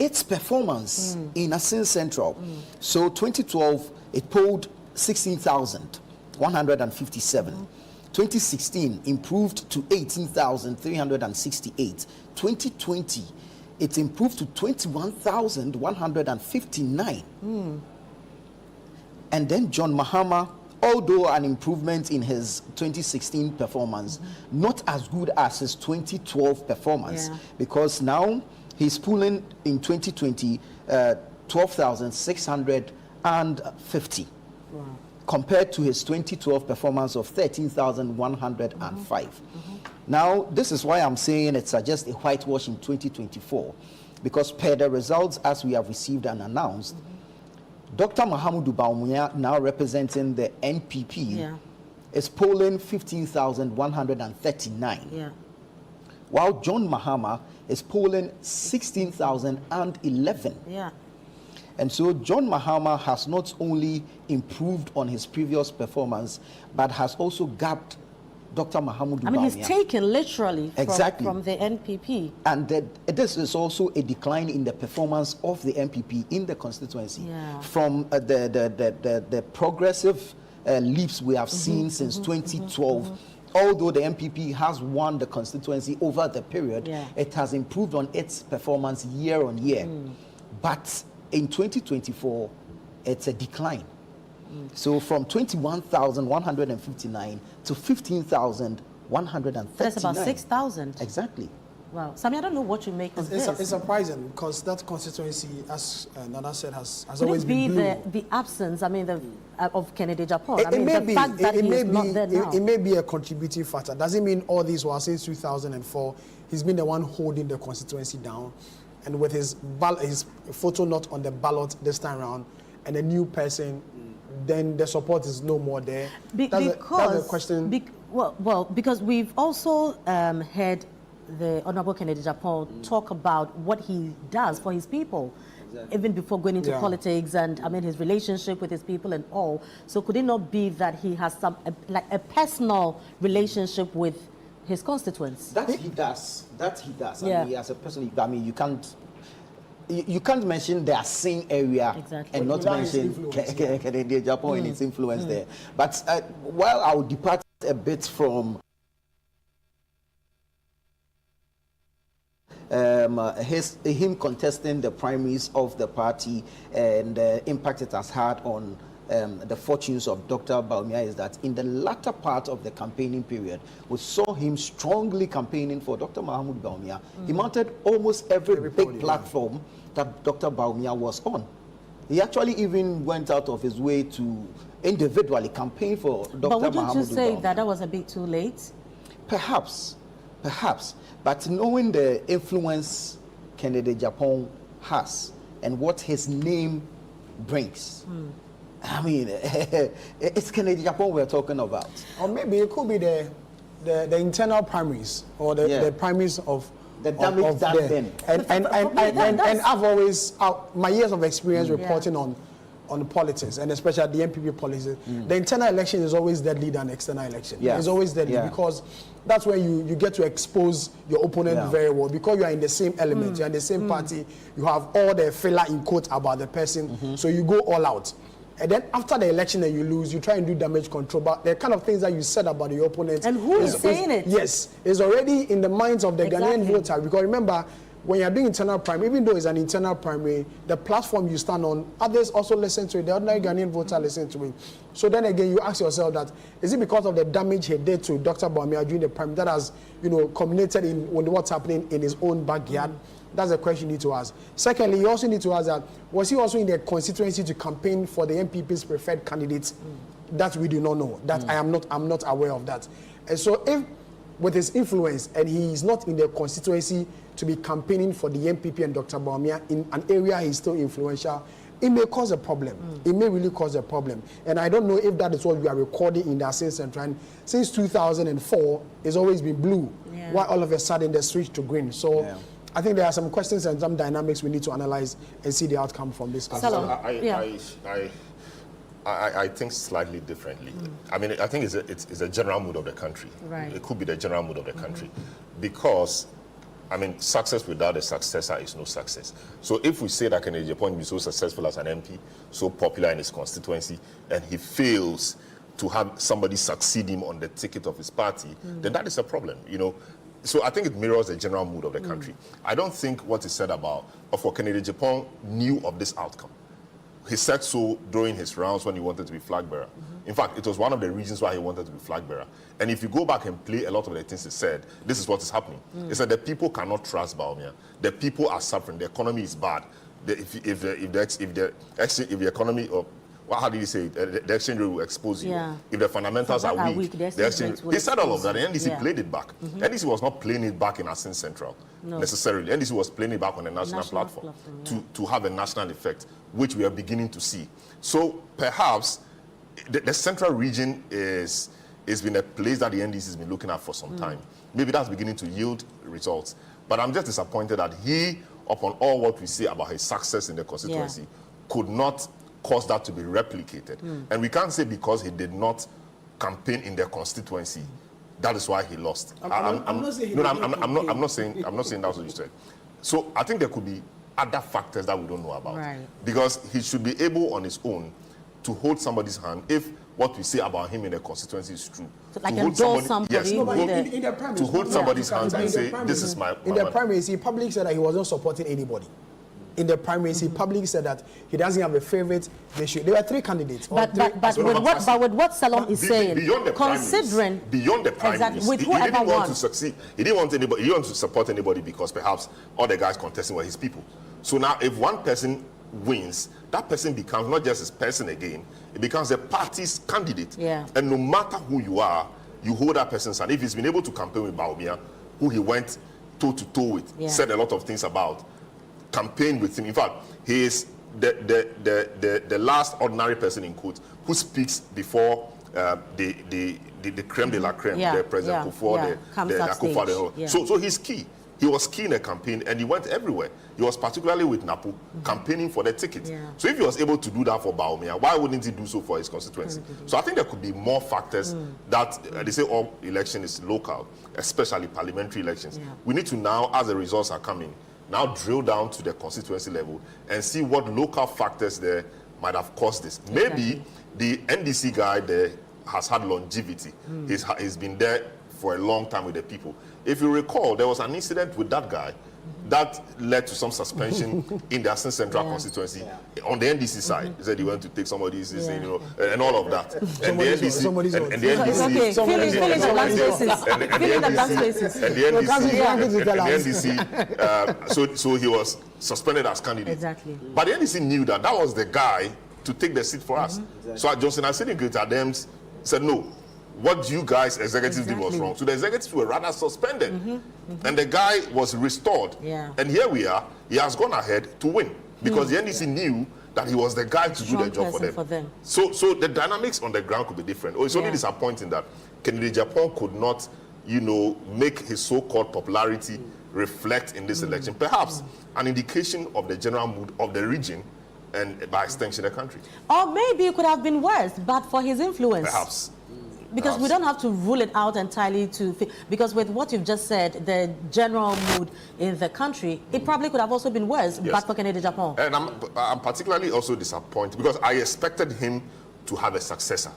its performance in Asin Central. So 2012, it polled 16,157. 2016 improved to 18,368. 2020, it improved to 21,159. And then John Mahama, although an improvement in his 2016 performance, not as good as his 2012 performance, because now he's pulling in 2020 12,650. Wow. Compared to his 2012 performance of 13,105. Now, this is why I'm saying it suggests a whitewash in 2024, because per the results as we have received and announced, Dr. Mahamudu Bawumia, now representing the NPP, is polling 15,139. While John Mahama is polling 16,011. And so John Mahama has not only improved on his previous performance, but has also gapped Dr. Mahamudu Bawumia. I mean, he's taken literally from the NPP. And this is also a decline in the performance of the NPP in the constituency. From the progressive leaps we have seen since 2012. Although the NPP has won the constituency over the period, it has improved on its performance year on year. But in 2024, it's a decline. So from 21,159 to 15,139. That's about 6,000. Exactly. Wow. Sammy, I don't know what you make of this. It's surprising because that constituency, as Nana said, has Could always been blue. the absence, I mean, of Kennedy Japan? It I mean, the fact that he is not there now. It may be a contributing factor. Doesn't mean all these were since 2004. He's been the one holding the constituency down. And with his photo not on the ballot this time around, and a new person, then the support is no more there. That's a question. Because we've also heard the Honorable Kennedy Japan talk about what he does for his people, even before going into politics, and I mean his relationship with his people and all. So could it not be that he has like a personal relationship with his constituents? That he does. I mean, as a person, I mean, you can't mention the Asin area and not mention Kennedy Japan and its influence there. But while I will depart a bit from him contesting the primaries of the party and the impact it has had on the fortunes of Dr. Bawumia, is that in the latter part of the campaigning period, we saw him strongly campaigning for Dr. Mahamudu Bawumia. He mounted almost every big platform that Dr. Bawumia was on. He actually even went out of his way to individually campaign for Dr. Mahamudu Bawumia. But wouldn't you say that was a bit too late? Perhaps. But knowing the influence Kennedy Japan has and what his name brings, I mean, it's Kennedy Japan we're talking about. Or maybe it could be the internal primaries or the primaries of the damage done then. And I've always, my years of experience reporting on politics, and especially the NPP policies, the internal election is always deadly than external election. It's always deadly because that's where you get to expose your opponent very well, because you are in the same element, you're in the same party, you have all the filler in quote about the person, so you go all out. And then after the election and you lose, you try and do damage control. But the kind of things that you said about your opponent. And who is saying it? Yes, is already in the minds of the Ghanaian voter. Because remember, when you're doing internal primary, even though it's an internal primary, the platform you stand on, others also listen to it. The ordinary Ghanaian voter listen to it. So then again, you ask yourself that, is it because of the damage he did to Dr. Bawumia during the primary that has, culminated in what's happening in his own backyard? That's a question you need to ask. Secondly, you also need to ask that, was he also in the constituency to campaign for the NPP's preferred candidates? That we do not know. That I'm not aware of that. And so if with his influence and he is not in the constituency to be campaigning for the NPP and Dr. Bawumia in an area he's still influential, it may cause a problem. It may really cause a problem. And I don't know if that is what we are recording in the Asin Central. Since 2004, it's always been blue. Why all of a sudden they switched to green? So I think there are some questions and some dynamics we need to analyze and see the outcome from this. I think slightly differently. I mean, I think it's a general mood of the country. Right. It could be the general mood of the country, because I mean, success without a successor is no success. So if we say that Kennedy Agyapong is so successful as an MP, so popular in his constituency, and he fails to have somebody succeed him on the ticket of his party, then that is a problem, you know. So I think it mirrors the general mood of the country. I don't think what is said about, for Kennedy Agyapong knew of this outcome. He said so during his rounds when he wanted to be flag bearer. In fact, it was one of the reasons why he wanted to be flag bearer. And if you go back and play a lot of the things he said, this is what is happening. He said the people cannot trust Bawumia. The people are suffering. The economy is bad. If the economy, or how did he say it? The exchange rate will expose you. Yeah. If the fundamentals are weak, the exchange he said all of that. The NDC Yeah. played it back. NDC was not playing it back in Asin Central necessarily. NDC was playing it back on a national platform to have a national effect, which we are beginning to see. So perhaps the central region is been a place that the NDC has been looking at for some time. Maybe that's beginning to yield results. But I'm just disappointed that he, upon all what we say about his success in the constituency, could not cause that to be replicated. And we can't say because he did not campaign in the constituency, that is why he lost. I'm not saying that's what you said. So I think there could be other factors that we don't know about. Right. Because he should be able on his own to hold somebody's hand if what we say about him in the constituency is true. So like endorse somebody. Yes, No, but in the primaries, to hold somebody's hand and say, this is my In the man. primaries, he publicly said that he wasn't supporting anybody. In the primaries, he publicly said that he doesn't have a favorite. There were 3 candidates. But with what Salom is saying, beyond the considering beyond the primaries, exactly, with he whoever didn't want won. to succeed. He didn't want anybody. He didn't want to support anybody because perhaps all the guys contesting were his people. So now, if one person wins, that person becomes not just his person again; it becomes the party's candidate. Yeah. And no matter who you are, you hold that person's hand. If he's been able to campaign with Bawumia, who he went toe to toe with, said a lot of things about, campaigned with him. In fact, he is the last ordinary person in quotes who speaks before the creme de la creme, the President Kufuor, the Akufo-Addo. So he's key. He was key in the campaign and he went everywhere. He was particularly with Napo, campaigning for the ticket. So if he was able to do that for Bawumia, why wouldn't he do so for his constituency? So I think there could be more factors that they say all election is local, especially parliamentary elections. We need to now, as the results are coming, now drill down to the constituency level and see what local factors there might have caused this. Maybe the NDC guy there has had longevity. He's been there for a long time with the people. If you recall, there was an incident with that guy that led to some suspension in the Asin Central constituency on the NDC side. He said he went to take somebody's, you know, and all of that. And the NDC, and the NDC, so he was suspended as candidate. Exactly. But the NDC knew that that was the guy to take the seat for us. Exactly. So Johnson and Sitting Greater Adams said no. What you guys executives did was wrong. So the executives were rather suspended. And the guy was restored. And here we are. He has gone ahead to win. Because the NDC knew that he was the guy to do the job for them. So the dynamics on the ground could be different. It's only disappointing that Kennedy Agyapong could not, you know, make his so-called popularity reflect in this election. Perhaps an indication of the general mood of the region and by extension the country. Or maybe it could have been worse, but for his influence. Perhaps. Because we don't have to rule it out entirely because with what you've just said, the general mood in the country, it probably could have also been worse, but for Kennedy Agyapong. And I'm particularly also disappointed because I expected him to have a successor.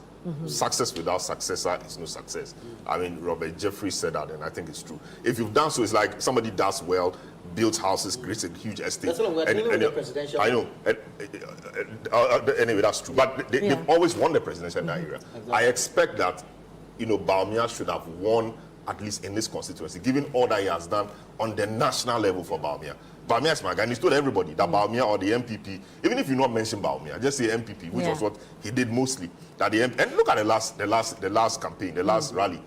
Success without successor is no success. I mean, Robert Jeffrey said that, and I think it's true. If you've done so, it's like somebody does well, builds houses, creates a huge estate. That's what we're dealing with the presidential. I know. Anyway, that's true. But they've always won the presidential in that area. Exactly. I expect that, you know, Bawumia should have won at least in this constituency, given all that he has done on the national level for Bawumia. Bawumia is my guy, and he's told everybody that Bawumia or the MPP, even if you not mention Bawumia, just say MPP, which was what he did mostly. That and look at the last campaign, the last rally.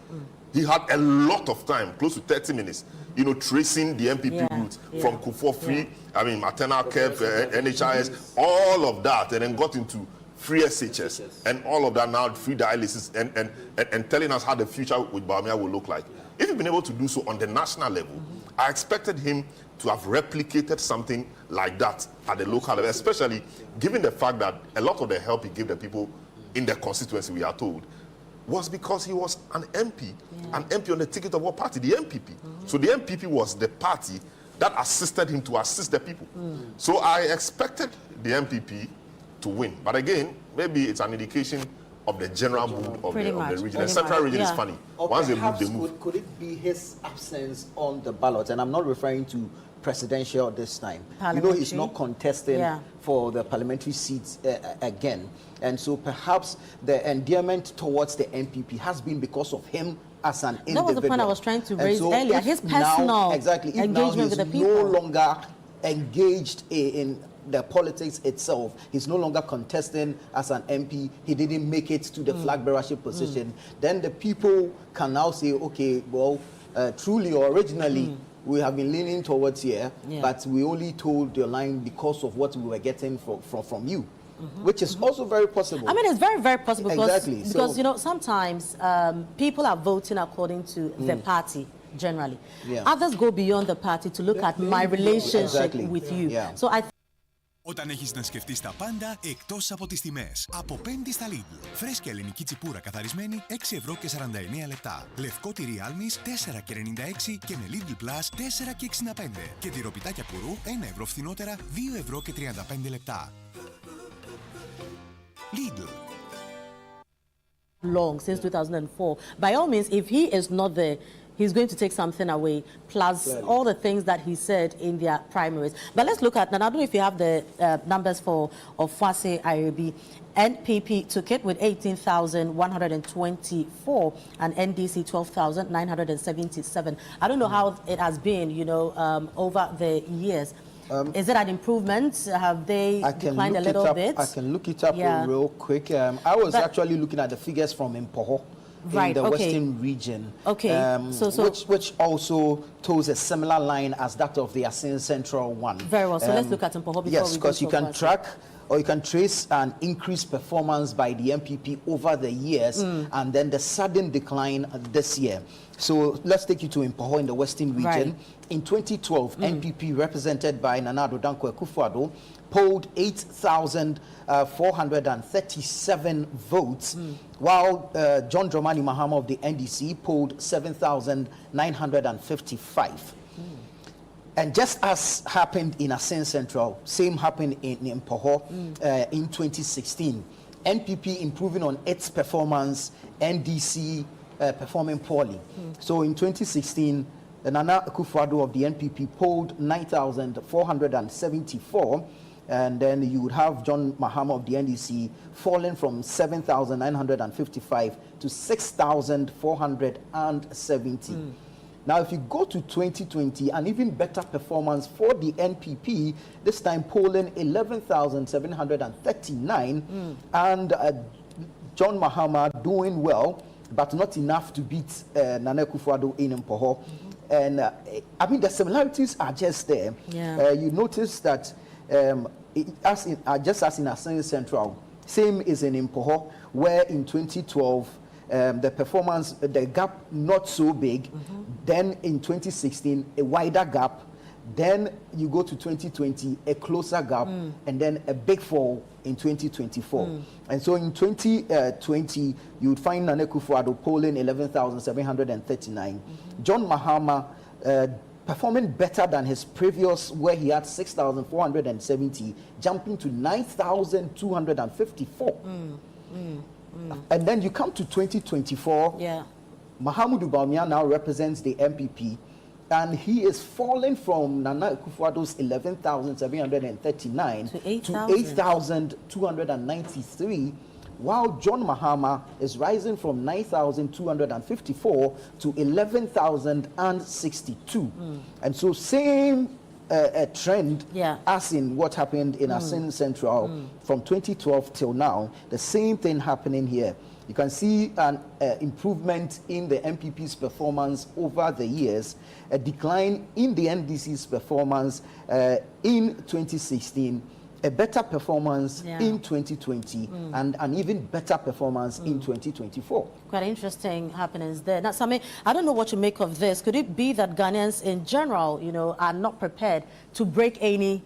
He had a lot of time, close to 30 minutes, you know, tracing the MPP route from Kufuor free, I mean, maternal care, NHIS, all of that, and then got into free SHS and all of that now, free dialysis, and telling us how the future with Bawumia will look like. If he's been able to do so on the national level, I expected him to have replicated something like that at the local level, especially given the fact that a lot of the help he gave the people in the constituency, we are told, was because he was an MP on the ticket of what party? The MPP. So the MPP was the party that assisted him to assist the people. So I expected the MPP to win. But again, maybe it's an indication of the general mood of the region. The central region is funny. Or once perhaps they move. Could it be his absence on the ballot? And I'm not referring to presidential this time. You know, he's not contesting for the parliamentary seats again. And so perhaps the endearment towards the MPP has been because of him as an individual. That was the point I was trying to raise earlier. His personal engagement with the people. No longer engaged in the politics itself. He's no longer contesting as an MP. He didn't make it to the flag bearership position. Then the people can now say, okay, well, truly or originally, we have been leaning towards here, but we only told your line because of what we were getting from you. Which is also very possible. I mean, it's very, very possible because, so, you know, sometimes people are voting according to the party generally. Others go beyond the party to look at my relationship with you. So I Όταν έχεις να σκεφτείς τα πάντα εκτός από τις τιμές. Από 5 στα Lidl. Φρέσκια ελληνική τσιπούρα καθαρισμένη 6 ευρώ και 49 λεπτά. Λευκό τυρί άλμης 4 και 96 και με Lidl Plus 4 και 65. Και τυροπιτάκια κουρού 1 ευρώ φθηνότερα 2 ευρώ και 35 λεπτά. Lidl. Long since 2004. By all means, if he is not there, he's going to take something away, plus all the things that he said in their primaries. But let's look at, and I don't know if you have the numbers for Ofase Ayobi. NPP took it with 18,124 and NDC 12,977. I don't know how it has been, you know, over the years. Is it an improvement? Have they declined a little bit? I can look it up real quick. I was actually looking at the figures from Impoho. In the Western region, which also toes a similar line as that of the Asin Central one. Very well. So let's look at Impoho before yes, because you can track or you can trace an increased performance by the MPP over the years, and then the sudden decline this year. So let's take you to Impoho in the Western region. In 2012, NPP represented by Nana Addo Dankwa Akufo-Addo polled 8,437 votes, while John Dramani Mahama of the NDC polled 7,955. And just as happened in Asin Central, same happened in Impoho in 2016. NPP improving on its performance, NDC performing poorly. So in 2016, Nana Akufo-Addo of the NPP polled 9,474, and then you would have John Mahama of the NDC falling from 7,955 to 6,470. Now, if you go to 2020, an even better performance for the NPP, this time polling 11,739, and John Mahama doing well, but not enough to beat Nana Akufo-Addo in Impoho. And I mean, the similarities are just there. You notice that just as in Asin Central, same is in Impoho, where in 2012, the performance, the gap not so big. Then in 2016, a wider gap. Then you go to 2020, a closer gap, and then a big fall in 2024. And so in 2020, you would find Nana Akufo-Addo polling 11,739. John Mahama performing better than his previous, where he had 6,470, jumping to 9,254. And then you come to 2024. Mahamudu Bawumia now represents the MPP, and he is falling from Nana Akufo-Addo's 11,739 to 8,293, while John Mahama is rising from 9,254 to 11,062. And so same trend as in what happened in Asin Central from 2012 till now, the same thing happening here. You can see an improvement in the MPP's performance over the years, a decline in the NDC's performance in 2016, a better performance in 2020, and an even better performance in 2024. Quite interesting happenings there. Now, Sami, I don't know what you make of this. Could it be that Ghanaians in general, you know, are not prepared to break any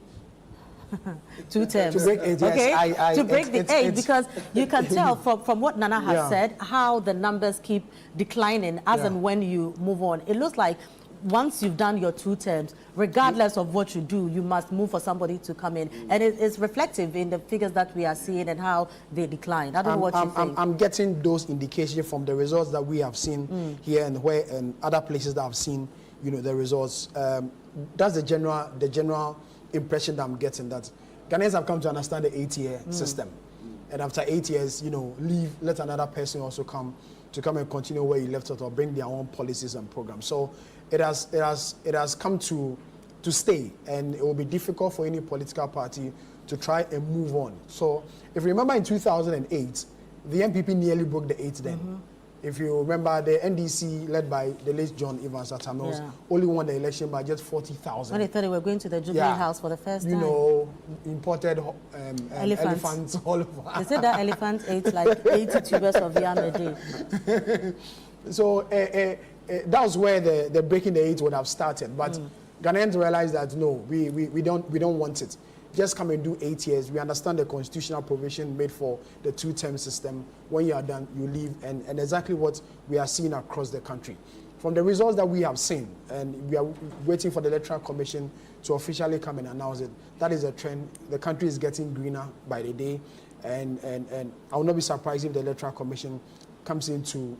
two terms? To break eight, yes. To break the eight, because you can tell from what Nana has said how the numbers keep declining as and when you move on. It looks like once you've done your 2 terms, regardless of what you do, you must move for somebody to come in. And it's reflective in the figures that we are seeing and how they decline. I don't know what you think. I'm getting those indications from the results that we have seen here and other places that I've seen, the results. That's the general impression that I'm getting, that Ghanaians have come to understand the 8-year system. And after 8 years, leave, let another person also come and continue where he left off or bring their own policies and programs. So it has come to stay, and it will be difficult for any political party to try and move on. So if you remember in 2008, the MPP nearly broke the 8 then. If you remember, the NDC led by the late John Evans Atamils only won the election by just 40,000. When they thought they were going to the Jubilee House for the first time. Imported elephants all over. They said that elephant ate like 80 tubers of yam a day. So that was where the breaking the 8 would have started. But Ghanaians realized that no, we don't want it. Just come and do 8 years. We understand the constitutional provision made for the 2-term system. When you are done, you leave, and exactly what we are seeing across the country. From the results that we have seen, and we are waiting for the Electoral Commission to officially come and announce it, that is a trend. The country is getting greener by the day, and I will not be surprised if the Electoral Commission comes in to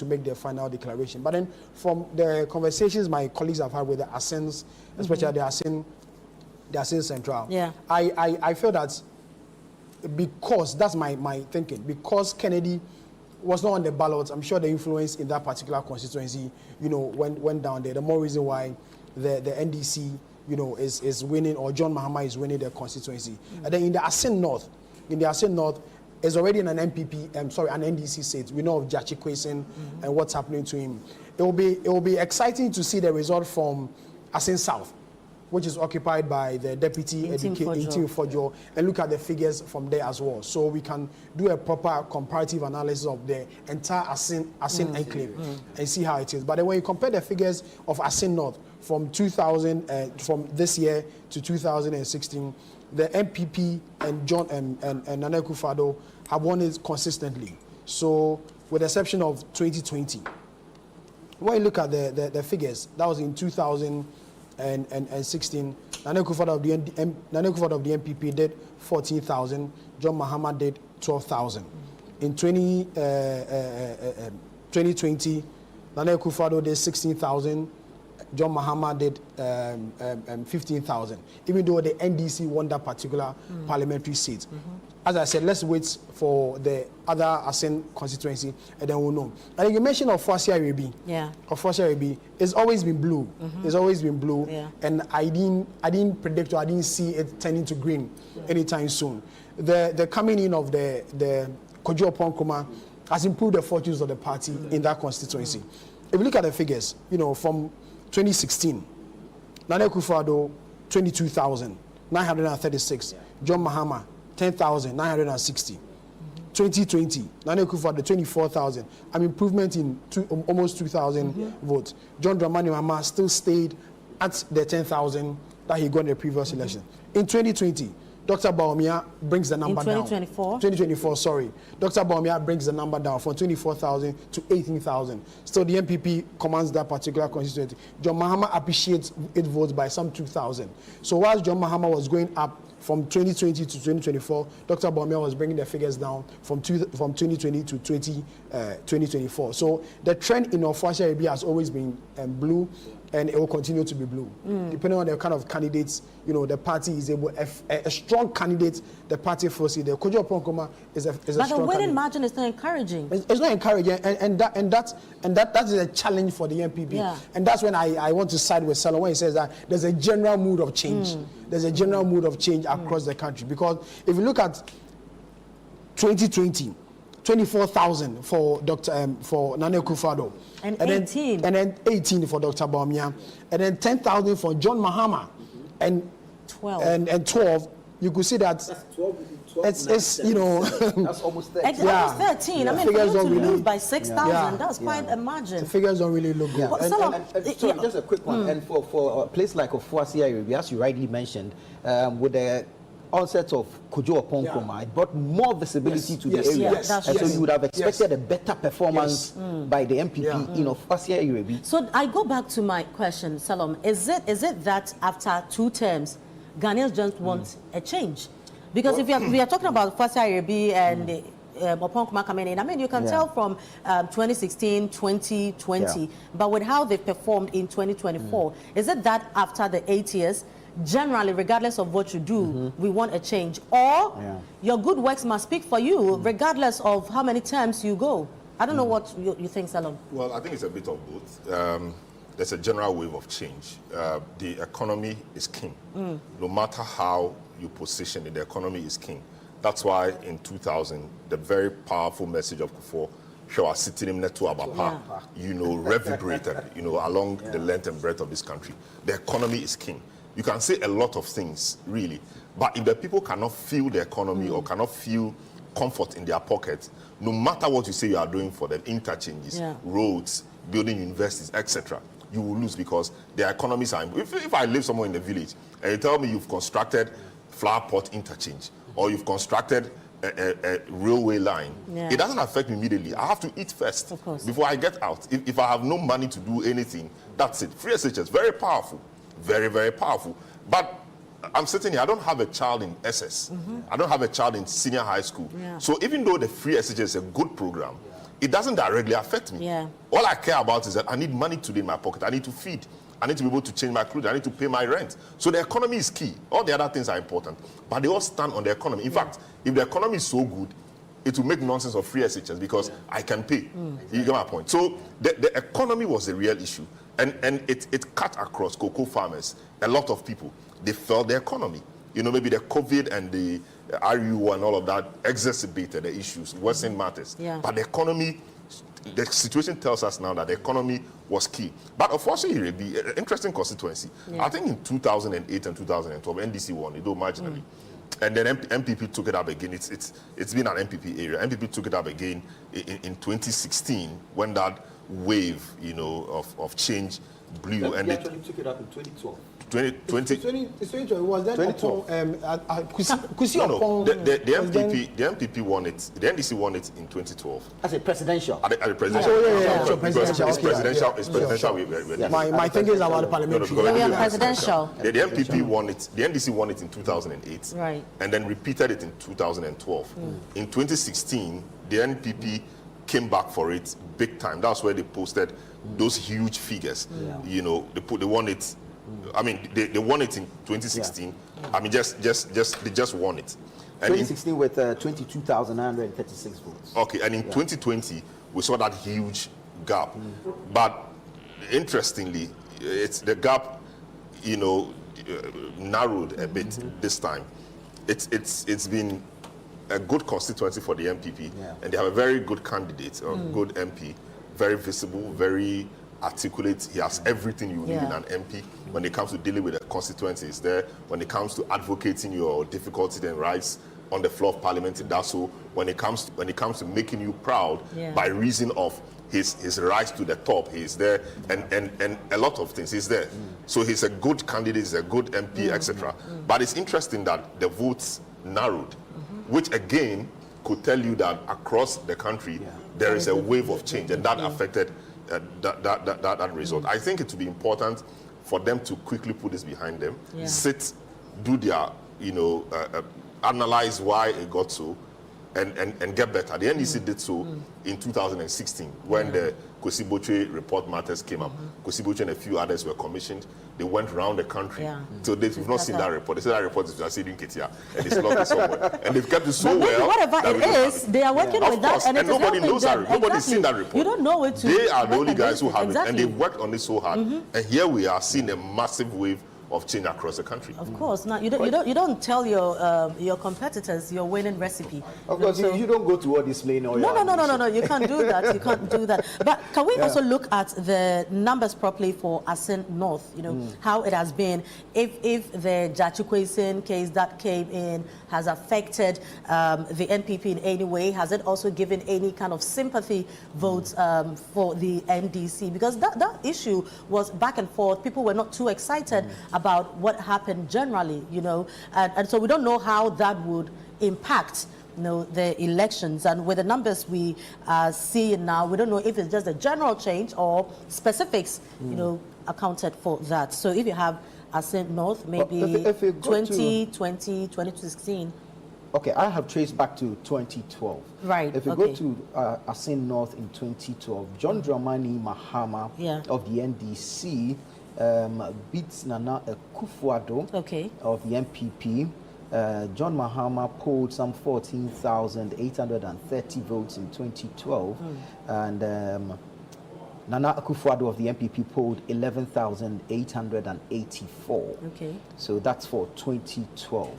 make their final declaration. But then from the conversations my colleagues have had with the ASENs, especially the ASEN Central, I feel that because, that's my thinking, because Kennedy was not on the ballot, I'm sure the influence in that particular constituency, went down there. The more reason why the NDC, is winning, or John Mahama is winning the constituency. And then in the ASEN North, is already in an MPP, an NDC seat. We know of Jachi Kwesen and what's happening to him. It will be exciting to see the result from ASEN South, which is occupied by the Deputy Intim Fojo, and look at the figures from there as well. So we can do a proper comparative analysis of the entire ASEN enclave and see how it is. But then when you compare the figures of ASEN North from from this year to 2016, the MPP and John and Nana Akufo-Addo have won it consistently. So with the exception of 2020, when you look at the figures, that was in 2016, Nana Akufo-Addo of the MPP did 14,000, John Mahama did 12,000. In 2020, Nana Akufo-Addo did 16,000, John Mahama did 15,000, even though the NDC won that particular parliamentary seat. As I said, let's wait for the other ASEN constituency, and then we'll know. And you mentioned Ofoase Arebi. Ofoase Arebi, it's always been blue. It's always been blue, and I didn't predict, or I didn't see it turning to green anytime soon. The coming in of the Kojo Oppong has improved the fortunes of the party in that constituency. If you look at the figures, from 2016, Nana Akufo-Addo 22,936, John Mahama 10,960. 2020, Nana Akufo-Addo 24,000, an improvement in almost 2,000 votes. John Dramani Mahama still stayed at the 10,000 that he got in the previous election. In 2020, Dr. Bawumia brings the number down. 2024, sorry. Dr. Bawumia brings the number down from 24,000 to 18,000. Still, the MPP commands that particular constituency. John Mahama appreciates its votes by some 2,000. So whilst John Mahama was going up from 2020 to 2024, Dr. Bawumia was bringing the figures down from 2020 to 2024. So the trend in Ofoase Arebi has always been blue, and it will continue to be blue. Depending on the kind of candidates, the party is able, a strong candidate, the party foresees. The Kojo Oppong is a strong candidate. But the winning margin is not encouraging. It's not encouraging, and that is a challenge for the MPP. And that's when I want to side with Salon when he says that there's a general mood of change. There's a general mood of change across the country. Because if you look at 2020, 24,000 for for Nana Akufo-Addo, and 18, and then 18 for Dr. Bawumia, and then 10,000 for John Mahama, and 12. You could see that it's that's almost 13. It's almost 13. I mean, for you to lose by 6,000, that's quite a margin. The figures don't really look good. Just a quick one. And for a place like Ofoase Arebi, as you rightly mentioned, with the onset of Kojo Okonkoma, it brought more visibility to the area. Yes, that's and true. so you would have expected a better performance by the MPP in Ofasia Irebi. So I go back to my question, Salom. Is it that after 2 terms, Ghanaians just want a change? Because if we are talking about Ofasia Irebi and Okonkoma coming in, I mean, you can tell from 2016, 2020, but with how they performed in 2024, is it that after the 8 years, generally, regardless of what you do, we want a change? Or your good works must speak for you, regardless of how many times you go? I don't know what you think, Salom. Well, I think it's a bit of both. There's a general wave of change. The economy is king. No matter how you position it, the economy is king. That's why in 2000, the very powerful message of Kufuor, Shaw sitting in Netu Abapa, reverberated, along the length and breadth of this country. The economy is king. You can say a lot of things, really, but if the people cannot feel the economy or cannot feel comfort in their pockets, no matter what you say you are doing for them, interchanges, roads, building universities, etc., you will lose because their economies are... If I live somewhere in the village and you tell me you've constructed flower pot interchange or you've constructed a railway line, it doesn't affect me immediately. I have to eat first before I get out. If I have no money to do anything, that's it. Free SHS, very powerful. Very, very powerful. But I'm sitting here, I don't have a child in SS. I don't have a child in senior high school. So even though the free SHS is a good program, it doesn't directly affect me. All I care about is that I need money today in my pocket. I need to feed. I need to be able to change my clothes. I need to pay my rent. So the economy is key. All the other things are important. But they all stand on the economy. In fact, if the economy is so good, it will make nonsense of free SHS because I can pay. You get my point? So the economy was the real issue. And it cut across cocoa farmers. A lot of people, they felt the economy. Maybe the COVID and the RU and all of that exacerbated the issues, worsened matters. But the economy, the situation tells us now that the economy was key. But unfortunately, it will be an interesting constituency. I think in 2008 and 2012, NDC won it, though marginally. And then MPP took it up again. It's been an MPP area. MPP took it up again in 2016 when that wave, of change blew. And they actually took it up in 2012. 2020 was that 2012. The MPP won it. The NDC won it in 2012. As a presidential. At the presidential. It's presidential. My thinking is about the parliamentary. We are presidential. The MPP won it. The NDC won it in 2008. Right. And then repeated it in 2012. In 2016, the NPP came back for it big time. That's where they posted those huge figures. They won it. I mean, they won it in 2016. I mean, they just won it. And 2016 with 22,936 votes. Okay, and in 2020 we saw that huge gap. But interestingly, the gap, narrowed a bit this time. It's been a good constituency for the MPP, and they have a very good candidate, a good MP, very visible, very articulate. He has everything you need in an MP. When it comes to dealing with the constituency, he's there. When it comes to advocating your difficulties and rights on the floor of Parliament, he does so. When it comes to making you proud by reason of his rise to the top, he's there, and a lot of things, he's there. So he's a good candidate, he's a good MP, etc. But it's interesting that the votes narrowed, which again could tell you that across the country there is a wave of change, and that affected that result. I think it would be important for them to quickly put this behind them, sit, do their, analyze why it got so, and get better. The NDC did so in 2016 when the Kwesi report matters came up. Kwesi and a few others were commissioned. They went around the country. So they've not seen that report. They said that report is just in Ketia and it's locked it somewhere. And they've kept it so well. Whatever it is, they are working with that, and nobody knows that. Nobody's seen that report. You don't know it. They are the only guys who have it, and they've worked on it so hard. And here we are seeing a massive wave of change across the country. Of course. Now you don't tell your competitors your winning recipe. Of course, you don't go to all displaying all your No. You can't do that. You can't do that. But can we also look at the numbers properly for Asin North? How it has been. If the Jachukwesin case that came in has affected the NPP in any way, has it also given any kind of sympathy votes for the NDC? Because that issue was back and forth. People were not too excited about what happened generally, you know, and so we don't know how that would impact, you know, the elections. And with the numbers we see now, we don't know if it's just a general change or specifics, you know, accounted for that. So if you have Assin North, maybe if you go 2020, 2016. Okay, I have traced back to 2012. Right. If you go to Assin North in 2012, John Dramani Mahama of the NDC beats Nana Akufo-Addo of the MPP. John Mahama polled some 14,830 votes in 2012, and Nana Akufo-Addo of the MPP polled 11,884. Okay. So that's for 2012.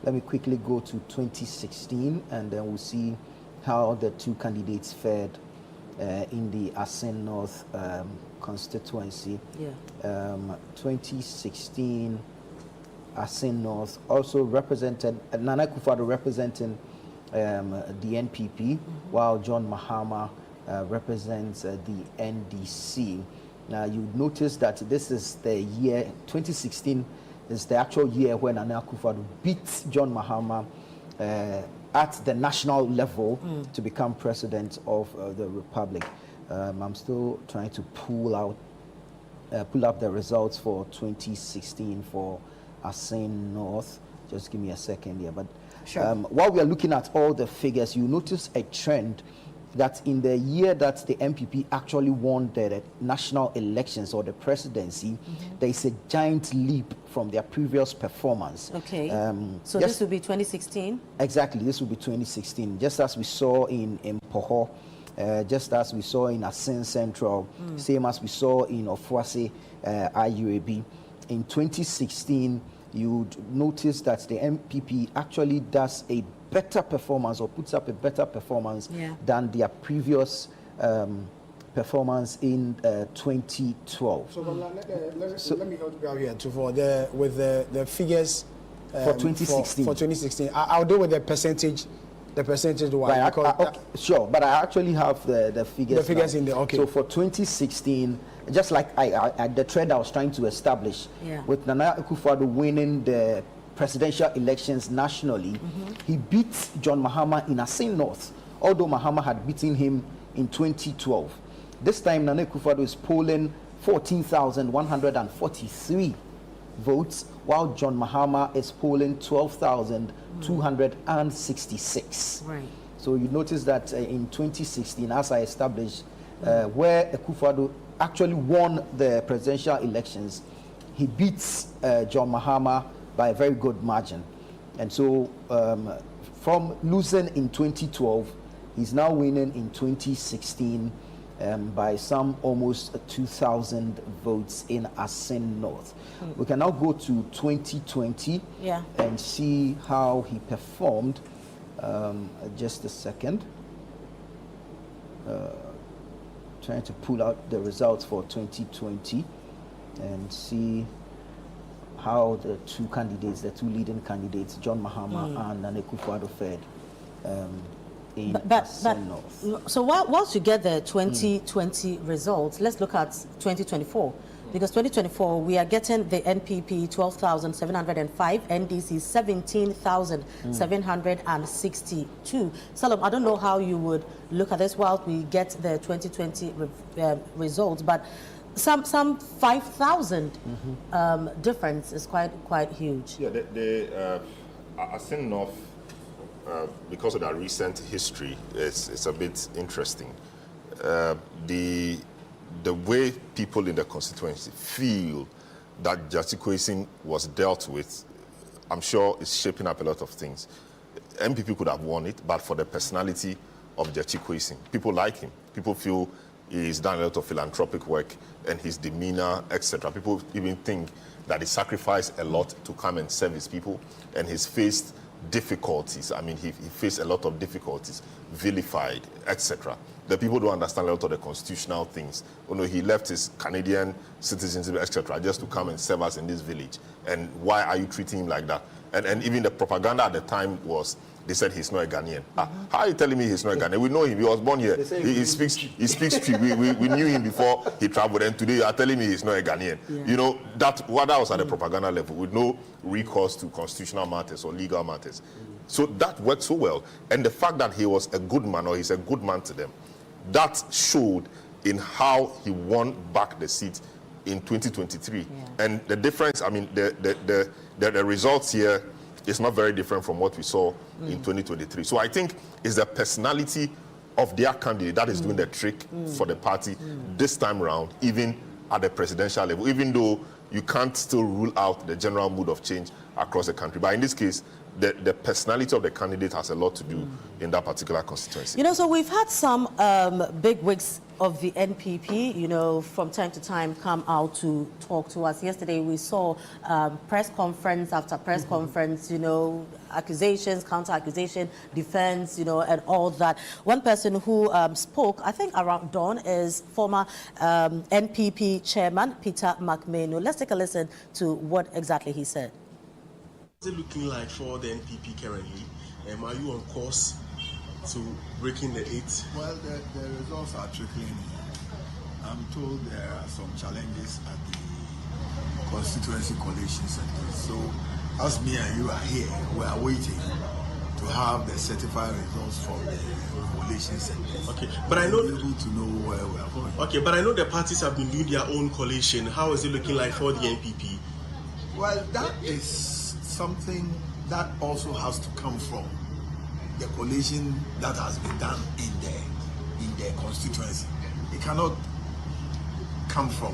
Let me quickly go to 2016, and then we'll see how the two candidates fared in the Assin North constituency. 2016, Assin North also represented, Nana Akufo-Addo representing the NPP, while John Mahama represents the NDC. Now you notice that this is the year 2016 is the actual year when Nana Akufo-Addo beat John Mahama at the national level to become president of the Republic. I'm still trying to pull up the results for 2016 for Assin North. Just give me a second here. But while we are looking at all the figures, you notice a trend that in the year that the MPP actually won the national elections or the presidency, there is a giant leap from their previous performance. Okay. So this will be 2016? Exactly, this will be 2016. Just as we saw in Poho, just as we saw in Assin Central, same as we saw in Ofuase IUAB. In 2016, you'd notice that the MPP actually does a better performance or puts up a better performance than their previous performance in 2012. So, let me help you out here too with the figures for 2016. For 2016, I'll do with the percentage one. Right, okay, sure, but I actually have the figures. The figures now. in there, okay. So for 2016, just like the trend I was trying to establish, with Nana Akufo-Addo winning the presidential elections nationally, he beat John Mahama in Assin North, although Mahama had beaten him in 2012. This time, Nana Akufo-Addo is polling 14,143 votes, while John Mahama is polling 12,266. Right. So you notice that in 2016, as I established, where Akufo-Addo actually won the presidential elections, he beats John Mahama by a very good margin. And so from losing in 2012, he's now winning in 2016 by some almost 2,000 votes in Assin North. We can now go to 2020 and see how he performed. Just a second. Trying to pull out the results for 2020 and see how the two candidates, the two leading candidates, John Mahama and Nana Akufo-Addo fared in Assin North. So whilst you get the 2020 results, let's look at 2024. Because 2024, we are getting the NPP 12,705, NDC 17,762. Salam, I don't know how you would look at this while we get the 2020 results, but some 5,000 difference is quite huge. Yeah, the Assin North, because of that recent history, it's a bit interesting. The way people in the constituency feel that Gyakye Quayson was dealt with, I'm sure is shaping up a lot of things. MPP could have won it, but for the personality of Gyakye Quayson, people like him. People feel he's done a lot of philanthropic work and his demeanor, etc. People even think that he sacrificed a lot to come and serve his people, and he's faced difficulties. I mean, he faced a lot of difficulties, vilified, etc. The people don't understand a lot of the constitutional things. You know, he left his Canadian citizenship, etc., just to come and serve us in this village. And why are you treating him like that? And even the propaganda at the time was they said he's not a Ghanaian. How are you telling me he's not a Ghanaian? We know him. He was born here. He speaks Twi. We knew him before he traveled, and today you are telling me he's not a Ghanaian. Yeah. You know, that was at the propaganda level with no recourse to constitutional matters or legal matters. So that worked so well. And the fact that he was a good man, or he's a good man to them, that showed in how he won back the seat in 2023. Yeah. And the difference, I mean, the results here is not very different from what we saw in 2023. So I think it's the personality of their candidate that is doing the trick for the party this time around, even at the presidential level, even though you can't still rule out the general mood of change across the country. But in this case, the personality of the candidate has a lot to do in that particular constituency. You know, so we've had some big wigs of the NPP, you know, from time to time come out to talk to us. Yesterday we saw press conference after press conference, you know, accusations, counter-accusation, defense, you know, and all that. One person who spoke, I think around dawn, is former NPP chairman Peter McMahon. Let's take a listen to what exactly he said. What's it looking like for the NPP currently? Are you on course to breaking the 8? Well, the results are trickling in. I'm told there are some challenges at the constituency coalition centers. So, as me and you are here, we are waiting to have the certified results from the coalition centers. Okay, but I know we're able to know where we are going. Okay, but I know the parties have been doing their own coalition. How is it looking like for the NPP? Well, that is something that also has to come from the coalition that has been done in the constituency. It cannot come from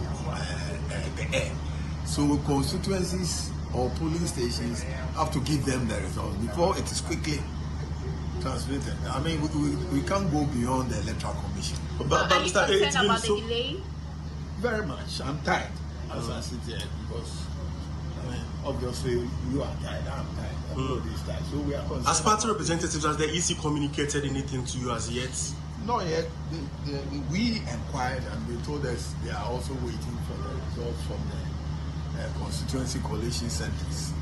the air. So constituencies or polling stations have to give them the results before it is quickly transmitted. I mean, we can't go beyond the Electoral Commission. But are you concerned about the delay? Very much. I'm tired as I sit here because obviously you are tired, I'm tired, everybody's tired. So we are concerned. As party representatives, has the EC communicated anything to you as yet? Not yet. We inquired and they told us they are also waiting for the results from the constituency coalition centers.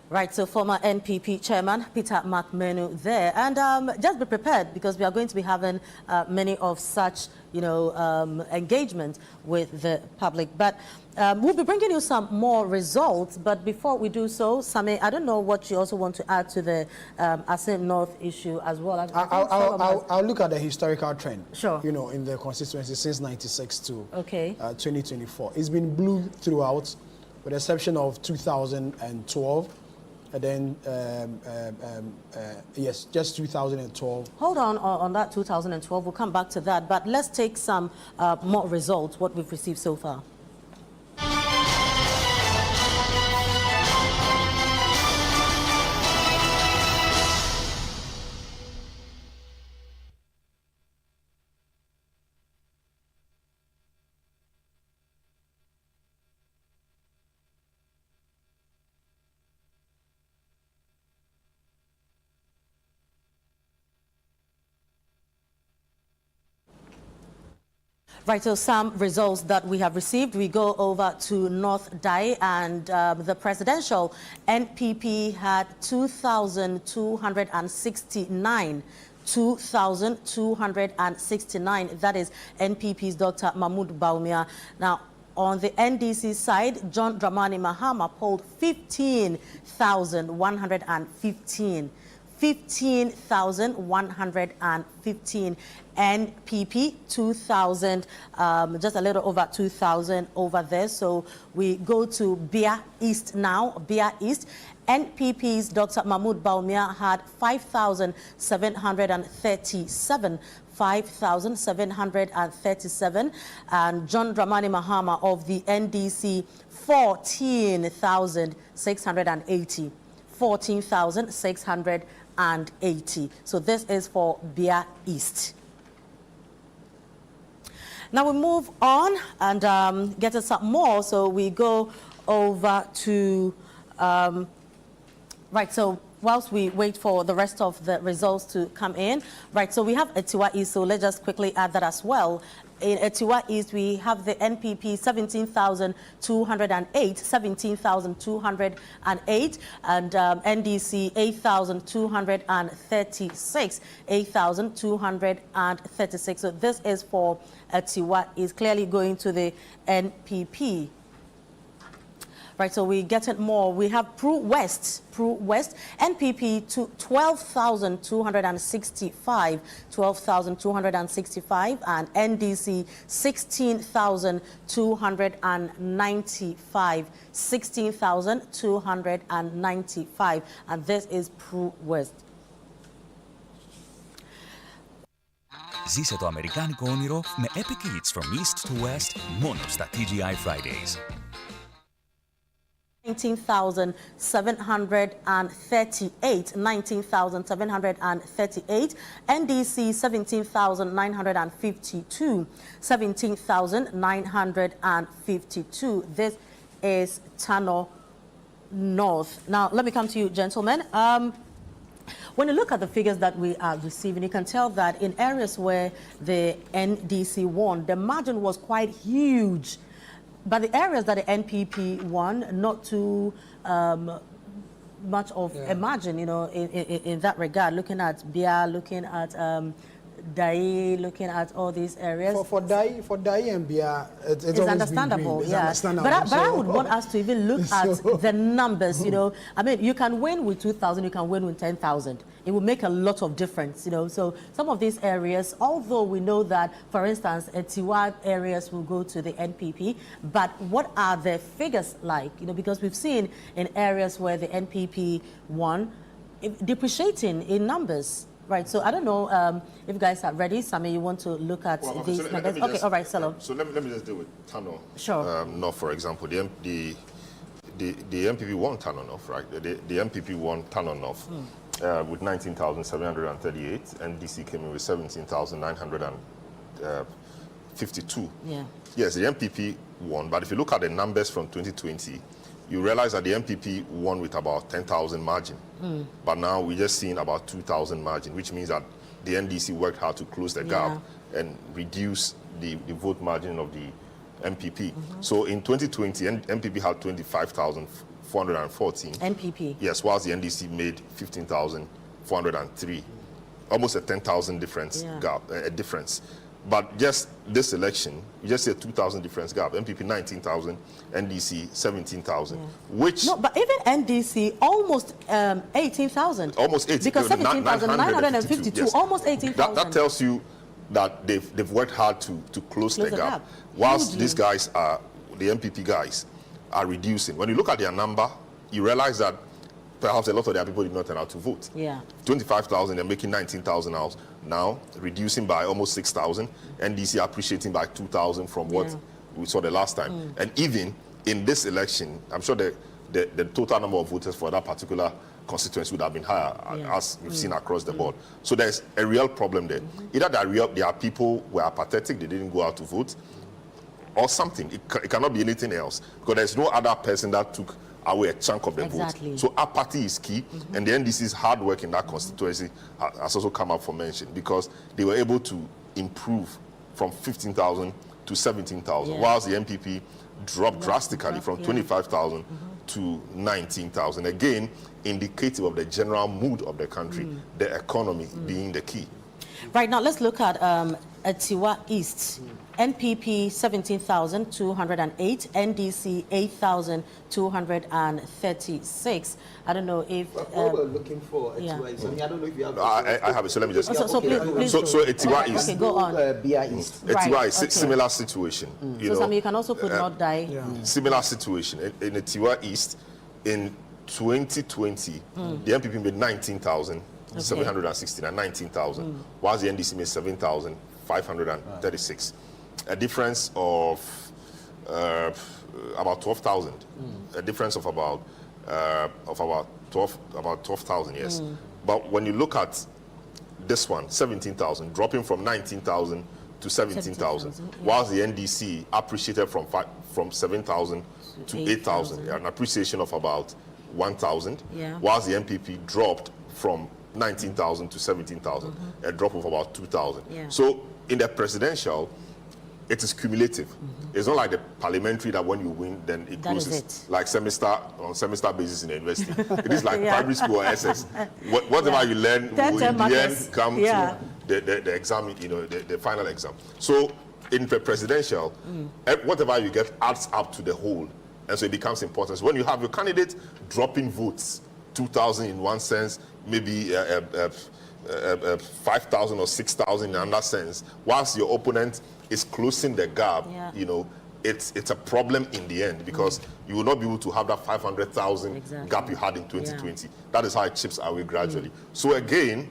Right, so former NPP chairman Peter McMahon there, and just be prepared because we are going to be having many of such, you know, engagement with the public. But we'll be bringing you some more results. But before we do so, Sami, I don't know what you also want to add to the Asin North issue as well. I'll look at the historical trend. Sure. You know, in the constituency since '96 to 2024, it's been blue throughout, with the exception of 2012. And then, yes, just 2012. Hold on that 2012. We'll come back to that. But let's take some more results, what we've received so far. Right, so some results that we have received. We go over to North Dai, and the presidential NPP had 2,269. 2,269. That is NPP's Dr. Mahmoud Bawumia. Now, on the NDC side, John Dramani Mahama polled 15,115. 15,115. NPP 2,000, just a little over 2,000 over there. So we go to Bia East now. Bia East. NPP's Dr. Mahmoud Bawumia had 5,737. 5,737, and John Dramani Mahama of the NDC 14,680. 14,680. So this is for Bia East. Now we move on and get us some more. So we go over to, right, Right, so whilst we wait for the rest of the results to come in, right, so we have Etiwa East, so let's just quickly add that as well. In Etiwa East, we have the NPP 17,208, 17,208, and NDC 8,236, 8,236. So this is for Etiwa East, clearly going to the NPP. Right, so we get it more. We have Pru West, NPP to 12,265, 12,265, and NDC 16,295, 16,295, and this is Pru West. Ζήσε το αμερικάνικο όνειρο με epic hits from east to west μόνο στα TGI Fridays. 19,738, 19,738, NDC 17,952, 17,952. This is Tano North. Now, let me come to you, gentlemen. When you look at the figures that we are receiving, you can tell that in areas where the NDC won, the margin was quite huge. But the areas that the NPP won, not too much of a margin, you know, in that regard. Looking at Bia, looking at Dai, looking at all these areas. For Dai and Bia, it's understandable, yeah. But I would want us to even look at the numbers, you know. I mean, you can win with 2,000, you can win with 10,000. It will make a lot of difference, you know. So some of these areas, although we know that, for instance, Etiwa areas will go to the NPP, but what are the figures like? You know, because we've seen in areas where the NPP won, depreciating in numbers. Right, so I don't know if you guys are ready. Sammy, you want to look at these numbers? Okay, all right, Selo. So let me just deal with Tano. Sure. North, for example, the MPP won Tano North, right? The MPP won Tano North with 19,738, and DC came in with 17,952. Yeah. Yes, the MPP won, but if you look at the numbers from 2020, you realize that the MPP won with about 10,000 margin. But now we're just seeing about 2,000 margin, which means that the NDC worked hard to close the gap and reduce the vote margin of the MPP. So in 2020, MPP had 25,414. NPP? Yes, whilst the NDC made 15,403. Almost a 10,000 difference gap, a difference. But just this election, you just see a 2,000 difference gap. MPP 19,000, NDC 17,000, which... No, but even NDC almost 18,000. Almost 18,000. Because 17,952, yes. Almost 18,000. That tells you that they've worked hard to close the gap. Whilst these guys are, the MPP guys, are reducing. When you look at their number, you realize that perhaps a lot of their people did not turn out to vote. Yeah. 25,000, they're making 19,000 out now, reducing by almost 6,000. NDC appreciating by 2,000 from what we saw the last time. And even in this election, I'm sure the total number of voters for that particular constituency would have been higher, as we've seen across the board. So there's a real problem there. Either there are people who are apathetic, they didn't go out to vote, or something. It cannot be anything else, because there's no other person that took away a chunk of the vote. So apathy is key, and the NDC's hard work in that constituency has also come up for mention, because they were able to improve from 15,000 to 17,000, whilst the MPP dropped drastically from 25,000 to 19,000. Again, indicative of the general mood of the country, the economy being the key. Right, now let's look at Etiwa East. NPP 17,208, NDC 8,236. I don't know if... what we're looking for Etiwa East, I mean, I don't know if you have... I have it, so let me just... So Etiwa East... Okay, go on. Bia East. Etiwa East, similar situation. You know, you can also put not die. Similar situation. In Etiwa East, in 2020, the MPP made 19,769, 19,000, whilst the NDC made 7,536. A difference of about 12,000. A difference of about 12,000, yes. But when you look at this one, 17,000, dropping from 19,000 to 17,000, whilst the NDC appreciated from 7,000 to 8,000, an appreciation of about 1,000, Yeah. whilst the NPP dropped from 19,000 to 17,000, a drop of about 2,000. Yeah. So in the presidential, it is cumulative. It's not like the parliamentary that when you win, then it That is closes it. like on semester basis in the university. It is like Yeah. primary school or SS. Whatever you learn will in the end come to the exam, the final exam. So in the presidential, whatever you get adds up to the whole, and so it becomes important. So when you have your candidate dropping votes, 2,000 in one sense, maybe 5,000 or 6,000 in another sense, whilst your opponent is closing the gap, it's a problem in the end, because you will not be able to have that 500,000 gap you had in 2020. That is how it chips away gradually. So again,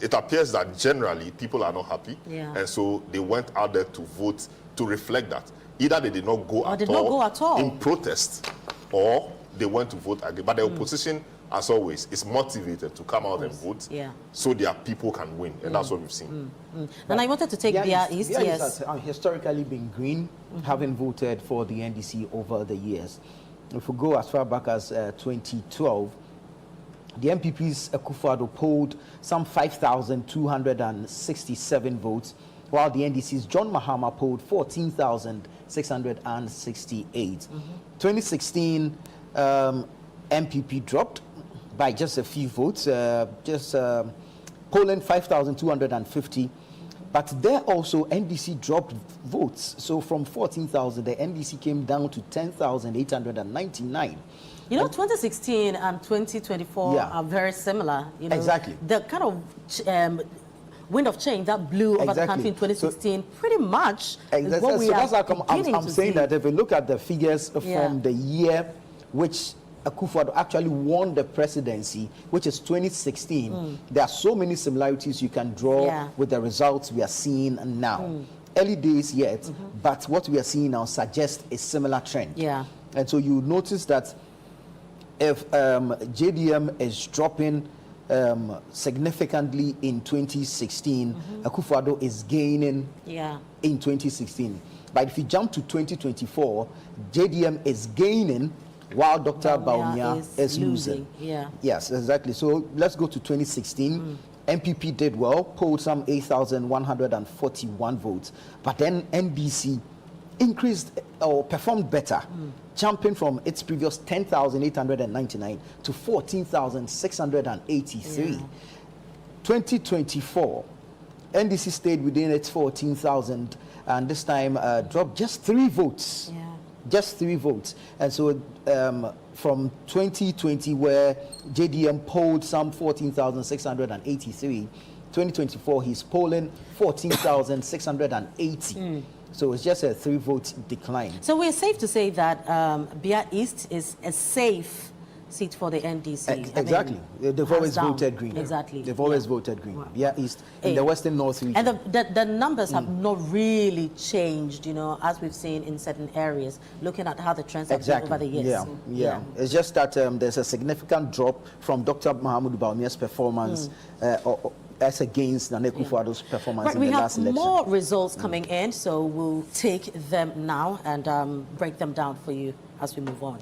it appears that generally people are not happy, and so they went out there to vote to reflect that. Either they did not go, at all in protest, or they went to vote again. But the opposition, as always, is motivated to come out and vote, so their people can win, and that's what we've seen. And I wanted to take Bia East. Bia Yes, East has historically been green, having voted for the NDC over the years. If we go as far back as 2012, the MPP's Akufo-Addo polled some 5,267 votes, while the NDC's John Mahama polled 14,668. 2016, MPP dropped by just a few votes, polling 5,250. But there also, NDC dropped votes. So from 14,000, the NDC came down to 10,899. 2016 and 2024 are very similar. Exactly. The kind of wind of change that blew over the country in 2016 pretty much is what we are beginning I'm to saying see. that if you look at the figures from the year which Akufo-Addo actually won the presidency, which is 2016, there are so many similarities you can draw with the results we are seeing now. Early days yet, but what we are seeing now suggests a similar trend. And so you notice that if JDM is dropping significantly in 2016, Akufo-Addo is gaining in 2016. But if you jump to 2024, JDM is gaining while Dr. Bawumia is losing. Yes, exactly. So let's go to 2016. MPP did well, polled some 8,141 votes. But then NDC increased or performed better, jumping from its previous 10,899 to 14,683. 2024, NDC stayed within its 14,000 and this time dropped just 3 votes. Just 3 votes. And so from 2020, where JDM polled some 14,683, 2024 he's polling 14,680. So it's just a 3-vote decline. So we're safe to say that Bia East is a safe seat for the NDC. Exactly. They've always voted green. Exactly. They've always voted green. Bia East in the Western North region. And the numbers have not really changed, as we've seen in certain areas, looking at how the trends have been over the years. Yeah. It's just that there's a significant drop from Dr. Mahamudu Bawumia's performance as against Nana Akufo-Addo's performance in the last election. We have more results coming in, so we'll take them now and break them down for you as we move on.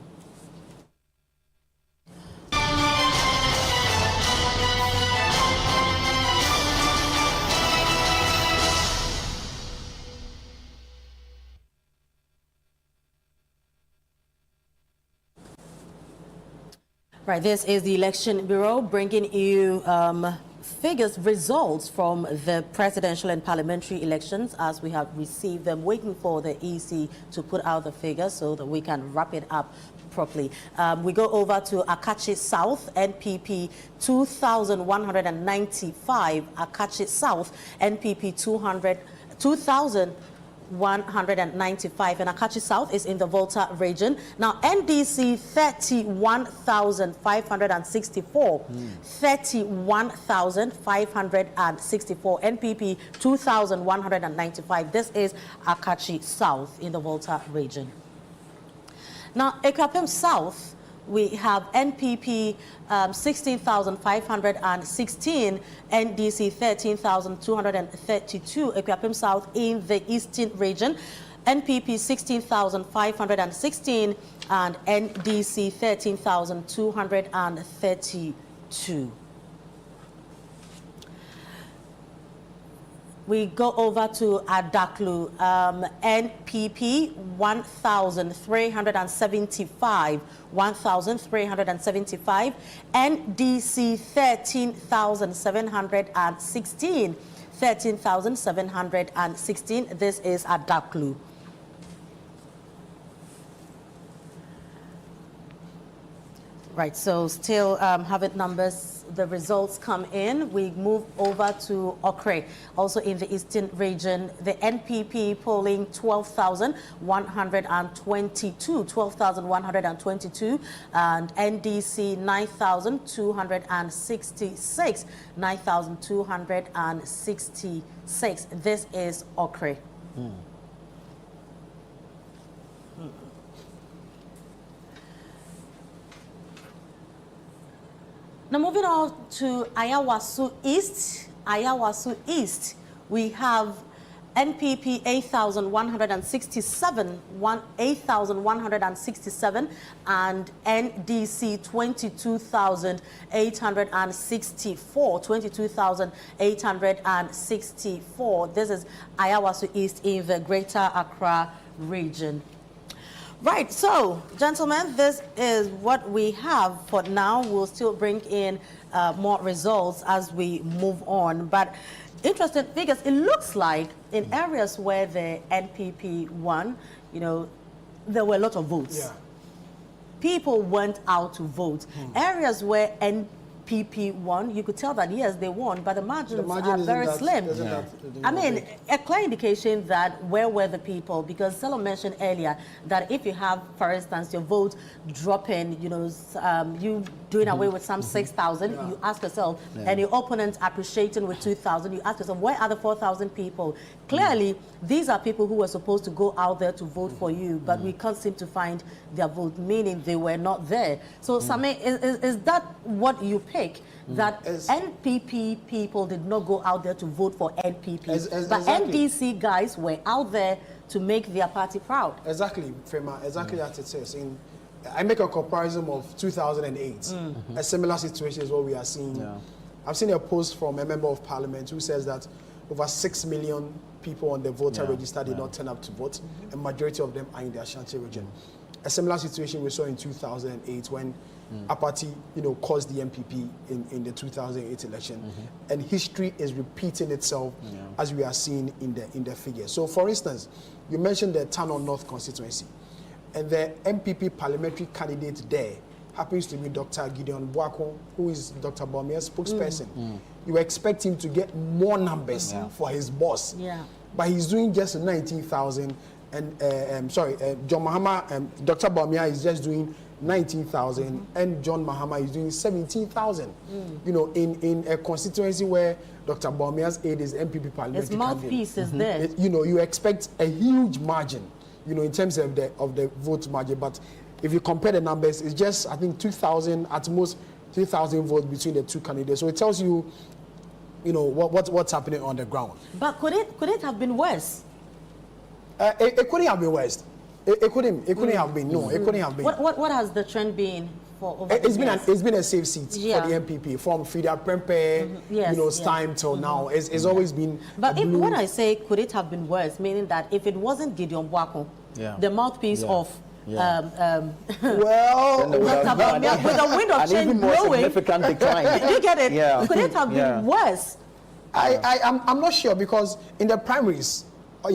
Right, this is the Election Bureau bringing you results from the presidential and parliamentary elections as we have received them, waiting for the EC to put out the figures so that we can wrap it up properly. We go over to Akachi South, NPP 2,195, Akachi South, NPP 2,195, and Akachi South is in the Volta region. Now, NDC 31,564, 31,564, NPP 2,195. This is Akachi South in the Volta region. Now, Ekrapem South, we have NPP 16,516, NDC 13,232, Ekrapem South in the eastern region. NPP 16,516, and NDC 13,232. We go over to Adaklu, NPP 1,375, 1,375, NDC 13,716, 13,716. This is Adaklu. Right, so still having numbers, the results come in. We move over to Okre, also in the eastern region. The NPP polling 12,122, 12,122, and NDC 9,266, 9,266. This is Okre. Now moving on to Ayawasu East. Ayawasu East, we have NPP 8,167, 8,167, and NDC 22,864, 22,864. This is Ayawasu East in the Greater Accra region. Right, so gentlemen, this is what we have for now. We'll still bring in more results as we move on. But interesting figures, it looks like in areas where the NPP won, you know, there were a lot of votes. Yeah. People went out to vote. Areas where NPP won, you could tell that yes, they won, but the margins are very slim. I mean, a clear indication that where were the people? Because Selo mentioned earlier that if you have, for instance, your vote dropping, you know, you doing away with some 6,000, you ask yourself, and your opponent appreciating with 2,000, you ask yourself, where are the 4,000 people? Clearly, these are people who were supposed to go out there to vote for you, but we can't seem to find their vote, meaning they were not there. So, Same, is that what you pick? That NPP people did not go out there to vote for NPP, but NDC guys were out there to make their party proud. Exactly, Fema, exactly as it says. I make a comparison of 2008. A similar situation is what we are seeing. I've seen a post from a member of parliament who says that over 6 million people on the voter register did not turn up to vote. A majority of them are in the Ashanti region. A similar situation we saw in 2008 when a party, you know, caused the MPP in the 2008 election, and history is repeating itself as we are seeing in the figures. So, for instance, you mentioned the Tano North constituency, and the MPP parliamentary candidate there happens to be Dr. Gideon Boako, who is Dr. Bawumia's spokesperson. You expect him to get more numbers for his boss, but he's doing just 19,000. And John Mahama, Dr. Bawumia is just doing 19,000, and John Mahama is doing 17,000. You know, in a constituency where Dr. Bawumia's aide is MPP parliamentary his mouthpiece is there. You know, you expect a huge margin, you know, in terms of the vote margin. But if you compare the numbers, it's just, I think, 2,000, at most 3,000 votes between the two candidates. So it tells you, you know, what's happening on the ground. But could it have been worse? It couldn't have been worse. It couldn't have been. No, it couldn't have been. What has the trend been for over it's been a safe seat for the MPP from Frida Prempeh, you know, time till now. It's always been. But when I say could it have been worse, meaning that if it wasn't Gideon Boako, the mouthpiece of well, with the wind of change blowing, significant decline. you get it? Could it have been worse? I'm not sure, because in the primaries of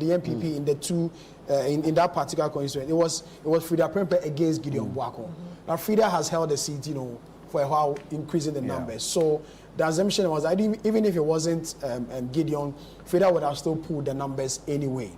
the MPP in the two in that particular constituency, it was Frida Prempeh against Gideon Boako. Now Frida has held the seat, you know, for a while, increasing the numbers. So the assumption was that even if it wasn't Gideon, Frida would have still pulled the numbers anyway.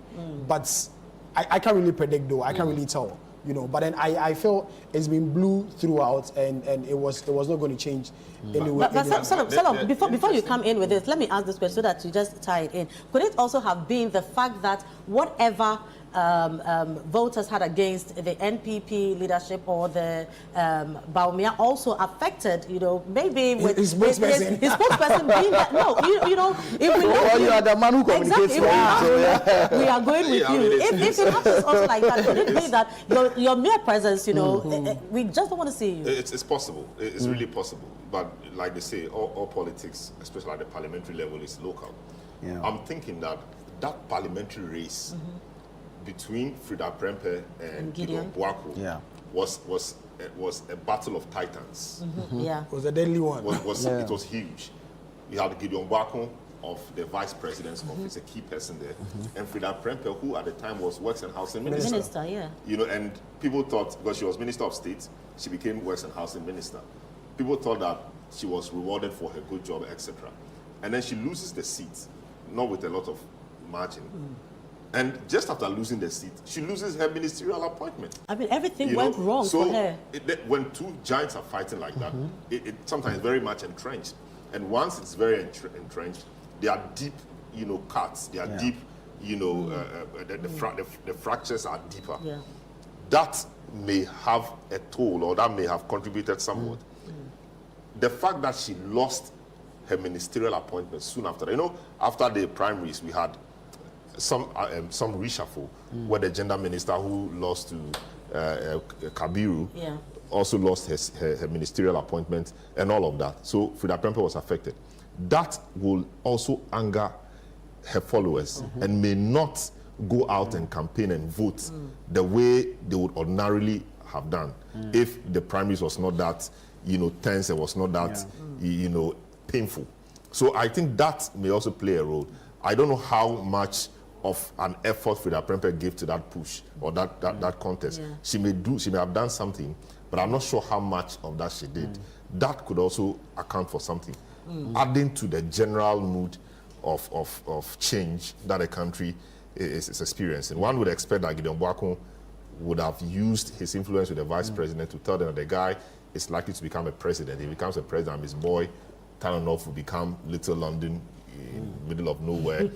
But I can't really predict, though. I can't really tell, you know. But then I feel it's been blue throughout, and it was not going to change anyway. But before you come in with this, let me ask this question so that you just tie it in. Could it also have been the fact that whatever voters had against the NPP leadership or the Baumia also affected, maybe with his spokesperson. His spokesperson being that, no, if we well, you are the man who communicates. Exactly, we are going with you. If it happens also like that, could it be that your mere presence, we just don't want to see you? It's possible. It's really possible. But like they say, all politics, especially at the parliamentary level, is local. Yeah. I'm thinking that parliamentary race between Frida Prempeh and Gideon Boako was a battle of titans. Yeah, it was a deadly one. It was huge. We had Gideon Boako of the vice president's office, a key person there, and Frida Prempeh, who at the time was Works and Housing Minister. And people thought, because she was Minister of State, she became Works and Housing Minister. People thought that she was rewarded for her good job, etc. And then she loses the seat, not with a lot of margin. And just after losing the seat, she loses her ministerial appointment. I mean, everything went wrong for her. When two giants are fighting like that, it sometimes very much entrenched. And once it's very entrenched, there are deep, cuts. There are deep, the fractures are deeper. Yeah. That may have a toll, or that may have contributed somewhat. The fact that she lost her ministerial appointment soon after, after the primaries, we had some reshuffle where the gender minister who lost to Kabiru also lost her ministerial appointment and all of that. So Frida Prempeh was affected. That will also anger her followers and may not go out and campaign and vote the way they would ordinarily have done if the primaries was not that tense and was not that painful. So I think that may also play a role. I don't know how much of an effort Frida Prempeh gave to that push or that contest. Yeah. She may have done something, but I'm not sure how much of that she did. That could also account for something, adding to the general mood of change that a country is experiencing. One would expect that Gideon Boako would have used his influence with the vice president to tell them that the guy is likely to become a president. If he becomes a president, his boy, Tanonoff, will become Little London in the middle of nowhere.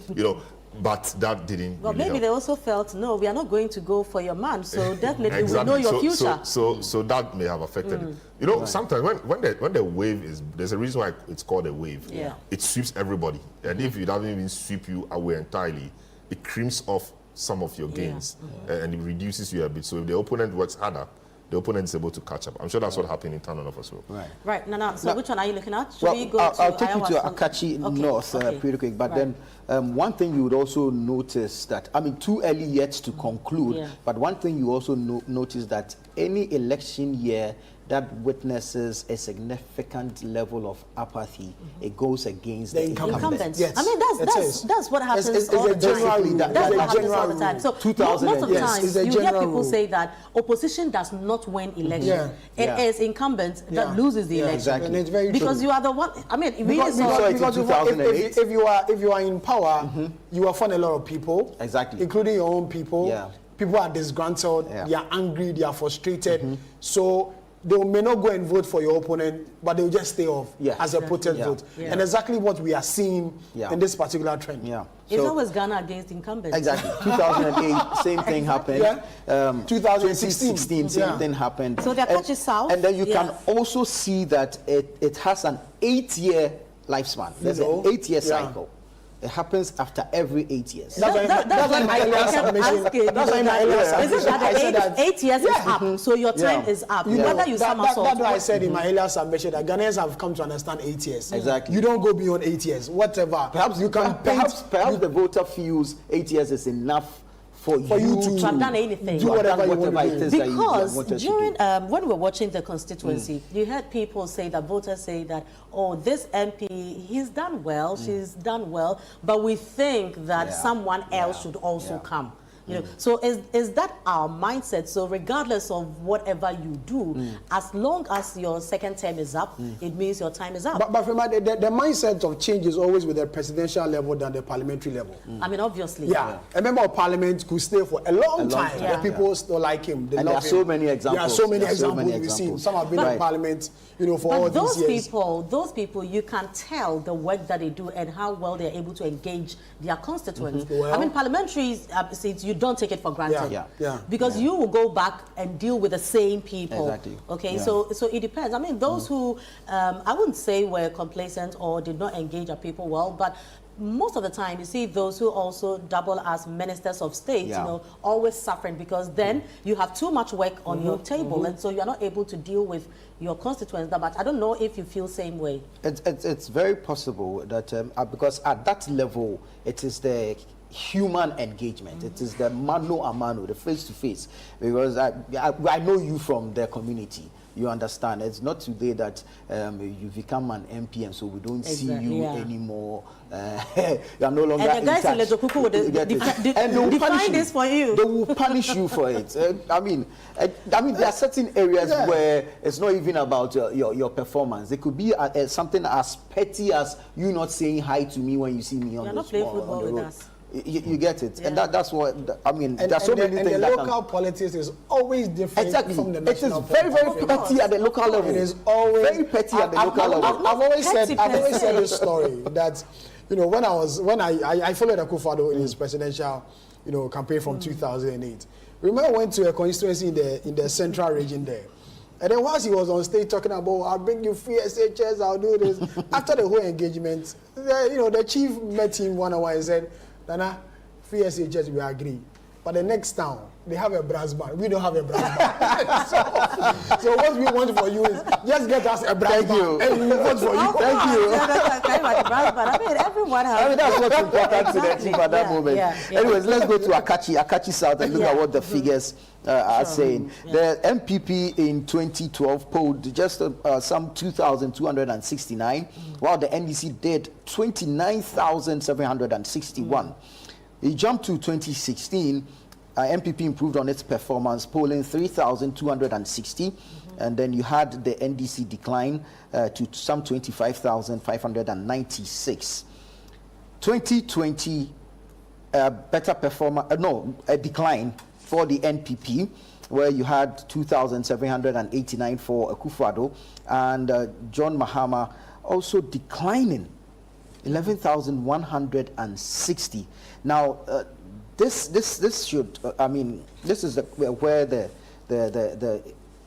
But that didn't. Well, really maybe help. they also felt, no, we are not going to go for your man, so definitely we know your future. So that may have affected it. Sometimes when the wave is, there's a reason why it's called a wave. Yeah. It sweeps everybody, and if it doesn't even sweep you away entirely, it creams off some of your gains and it reduces you a bit. So if the opponent works harder, the opponent is able to catch up. I'm sure that's what happened in Tanonoff as well. Right. Nana, so which one are you looking at? Should we go I'll take you to Akachi North pretty quick. But then one thing you would also notice that, too early yet to conclude, but one thing you also notice that any election year that witnesses a significant level of apathy, it goes against the incumbents. Yes. That's what happens all the time. That's what happens all the time. So most of the times you hear people say that opposition does not win election. It is incumbent that loses the election. Exactly. And it's very because you are the one. Because if you are in power, you offend a lot of people. Exactly. Including your own people. Yeah. People are disgruntled. They are angry. They are frustrated. So they may not go and vote for your opponent, but they'll just stay off as a protest vote. And exactly what we are seeing in this particular trend. It's always Ghana against incumbents. Exactly. 2008, same thing happened. 2016, same thing happened. So they're catching south. And then you can also see that it has an 8-year lifespan. There's an 8-year cycle. It happens after every 8 years. That's why my earlier submission. That's why my earlier submission. I said that 8 years is up, so your time is up. Whether you somersault. That's why I said in my earlier submission that Ghanaians have come to understand 8 years. Exactly. You don't go beyond 8 years. Whatever. Perhaps you can. Perhaps the voter feels 8 years is enough for you to have done anything. Do whatever you want to do. Because during when we were watching the constituency, you heard people say that voters say that, oh, this MP, he's done well, she's done well, but we think that someone else should also come. So is that our mindset? So regardless of whatever you do, as long as your second term is up, it means your time is up. But the mindset of change is always with the presidential level than the parliamentary level. Obviously. Yeah. A member of parliament could stay for a long time. The people still like him. They love there are so many examples. There are so many examples we've seen. Some have been in parliament, for all these years. Those people, you can tell the work that they do and how well they're able to engage their constituents. Parliamentary seats, you don't take it for granted. Yeah. Because you will go back and deal with the same people. Exactly. Okay, Yeah. so it depends. I mean, those who, I wouldn't say were complacent or did not engage our people well, but most of the time, you see those who also double as ministers of state, you know, always suffering because then you have too much work on your table, and so you are not able to deal with your constituents. But I don't know if you feel same way. It's very possible that because at that level, it is the human engagement. It is the mano a mano, the face to face. Because I know you from the community. You understand? It's not today that you become an MP and so we don't see you anymore. You are no longer and the guys in Lejokuku will define this for you. They will punish you for it. I mean, there are certain areas where it's not even about your performance. It could be something as petty as you not saying hi to me when you see me on the road. You're not playing football with us. You get it, and that's what I mean. There's so many things. And the local politics is always different from the national. It is very petty at the local level. It is always very petty at the local level. I've always said this story that, you know, when I followed Akufo-Addo in his presidential, you know, campaign from 2008. Remember, I went to a constituency in the central region there. And then once he was on stage talking about, I'll bring you free SHS, I'll do this. After the whole engagement, the chief met him one-on-one and said, Nana, free SHS, we agree. But the next town, they have a brass band. We don't have a brass band. so what we want for you is just get us a brass band. And we vote for you. Thank you. I mean, everyone has. I mean, that's what's important to the chief at that moment. Anyways, let's go to Akachi South and look at what the figures are saying. The MPP in 2012 polled just some 2,269, while the NDC did 29,761. It jumped to 2016. MPP improved on its performance, polling 3,260, and then you had the NDC decline to some 25,596. 2020, better performance, a decline for the NPP, where you had 2,789 for Akufo-Addo, and John Mahama also declining 11,160. Now, this should, I mean, this is where the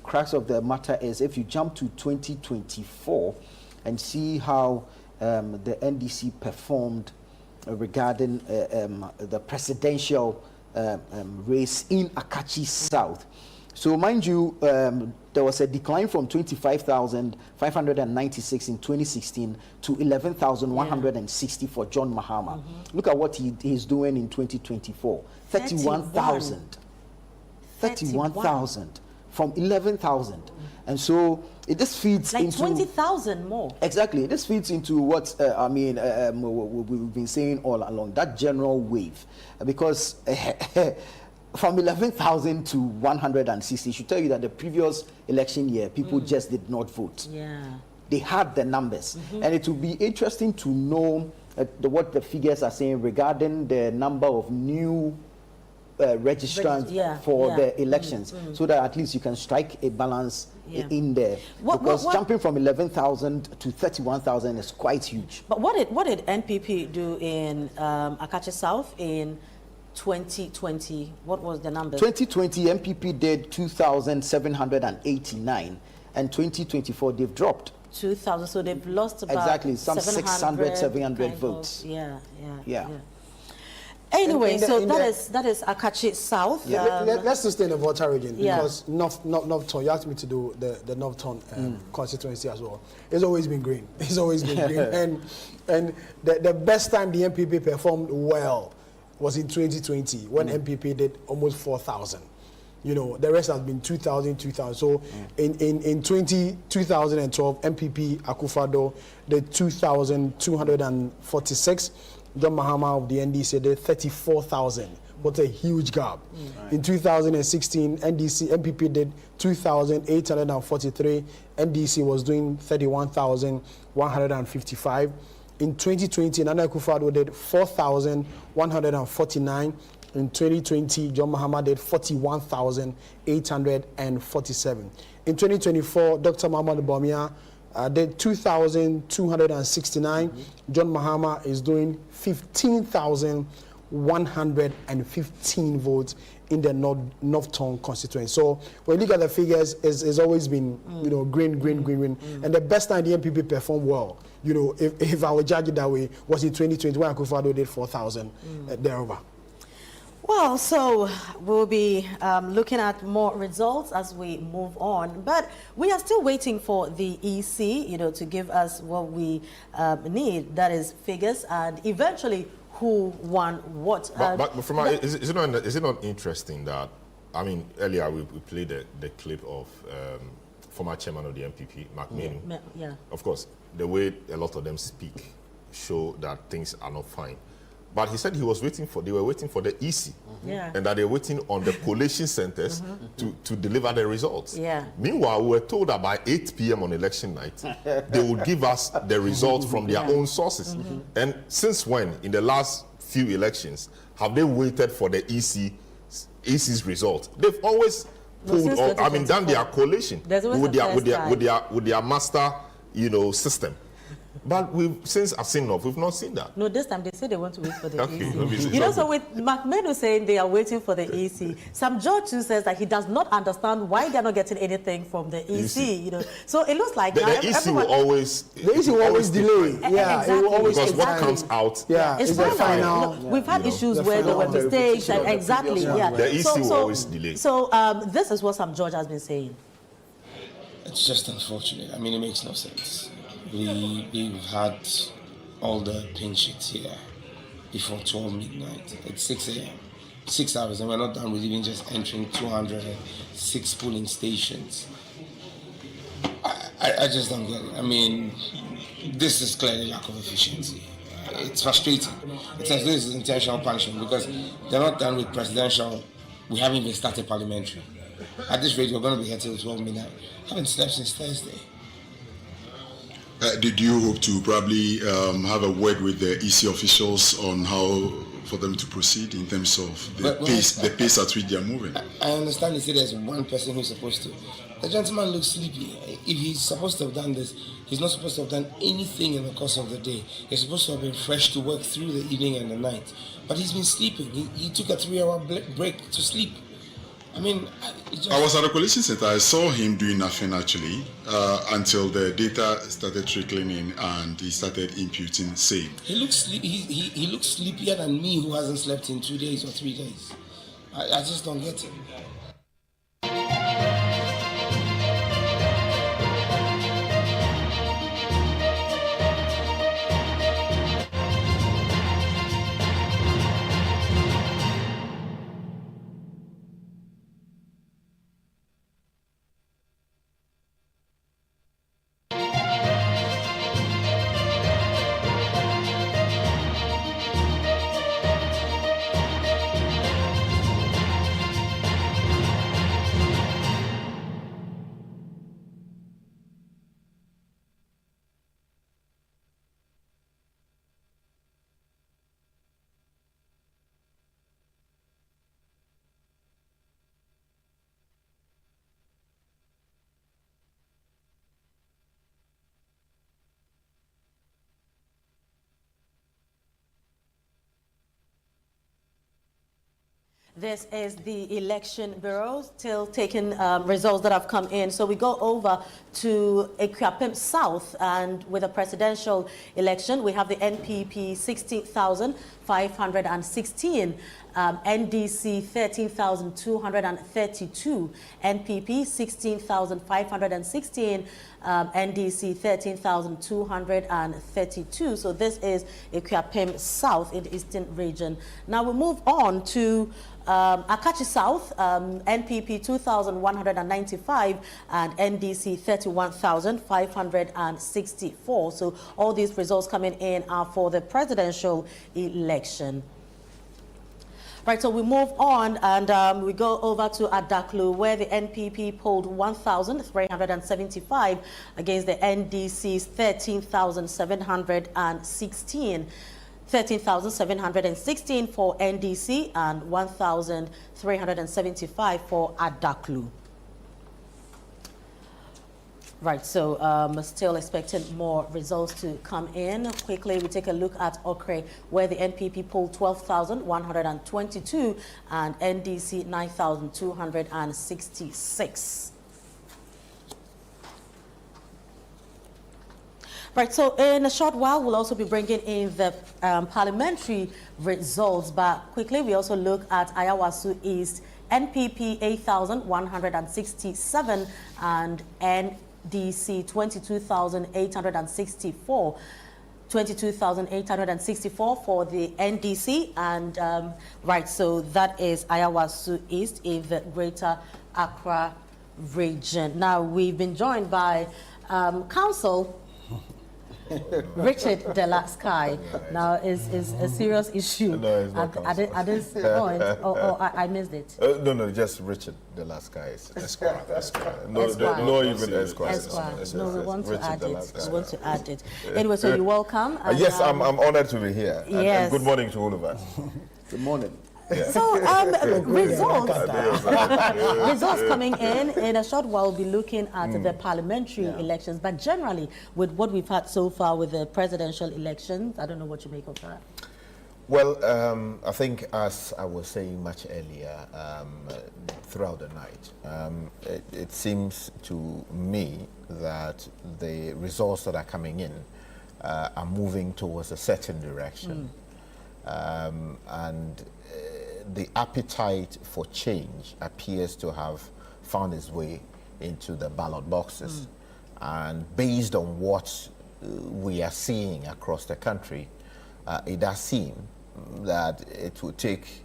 crux of the matter is. If you jump to 2024 and see how the NDC performed regarding the presidential race in Akachi South. So mind you, there was a decline from 25,596 in 2016 to 11,160 for John Mahama. Look at what he's doing in 2024. 31,000. 31,000 from 11,000. And so this feeds like into 20,000 more. Exactly. This feeds into what we've been saying all along, that general wave, because from 11,000 to 160 should tell you that the previous election year people just did not vote. They had the numbers, and it will be interesting to know what the figures are saying regarding the number of new registrants for the elections, so that at least you can strike a balance in there. Because jumping from 11,000 to 31,000 is quite huge. But what did NPP do in Akachi South in 2020? What was the number? 2020 MPP did 2,789, and 2024 they've dropped 2,000. So they've lost about exactly some 700 votes. Yeah. Anyway, that is Akachi South. Let's sustain the voter region because North Ton. You asked me to do the North Ton constituency as well. It's always been green. It's always been green, and the best time the MPP performed well was in 2020 when MPP did almost 4,000. You know, the rest has been 2,000, 2,000. So in 2012, MPP Akufo-Addo did 2,246. John Mahama of the NDC did 34,000. What a huge gap. In 2016, MPP did 2,843. NDC was doing 31,155. In 2020, Nana Akufo-Addo did 4,149. In 2020, John Mahama did 41,847. In 2024, Dr. Mahmoud Bawumia did 2,269. John Mahama is doing 15,147. 115 votes in the North Tongue constituency. So when you look at the figures, it's always been, you know, green. And the best time the NPP performed well, you know, if I would judge it that way, was in 2020 when Akufo-Addo did 4,000 thereover. Well, so we'll be looking at more results as we move on, but we are still waiting for the EC, you know, to give us what we need, that is figures, and eventually who won what. But is it not interesting that, I mean, earlier we played the clip of former chairman of the NPP, McMahon. Yeah. Of course, the way a lot of them speak show that things are not fine. But he said they were waiting for the EC, and that they're waiting on the collation centers to deliver the results. Yeah. Meanwhile, we were told that by 8 p.m. on election night, they would give us the results from their own sources. And since when, in the last few elections, have they waited for the EC's result? They've always done their collation with their master, you know, system. But since I've seen enough, we've not seen that. No, this time they say they want to wait for the Okay, EC. You know, so with McMahon saying they are waiting for the EC, Sam George too says that he does not understand why they're not getting anything from the EC. You know, so it looks like the EC will always delay. Yeah, exactly. it will always because what comes out, it's the final. We've had issues where there were mistakes, and exactly. Yeah, the EC will always delay. So this is what Sam George has been saying. It's just unfortunate. I mean, it makes no sense. We've had all the pin sheets here before 12 midnight. It's 6 a.m. 6 hours, and we're not done with even just entering 206 polling stations. I just don't get it. I mean, this is clearly lack of efficiency. It's frustrating. It's as though this is intentional punishment because they're not done with presidential. We haven't even started parliamentary. At this rate, we're going to be here till 12 midnight. I haven't slept since Thursday. Did you hope to probably have a word with the EC officials on how for them to proceed in terms of the pace at which they are moving? I understand you say there's one person who's supposed to. The gentleman looks sleepy. If he's supposed to have done this, he's not supposed to have done anything in the course of the day. He's supposed to have been fresh to work through the evening and the night. But he's been sleeping. He took a 3-hour break to sleep. I mean, I was at the collation center. I saw him doing nothing actually until the data started trickling in and he started imputing same. He looks he looks sleepier than me, who hasn't slept in 2 days or 3 days. I just don't get it. This is the Election Bureau still taking results that have come in. So we go over to Equiapem South, and with a presidential election, we have the NPP 16,516, NDC 13,232, NPP 16,516, NDC 13,232. So this is Equiapem South in the Eastern Region. Now we move on to Akachi South, NPP 2,195 and NDC 31,564. So all these results coming in are for the presidential election. Right, so we move on and we go over to Adaklu, where the NPP polled 1,375 against the NDC's 13,716. 13,716 for NDC and 1,375 for Adaklu. Right, so still expecting more results to come in. Quickly, we take a look at Okre, where the NPP polled 12,122 and NDC 9,266. Right, so in a short while, we'll also be bringing in the parliamentary results. But quickly, we also look at Ayawasu East, NPP 8,167 and NDC 22,864. 22,864 for the NDC. And right, so that is Ayawasu East in the Greater Accra region. Now, we've been joined by Council Richard De La Sky. Now, is a serious issue at this point, or I missed it? No, just Richard De La Sky. Esquire. No, even Esquire. No, we want to add it. We want to add it. Anyway, so you're welcome. And, yes, I'm honored to be here. Yes. And good morning to all of us. Good morning. Yeah. So results coming in a short while. We'll be looking at the parliamentary elections, but generally with what we've had so far with the presidential elections, I don't know what you make of that. Well, I think, as I was saying much earlier, throughout the night, it seems to me that the results that are coming in are moving towards a certain direction. And the appetite for change appears to have found its way into the ballot boxes. And based on what we are seeing across the country, it does seem that it would take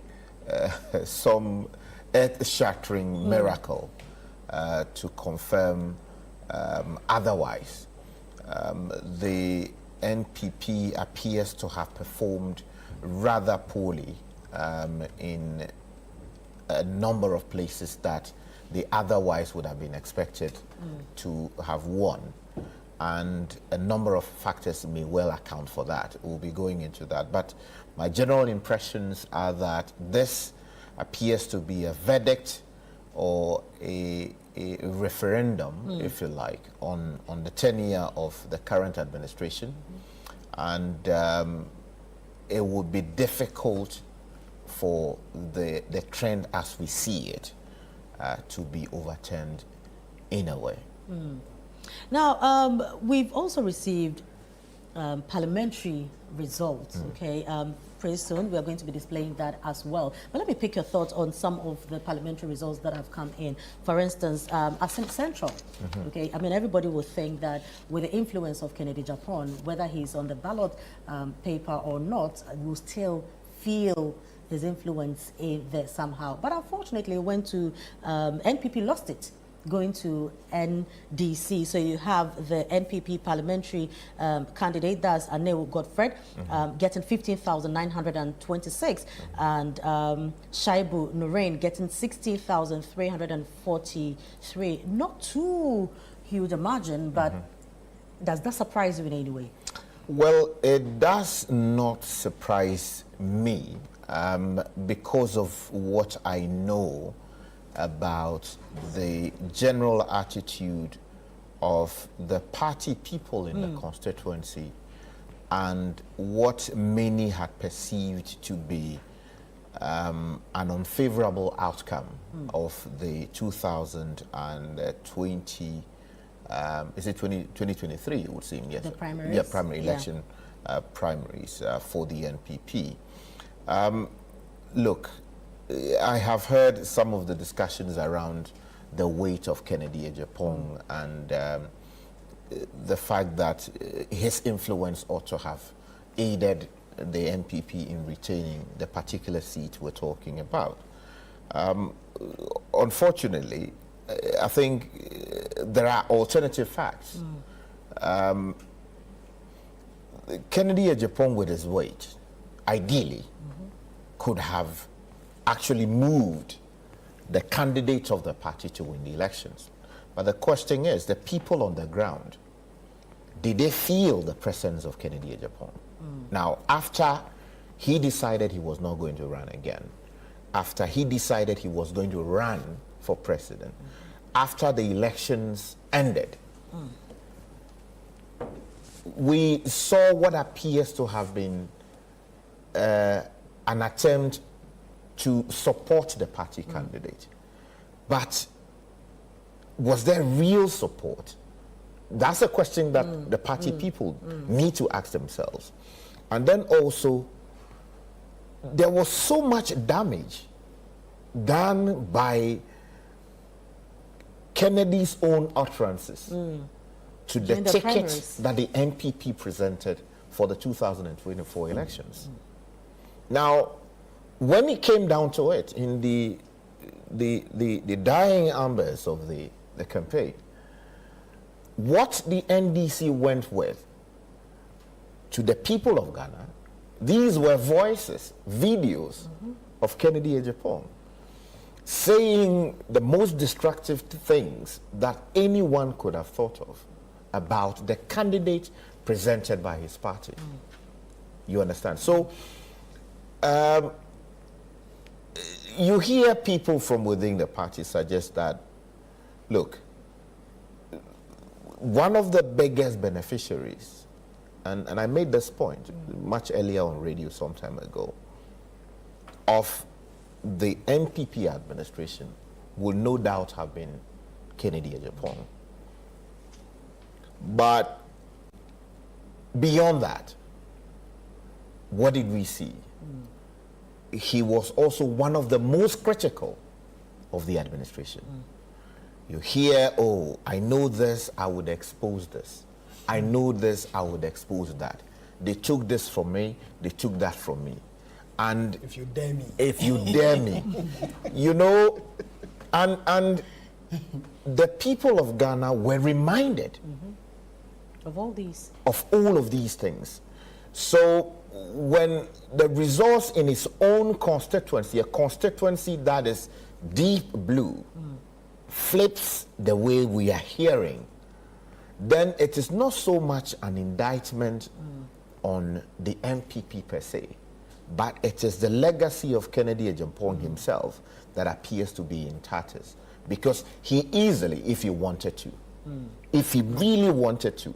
some earth-shattering miracle to confirm otherwise. The NPP appears to have performed rather poorly in a number of places that they otherwise would have been expected to have won. And a number of factors may well account for that. We'll be going into that. But my general impressions are that this appears to be a verdict or a referendum, if you like, on the tenure of the current administration. And it would be difficult for the trend as we see it to be overturned in a way. Now, we've also received parliamentary results, okay? Pretty soon we are going to be displaying that as well. But let me pick your thoughts on some of the parliamentary results that have come in. For instance, Assin Central, okay? I mean, everybody would think that with the influence of Kennedy Japan, whether he's on the ballot paper or not, we'll still feel his influence in there somehow. But unfortunately, it went to NPP lost it, going to NDC. So you have the NPP parliamentary candidate, that's Anew Godfred, getting 15,926, and Shaibu Nurain getting 16,343. Not too huge a margin, but does that surprise you in any way? Well, it does not surprise me because of what I know about the general attitude of the party people in the constituency and what many had perceived to be an unfavorable outcome of the 2020 is it 2023, it would seem, yes. The primaries? Yeah, primary election primaries for the NPP. Look, I have heard some of the discussions around the weight of Kennedy Ejapong and the fact that his influence ought to have aided the NPP in retaining the particular seat we're talking about. Unfortunately, I think there are alternative facts. Kennedy Ejapong, with his weight, ideally could have actually moved the candidates of the party to win the elections. But the question is, the people on the ground, did they feel the presence of Kennedy Ejapong? Now, after he decided he was not going to run again, after he decided he was going to run for president, after the elections ended, we saw what appears to have been an attempt to support the party candidate. But was there real support? That's a question that the party people need to ask themselves. And then also, there was so much damage done by Kennedy's own utterances to the ticket that the NPP presented for the 2024 elections. Now, when it came down to it, in the dying embers of the campaign, what the NDC went with to the people of Ghana, these were voices, videos of Kennedy Ejapong saying the most destructive things that anyone could have thought of about the candidate presented by his party. You understand? So, you hear people from within the party suggest that, look, one of the biggest beneficiaries, and I made this point much earlier on radio some time ago, of the NPP administration will no doubt have been Kennedy Ejapong. But beyond that, what did we see? He was also one of the most critical of the administration. You hear, oh, I know this, I would expose this. I know this, I would expose that. They took this from me, they took that from me. And if you dare me. If you dare me. You know, and the people of Ghana were reminded of all these. Of all of these things. So when the resource in its own constituency, a constituency that is deep blue, flips the way we are hearing, then it is not so much an indictment on the MPP per se, but it is the legacy of Kennedy Ejapong himself that appears to be in tatters. Because he easily, if he wanted to, if he really wanted to,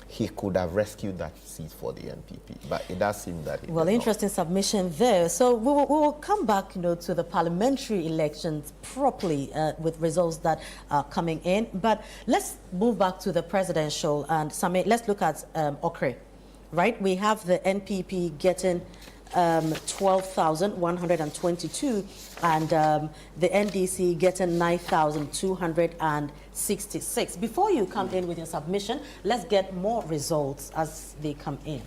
he could have rescued that seat for the NPP, but it does seem that he Well, interesting submission there. So we will come back, to the parliamentary elections properly with results that are coming in. But let's move back to the presidential and summit. Let's look at Okre, right? We have the NPP getting 12,122 and the NDC getting 9,266. Before you come in with your submission, let's get more results as they come in.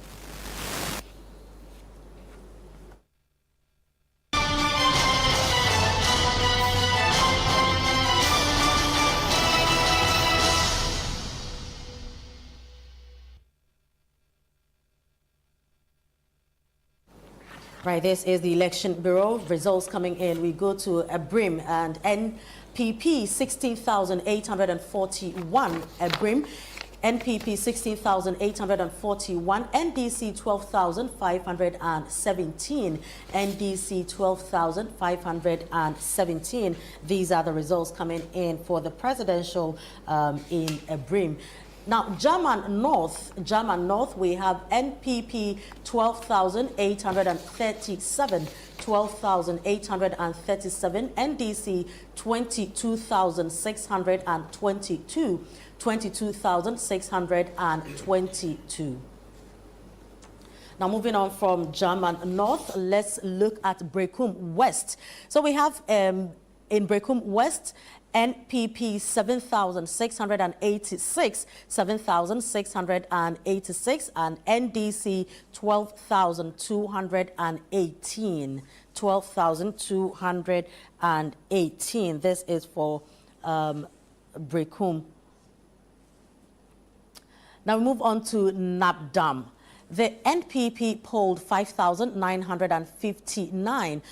Right, this is the Election Bureau. Results coming in. We go to Abrim and NPP 16,841. Abrim, NPP 16,841. NDC 12,517. NDC 12,517. These are the results coming in for the presidential in Abrim. Now, German North, we have NPP 12,837, 12,837, NDC 22,622, 22,622. Now, moving on from German North, let's look at Brekum West. So we have in Brekum West, NPP 7,686, 7,686, and NDC 12,218, 12,218. This is for Brekum. Now we move on to Nabdam. The NPP polled 5,959,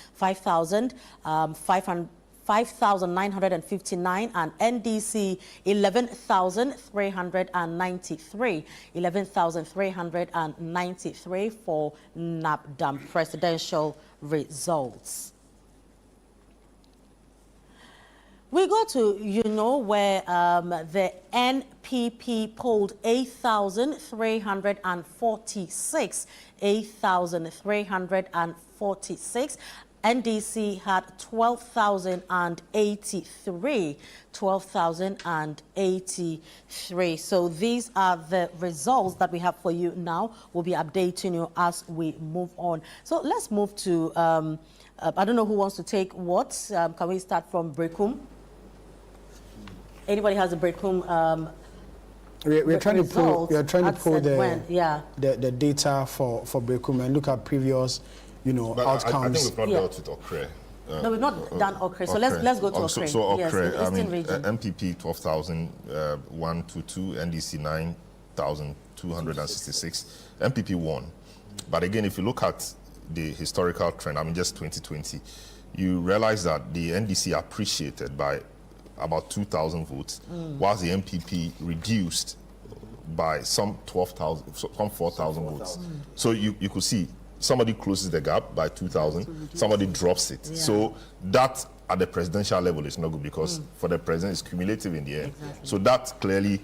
5,959 and NDC 11,393, 11,393 for Nabdam presidential results. We go to, where the NPP polled 8,346. 8,346. NDC had 12,083. 12,083. So these are the results that we have for you now. We'll be updating you as we move on. So let's move to, I don't know who wants to take what. Can we start from Brekum? Anybody has a Brekum? We're trying to pull the data for Brekum and look at previous, outcomes. I think we've not dealt with Okre. No, we've not done Okre. So let's go to Okre. So Okre, yes, region. MPP 12,122, NDC 9,266. MPP won. But again, if you look at the historical trend, just 2020, you realize that the NDC appreciated by about 2,000 votes, whilst the MPP reduced by some 4,000 votes. So you could see somebody closes the gap by 2,000, somebody drops it. Yeah. So that at the presidential level is not good because for the president it's cumulative in the air. Exactly. So that clearly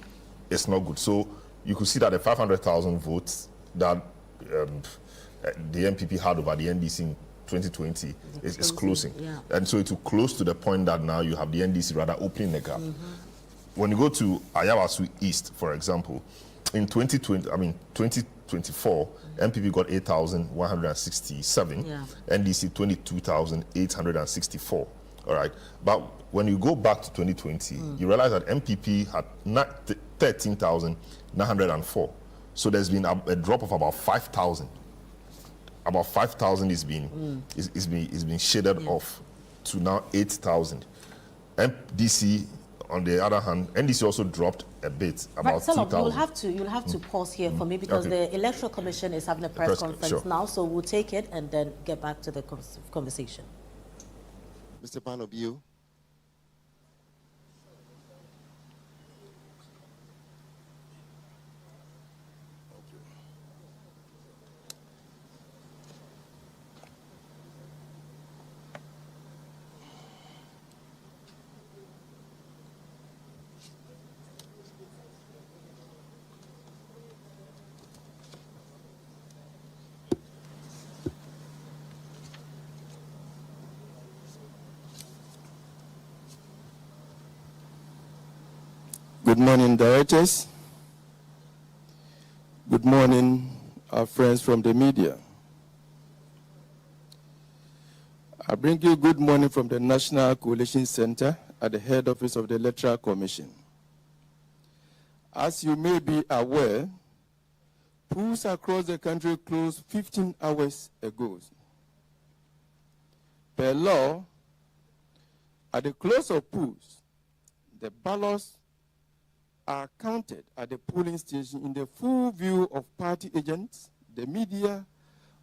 is not good. So you could see that the 500,000 votes that the MPP had over the NDC in 2020 is closing. Yeah. And so it will close to the point that now you have the NDC rather opening the gap. When you go to Ayawasu East, for example, in 2024, MPP got 8,167, NDC 22,864. All right. But when you go back to 2020, you realize that MPP had 13,904. So there's been a drop of about 5,000. About 5,000 is being shaded off to now 8,000. MDC, on the other hand, NDC also dropped a bit, about 2,000. You'll have to pause here for me because the Electoral Commission is having a press conference now, so we'll take it and then get back to the conversation. Mr. Panobio. Good morning, directors. Good morning, our friends from the media. I bring you good morning from the National Coalition Center at the head office of the Electoral Commission. As you may be aware, polls across the country closed 15 hours ago. Per law, at the close of polls, the ballots are counted at the polling station in the full view of party agents, the media,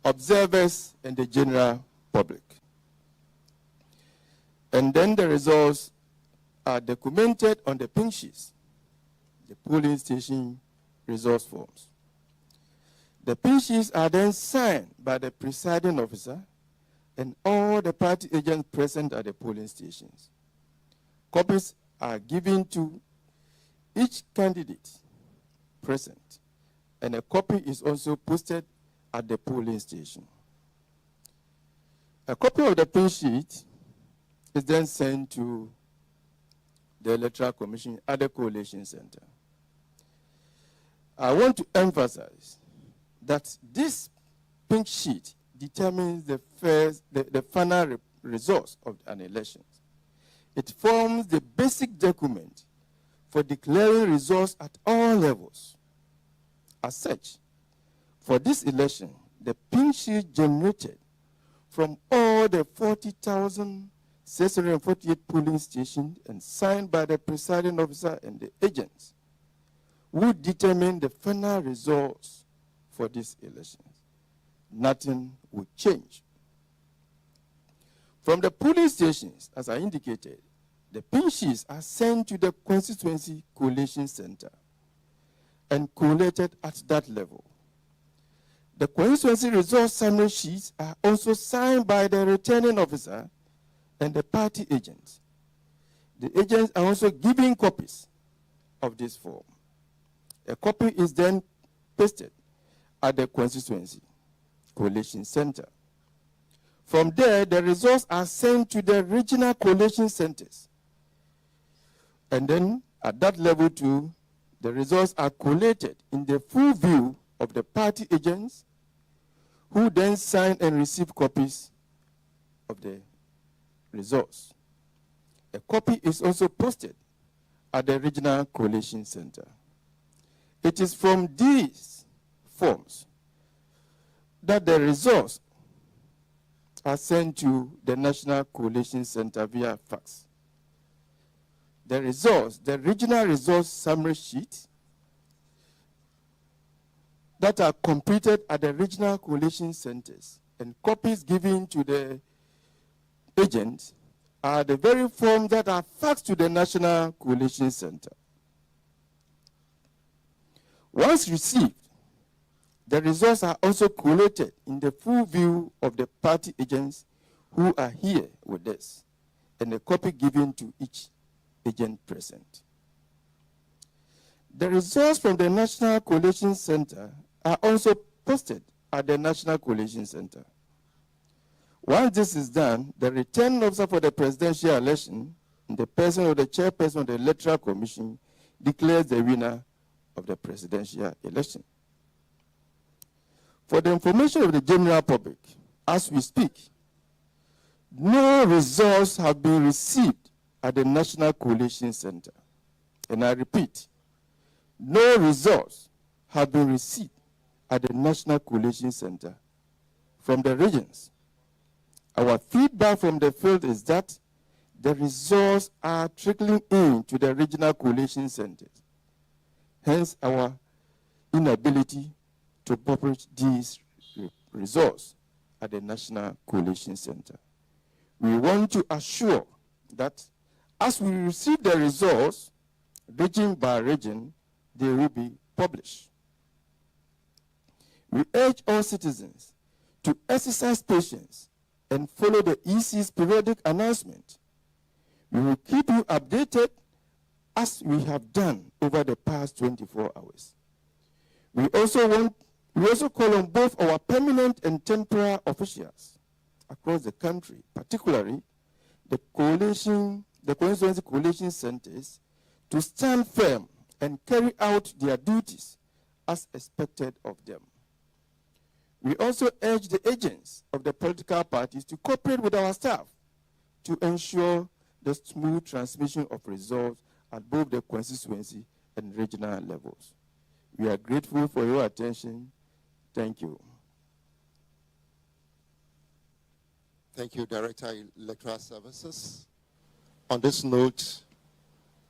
observers, and the general public. And then the results are documented on the pink sheets, the polling station results forms. The pink sheets are then signed by the presiding officer and all the party agents present at the polling stations. Copies are given to each candidate present, and a copy is also posted at the polling station. A copy of the pink sheet is then sent to the Electoral Commission at the Coalition Center. I want to emphasize that this pink sheet determines the final results of an election. It forms the basic document for declaring results at all levels. As such, for this election, the pink sheet generated from all the 40,648 polling stations and signed by the presiding officer and the agents would determine the final results for this election. Nothing would change. From the polling stations, as I indicated, the pink sheets are sent to the Constituency Coalition Center and collated at that level. The constituency results summary sheets are also signed by the returning officer and the party agents. the agents are also given copies of this form. A copy is then pasted at the constituency collation center. From there, the results are sent to the regional collation centers. And then at that level too, the results are collated in the full view of the party agents, who then sign and receive copies of the results. A copy is also posted at the regional collation center. It is from these forms that the results are sent to the National Collation Center via fax. The results, the regional results summary sheet that are completed at the regional collation centers and copies given to the agents are the very forms that are faxed to the National Collation Center. Once received, the results are also collated in the full view of the party agents who are here with us, and a copy given to each agent present. The results from the National Collation Center are also posted at the National Collation Center. Once this is done, the returning officer for the presidential election, in the person of the chairperson of the Electoral Commission, declares the winner of the presidential election. For the information of the general public, as we speak, no results have been received at the National Collation Center. And I repeat, no results have been received at the National Collation Center from the regions. Our feedback from the field is that the results are trickling in to the regional collation centers. Hence our inability to publish these results at the National Collation Center. We want to assure that as we receive the results, region by region, they will be published. We urge all citizens to exercise patience and follow the EC's periodic announcement. We will keep you updated as we have done over the past 24 hours. We also call on both our permanent and temporary officials across the country, particularly the constituency collation centers, to stand firm and carry out their duties as expected of them. We also urge the agents of the political parties to cooperate with our staff to ensure the smooth transmission of results at both the constituency and regional levels. We are grateful for your attention. Thank you. Thank you, Director, Electoral Services. On this note,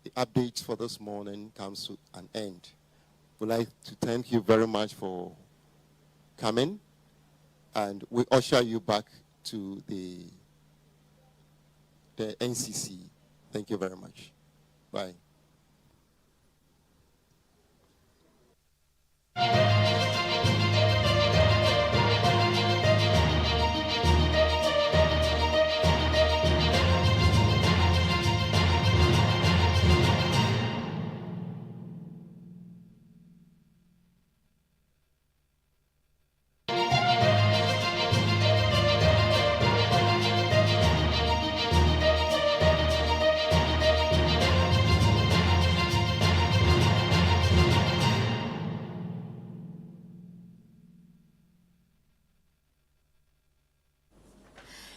the update for this morning comes to an end. We'd like to thank you very much for coming, and we usher you back to the NCC. Thank you very much. Bye.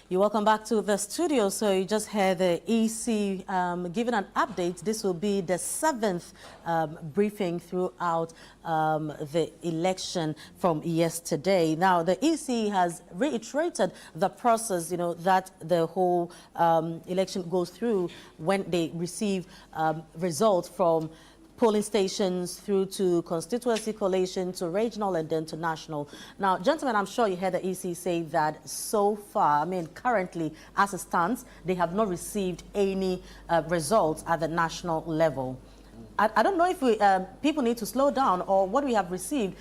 You're welcome back to the studio. So you just heard the EC giving an update. This will be the 7th briefing throughout the election from yesterday. Now, the EC has reiterated the process, that the whole election goes through when they receive results from polling stations through to constituency collation to regional and then to national. Now, gentlemen, I'm sure you heard the EC say that so far, currently, as it stands, they have not received any results at the national level. I don't know if people need to slow down or what we have received,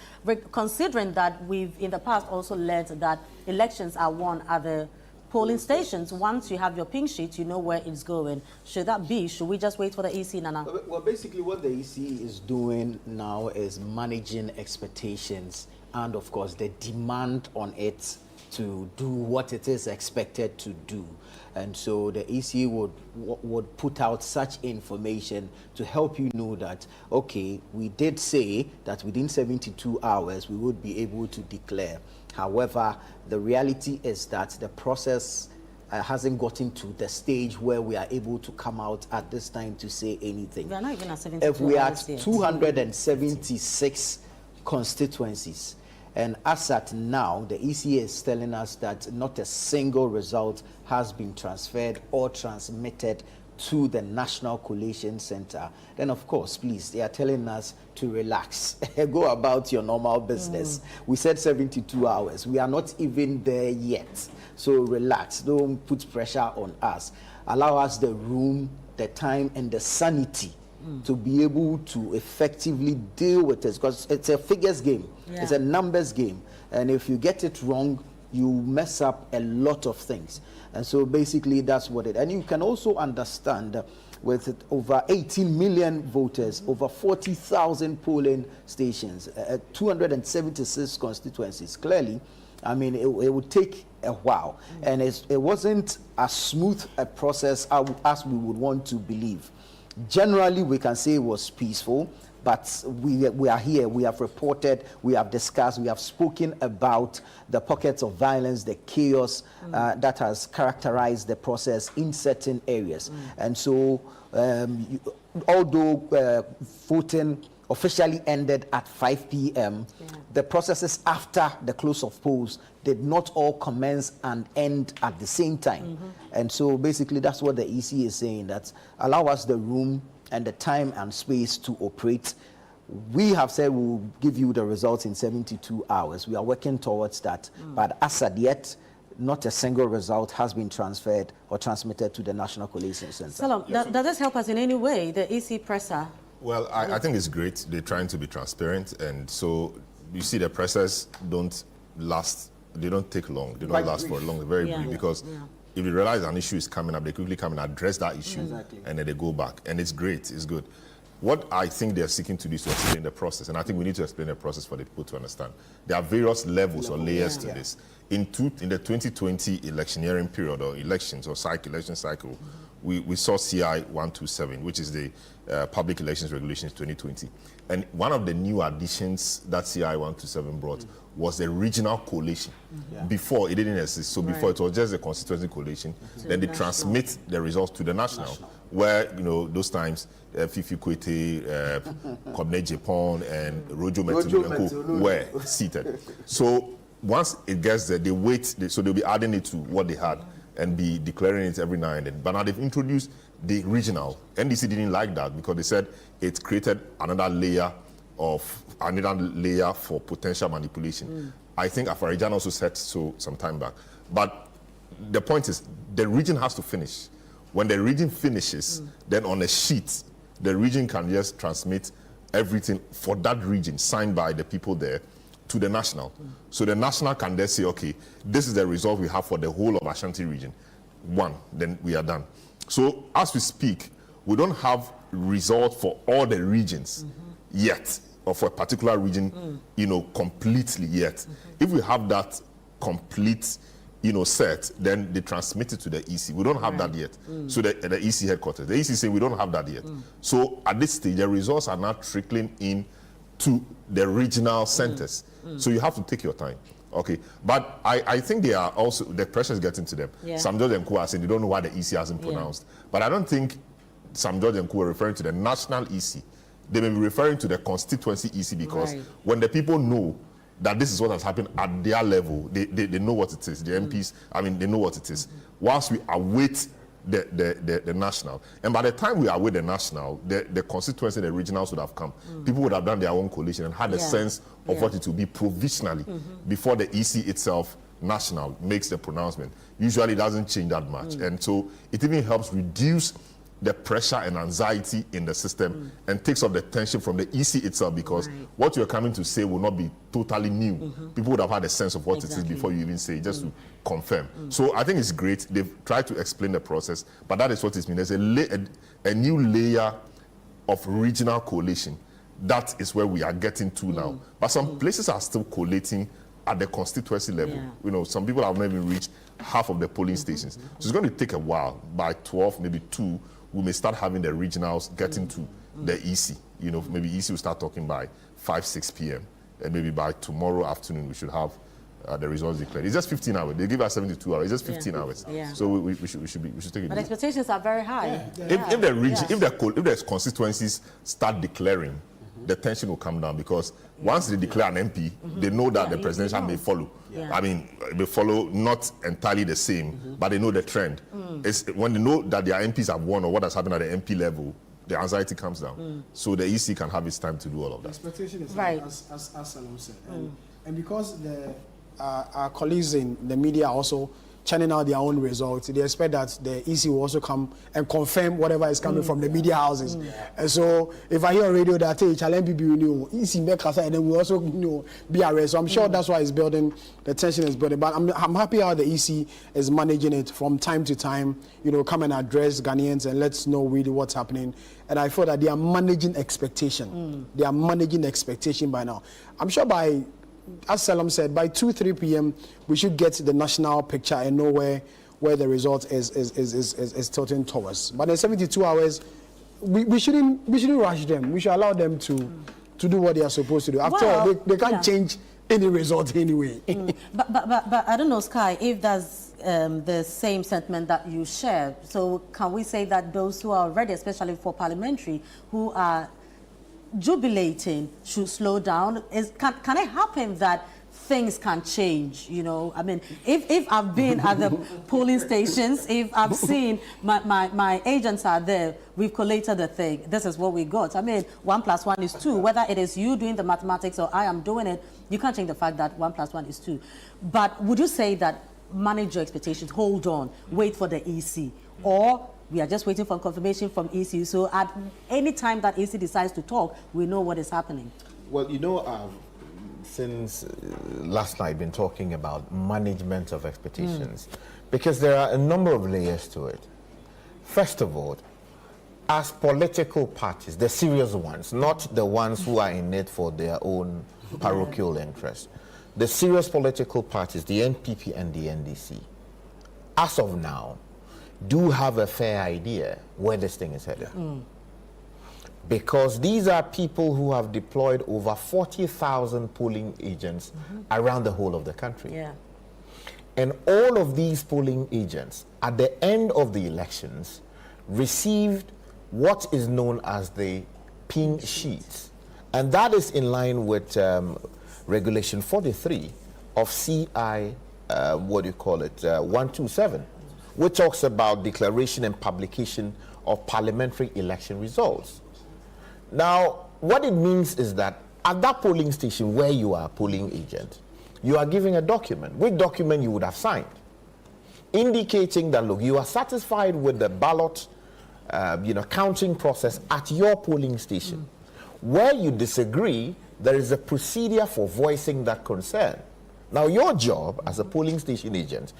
considering that we've in the past also learned that elections are won at the polling stations. Once you have your pink sheet, you know where it's going. Should that be? Should we just wait for the EC, Nana? Well, basically what the EC is doing now is managing expectations and, of course, the demand on it to do what it is expected to do. And so the EC would put out such information to help you know that, okay, we did say that within 72 hours we would be able to declare. However, the reality is that the process hasn't gotten to the stage where we are able to come out at this time to say anything. We are not even at 72 if we are hours at 276 constituencies, and as at now, the EC is telling us that not a single result has been transferred or transmitted to the National Collation Center, then of course, please, they are telling us to relax. Go about your normal business. We said 72 hours. We are not even there yet. So relax. Don't put pressure on us. Allow us the room, the time, and the sanity to be able to effectively deal with this, because it's a figures game. Yeah. It's a numbers game. And if you get it wrong, you mess up a lot of things. And so basically that's what it, and you can also understand with over 18 million voters, over 40,000 polling stations, 276 constituencies, clearly, I mean, it would take a while. And it wasn't as smooth a process as we would want to believe. Generally, we can say it was peaceful, but we are here, we have reported, we have discussed, we have spoken about the pockets of violence, the chaos that has characterized the process in certain areas. And so, although voting officially ended at 5 p.m., the processes after the close of polls did not all commence and end at the same time. And so basically that's what the EC is saying, that allow us the room and the time and space to operate. We have said we'll give you the results in 72 hours. We are working towards that. But as at yet, not a single result has been transferred or transmitted to the National Collation Center. Salam, does this help us in any way, the EC presser? Well, I think it's great. They're trying to be transparent. And so you see the pressers don't last, they don't take long. They don't last for long, they're very brief, because if they realize an issue is coming up, they quickly come and address that issue, and then they go back. And it's great, it's good. What I think they're seeking to do is to explain the process, and I think we need to explain the process for the people to understand. There are various levels or layers to this. In the 2020 electioneering period, or elections or election cycle, we saw CI 127, which is the Public Elections Regulations 2020. And one of the new additions that CI 127 brought was the regional collation. Before, it didn't exist. So before, it was just a constituency collation. Then they transmit the results to the national. Where, you know, those times, Fifi Kwete, Kobne Japan, and Rojo Metulu were seated. So once it gets there, they wait, so they'll be adding it to what they had and be declaring it every now and then. But now they've introduced the regional. NDC didn't like that because they said it created another layer for potential manipulation. I think Afarijan also said so some time back. But the point is, the region has to finish. When the region finishes, then on a sheet, the region can just transmit everything for that region, signed by the people there, to the national. So the national can then say, okay, this is the result we have for the whole of Ashanti region. Then we are done. So as we speak, we don't have result for all the regions yet, or for a particular region, you know, completely yet. If we have that complete, you know, set, then they transmit it to the EC. We don't have that yet. So the EC headquarters, the EC say we don't have that yet. So at this stage, the results are not trickling in to the regional centers. So you have to take your time. Okay, but I think they are also, the pressure is getting to them. Sam George and Co are saying they don't know why the EC hasn't pronounced. But I don't think Sam George and Co are referring to the national EC. They may be referring to the constituency EC, because when the people know that this is what has happened at their level, they know what it is. The MPs, I mean, they know what it is. Whilst we await the national, and by the time we await the national, the constituency, the regionals would have come. People would have done their own coalition and had a sense of what it will be provisionally before the EC itself, national, makes the pronouncement. Usually it doesn't change that much. And so it even helps reduce the pressure and anxiety in the system and takes off the tension from the EC itself, because what you're coming to say will not be totally new. People would have had a sense of what it is before you even say it, just to confirm. So I think it's great. They've tried to explain the process, but that is what it means. There's a new layer of regional coalition. That is where we are getting to now. But some places are still collating at the constituency level. You know, some people have not even reached half of the polling stations. So it's going to take a while. By 12, maybe 2, we may start having the regionals getting to the EC. You know, maybe EC will start talking by 5, 6 p.m. And maybe by tomorrow afternoon, we should have the results declared. It's just 15 hours. They give us 72 hours. It's just 15 hours. So we should take it. But expectations are very high. If the region, if the constituencies start declaring, the tension will come down, because once they declare an MP, they know that the presidential may follow. I mean, it may follow not entirely the same, but they know the trend. It's when they know that their MPs have won or what has happened at the MP level, the anxiety comes down. So the EC can have its time to do all of that. The expectation is as Salam said. And because our colleagues in the media are also churning out their own results, they expect that the EC will also come and confirm whatever is coming from the media houses. And so if I hear on radio that, hey, Challenge people new EC make us, and then we also be arrested. So I'm sure that's why it's building, the tension is building. But I'm happy how the EC is managing it from time to time, come and address Ghanaians and let's know really what's happening. And I feel that they are managing expectation. They are managing expectation by now. I'm sure by, as Salam said, by 2-3 p.m. we should get the national picture and know where the result is tilting towards. But in 72 hours, we shouldn't rush them. We should allow them to do what they are supposed to do. After all, they can't change any result anyway. But I don't know, Sky, if that's the same sentiment that you share. So can we say that those who are ready, especially for parliamentary, who are jubilating, should slow down? Can it happen that things can change? I mean, if I've been at the polling stations, if I've seen my agents are there, we've collated the thing, this is what we got. I mean, 1 + 1 is 2. Whether it is you doing the mathematics or I am doing it, you can't change the fact that 1 + 1 is 2. But would you say that manage your expectations, hold on, wait for the EC, or we are just waiting for confirmation from EC, so at any time that EC decides to talk, we know what is happening? Well, since last night, I've been talking about management of expectations, because there are a number of layers to it. First of all, as political parties, the serious ones, not the ones who are in it for their own parochial interests, the serious political parties, the NPP and the NDC, as of now, do have a fair idea where this thing is headed. Because these are people who have deployed over 40,000 polling agents around the whole of the country. And all of these polling agents, at the end of the elections, received what is known as the pin sheets. And that is in line with Regulation 43 of CI, 127. which talks about declaration and publication of parliamentary election results. Now, what it means is that at that polling station where you are a polling agent, you are giving a document, which document you would have signed, indicating that, look, you are satisfied with the ballot counting process at your polling station. Where you disagree, there is a procedure for voicing that concern. Now, your job as a polling station agent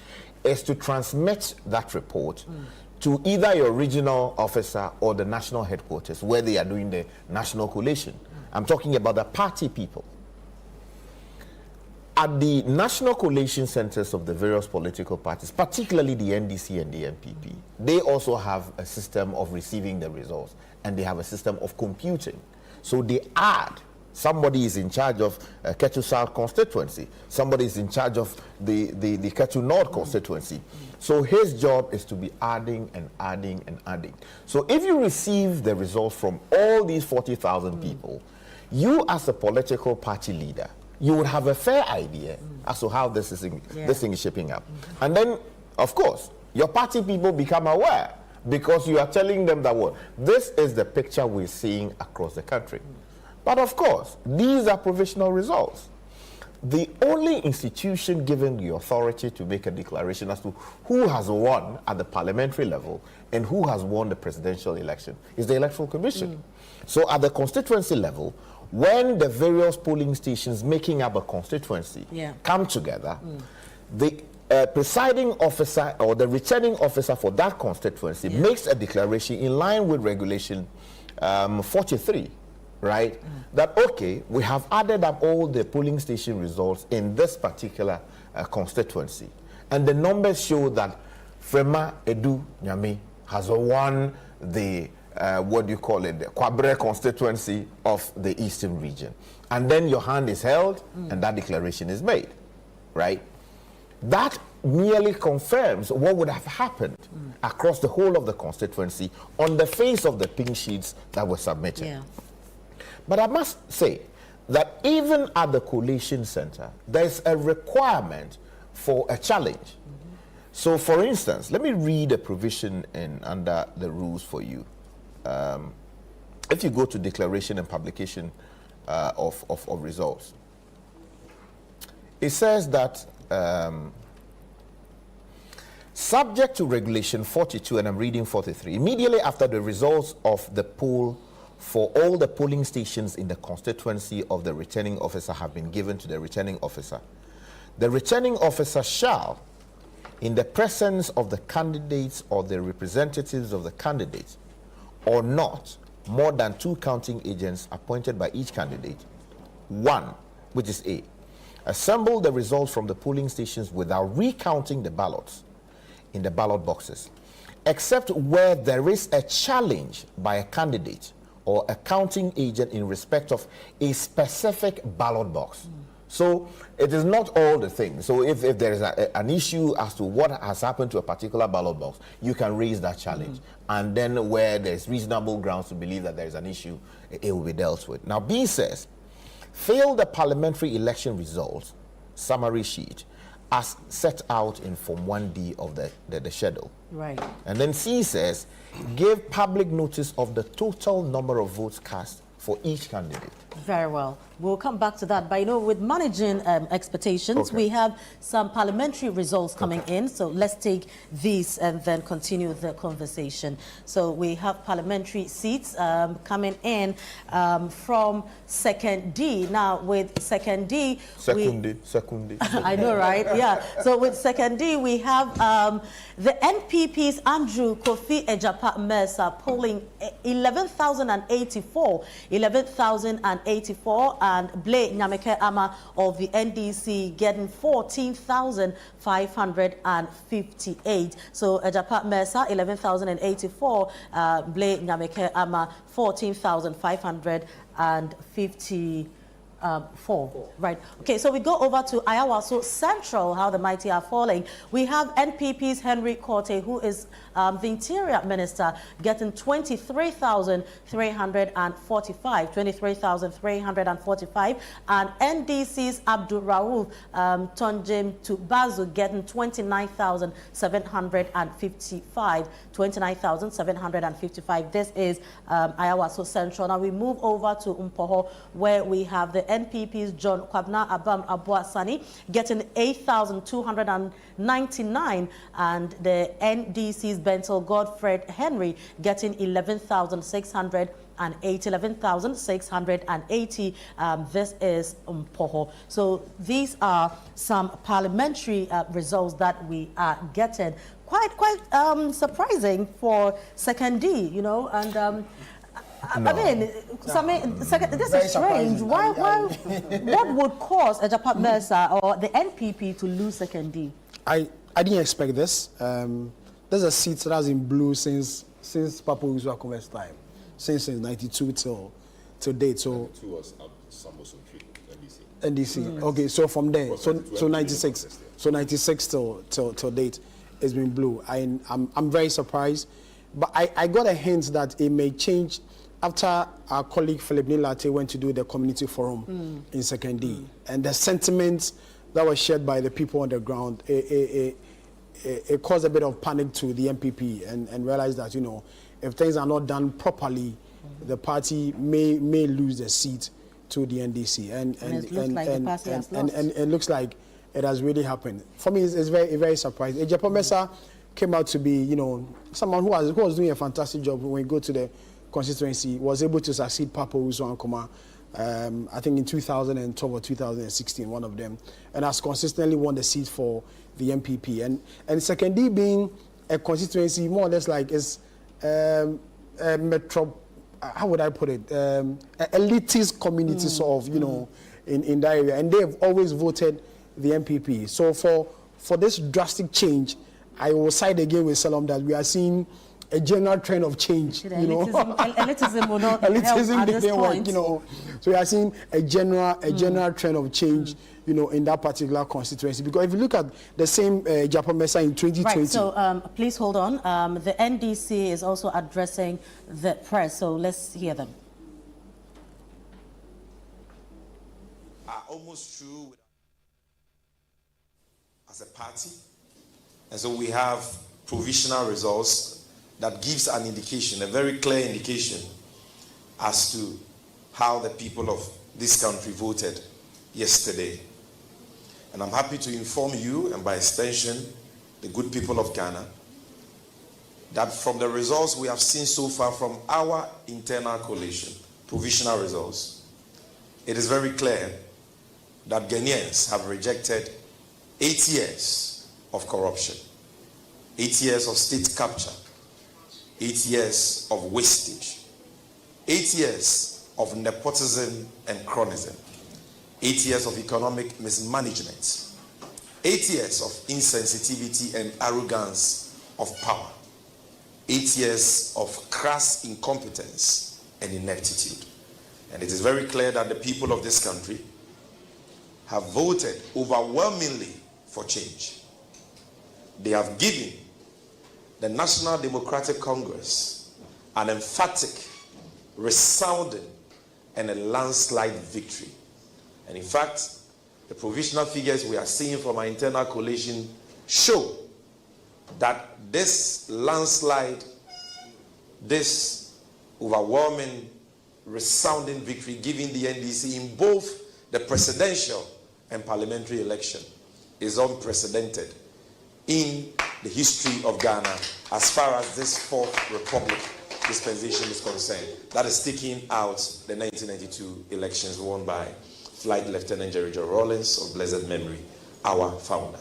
is to transmit that report to either your regional officer or the national headquarters where they are doing the national collation. I'm talking about the party people. At the national collation centers of the various political parties, particularly the NDC and the NPP, they also have a system of receiving the results, and they have a system of computing. So they add. Somebody is in charge of Ketu South constituency. Somebody is in charge of the Ketu North constituency. So his job is to be adding and adding and adding. So if you receive the results from all these 40,000 people, you as a political party leader, you would have a fair idea as to how this thing is shaping up. And then, of course, your party people become aware because you are telling them that, well, this is the picture we're seeing across the country. But of course, these are provisional results. the only institution given the authority to make a declaration as to who has won at the parliamentary level and who has won the presidential election is the Electoral Commission. So at the constituency level, when the various polling stations making up a constituency come together, the presiding officer or the returning officer for that constituency makes a declaration in line with regulation 43, right? That, okay, we have added up all the polling station results in this particular constituency. And the numbers show that Frema Edu Nyame has won the, what do you call it, the Kwabre constituency of the Eastern region. And then your hand is held and that declaration is made, right? That merely confirms what would have happened across the whole of the constituency on the face of the pink sheets that were submitted. But I must say that even at the collation center, there's a requirement for a challenge. So, for instance, let me read a provision under the rules for you. If you go to declaration and publication of results, it says that subject to regulation 42, and I'm reading 43, immediately after the results of the poll for all the polling stations in the constituency of the returning officer have been given to the returning officer, the returning officer shall, in the presence of the candidates or the representatives of the candidates, or not more than 2 counting agents appointed by each candidate, 1, which is A, assemble the results from the polling stations without recounting the ballots in the ballot boxes, except where there is a challenge by a candidate or a counting agent in respect of a specific ballot box. So it is not all the things. So if there is an issue as to what has happened to a particular ballot box, you can raise that challenge. And then where there's reasonable grounds to believe that there is an issue, it will be dealt with. Now B says, fail the parliamentary election results summary sheet as set out in Form 1D of the schedule. Right. And then C says, give public notice of the total number of votes cast for each candidate. Very well. We'll come back to that. But, you know, with managing expectations, we have some parliamentary results coming in. So let's take these and then continue the conversation. So we have parliamentary seats coming in from Second D. Now, with Second D... Second D. I know, right? Yeah. So with Second D, we have the NPP's Andrew Kofi Ejapa Mercer polling 11,084. 11,084, and Blake Nyameke Ama of the NDC getting 14,558. So Ejapa Mercer 11,084, Blake Nyameke Ama 14,554. Right. Okay, so we go over to Ayawaso Central, how the mighty are falling. We have NPP's Henry Korte, who is the Interior Minister, getting 23,345, 23,345, and NDC's Abdul Rauf Tonjim Tubazu getting 29,755, 29,755. This is Ayawaso Central. Now we move over to Umpoho, where we have the NPP's John Kwabna Abam Abuasani getting 8,299, and the NDC's Bentel Godfred Henry getting 11,680. 11,680. This is Umpoho. So these are some parliamentary results that we are getting. Quite surprising for Second D, you know, and I mean, this is strange. Why what would cause Ejapa Mercer or the NPP to lose Second D? I didn't expect this. There's a seat that has been blue since Papa Uzwa Converse time, since 92 till date. So 92 was NDC. Okay, so from there, so 96, so 96 till date, it's been blue. I'm very surprised, but I got a hint that it may change after our colleague Philip Nilate went to do the community forum in Second D, and the sentiments that were shared by the people on the ground, it caused a bit of panic to the MPP and realized that, you know, if things are not done properly, the party may lose the seat to the NDC, and it looks like the party has lost. And it looks like it has really happened. For me, it's very, very surprising. Ejapon Mensah came out to be, you know, someone who was doing a fantastic job when we go to the constituency, was able to succeed Papa Uzo Ankoma, I think in 2012 or 2016, one of them, and has consistently won the seat for the MPP. And secondly, being a constituency more or less like is a metro, how would I put it, elitist community sort of, you know, in that area, and they have always voted the MPP. So for this drastic change, I will side again with Salom that we are seeing a general trend of change. Elitism will not elitism help at this point. You know, so we are seeing a general trend of change, you know, in that particular constituency. Because if you look at the same Ejapon Mensah in 2020. Right, so please hold on. The NDC is also addressing the press, so let's hear them. Are almost through as a party, and so we have provisional results that gives an indication, a very clear indication as to how the people of this country voted yesterday. And I'm happy to inform you, and by extension, the good people of Ghana, that from the results we have seen so far from our internal coalition, provisional results, it is very clear that Ghanaians have rejected 8 years of corruption, 8 years of state capture, 8 years of wastage, 8 years of nepotism and cronyism, 8 years of economic mismanagement, 8 years of insensitivity and arrogance of power, 8 years of crass incompetence and ineptitude. And it is very clear that the people of this country have voted overwhelmingly for change. They have given the National Democratic Congress an emphatic, resounding, and a landslide victory. And in fact, the provisional figures we are seeing from our internal coalition show that this landslide, this overwhelming, resounding victory given the NDC in both the presidential and parliamentary election is unprecedented in the history of Ghana as far as this Fourth Republic dispensation is concerned. That is taking out the 1992 elections won by Flight Lieutenant Jerry Joe Rawlings of blessed memory, our founder.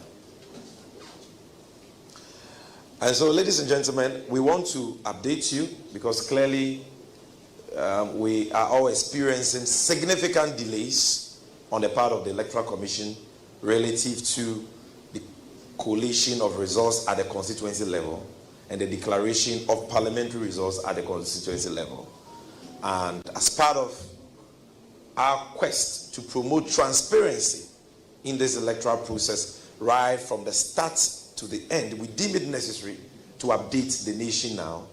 And so, ladies and gentlemen, we want to update you because clearly we are all experiencing significant delays on the part of the Electoral Commission relative to the collation of results at the constituency level and the declaration of parliamentary results at the constituency level. And as part of our quest to promote transparency in this electoral process right from the start to the end, we deem it necessary to update the nation now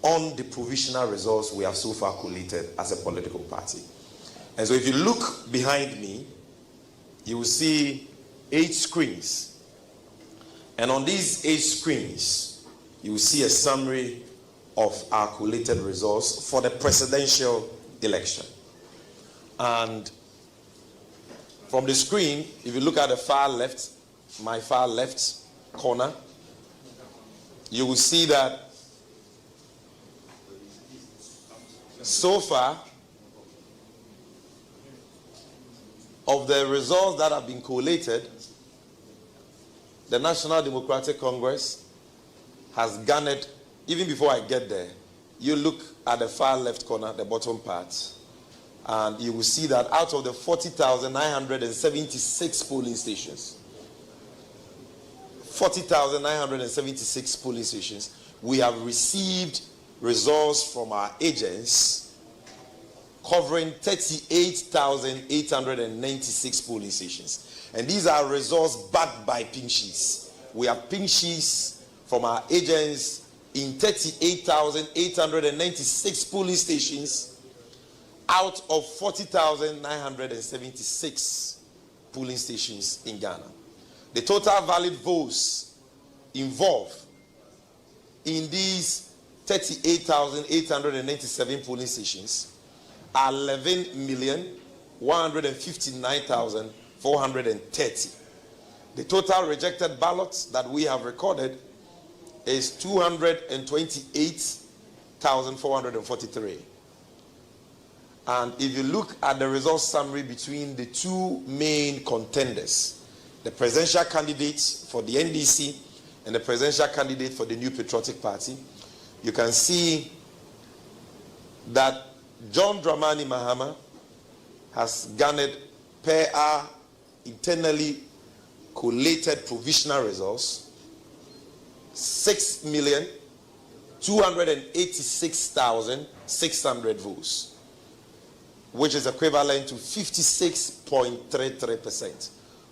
on the provisional results we have so far collated as a political party. And so if you look behind me, you will see 8 screens. And on these 8 screens, you will see a summary of our collated results for the presidential election. And from the screen, if you look at the far left, my far left corner, you will see that so far, of the results that have been collated, the National Democratic Congress has garnered, even before I get there, you look at the far left corner, the bottom part, and you will see that out of the 40,976 polling stations, 40,976 polling stations, we have received results from our agents covering 38,896 polling stations. And these are results backed by pink sheets. We have pink sheets from our agents in 38,896 polling stations out of 40,976 polling stations in Ghana. The total valid votes involved in these 38,897 polling stations are 11,159,430. The total rejected ballots that we have recorded is 228,443. And if you look at the results summary between the two main contenders, the presidential candidates for the NDC and the presidential candidate for the New Patriotic Party, you can see that John Dramani Mahama has garnered, per our internally collated provisional results, 6,286,600 votes, which is equivalent to 56.33%,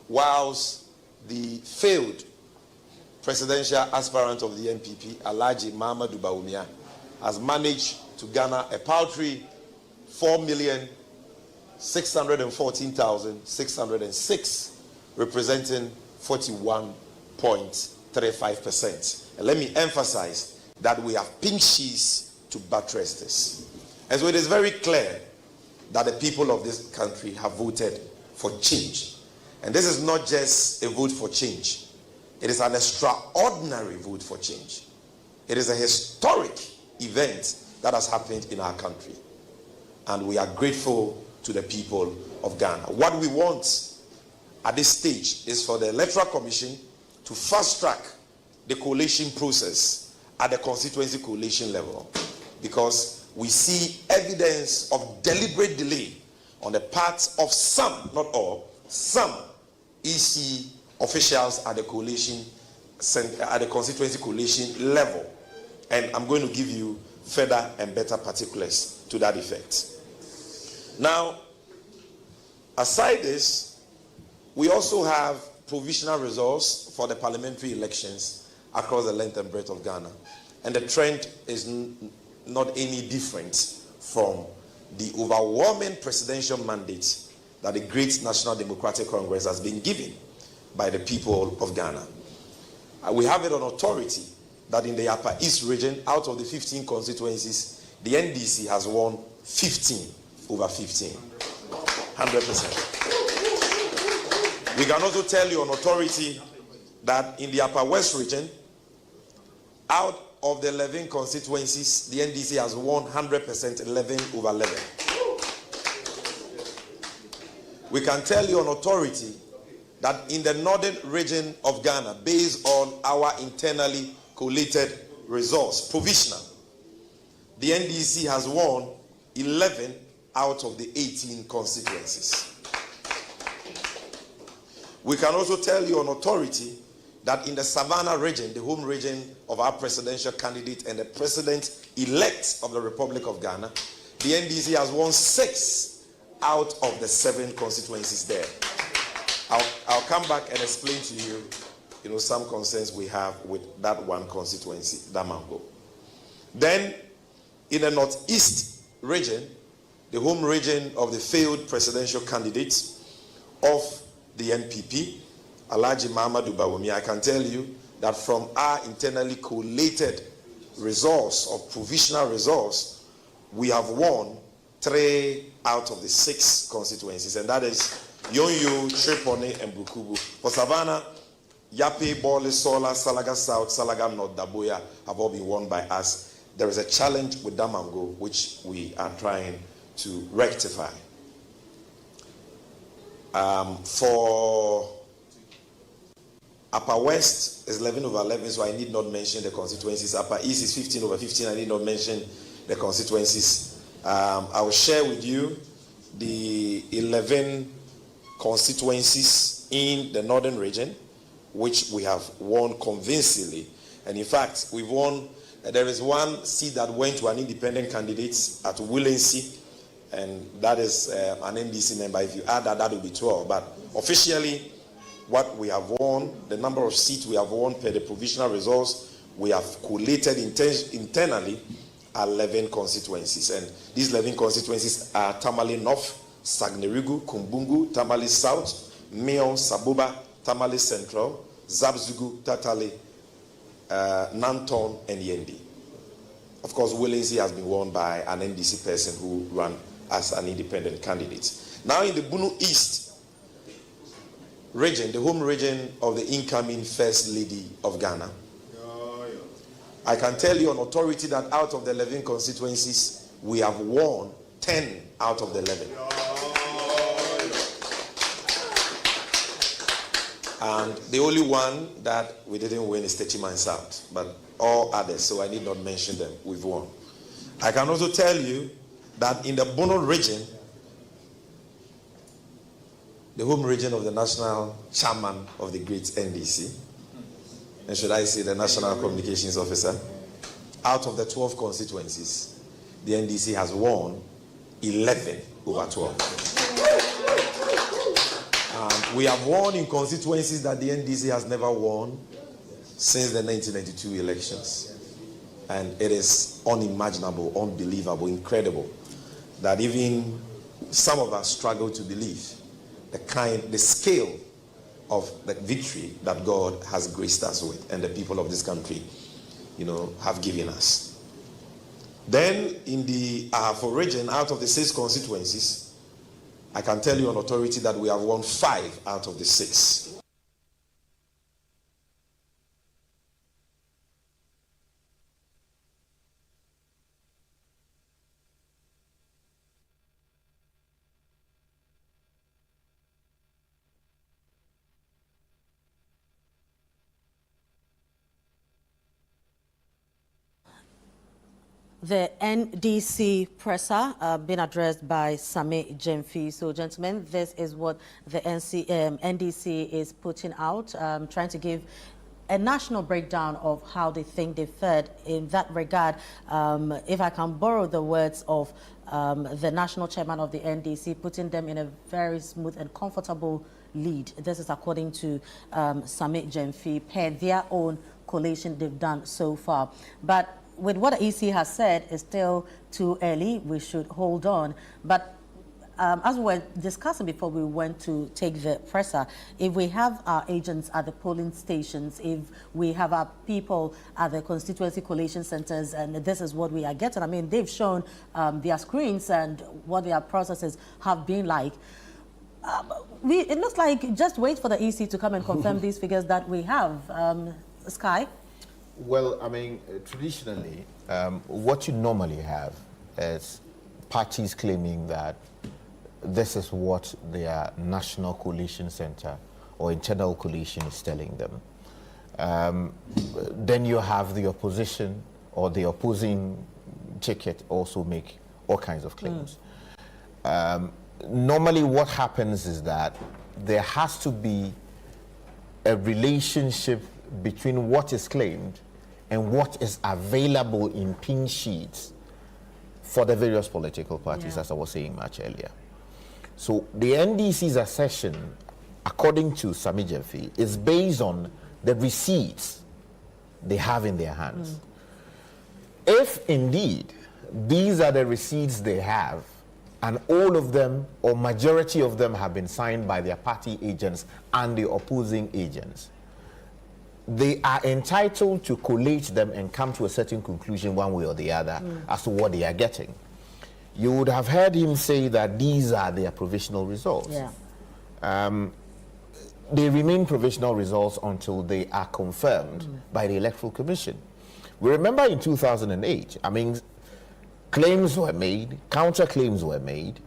whilst the failed presidential aspirant of the NPP, Alhaji Mahamudu Bawumia, has managed to garner a paltry 4,614,606, representing 41.35%. And let me emphasize that we have pink sheets to buttress this. And so it is very clear that the people of this country have voted for change. And this is not just a vote for change. It is an extraordinary vote for change. It is a historic event that has happened in our country. And we are grateful to the people of Ghana. What we want at this stage is for the Electoral Commission to fast-track the coalition process at the constituency coalition level, because we see evidence of deliberate delay on the part of some, not all, some EC officials at the coalition, at the constituency coalition level. And I'm going to give you further and better particulars to that effect. Now, aside this, we also have provisional results for the parliamentary elections across the length and breadth of Ghana. And the trend is not any different from the overwhelming presidential mandate that the great National Democratic Congress has been given by the people of Ghana. We have it on authority that in the Upper East region, out of the 15 constituencies, the NDC has won 15 over 15. 100%. We can also tell you on authority that in the Upper West region, out of the 11 constituencies, the NDC has won 100%, 11 over 11. We can tell you on authority that in the northern region of Ghana, based on our internally collated results, provisional, the NDC has won 11 out of the 18 constituencies. We can also tell you on authority that in the Savannah region, the home region of our presidential candidate and the president-elect of the Republic of Ghana, the NDC has won 6 out of the 7 constituencies there. I'll come back and explain to you, some concerns we have with that one constituency, Damango. Then, in the northeast region, the home region of the failed presidential candidate of the NPP, Alhaji Mahamudu Bawumia, I can tell you that from our internally collated results of provisional results, we have won 3 out of the 6 constituencies, and that is Yonyo, Tripoli, and Bukubu. For Savannah, Yape, Bole, Sola, Salaga South, Salaga North, Daboya have all been won by us. There is a challenge with Damango, which we are trying to rectify. For Upper West is 11 over 11, so I need not mention the constituencies. Upper East is 15 over 15, I need not mention the constituencies. I will share with you the 11 constituencies in the northern region, which we have won convincingly. And in fact, we've won, there is one seat that went to an independent candidate at Willency, and that is an NDC member. If you add that, that will be 12. But officially, what we have won, the number of seats we have won per the provisional results, we have collated internally 11 constituencies. And these 11 constituencies are Tamale North, Sagnerigu, Kumbungu, Tamale South, Mion, Sabuba, Tamale Central, Zabzugu, Tatale, Nanton, and Yendi. Of course, Willency has been won by an NDC person who ran as an independent candidate. Now in the Bunu East region, the home region of the incoming First Lady of Ghana, I can tell you on authority that out of the 11 constituencies, we have won 10 out of the 11. And the only one that we didn't win is Techiman South, but all others, so I need not mention them, we've won. I can also tell you that in the Bono region, the home region of the national chairman of the great NDC, and should I say the national communications officer, out of the 12 constituencies, the NDC has won 11 over 12. And we have won in constituencies that the NDC has never won since the 1992 elections. And it is unimaginable, unbelievable, incredible that even some of us struggle to believe the scale of the victory that God has graced us with and the people of this country, have given us. Then in the Afo region, out of the 6 constituencies, I can tell you on authority that we have won 5 out of the 6. The NDC presser being addressed by Sami Jemfi. So, gentlemen, this is what the NDC is putting out, trying to give a national breakdown of how they think they fared in that regard. If I can borrow the words of the national chairman of the NDC, putting them in a very smooth and comfortable lead. This is according to Sami Jemfi, per their own collation they've done so far. But with what the EC has said, it's still too early. We should hold on. But as we were discussing before we went to take the presser, if we have our agents at the polling stations, if we have our people at the constituency collation centers, and this is what we are getting. I mean, they've shown their screens and what their processes have been like. It looks like just wait for the EC to come and confirm these figures that we have. Sky? Well, I mean, traditionally, what you normally have is parties claiming that this is what their national coalition center or internal coalition is telling them. Then you have the opposition or the opposing ticket also make all kinds of claims. Normally what happens is that there has to be a relationship between what is claimed and what is available in pin sheets for the various political parties, as I was saying much earlier. So the NDC's assertion, according to Sami Jemfi, is based on the receipts they have in their hands. If indeed these are the receipts they have, and all of them or majority of them have been signed by their party agents and the opposing agents, they are entitled to collate them and come to a certain conclusion one way or the other as to what they are getting. You would have heard him say that these are their provisional results. They remain provisional results until they are confirmed by the Electoral Commission. We remember in 2008, I mean, claims were made, counter-claims were made,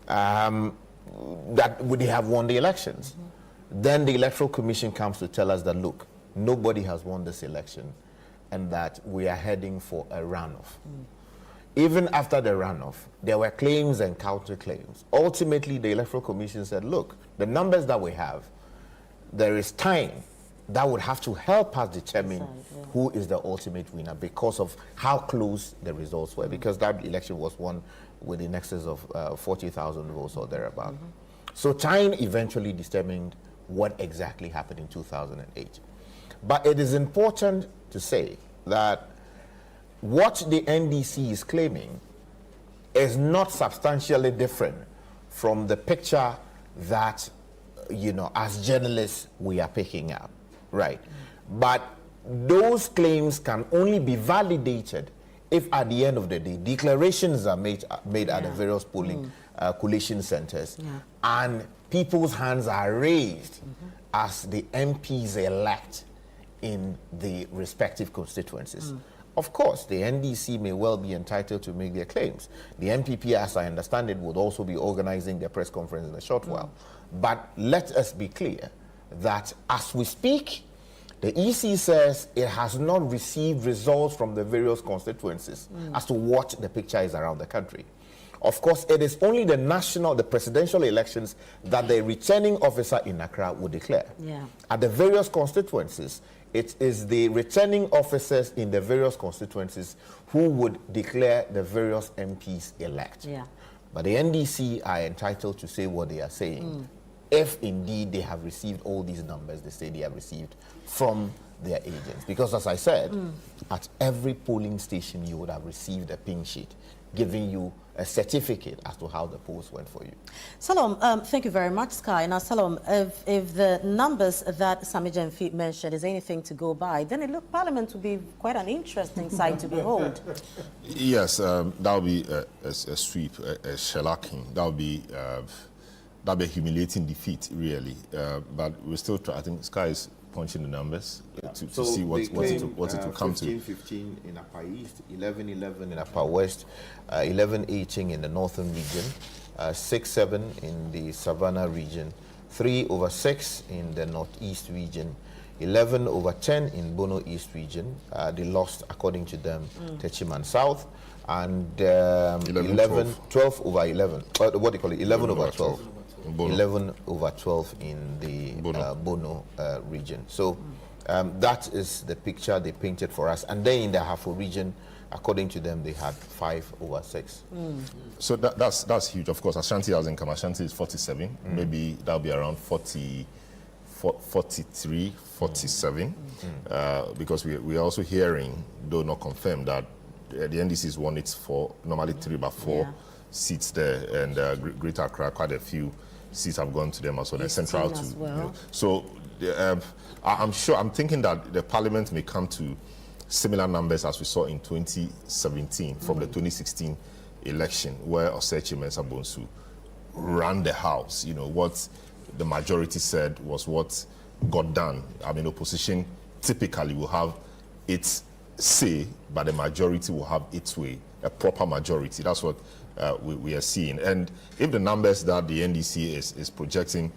that they have won the elections. Then the Electoral Commission comes to tell us that, look, nobody has won this election and that we are heading for a runoff. Even after the runoff, there were claims and counter-claims. Ultimately, the Electoral Commission said, look, the numbers that we have, there is time that would have to help us determine who is the ultimate winner because of how close the results were, because that election was won with in excess of 40,000 votes or thereabout. So time eventually determined what exactly happened in 2008. But it is important to say that what the NDC is claiming is not substantially different from the picture that, you know, as journalists we are picking up, right? But those claims can only be validated if at the end of the day declarations are made at the various polling collation centers and people's hands are raised as the MPs elect in the respective constituencies. Of course, the NDC may well be entitled to make their claims. The MPP, as I understand it, would also be organizing their press conference in a short while. But let us be clear that as we speak, the EC says it has not received results from the various constituencies as to what the picture is around the country. Of course, it is only the presidential elections that the returning officer in Accra will declare. At the various constituencies, it is the returning officers in the various constituencies who would declare the various MPs elect. But the NDC are entitled to say what they are saying. If indeed they have received all these numbers they say they have received from their agents. Because as I said, at every polling station you would have received a pink sheet giving you a certificate as to how the polls went for you. Salom, thank you very much, Sky. Now, Salom, if the numbers that Sami Jemfi mentioned is anything to go by, then it looks Parliament to be quite an interesting sight to behold. Yes, that will be a sweep, a shellacking. That will be a humiliating defeat, really. But we're still trying. I think Sky is punching the numbers to see what it will come 15 in Upper East, 11-11 in Upper West, 11-18 in the Northern region, 6-7 in the Savannah region, 3/6 in the Northeast region, 11/10 in Bono East region. They lost, according to them, Techiman South, and 12/11. What do you call it? 11/12. 11/12 in the Bono region. So that is the picture they painted for us. And then in the Hafo region, according to them, they had 5/6. So that's huge. Of course, Ashanti hasn't come. Ashanti is 47. Maybe that'll be around 43, 47. Because we're also hearing, though not confirmed, that the NDC's won it for normally 3 but 4 seats there, and Greater Accra, quite a few seats have gone to them as well. And Central too. Well. So I'm thinking that the Parliament may come to similar numbers as we saw in 2017 from the 2016 election, where Osechi Mensah Bonsu ran the House. You know, what the majority said was what got done. I mean, opposition typically will have its say, but the majority will have its way, a proper majority. That's what we are seeing. And if the numbers that the NDC is projecting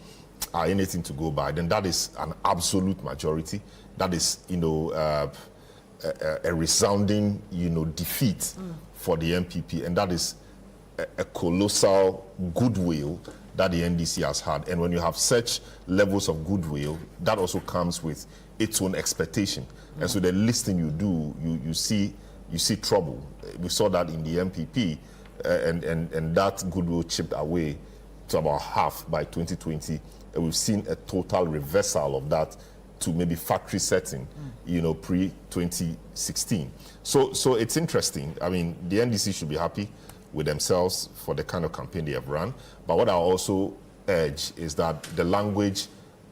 are anything to go by, then that is an absolute majority. That is, you know, a resounding, you know, defeat for the MPP, and that is a colossal goodwill that the NDC has had. And when you have such levels of goodwill, that also comes with its own expectation. And so the least thing you do, you see trouble. We saw that in the MPP, and that goodwill chipped away to about half by 2020. And we've seen a total reversal of that to maybe factory setting, you know, pre-2016. So it's interesting. I mean, the NDC should be happy with themselves for the kind of campaign they have run. But what I also urge is that the language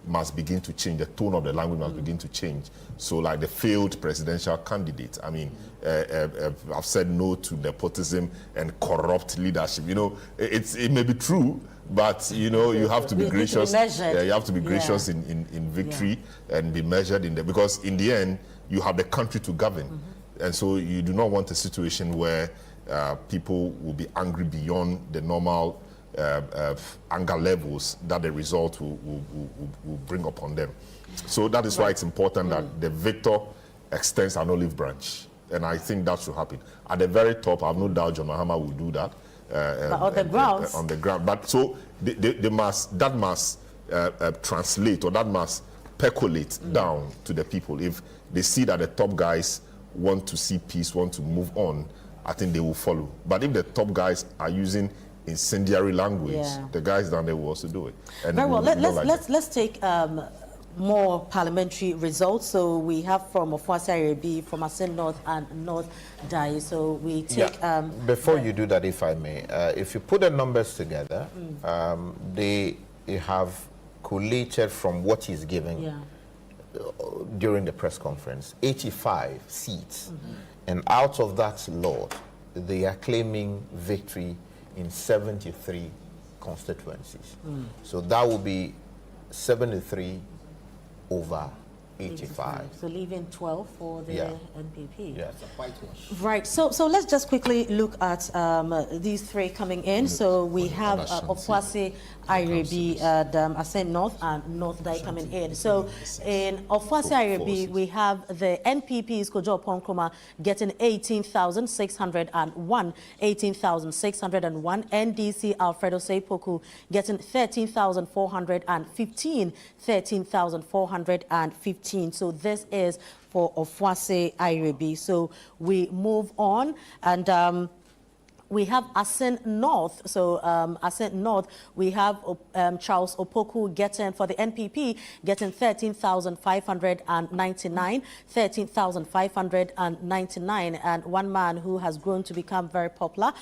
must begin to change. The tone of the language must begin to change. So like the failed presidential candidate, I mean, I've said no to nepotism and corrupt leadership. You know, it may be true, but, you know, you have to be gracious. You have to be gracious in victory and be measured in there. Because in the end, you have the country to govern. And so you do not want a situation where people will be angry beyond the normal anger levels that the result will bring upon them. So that is why it's important that the victor extends an olive branch. And I think that should happen. At the very top, I have no doubt John Mahama will do that. But on the ground. On the ground. But so that must translate, or that must percolate down to the people. If they see that the top guys want to see peace, want to move on, I think they will follow. But if the top guys are using incendiary language, the guys down there will also do it. And very well. Let's take more parliamentary results. So we have from Ofuasi Arebi, from Asin North and North Dai. So we take... Before you do that, if I may, if you put the numbers together, they have collated from what he's giving. during the press conference, 85 seats. And out of that lot, they are claiming victory in 73 constituencies. So that will be 73 over 85. So leaving 12 for the NPP. Yeah. Right. So let's just quickly look at these three coming in. So we have Ofuase, Irebi, Ascent North, and North Dai coming in. So in Ofuase, Irebi, we have the NPP's Kojo Ponkroma getting 18,601, 18,601. NDC Alfredo Seipoku getting 13,415, 13,415. So this is for Ofuase Irebi. So we move on, and we have Ascent North. So Ascent North, we have Charles Opoku getting, for the NPP, getting 13,599, 13,599, and one man who has grown to become very popular,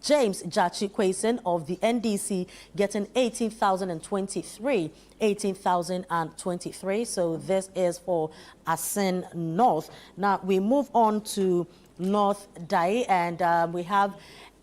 James Jachi Kwesen of the NDC, getting 18,023, 18,023. So this is for Ascent North. Now we move on to North Dai, and we have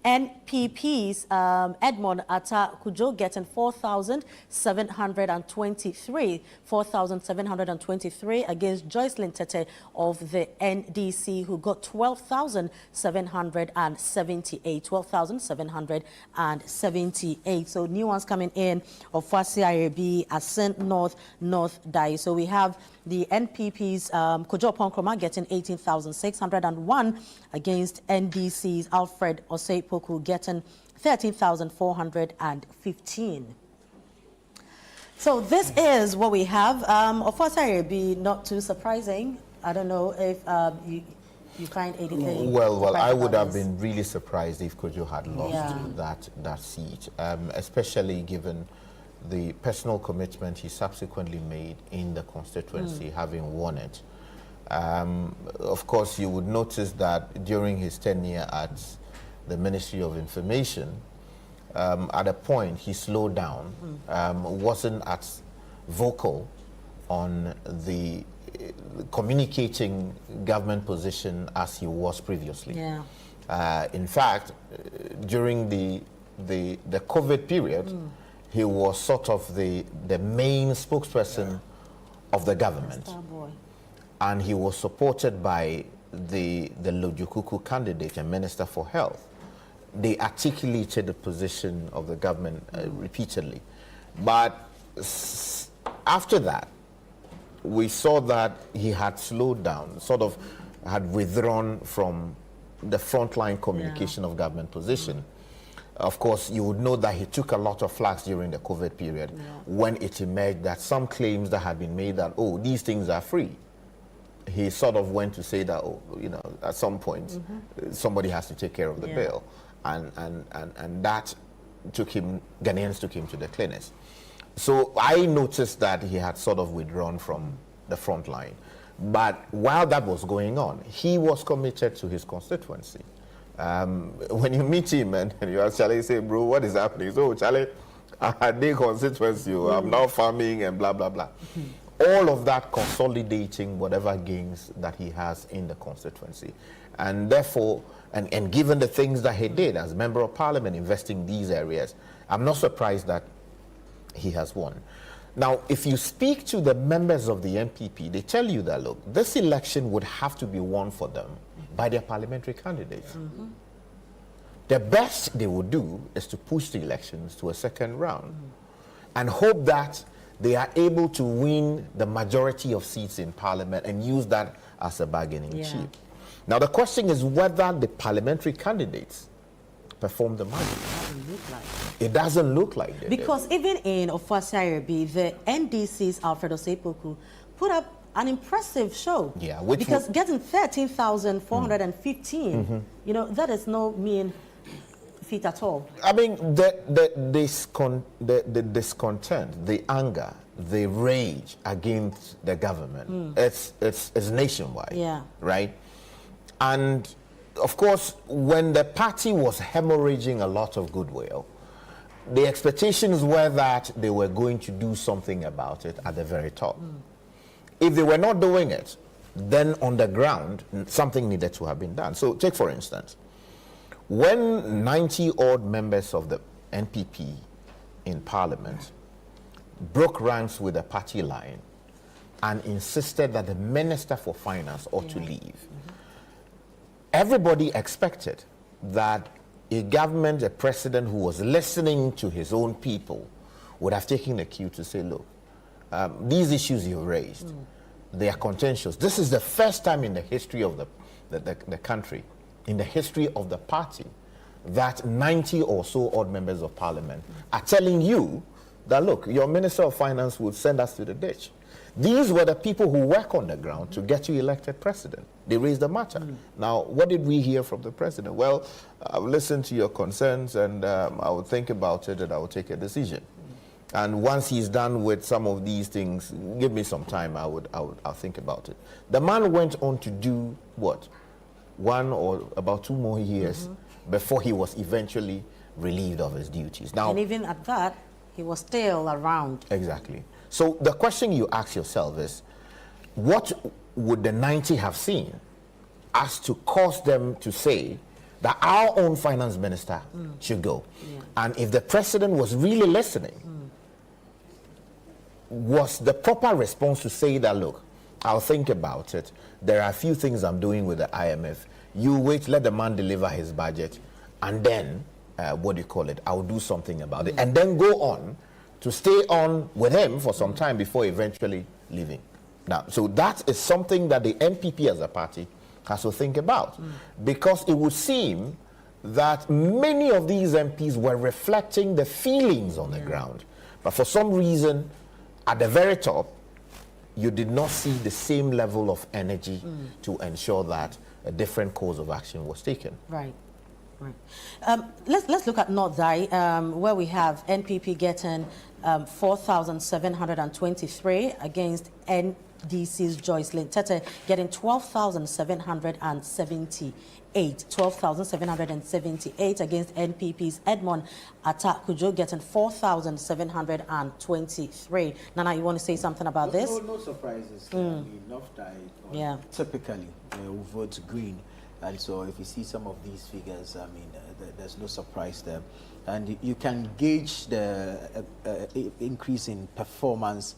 NPP's Edmond Atta Kujo getting 4,723, 4,723 against Joycelyn Tete of the NDC, who got 12,778, 12,778. So new ones coming in of Ofuase Irebi, Ascent North, North Dai. So we have the NPP's Kojo Ponkroma getting 18,601 against NDC's Alfred Oseipoku getting 13,415. So this is what we have. Ofuase Irebi, not too surprising. I don't know if you find anything. Well, I would have been really surprised if Kojo had lost that seat, especially given the personal commitment he subsequently made in the constituency, having won it. Of course, you would notice that during his tenure at the Ministry of Information, at a point he slowed down, wasn't as vocal on the communicating government position as he was previously. In fact, during the COVID period, he was sort of the main spokesperson of the government. And he was supported by the Lojukuku candidate and Minister for Health. They articulated the position of the government repeatedly. But after that, we saw that he had slowed down, sort of had withdrawn from the frontline communication of government position. Of course, you would know that he took a lot of flack during the COVID period when it emerged that some claims that had been made that, oh, these things are free. He sort of went to say that, oh, you know, at some point, somebody has to take care of the bill. And that took him, Ghanaians took him to the clinics. So I noticed that he had sort of withdrawn from the front line. But while that was going on, he was committed to his constituency. When you meet him and you ask Charlie, say, bro, what is happening? So, Charlie, I had a constituency, I'm now farming and blah, blah, blah. All of that consolidating whatever gains that he has in the constituency. And therefore, and given the things that he did as Member of Parliament investing in these areas, I'm not surprised that he has won. Now, if you speak to the members of the NPP, they tell you that, look, this election would have to be won for them by their parliamentary candidates. The best they would do is to push the elections to a second round and hope that they are able to win the majority of seats in parliament and use that as a bargaining chip. Now, the question is whether the parliamentary candidates perform the magic. It doesn't look like it. Because even in Ofuase Irebi, the NDC's Alfredo Seipoku put up an impressive show. Because getting 13,415, you know, that is no mean feat at all. I mean, the discontent, the anger, the rage against the government, it's nationwide, right? And of course, when the party was hemorrhaging a lot of goodwill, the expectations were that they were going to do something about it at the very top. if they were not doing it, then on the ground, something needed to have been done. So take, for instance, when 90-odd members of the NPP in Parliament broke ranks with the party line and insisted that the Minister for Finance ought to leave, everybody expected that a government, a president who was listening to his own people would have taken the cue to say, look, these issues you raised, they are contentious. This is the first time in the history of the country, in the history of the party, that 90 or so odd members of parliament are telling you that, look, your Minister of Finance will send us to the ditch. These were the people who work on the ground to get you elected president. They raised the matter. Now, what did we hear from the president? Well, I've listened to your concerns, and I will think about it, and I will take a decision. And once he's done with some of these things, give me some time, I'll think about it. The man went on to do what? 1 or about 2 more years before he was eventually relieved of his duties. Now, and even at that, he was still around. Exactly. So the question you ask yourself is, what would the 90 have seen as to cause them to say that our own finance minister should go? And if the president was really listening, was the proper response to say that, look, I'll think about it. There are a few things I'm doing with the IMF. You wait, let the man deliver his budget, and then, I'll do something about it. And then go on to stay on with him for some time before eventually leaving. Now, so that is something that the NPP as a party has to think about. Because it would seem that many of these MPs were reflecting the feelings on the ground. But for some reason, at the very top, you did not see the same level of energy to ensure that a different course of action was taken. Right. Right. Let's look at North Dai, where we have NPP getting 4,723 against NDC's Joycelyn Tete getting 12,778. 12,778 against NPP's Edmond Atakujo getting 4,723. Nana, you want to say something about this? No surprises. North Dai typically will vote green. And so if you see some of these figures, I mean, there's no surprise there. And you can gauge the increase in performance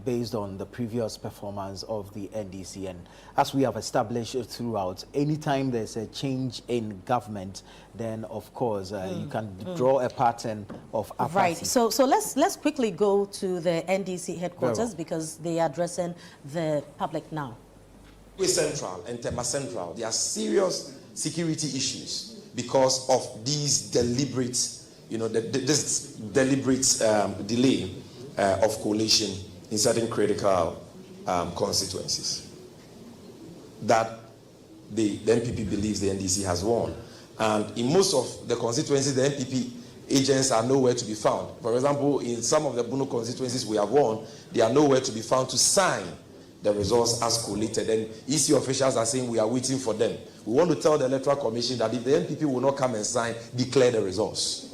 based on the previous performance of the NDC. And as we have established throughout, anytime there's a change in government, then of course you can draw a pattern of apathy. Right. So let's quickly go to the NDC headquarters because they are addressing the public now. Central and Tema Central, there are serious security issues because of these deliberate, this deliberate delay of coalition in certain critical constituencies that the NPP believes the NDC has won. And in most of the constituencies, the NPP agents are nowhere to be found. For example, in some of the Bono constituencies we have won, they are nowhere to be found to sign the results as collated. And EC officials are saying we are waiting for them. We want to tell the Electoral Commission that if the NPP will not come and sign, declare the results.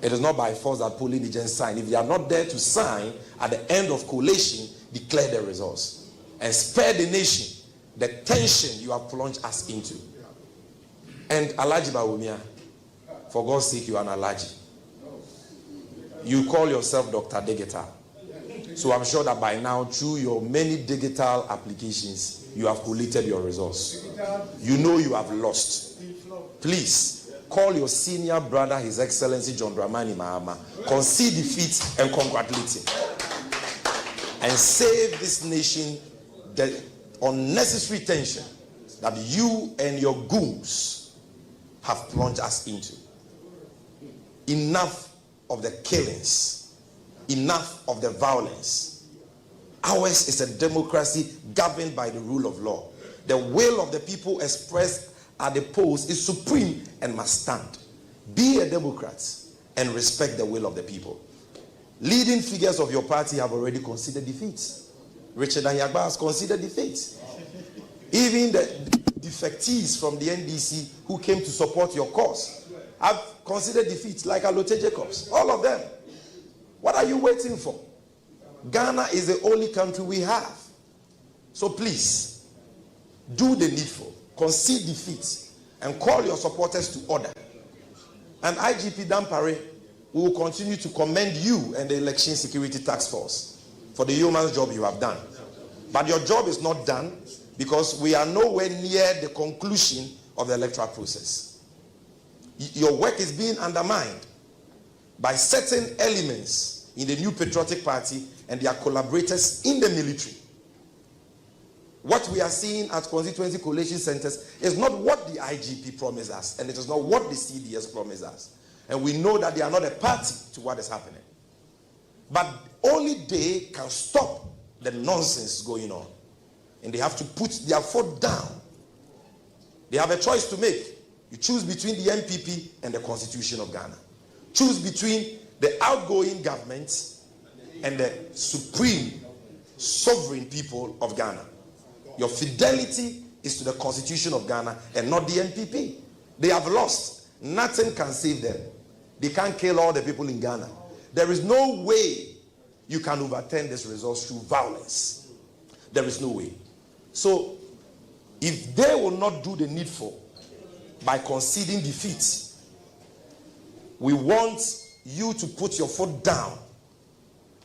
It is not by force that polling agents sign. If they are not there to sign at the end of collation, declare the results and spare the nation the tension you have plunged us into. And Alhaji Bawumia, for God's sake, you are an Alhaji. You call yourself Dr. Digital. So I'm sure that by now, through your many digital applications, you have collated your results. You know you have lost. Please, call your senior brother, His Excellency John Dramani Mahama, concede defeat and congratulate him. And save this nation the unnecessary tension that you and your goons have plunged us into. Enough of the killings. Enough of the violence. Ours is a democracy governed by the rule of law. The will of the people expressed at the polls is supreme and must stand. Be a Democrat and respect the will of the people. Leading figures of your party have already considered defeat. Richard Anyagba has considered defeat. Even the defectees from the NDC who came to support your cause have considered defeat, like Alote Jacobs. All of them. What are you waiting for? Ghana is the only country we have. So please, do the needful, concede defeat, and call your supporters to order. And IGP Dampare, we will continue to commend you and the Election Security Task Force for the yeoman's job you have done. But your job is not done because we are nowhere near the conclusion of the electoral process. Your work is being undermined by certain elements in the New Patriotic Party and their collaborators in the military. What we are seeing at constituency collation centers is not what the IGP promised us, and it is not what the CDS promised us. And we know that they are not a party to what is happening. But only they can stop the nonsense going on. And they have to put their foot down. They have a choice to make. You choose between the MPP and the Constitution of Ghana. Choose between the outgoing government and the supreme sovereign people of Ghana. Your fidelity is to the Constitution of Ghana and not the MPP. They have lost. Nothing can save them. They can't kill all the people in Ghana. There is no way you can overturn this results through violence. There is no way. So, if they will not do the needful by conceding defeat, we want you to put your foot down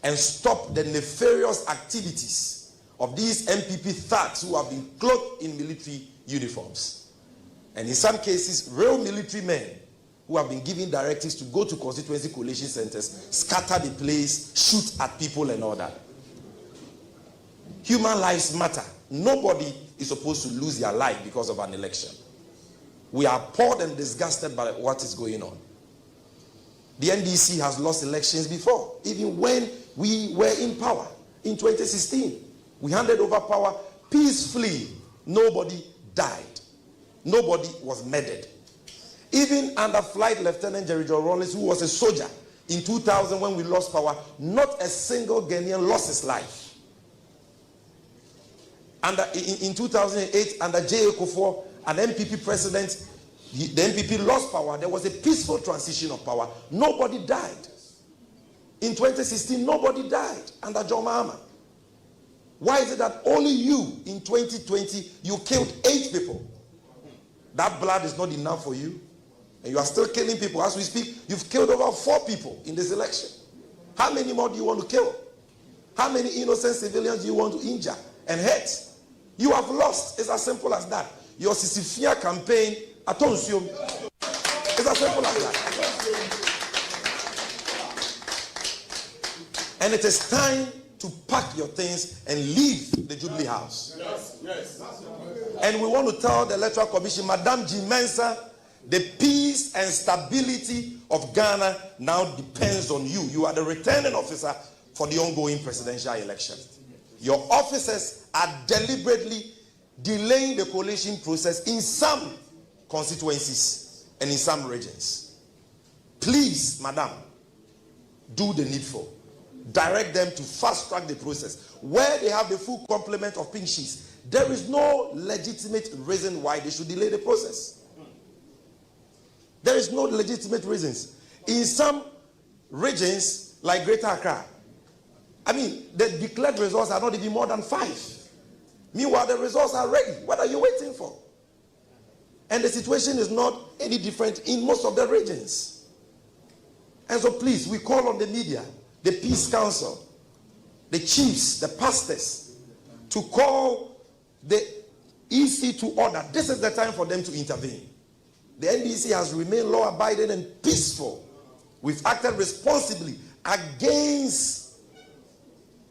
and stop the nefarious activities of these MPP thugs who have been clothed in military uniforms. And in some cases, real military men who have been given directives to go to constituency collation centers, scatter the place, shoot at people and all that. Human lives matter. Nobody is supposed to lose their life because of an election. We are appalled and disgusted by what is going on. The NDC has lost elections before, even when we were in power in 2016. We handed over power peacefully. Nobody died. Nobody was murdered. Even under Flight Lieutenant Jerry John Rawlings, who was a soldier in 2000 when we lost power, not a single Ghanaian lost his life. In 2008, under J.A. Kufuor, an MPP president, the MPP lost power. There was a peaceful transition of power. Nobody died. In 2016, nobody died under John Mahama. Why is it that only you, in 2020, you killed 8 people? That blood is not enough for you. And you are still killing people. As we speak, you've killed over 4 people in this election. How many more do you want to kill? How many innocent civilians do you want to injure and hurt? You have lost. It's as simple as that. Your Sisifia campaign, attention. It's as simple as that. And it is time to pack your things and leave the Jubilee House. Yes. And we want to tell the Electoral Commission, Madam G. Mensah, the peace and stability of Ghana now depends on you. You are the returning officer for the ongoing presidential election. Your officers are deliberately delaying the coalition process in some constituencies and in some regions. Please, Madam, do the needful. Direct them to fast-track the process. Where they have the full complement of pink sheets, there is no legitimate reason why they should delay the process. There is no legitimate reasons. In some regions, like Greater Accra, the declared results are not even more than 5. Meanwhile, the results are ready. What are you waiting for? And the situation is not any different in most of the regions. And so please, we call on the media, the Peace Council, the chiefs, the pastors, to call the EC to order. This is the time for them to intervene. The NDC has remained law-abiding and peaceful. We've acted responsibly against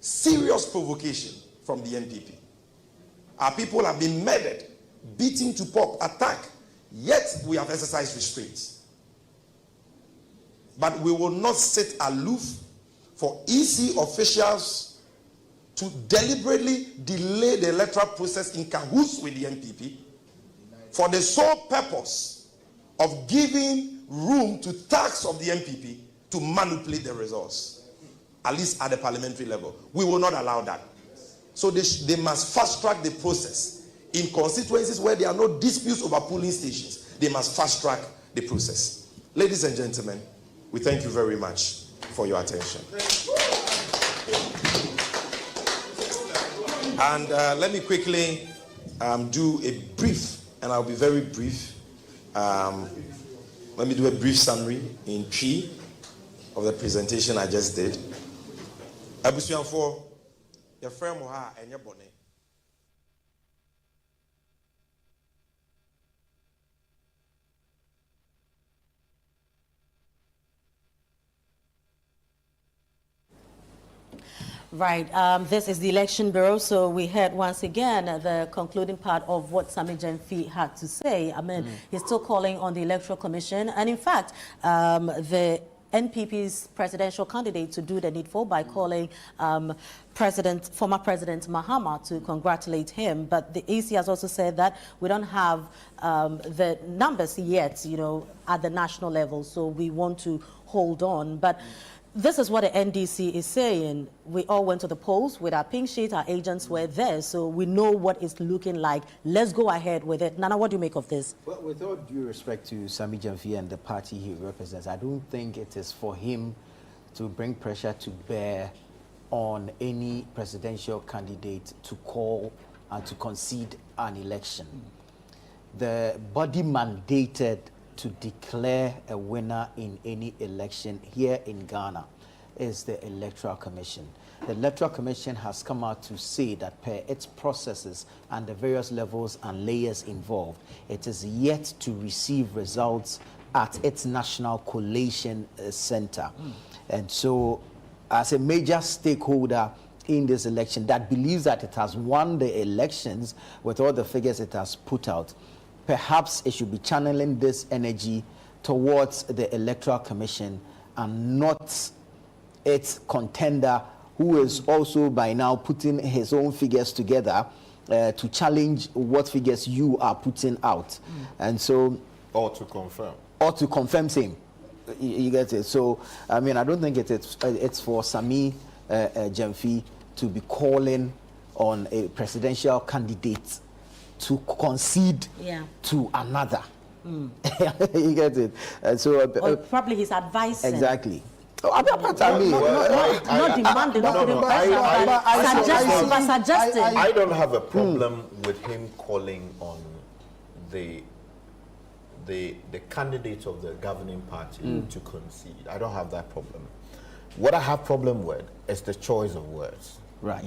serious provocation from the NPP. Our people have been murdered, beaten to pulp, attacked, yet we have exercised restraint. But we will not sit aloof for EC officials to deliberately delay the electoral process in cahoots with the NPP for the sole purpose of giving room to thugs of the NPP to manipulate the results, at least at the parliamentary level. We will not allow that. So they must fast-track the process. In constituencies where there are no disputes over polling stations, they must fast-track the process. Ladies and gentlemen, we thank you very much for your attention. And let me quickly do a brief, and I'll be very brief. Let me do a brief summary in 3 of the presentation I just did. Abusuanfo, your friend Moha and your bonnet. Right. This is the Election Bureau. So we heard once again the concluding part of what Sammy Gyamfi had to say. I mean, he's still calling on the Electoral Commission. And in fact, the NPP's presidential candidate to do the needful by calling former President Mahama to congratulate him. But the AC has also said that we don't have the numbers yet, at the national level. So we want to hold on. But this is what the NDC is saying. We all went to the polls with our pink sheet. Our agents were there, so we know what it's looking like. Let's go ahead with it. Nana, what do you make of this? Well, with all due respect to Sammy Gyamfi and the party he represents, I don't think it is for him to bring pressure to bear on any presidential candidate to call and to concede an election. The body mandated to declare a winner in any election here in Ghana is the Electoral Commission. The Electoral Commission has come out to say that per its processes and the various levels and layers involved, it is yet to receive results at its National Collation Center. And so, as a major stakeholder in this election that believes that it has won the elections with all the figures it has put out, perhaps it should be channeling this energy towards the Electoral Commission and not its contender, who is also by now putting his own figures together to challenge what figures you are putting out. And so... Or to confirm. Or to confirm same. You get it? So, I mean, I don't think it's for Sammy Gyamfi to be calling on a presidential candidate to concede to another. You get it? So probably he's advising. Exactly. Not demanding, suggesting. I don't have a problem with him calling on the candidate of the governing party to concede. I don't have that problem. What I have problem with is the choice of words. Right.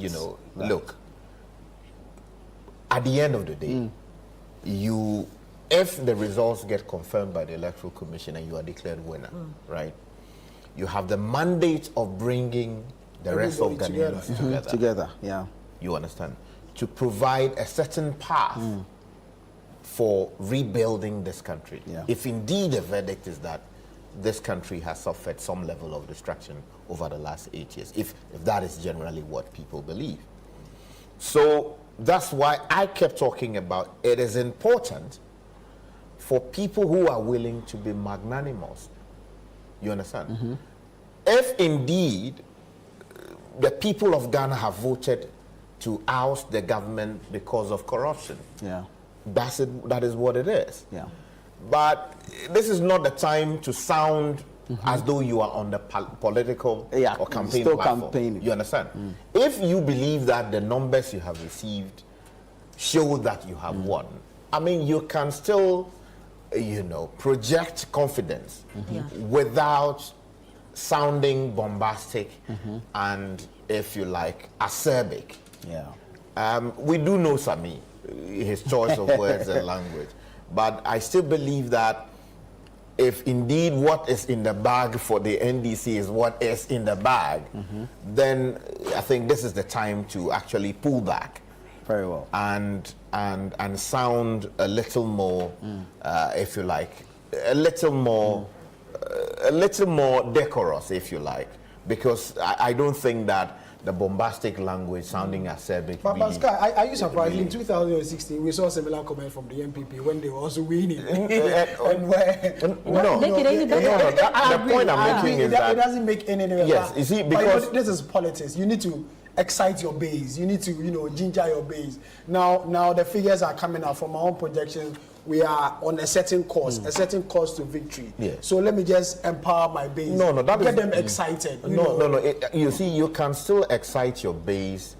Look, at the end of the day, if the results get confirmed by the Electoral Commission and you are declared winner, right, you have the mandate of bringing the rest of Ghanaians together. Yeah. You understand? To provide a certain path for rebuilding this country. Yeah. If indeed the verdict is that this country has suffered some level of destruction over the last 8 years, if that is generally what people believe. So that's why I kept talking about it is important for people who are willing to be magnanimous. You understand? If indeed the people of Ghana have voted to oust the government because of corruption, that is what it is. Yeah. But this is not the time to sound as though you are on the political or campaign platform. You understand? If you believe that the numbers you have received show that you have won, I mean, you can still, project confidence without sounding bombastic and, if you like, acerbic. Yeah. We do know Sami, his choice of words and language, but I still believe that if indeed what is in the bag for the NDC is what is in the bag, then I think this is the time to actually pull back. Very well. And sound a little more, if you like, a little more decorous, if you like, because I don't think that the bombastic language sounding acerbic. But Pascal, are you surprised? In 2016, we saw a similar comment from the MPP when they were also winning. The point I'm making is that it doesn't make any difference. Yes, you see, because this is politics. You need to excite your base. You need to, ginger your base. Now the figures are coming out from our own projections. We are on a certain course, to victory. Yeah. So let me just empower my base. Get them excited. You see, you can still excite your base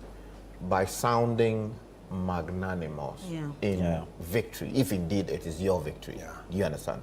by sounding magnanimous in victory, if indeed it is your victory. Do you understand?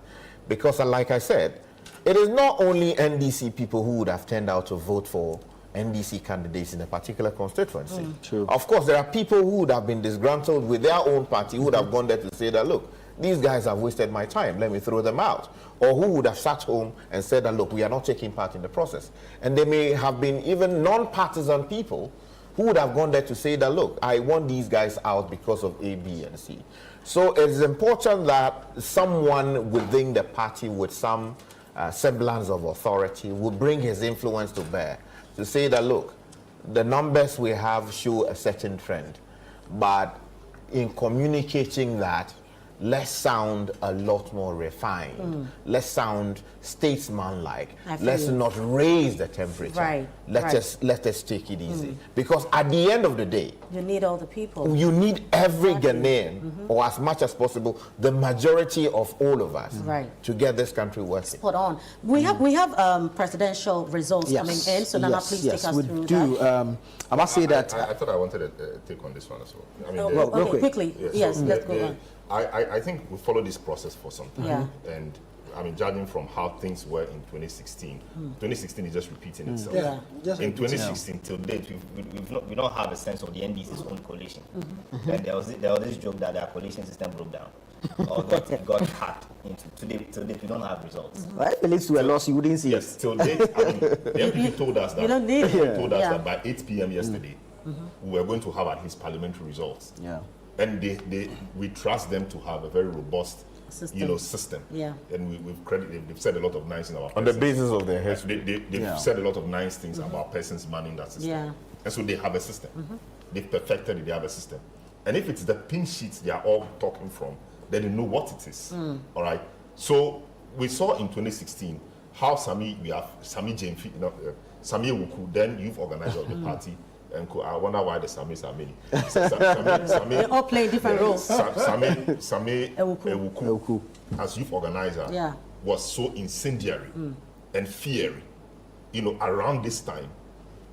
Because like I said, it is not only NDC people who would have turned out to vote for NDC candidates in a particular constituency. True. Of course, there are people who would have been disgruntled with their own party, who would have gone there to say that, look, these guys have wasted my time, let me throw them out. Or who would have sat home and said that, look, we are not taking part in the process. And there may have been even non-partisan people who would have gone there to say that, look, I want these guys out because of A, B, and C. So it is important that someone within the party with some semblance of authority will bring his influence to bear to say that, look, the numbers we have show a certain trend, but in communicating that, let's sound a lot more refined. Let's sound statesman-like. Let's not raise the temperature. Let us take it easy. Because at the end of the day, you need all the people. You need every Ghanaian, or as much as possible, the majority of all of us, to get this country working. Spot on. We have presidential results coming in. So Nana, please take us through that. I must say that I thought I wanted to take on this one as well. I mean, okay, quickly. Yes, let's go on. I think we followed this process for some time, and I mean, judging from how things were in 2016, 2016 is just repeating itself. In 2016 till date, we don't have a sense of the NDC's own coalition. And there was this joke that their coalition system broke down or got hacked. Till date, we don't have results. Well, it leads to a loss you wouldn't see. Yes, till date, I mean, the MPP told us that. You don't need it. Told us that by 8 p.m. yesterday, we were going to have at least parliamentary results. And we trust them to have a very robust system. And they've said a lot of nice things about on the basis of their history. They've said a lot of nice things about persons manning that system. And so they have a system. They've perfected it, they have a system. And if it's the pin sheets they are all talking from, then they know what it is. All right. So we saw in 2016 how Sami Ewuku, then youth organizer of the party, and I wonder why the Samis are many. They all play different roles. Sami Ewuku, as youth organizer, was so incendiary and fiery, around this time,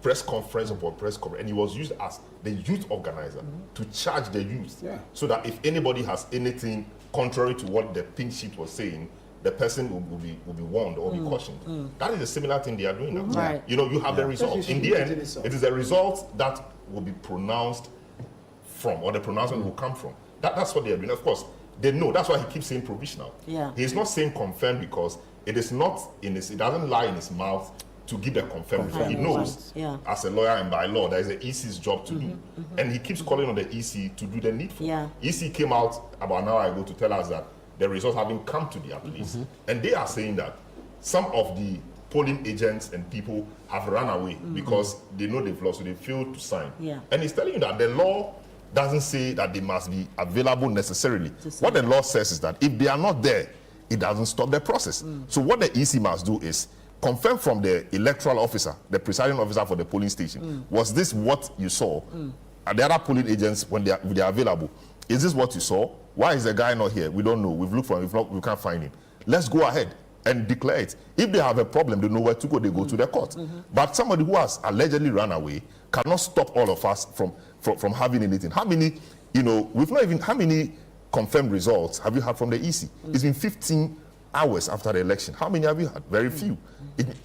press conference upon press conference, and he was used as the youth organizer to charge the youth, so that if anybody has anything contrary to what the pink sheet was saying, the person will be warned or be cautioned. That is a similar thing they are doing now. You have the result. In the end, it is a result that will be pronounced from, or the pronouncement will come from. That's what they are doing. Of course, they know. That's why he keeps saying provisional. He is not saying confirmed because it is not in his. It doesn't lie in his mouth to give the confirmed. He knows, as a lawyer and by law, that is the EC's job to do. And he keeps calling on the EC to do the needful. EC came out about an hour ago to tell us that the results haven't come to their place. And they are saying that some of the polling agents and people have run away because they know they've lost, so they failed to sign. And he's telling you that the law doesn't say that they must be available necessarily. What the law says is that if they are not there, it doesn't stop the process. So what the EC must do is confirm from the electoral officer, the presiding officer for the polling station, was this what you saw? Are the other polling agents, when they are available, is this what you saw? Why is the guy not here? We don't know. We've looked for him. We can't find him. Let's go ahead and declare it. If they have a problem, they know where to go. They go to the court. But somebody who has allegedly run away cannot stop all of us from having anything. How many, we've not even, how many confirmed results have you had from the EC? It's been 15 hours after the election. How many have you had? Very few.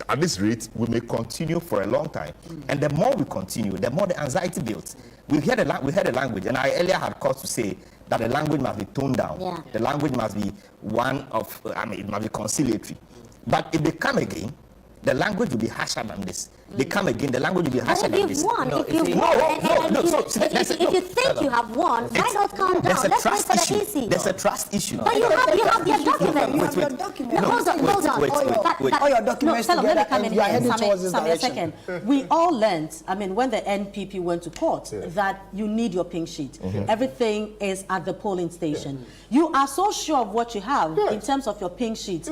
At this rate, we may continue for a long time. And the more we continue, the more the anxiety builds. We heard the language, and I earlier had called to say that the language must be toned down. The language must be one of, it must be conciliatory. But if they come again, the language will be harsher than this. They come again, the language will be harsher than this. If you think you have won, why not calm down? There's a trust issue. There's a trust issue. But you have their documents. Hold on. All your documents together, and you are heading towards this direction. We all learned, when the NPP went to court, that you need your pink sheet. Everything is at the polling station. You are so sure of what you have in terms of your pink sheet.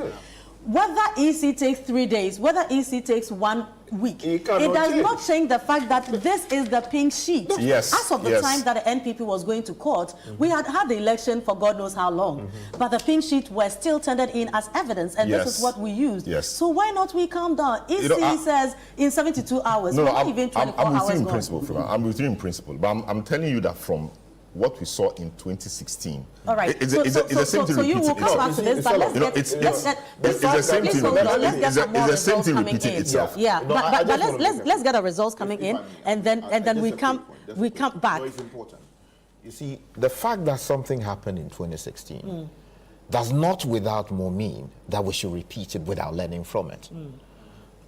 whether EC takes 3 days, whether EC takes 1 week, it does not change the fact that this is the pink sheet. Yes. As of the time that the NPP was going to court, we had the election for God knows how long, but the pink sheet were still tendered in as evidence, and this is what we used. Yes. So why not we calm down? EC says in 72 hours, not even 24 hours. I'm with you in principle, I'm with you in principle, but I'm telling you that from what we saw in 2016. All right. It's the same thing. So you will come back to this, but let's get itself. Yeah, but let's get the results coming in, and then we come back. It's important. You see, the fact that something happened in 2016 does not without more mean that we should repeat it without learning from it.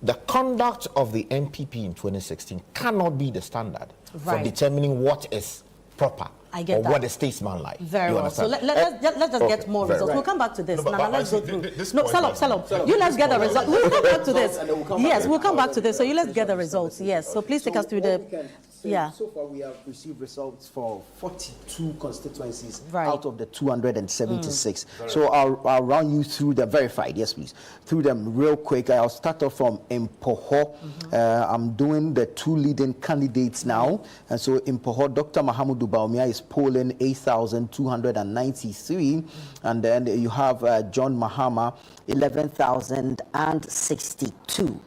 The conduct of the NPP in 2016 cannot be the standard for determining what is proper. I get that. What is statesman-like. Very well. So let's just get more results. We'll come back to this. Nana, let's go through. No, Salom. You let's get the results. We'll come back to this. Yes, we'll come back to this. So you let's get the results. Yes. So please take us through the. Yeah. So far, we have received results for 42 constituencies out of the 276. So I'll run you through the verified. Yes, please. Through them real quick. I'll start off from Impoho. I'm doing the 2 leading candidates now. And so Impoho, Dr. Mahamudu Bawumia is polling 8,293. And then you have John Mahama, 11,062.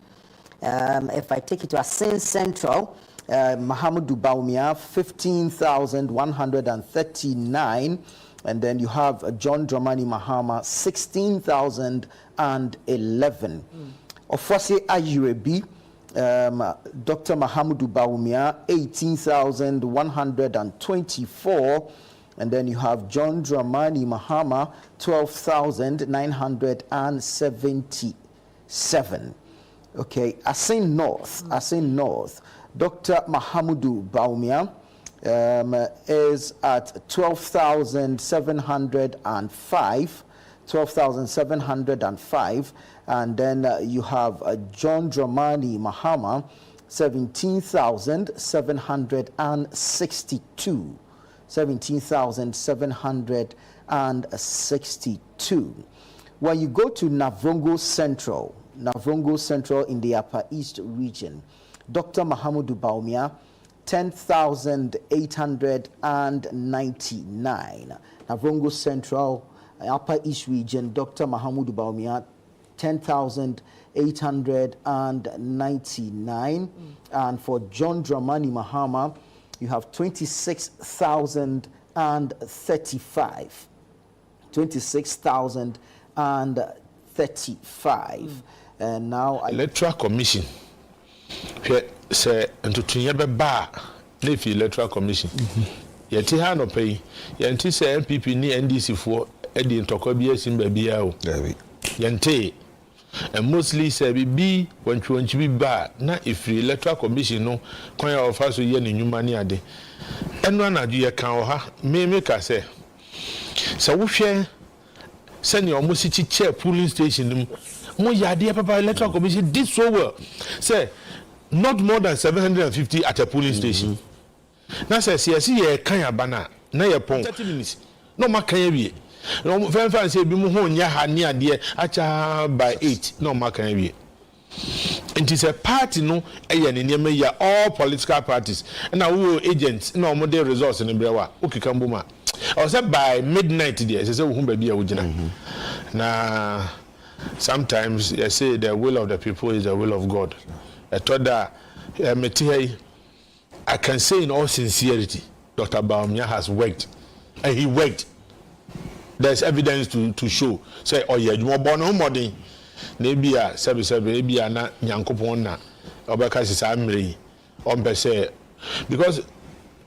If I take it to Asin Central, Mahamudu Bawumia, 15,139. And then you have John Dramani Mahama, 16,011. Ofwase Ajirebi, Dr. Mahamudu Bawumia, 18,124. And then you have John Dramani Mahama, 12,977. Okay, Asin North, Dr. Mahamudu Bawumia is at 12,705. 12,705. And then you have John Dramani Mahama, 17,762. 17,762. When you go to Navrongo Central in the Upper East region, Dr. Mahamudu Bawumia, 10,899. Navrongo Central, Upper East region, Dr. Mahamudu Bawumia, 10,899. And for John Dramani Mahama, you have 26,035. 26,035. And now Electoral Commission. Say ntutunye beba na fi Electoral Commission. Yeti ha no pay. Yenti say MPP ni NDC fo edi ntokwa bi asim ba bia o. Yenti and mostly say bi wantwi bi ba na ifri Electoral Commission no kwan ya ofa so ye n'enwuma ni ade. Eno anaju ye kan o ha me ka say wo hwe se ne omo si chair polling station mo yade papa Electoral Commission did so well. Say not more than 750 at a polling station. Now says yes, ye kan abana na ye pon 30 minutes. No ma kan wie. No fan say bi mo ho nya ha ne ade acha by 8. No ma kan wie. It is a party no eye ne neme ya all political parties. Na wo agents na omo dey results in brewa. Okika mboma. I say by midnight there say wo hu ba bia wo gina. Na sometimes they say the will of the people is the will of God. I can say in all sincerity, Dr. Bawumia has worked. And he worked. There's evidence to show. Say, oh yeah, you want born no more than maybe a maybe a na nyankopon obeka sisa amre on per se because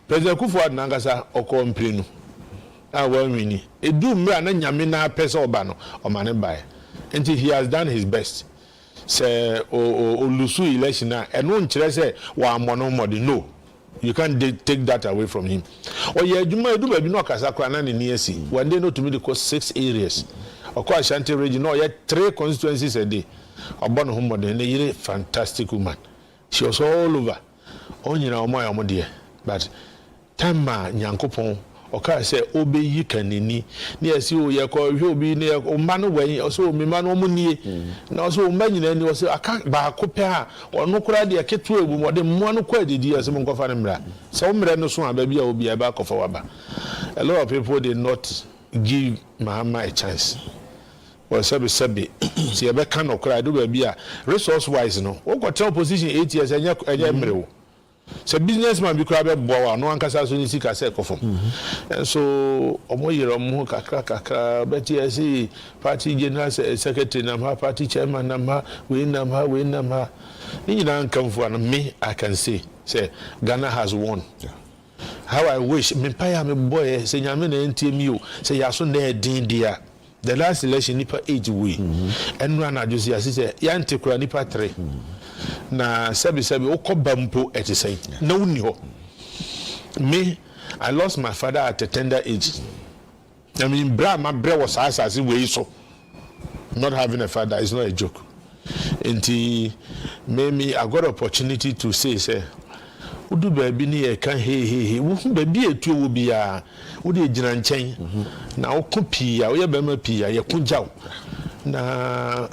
President Kufuor Nangasa okomplenu a wani e do mra na nyame na pese oba no o mane bai until he has done his best. Say Olusu election and no nkyere say wa amono mode no, you can't take that away from him. Oh yeah, Juma do baby no kasa kwa na ni esi one day no to me the 6 areas okwa Ashanti region no 3 constituencies a day obono ho mode na yire fantastic woman. She was all over onyina omo ya mode but time ma nyankopon oka say obeyi kanini na esi o ye ko hwe obi ne o ma no wen o so mi ma no mo nie na o so o ma nyina ni o so aka ba ko pe a ono kura de keto ebu mo de mo no kwa didi ase mo nkofa ne mra so o mre no so aba bia obi e ba kofa waba. A lot of people did not give Mahama a chance. Well, sabi see ebe kan okra do ba bia resource wise no o go tell position 8 years enya mrewo. So businessman bi kura be boa no ankasa so ni sika se kofom. And so omoyere omo kakra beti esi party general secretary na party chairman na we na ni na nkamfo na me I can say Ghana has won. Yeah. How I wish me paya me boy say nyame na ntimi o say yaso na din dia. The last election nipa age we and run ajusi say yante kura nipa 3. Na sabi okoba mpo etise na wuni ho. Me I lost my father at a tender age. I mean my brother was as we so not having a father is not a joke. Enti me I got opportunity to say udu baby ni e kan he wo baby etu wo bia wo de gina nchen na wo ko pia wo ye ba ma pia ye ko jaw na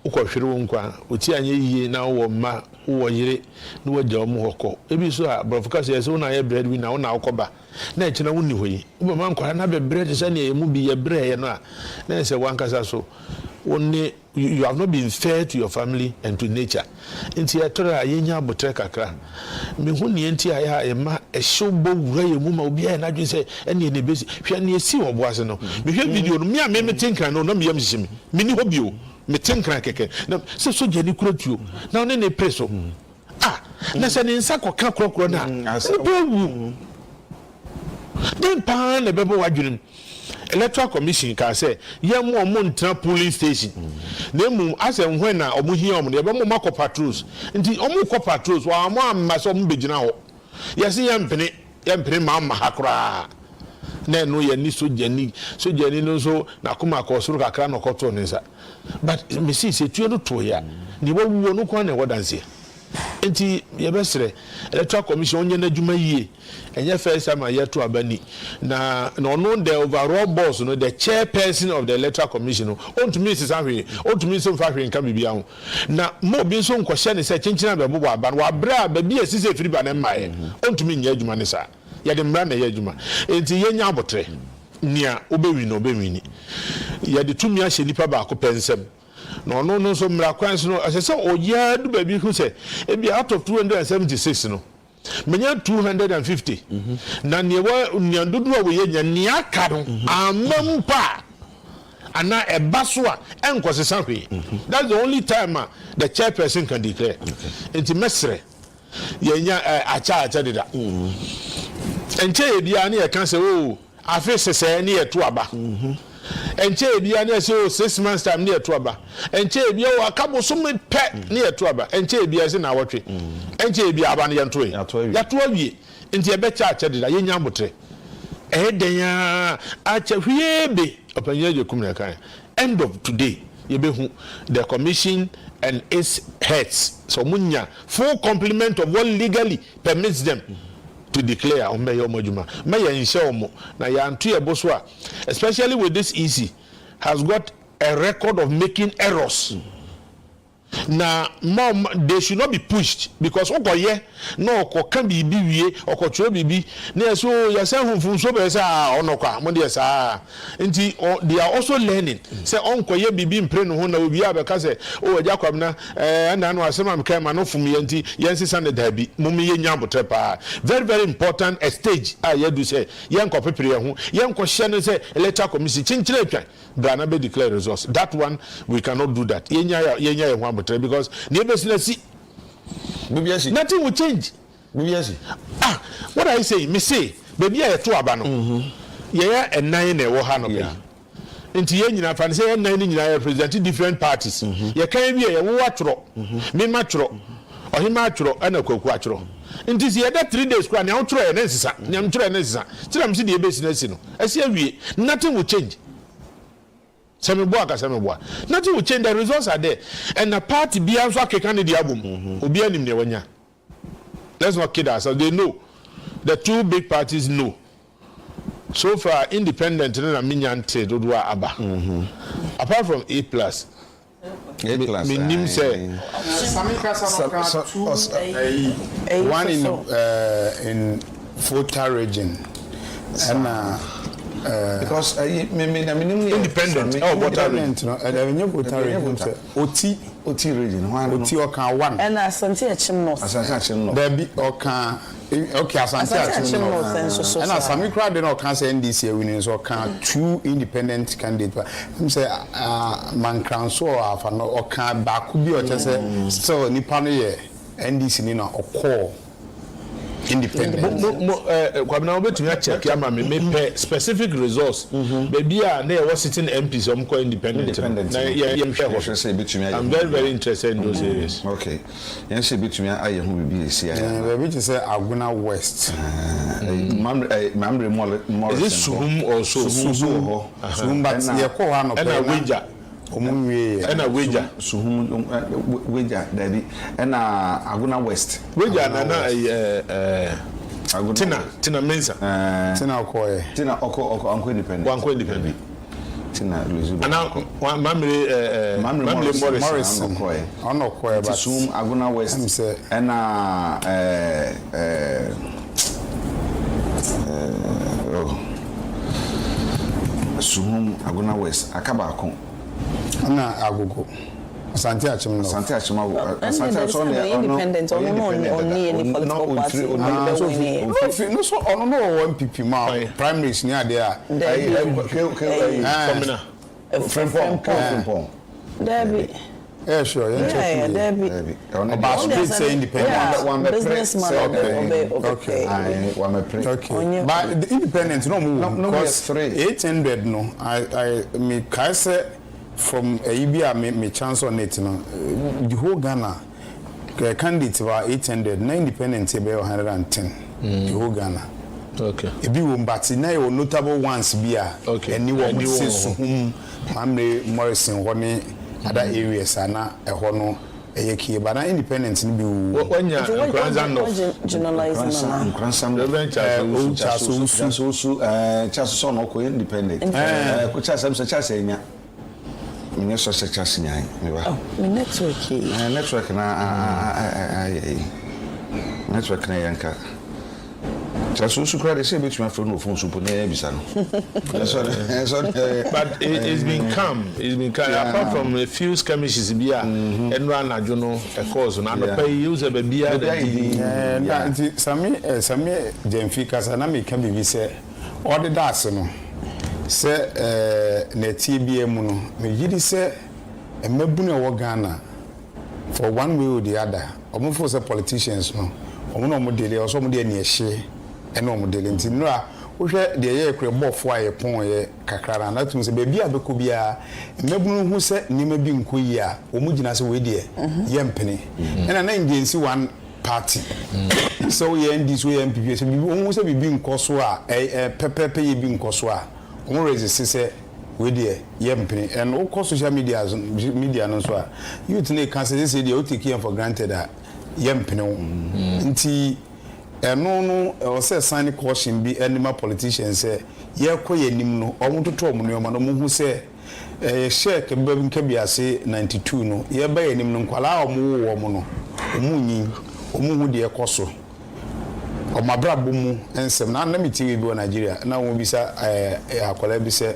ukohwere wo nkwa oti anye yiye na wo ma wo yire na wo gya wo hokọ ebi so a brofoka se so na ye bread wi na wo na ukoba na e kina wo ni hoyi wo ma nkwa na be bread se na ye mu bi ye bread ye no a na se wankasa so only you have not been fair to your family and to nature. Inti atora yenya botre kakra. Me hu ne enti aya e ma e showbo wura ye mu ma obi a na dwen se ene ne besi. Hwe ne esi wo boase no. Me hwe video no me a me metenkran no me yam hihim. Me ni hobi o. Me tenkran keke. Na se so jani kurotuo. Na one ne preso. Ah, na se ne nsa koka krokro na. Den pa na bebo wadwunim. Electoral Commission can say yam mo ntra polling station na mu asem hwen na omo hia omo de be mo makọ patrols nti omo kọ patrols wa mo amma so mo begina ho yesi yempene ma hakra na no ye ni sojani no so na kuma ko suru kakra no koto nsa but me see se tuo no to ya ni wo wo no kwa na wodanse nti ye besre Electoral Commission onye na djuma yie enye first time ayeto abani na no the overall boss no the chairperson of the Electoral Commission no on to me is ahwe on to me so fa hwe nka bibia ho na mo bi so nkohye ne se chinchina be bobo aba no abra ba bi asise firi ba ne maye on to me nya adwuma ne sa ye de mra na ye adwuma enti ye nya abotre nia obewi no obewini ye de tumi ahye nipa ba ko pensem no so mra kwan so no asese oya du ba bi hu se e bi out of 276 no menya 250 na newa nyandodo a we nya nia ka no amampa ana ebaso a enkosesa hwe that's the only time the chairperson can declare enti mesre yenya acha dida enche ebia na ye kan se o afi sese na ye to aba enche ebia na se o 6 months time na ye to aba enche ebia o akabo so me pe na ye to aba enche ebia se na wotwe enche ebia aba na ye ntoe ya to awie enti ebe cha dida ye nya motre den ya acha hwiebe opanya je kumna kan end of today ye be hu the commission and its heads so munya full complement of what legally permits them to declare on mayor mojuma mayor inshomo na ya antu e boso a especially with this EC has got a record of making errors. Now, mom, they should not be pushed because okoye no can be wie okotro bibi na so yasan hunfun so be say onokwa mo de say nti they are also learning say onkoye bibi mpre no ho na obi abeka say o ajakwam na na no asema mka ma no fum ye nti yensisa ne dabi mum ye nya botre pa very very important a stage ye do say yenko pepere ho yenko hye no say Electoral Commission chinchire atwan Ghana be declare results. That one we cannot do that yenya because nothing will change. What I say, me say, baby, I to abano. Yeah, and 9 e wo ha no be. Nti ye nyina fa say 9 nyina represent different parties. Ye kan bi ye wo atro. Me ma atro. Ohima atro ana kwaku atro. Nti se ye da 3 days kwa na atro e na nsisa. Na atro e na nsisa. Tiram se de e business no. Ase awie, nothing will change. Nothing will change. The results are there, and the party be also candidate album. Let's not kid ourselves. They know. The two big parties know. So far, independent na minyante dodoa aba. Apart from A+. Minim say one in Fota region and because independent Oti region Oti Oka 1 and Asante Achim there be Oka okay Asante Achim and Asami crowd dey no can say NDC winning so can 2 independent candidates him say man kranso afa no Oka ba ku bi o che say still nipa no ye NDC ni na okọ independent. Kwabena obetumi check ya ma me specific results. Baby a na was sitting MPs am ko independent. I'm very very interested in those areas. Okay. Yen se betumi aye hu bibi esi ya. Baby to say Aguna West. Mamre more. Is it Suhum or so? Suhum but ye ko ha no pe. Na Weja. Omunwe na Weja. Suhum Weja Daddy. Na Aguna West. Weja na Tina Mensa. Tina Okoye. Tina Oko Anko independent. Anko independent. Tina Luzuba. Ana Mamre Morrison. Okoye. Ono Okoye but Suhum Aguna West. Na Suhum Aguna West Akabako na Agogo Asante Achim no Asante Achim Asante Achim independent on any political party no so on no MPP ma primaries near there Frimpong Debbie yeah sure yeah Debbie about street say independent one businessman okay but the independent no because 800 no I me can say from a me chance on it no the whole Ghana candidate were 800 na independent be 110 the whole Ghana okay e bi wo but na your notable ones bia any one say Suhum Mamre Morrison hone other areas ana ehɔ no eyeki ba na independent ni bi wonya Nkranza no generalizing chaso no ko independent ko chasa msa chasa enya minye so se chasa nya me ba me network network na yanka chaso su kra de se betuma fro no phone su po na bisa no but it's been calm apart from a few skirmishes bia enra anajo no e cause na no pay use be bia na nti sami Jemfika sana me ka bibi se odi das no se na TBM no me yidi se emabunu e wo Ghana for one way or the other omofo se politicians no omo no mo dele oso mo de na ehye eno mo dele nti no a wo hwe de ye kure bofo aye pon ye kakara na tum se be bia be ko bia emabunu hu se nima bi nkoyi a omo gina se we de ye mpene ena na indiensi one party so ye ndi so ye MPP se bi omo se bi nkoso a pepepe ye bi nkoso a omo resist se we de ye mpene and all social media no so a youth na can say dey o take him for granted a ye mpene nti no o say sign caution bi animal politicians say ye koye nim no omo toto omo no ma no hu say share ke ba nka biase 92 no ye ba ye nim no kwala omo wo omo no omo nyin omo hu de ekoso omo abrabo mu ensem na na meti bi Nigeria na wo bisa akwala bi say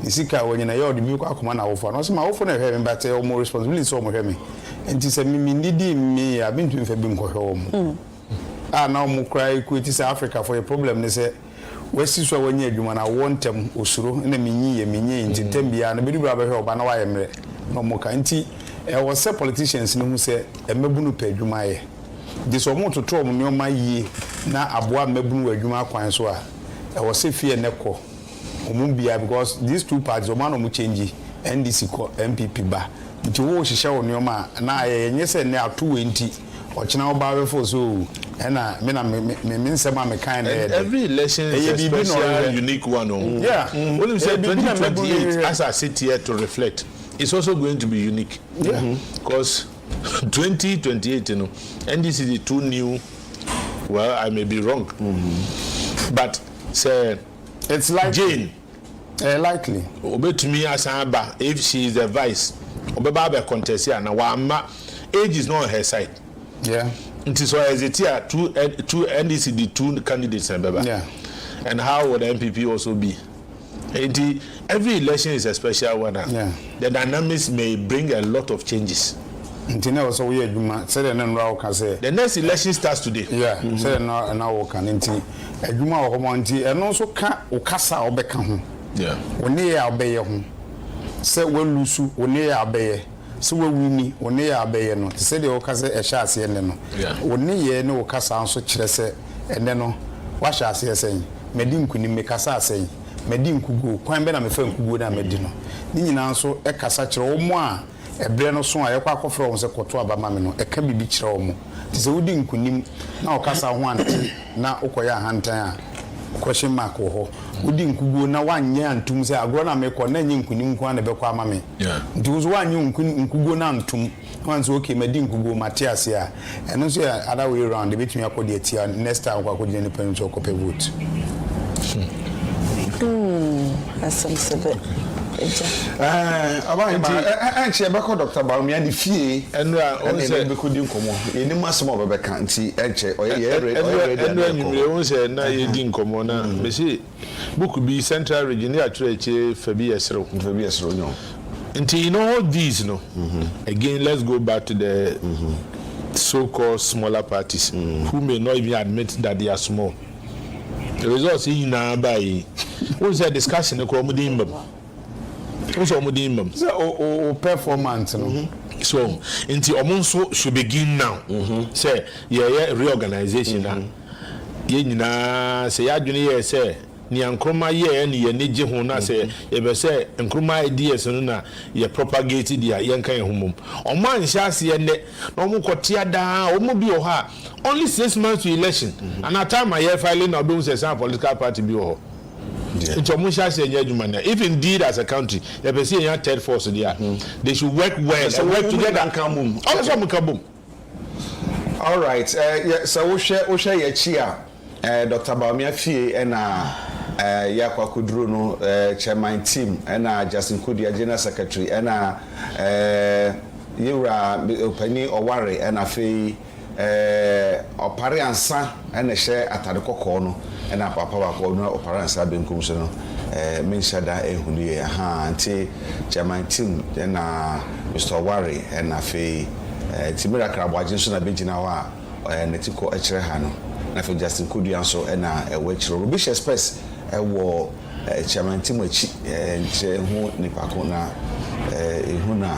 nisika wonyina ye odi bi kwa akoma na wofo no so ma wofo na hwe me but omo responsibility so omo hwe me enti se mi ndidi mi ya bintu mfa bi nko hwe omo na omo cry equity South Africa for a problem ne se wesi so wanya adwuma na wontem osuro na minyi nti tambia na bedu bra ba hwe oba na wa yemre na omo ka nti wo se politicians ne hu se emabunu pa adwuma ye de so omo toto omo ne oma yie na aboa mabunu adwuma kwan so a wo se fie ne ko omo bia because these two parties omo na omo change NDC ko MPP ba nti wo hihye wo ne oma na yenye se ne ato wenti ochina oba we for so na me nsem am kind every election is a special unique one yeah when you say 2028 as I sit here to reflect it's also going to be unique because 2028 you know NDC is too new well I may be wrong but say It's like Jane. Likely. Obetumi asamba if she is the vice. Obeba be contest here na wama age is not on her side. Yeah. It is so as it here two NDC the two candidates and beba. Yeah. And how would the MPP also be? Every election is a special one. Yeah. The dynamics may bring a lot of changes. The next election starts today. Yeah. Say now can Eduma Omonti and also Okasa Obeka ho. Yeah. One year obey ho. Say we lusu one year obey. So we wini one year obey no. Say the Okasa e sha ase no. Yeah. One year no Okasa anso kire se ene no wa sha ase sen. Medi nkuni mekasa ase. Medi nkugu kwan be na mefa nkugu na medi no. Ni nyina anso e kasa kire wo mo a ebre no so a yekwa akofra wo se koto abama me no e ka bibi kire wo mo. Tise wodi nkunim na okasa ho ante na ukoya hantan a question mark ho wodi nkuguo na wanye antum se agro na mekọ na nye nkunim kwa na bekọ ama me nti wo wanye nkuguo na antum wanso okay medi nkuguo Matias a eno so other way around betumi akodi atia next time kwa akodi ne pen so kope vote asamsebe Anche beko Dr. Baumia di fie enra on se beko di nkomo eni masemo bebeka nti enche oye enra on se na ye di nkomo na be se book bi central region ya church fabi esro nyo nti you know all these no again let's go back to the so-called smaller parties who may not even admit that they are small. The results in na by what's that discussion the comedy also omudimam so performance no so nti omonso should begin now say yeah reorganization na ye nyina say adwene ye say ni ankroma ye ne ye neje ho na say ye be say ankroma ideas no na ye propagate dia ye nkan ye homom oman hyase ye ne na omokotia da omo bi o ha only 6 months to election and at time I filing na be say some political party bi o if indeed as a country they say a third force there they should work well and work together. All right so we share your chair Dr. Baumia Fie and Yakwa Kudru no chairman team and Justin Kudia general secretary and Yura Openi Oware and Afi Opare Ansa and share at the Kokono and papa wako no operansa benkum so no menshada ehunu ha anti chairman team na Mr. Wari and afi timira krabwaje so na begina wa netiko ekire ha no na fe Justin Kudian so na ewechiro Rubisha Space ewo chairman team achi nche hu nipako na ehuna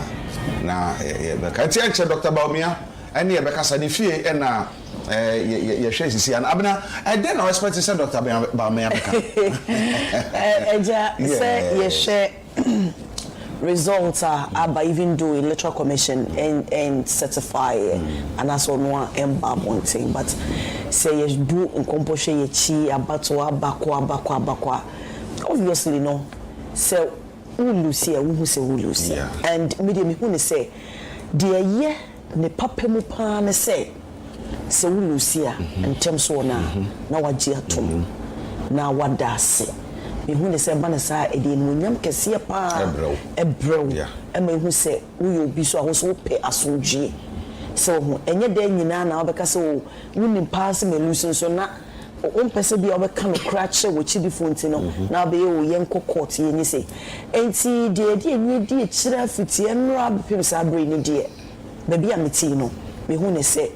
na bekati anche Dr. Baumia ene bekasa ni fie na ye share sisi and abna I then I expect to say Dr. Baumia say ye share results are even do electoral commission and certify and that's on one one thing but say ye do composition ye chi abato abakwa obviously no say who lose and medium who say dear ye ne papa mu pa ne say se wulusia ntem so na waji atom na wadase me hu ne se ba na sa ede no nyam kese pa ebrew e me hu se wo obi so ahoso pe asonje so hu enye da nyina na obeka se wo nim pass me lusin so na o pese bi obeka no crache wo chi different no na be wo yenko court ye ni se enti de enye de kira fitie no abepem sa bre ni de baby ameti no me hu ne se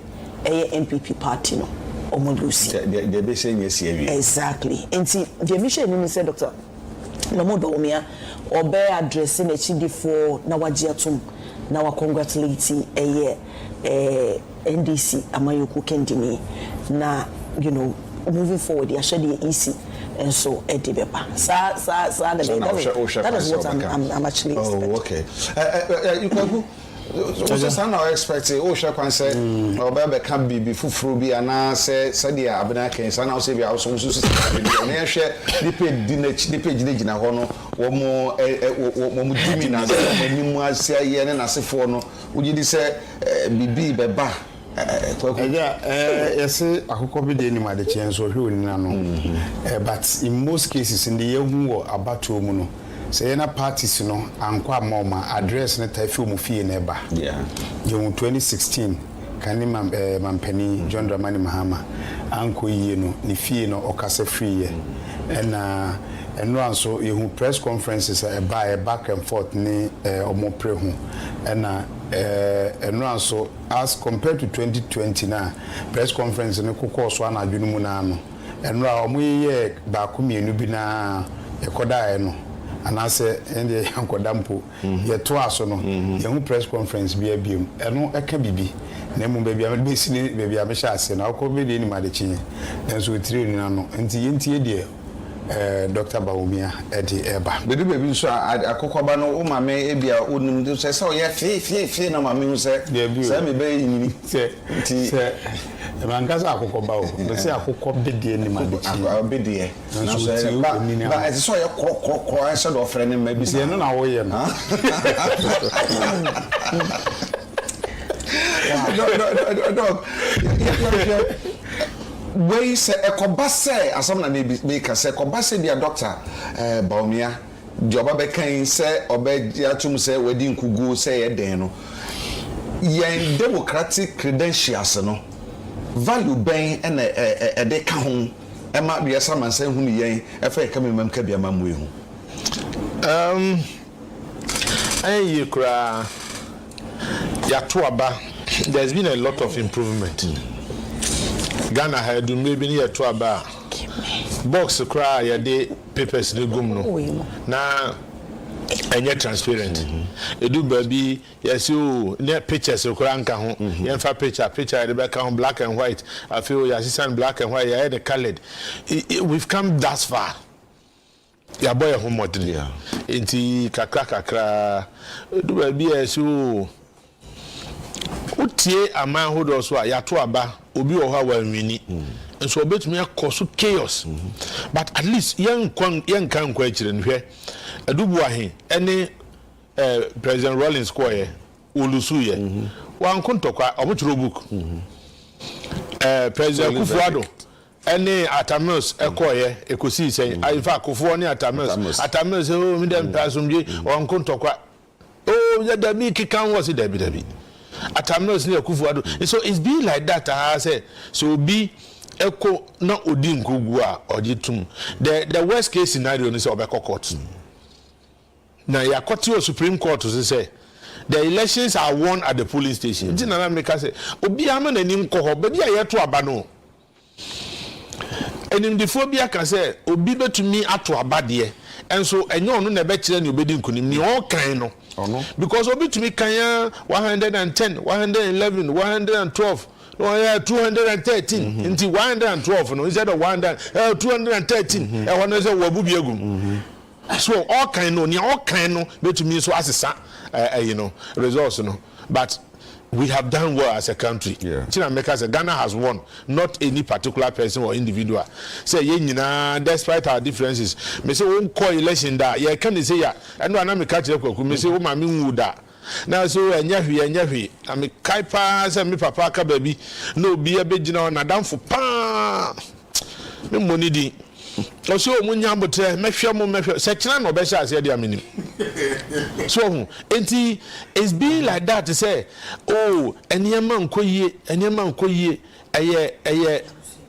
MPP party no omolusi they be saying yes here exactly enti the mission ni say Dr. Nomodo Omia obe address na chidifo na waji atom na wa congratulate NDC amayoku kendini na you know moving forward ya shade easy and so edibeba that is what I'm actually expecting. Okay you can so say now expect o share kwan say obebe can be fufuru bi ana say sadia abena ken say now say bi awso so say na hwe the page gina ho no wo mo dimi na say manimu asia ye ne nasefo no ugidi say bibi beba Yes, I could copy the animal the chance or who no. But in most cases, in the year who are about to mono, say na parties, you know, and qua mama address na typhoon fee neighbor. Yeah. In 2016, Kanima Mampeni, John Dramani Mahama, Uncle Yeno, Nifino, or Casa Free, and no so you press conferences by back and forth ni or more pre and no so as compared to 2020 now press conference no course one adwunu na no and no omo ye ba ku mienu bi na ekoda no anase ende yankoda mpo ye to aso no ye hu press conference bi abiem eno eka bibi na mu baby am si ni baby am sha ase na ko be ni ma de chi enso tiri ni na no enti ye ntie de Dr. Baumia Eddie Eba. The baby so akokwa no o mame ebia onum say say ye fe na mame hu say say me be yini say mangaza akokwa ba o me say akokwa bedie ni ma de chi bedie na so ba e so ye kro I said of friend me bi say no na wo ye no we say ekobase asam na me ka say ekobase dia doctor Baumia di oba be kan say oba atum say wadi nkugu say ye den no yen democratic credentials no value ben na de ka ho e ma bia saman say hu ni yen e fa ka memam ka bia mamu ehu ayi kura ya to aba there's been a lot of improvement. Ghana had maybe near to about box cry a day papers the gum no now and yet transparent. You do baby, yes, you near pictures of Kranka home, Yanfa picture at the back on black and white. I feel your assistant black and white, I had a colored. We've come that far. Ya boy home model. Inti kakra do baby as you. Utie a man who does what ya to aba obi o ha wa nwini nso obetumi akoso chaos but at least yan kan kwa chire nhwe adubu ahe ene President Rollins ko ye olusu ye wan kontokwa obochiro book President Kufuado ene Atamos ekoye ekosi sen aifa Kufuo ne Atamos o mi dem pasumje wan kontokwa o ya dabi kikan was dabi Atamnos near Kufuado. So it's been like that, I say. So be echo not Odin Kugua or Jitum. The worst case scenario is Obeko Court. Now, your court Supreme Court to say the elections are won at the polling station. Didn't make us say, Obiaman and Nimko, but yeah, to Abano. And in the phobia can say, Obibe to me at to Abadie. And so, and you know, never tell you, Bedin Kunim, all kind of. Because obi to me kanya 110, 111, 112, 213 into 112 no instead of 213 e won say wabu biegum so all kind no bet me so asesa you know results no but we have done well as a country. China make us Ghana has won, not any particular person or individual. Say ye despite our differences. Me say one call election da. Ye can say ya. I know na me catch you. Me say o ma me wu da. Now so enya I me kai pa say me papa ka baby. No be a be gina na dan for pa. Me money di. Also munya botre mehwe se kina no be sha ase dia minim so enti it's been like that to say oh enema nkoyie eye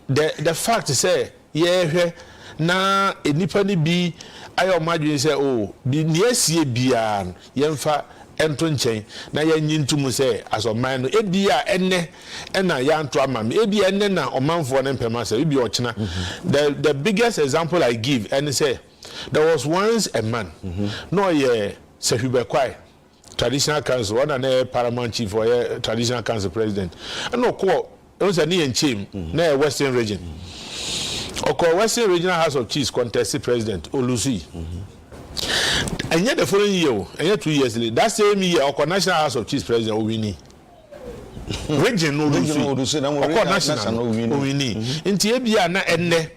the fact to say hwe na enipa ni bi ayo madwen say oh bi ne asie bia yemfa ento nchen na ya nyintum say asoman no ebia enne na ya nto amam ebia enne na omanfo ne mpema say ebia ochina the biggest example I give and say there was once a man no ye Sehubekwai traditional council one and paramount chief or traditional council president and no ko once ani enchim na western region oko western regional house of chiefs contested president Olusi and yet the following year, and yet 2 years later, that same year, our national house of chiefs president Owini. Regional national Owini. In Tiabia na enne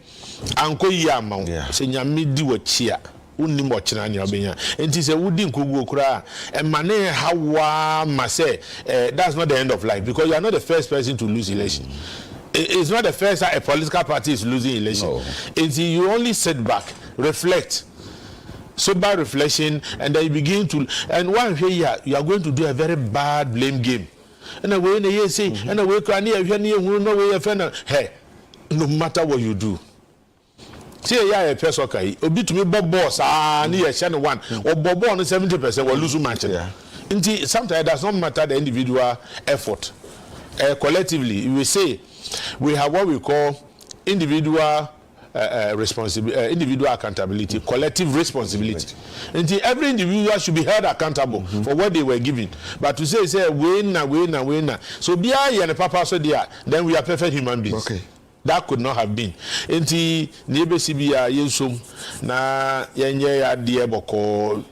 anko yama. Senya midi wa chia. unni mochina ni obenya enti se wudi nkogu okura e mane hawa ma say that's not the end of life, because you are not the first person to lose election. It's not the first time a political party is losing election. No. You only sit back, reflect, sober reflection, and then you begin to. And one here, you are going to do a very bad blame game. And away, you say, and away, hey, no matter what you do. See, yeah, a person okay. Obi to me, boss, near Channel 1 or Bobo on 70% will lose match. Sometimes it does not matter the individual effort. Collectively, we say we have what we call individual individual accountability, collective responsibility. And every individual should be held accountable for what they were given. But to say winner. So be I and papa so there, then we are perfect human beings. Okay. That could not have been. Enti nebe sibia yensum na yenye ya die boko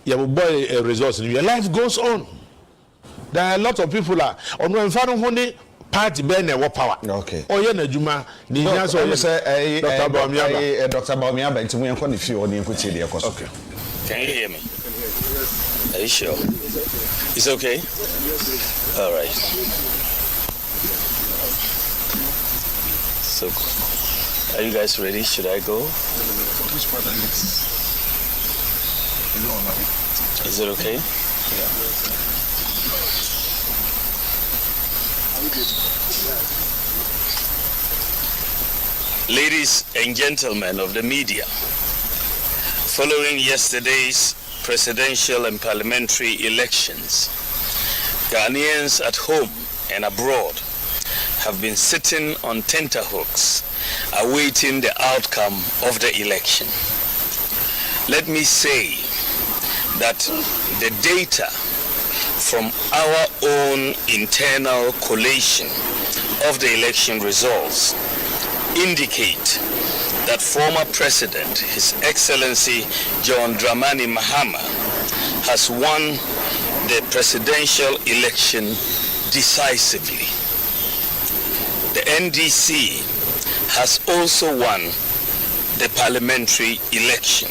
ya boy results. Your life goes on. There are a lot of people on one fan honey party ben e power. Okay. Oye na juma ni nya so say Dr. Bawumia Dr. Bawumia ba ntimu enko ne fie oni enko tie de ekoso. Okay. Can you hear me? Are you sure? It's okay? Yes. All right. So, are you guys ready? Should I go? Which part is it okay? Yeah. Ladies and gentlemen of the media, following yesterday's presidential and parliamentary elections, Ghanaians at home and abroad have been sitting on tenterhooks awaiting the outcome of the election. Let me say that the data from our own internal collation of the election results indicate that former President, His Excellency John Dramani Mahama, has won the presidential election decisively. The NDC has also won the parliamentary election,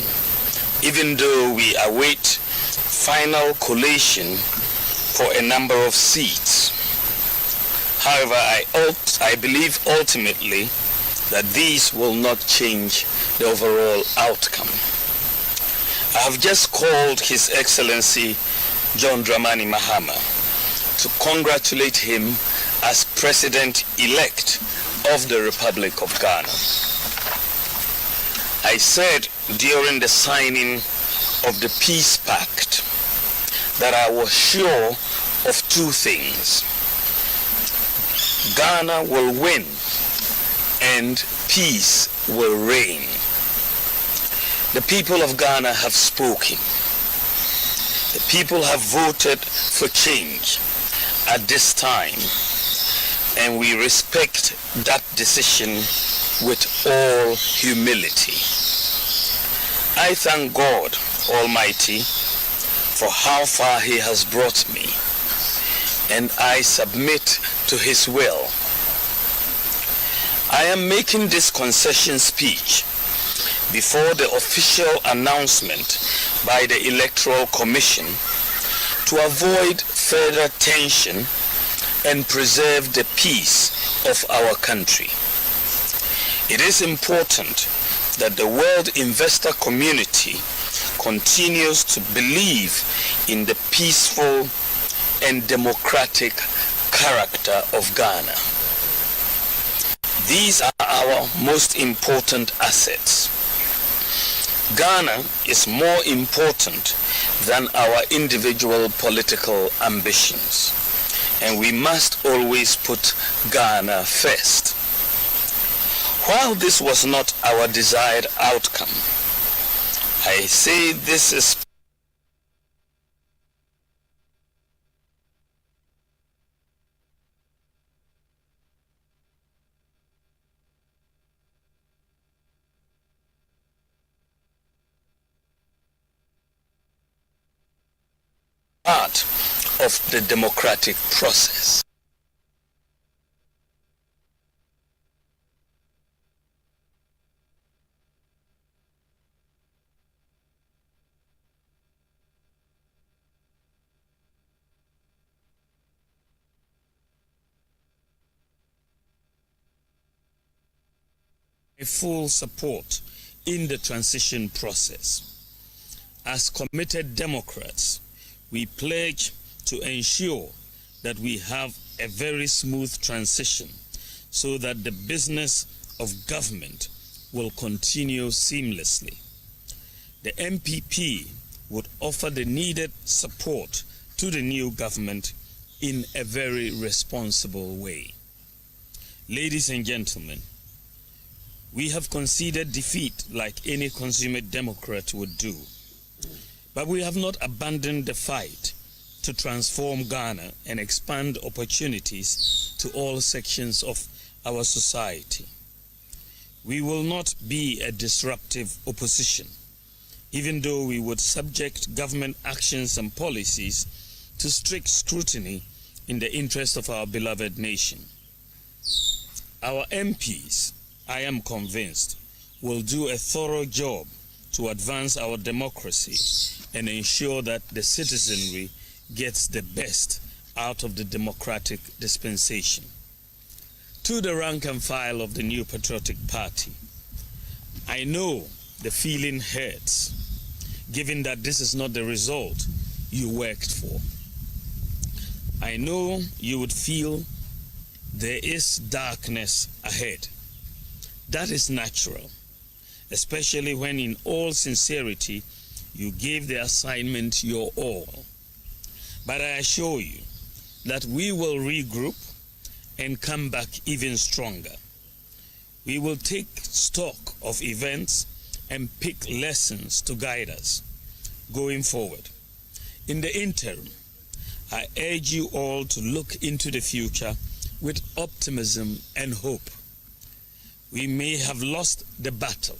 even though we await final collation for a number of seats. However, I believe ultimately that these will not change the overall outcome. I have just called His Excellency John Dramani Mahama to congratulate him as President-elect of the Republic of Ghana. I said during the signing of the Peace Pact that I was sure of two things. Ghana will win and peace will reign. The people of Ghana have spoken. The people have voted for change at this time, and we respect that decision with all humility. I thank God Almighty for how far He has brought me, and I submit to His will. I am making this concession speech before the official announcement by the Electoral Commission to avoid further tension and preserve the peace of our country. It is important that the world investor community continues to believe in the peaceful and democratic character of Ghana. These are our most important assets. Ghana is more important than our individual political ambitions, and we must always put Ghana first. While this was not our desired outcome, I say this is part of the democratic process. full support in the transition process. As committed Democrats, we pledge to ensure that we have a very smooth transition so that the business of government will continue seamlessly. The MPP would offer the needed support to the new government in a very responsible way. Ladies and gentlemen, we have conceded defeat like any consummate Democrat would do, but we have not abandoned the fight to transform Ghana and expand opportunities to all sections of our society. We will not be a disruptive opposition, even though we would subject government actions and policies to strict scrutiny in the interest of our beloved nation. Our MPs, I am convinced, will do a thorough job to advance our democracy and ensure that the citizenry gets the best out of the democratic dispensation. To the rank and file of the New Patriotic Party, I know the feeling hurts, given that this is not the result you worked for. I know you would feel there is darkness ahead. That is natural, especially when in all sincerity you gave the assignment your all. But I assure you that we will regroup and come back even stronger. We will take stock of events and pick lessons to guide us going forward. In the interim, I urge you all to look into the future with optimism and hope. We may have lost the battle,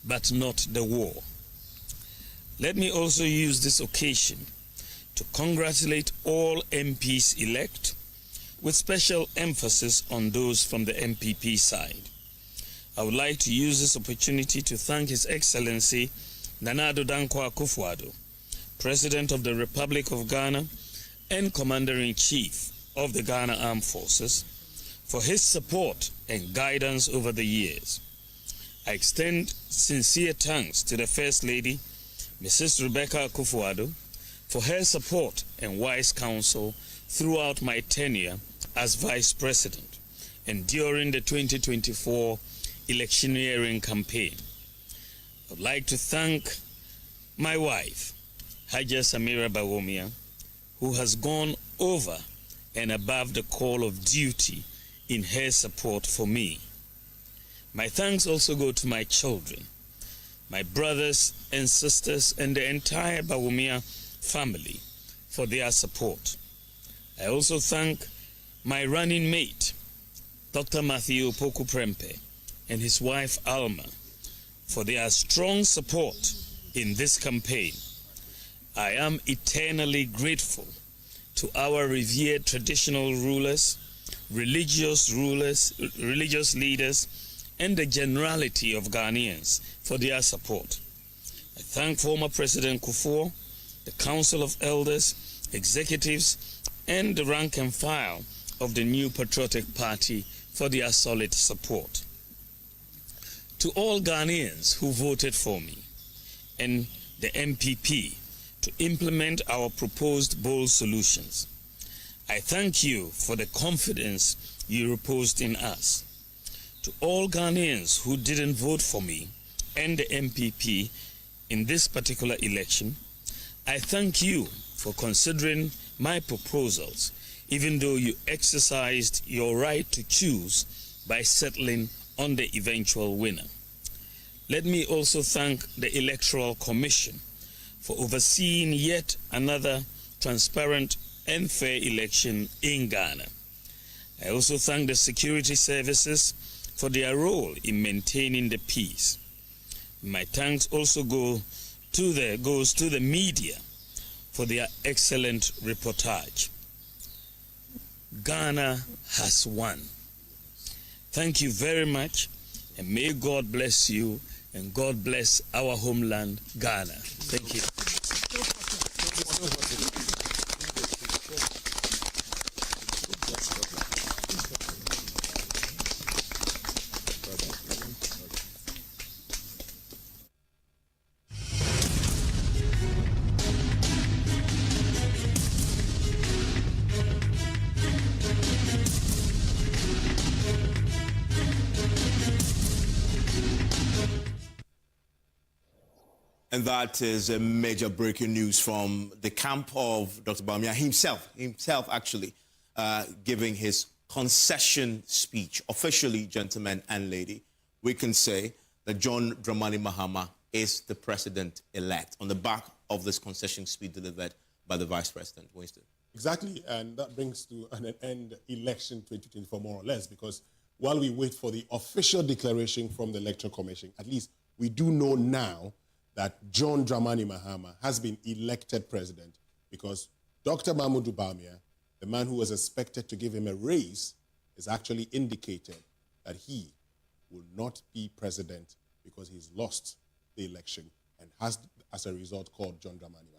but not the war. Let me also use this occasion to congratulate all MPs elect, with special emphasis on those from the MPP side. I would like to use this opportunity to thank His Excellency Nana Addo Dankwa Akufo-Addo, President of the Republic of Ghana and Commander-in-Chief of the Ghana Armed Forces, for his support and guidance over the years. I extend sincere thanks to the First Lady, Mrs. Rebecca Akufo-Addo, for her support and wise counsel throughout my tenure as Vice President and during the 2024 electioneering campaign. I would like to thank my wife, Haja Samira Bawumia, who has gone over and above the call of duty in her support for me. My thanks also go to my children, my brothers and sisters, and the entire Bawumia family for their support. I also thank my running mate, Dr. Matthew Poku Prempe, and his wife Alma, for their strong support in this campaign. I am eternally grateful to our revered traditional rulers, religious leaders, and the generality of Ghanaians for their support. I thank former President Kufuor, the Council of Elders, executives, and the rank and file of the New Patriotic Party for their solid support. To all Ghanaians who voted for me and the MPP to implement our proposed bold solutions, I thank you for the confidence you reposed in us. To all Ghanaians who didn't vote for me and the MPP in this particular election, I thank you for considering my proposals, even though you exercised your right to choose by settling on the eventual winner. Let me also thank the Electoral Commission for overseeing yet another transparent and fair election in Ghana. I also thank the security services for their role in maintaining the peace. My thanks also goes to the media for their excellent reportage. Ghana has won. Thank you very much, and may God bless you, and God bless our homeland, Ghana. Thank you. And that is a major breaking news from the camp of Dr. Bawumia himself actually, giving his concession speech. Officially, gentlemen and lady, we can say that John Dramani Mahama is the president-elect on the back of this concession speech delivered by the Vice President. Winston. Exactly, and that brings to an end election 2024 more or less, because while we wait for the official declaration from the Electoral Commission, at least we do know now that John Dramani Mahama has been elected president, because Dr. Mahmoud Bawumia, the man who was expected to give him a raise, has actually indicated that he will not be president because he's lost the election and has, as a result, called John Dramani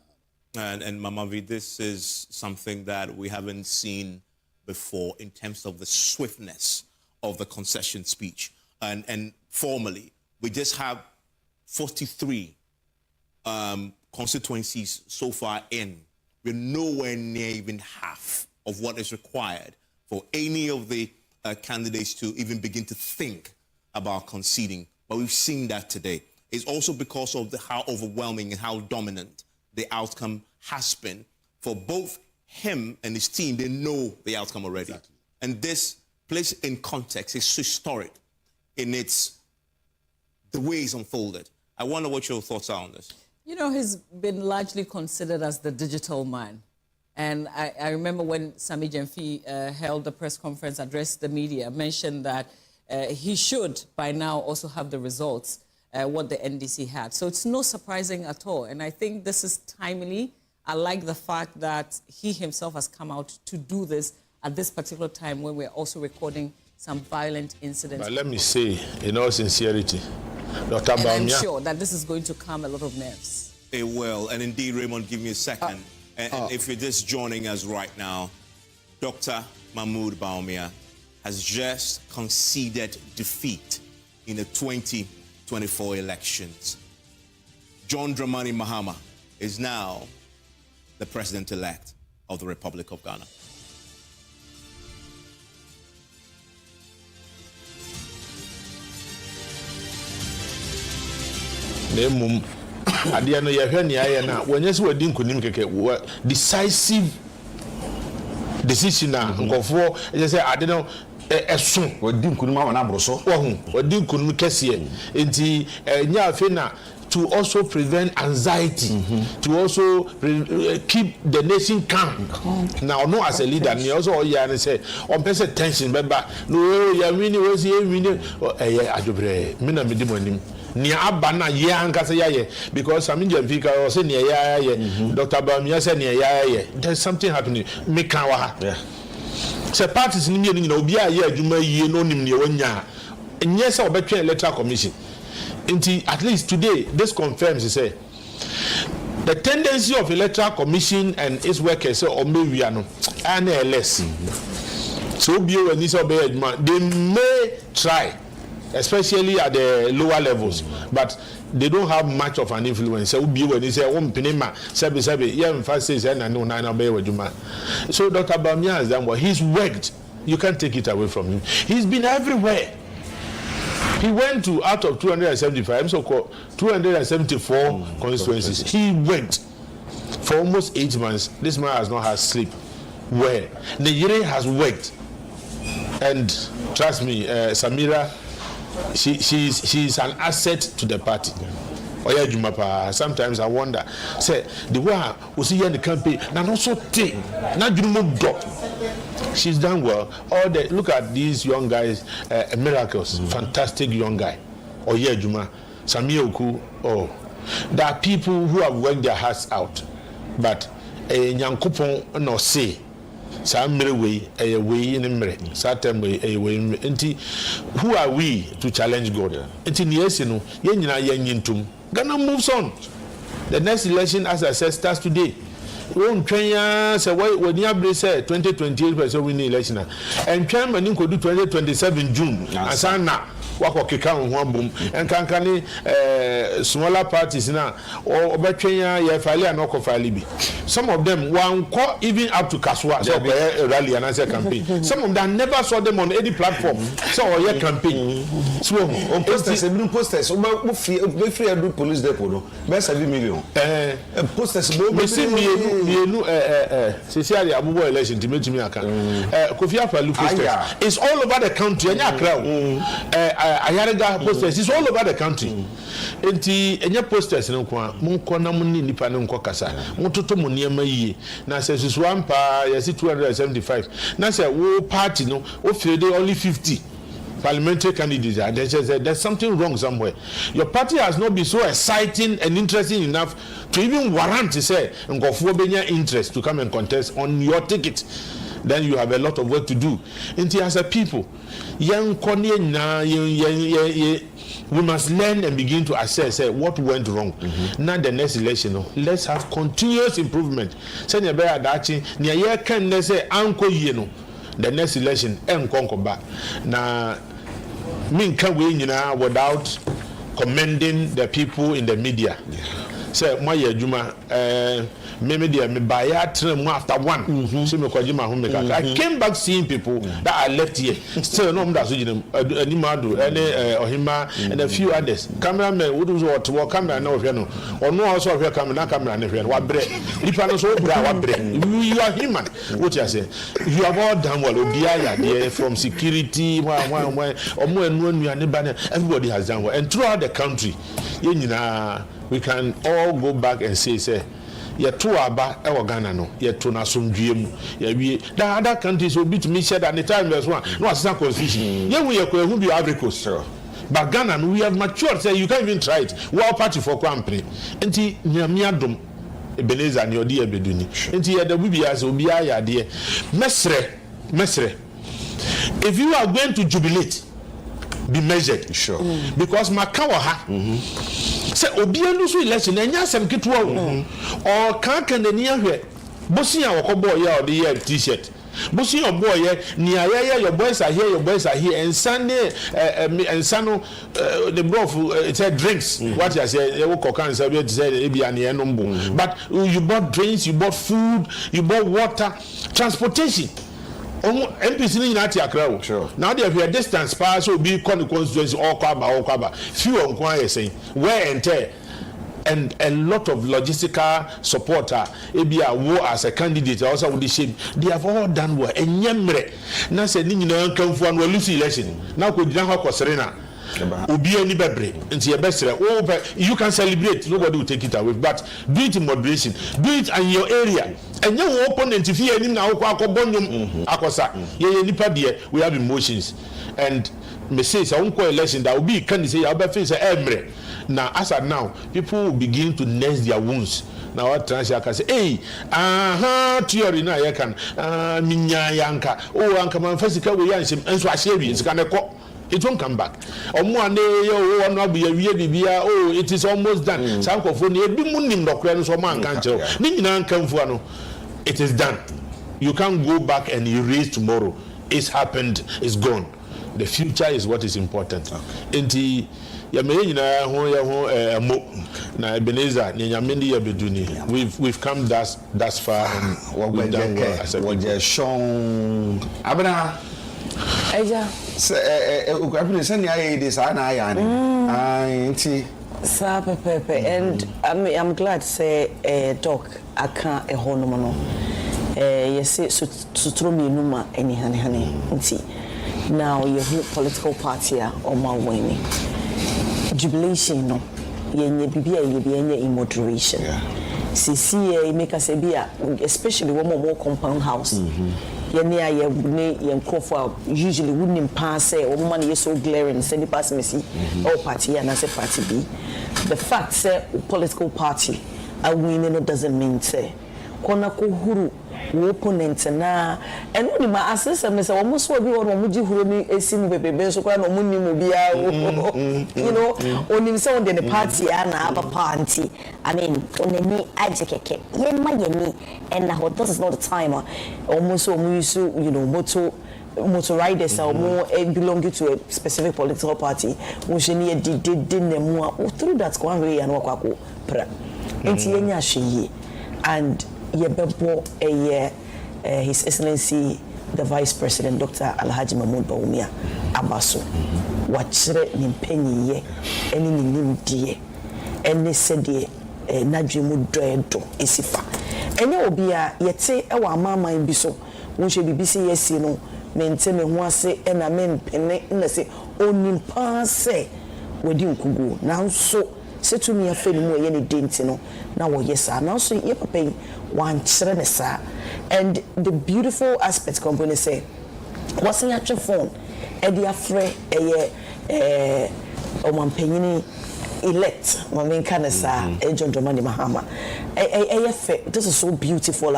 Mahama. And Mamavi, this is something that we haven't seen before in terms of the swiftness of the concession speech. And formally, we just have 43 constituencies so far in. We're nowhere near even half of what is required for any of the candidates to even begin to think about conceding. But we've seen that today. It's also because of how overwhelming and how dominant the outcome has been. For both him and his team, they know the outcome already. Exactly. And this place in context is historic in the way it's unfolded. I wonder what your thoughts are on this. You know, he's been largely considered as the digital man. And I remember when Sami Jemfi held the press conference, addressed the media, mentioned that he should by now also have the results, what the NDC had. So it's no surprising at all. And I think this is timely. I like the fact that he himself has come out to do this at this particular time when we're also recording some violent incidents. But let me say, in all sincerity, Dr. And I'm Bawumia, sure that this is going to calm a lot of nerves. It will. And indeed, Raymond, give me a second. And if you're just joining us right now, Dr. Mahmoud Bawumia has just conceded defeat in the 2024 elections. John Dramani Mahama is now the president-elect of the Republic of Ghana. adeɛ no yɛhwɛ ne ayɛ na wɔnyɛ sɛ wɔdi nkonim kɛkɛ decisive decision a nkɔfoɔ ɛsɛ sɛ ade no ɛso wɔdi nkonim ama na aboro so wɔdi nkonim kɛseɛ nti nya afei na to also prevent anxiety, to also keep the nation calm. Now, no, as a leader, me also say, on person tension, but no, ya wini was ye wini, ajobre, mina midimonim. Nia abana ye ankasa ye because Sami Jemfi or say near ye, Dr. Bawumia said near ye. There's something happening. Me kawa. Yeah. So parties in me, obia ye, you may ye no nim ye wonya. And yes, I'll bet you electoral commission. At least today, this confirms, he said, the tendency of electoral commission and its workers or maybe are less. So they may try, especially at the lower levels, but they don't have much of an influence. So when they say, so Dr. Bawumia has done what he's worked. You can't take it away from him. He's been everywhere. He went to, out of 275, so-called 274 constituencies. He went for almost 8 months. This man has not had sleep. Where? Nigeria has worked. And trust me, Samira, she's an asset to the party. Oya Jumapa, sometimes I wonder, say, the way we see in the campaign, and also take, not she's done well. Look at these young guys, miracles, fantastic young guy. Oya Juma, Samioku, there are people who have worked their hearts out, but Nyankopon no say. Who are we to challenge God? Ghana moves on. The next election, as I said, starts today. When Kenya say when you say 2028 person win the election, and Kenya could do 2027 June. Asana wako keka ho abom enkanka ne smaller parties na obetwenya ye file and oko file bi. Some of them one call even up to Kaswa so rally and answer campaign. Some of them never saw them on any platform. So or campaign. So on posters we free do police depot no. Be 7 million. Posters we see me sincerely abubo election to me aka. Kofi Afalu posters. It's all over the country. Anya crowd. Ayarega posters. It's all over the country. Enti enya posters no kwa monko na munni nipa no nko kasa. Mototo mo niema yie. Na se susu ampa yesi 275. Na se wo party no o feel only 50 parliamentary candidates. There's something wrong somewhere. Your party has not been so exciting and interesting enough to even warrant to say ngofo benya interest to come and contest on your ticket. Then you have a lot of work to do. Enti as a people, we must learn and begin to assess what went wrong. Now the next election, let's have continuous improvement. The next election now without commending the people in the media. Say my juma maybe they me buy after one. So me kwajima home make. I came back seeing people that I left here. Still no mda so jinem animado ohima and a few others. Cameramen would do what camera no hwe no. Ono also hwe camera na camera na hwe. Wa bre. Nipa no so bra wa bre. You are human. What you say? You have all done well. Obiaya there from security everybody has done well. And throughout the country, we can all go back and say to aba e Ghana no ye to na somdwiem ye wie the other countries will be to me said at the time as one no assistant constitution ye we ko ehu bi Ivory Coast but Ghana no we have matured say you can't even try it we are party for company enti nyame adom Ebenezer ne odi ebeduni enti ye da bibia so obi aya de mesre if you are going to jubilate be measured because makawa ha say obianu so election enya asem ketuwa o kan ni ahwe bosi ya wokobo ya odi ya t-shirt bosi your boy ni ayaya your boys are here and Sunday and sano the bro it said drinks what you say you can say it said ebia na enombo but you bought drinks, you bought food, you bought water, transportation. MPC ni nyina Accra. Now they have a distance pass so be constituency all kwaba few on kwa saying where and tear and a lot of logistical support ebia wo as a candidate also with the shape they have all done well enyemre na say ni nyina kanfu an lose election na ko gyina ho serena obi ani bebre nti ebesere you can celebrate, nobody will take it away, but do it in moderation, do it in your area. And your opponent if you na akobonyum akosa ye nipa de we have emotions and me say election that will be can say you be face emre now as at now people will begin to nurse their wounds. Now what transfer can say hey theory na ye can minya yanka anka man fasika we yanshim enso ahye bi nska it won't come back. It is almost done. It is done. You can't go back and erase tomorrow. It's happened, it's gone. The future is what is important. We've come thus far and we've done well as a people. Eja send this and I'm glad to say talk I can't a honomono yes sutro mi numa any honey now you political party or my winning jubilation no yenye bibia in moderation see make us especially one more compound house usually wouldn't pass or woman is so glaring send the pass me or party and as a party B. The fact say political party a winning doesn't mean say konako huru opponent na and only my assessment is almost what we want to huru ni esim bebe so kwa no munni mu bia you know only someone in the party and aba party I mean only ajekeke yema yemi and now this is not the time almost so you know moto motor riders or more belonging to a specific political party, which any did through that one way and walk pra. And Yebebo a year, His Excellency the Vice President Dr. Alhaji Mahmoud Bawumia Abaso. Wachre nimpenyi ye, eni nimdie, eni sedie nadrimu dredo esifa. Ene obia yete ewa mama imbiso, wunche bibisi yesi no, menteme huase ena mempene nese onimpanse wedi nkugu. Na nso setu mi afe ni mu ye ni denti no na wo yesa. Na nso ye papen wanchre nesa. And the beautiful aspect company say what's in your phone edi afre omampanyini elect mamen kanesa John Dramani Mahama this is so beautiful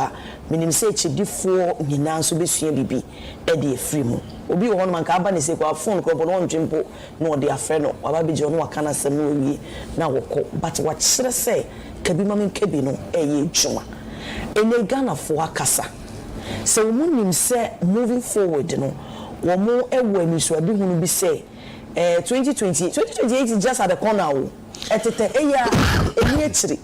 meaning say chidifo nyina so besua bibi edi free mu obi wo no man ka aba ne se kwa phone ko no ndwempo no de afre no aba bi je no waka na sem no wi na woko but what kire say kabi mamen kabi no edwuma ene Ghana for akasa so munim say moving forward no wo mo ewo anisuade hunu bi say 2028 is just at the corner etete eya eni etiri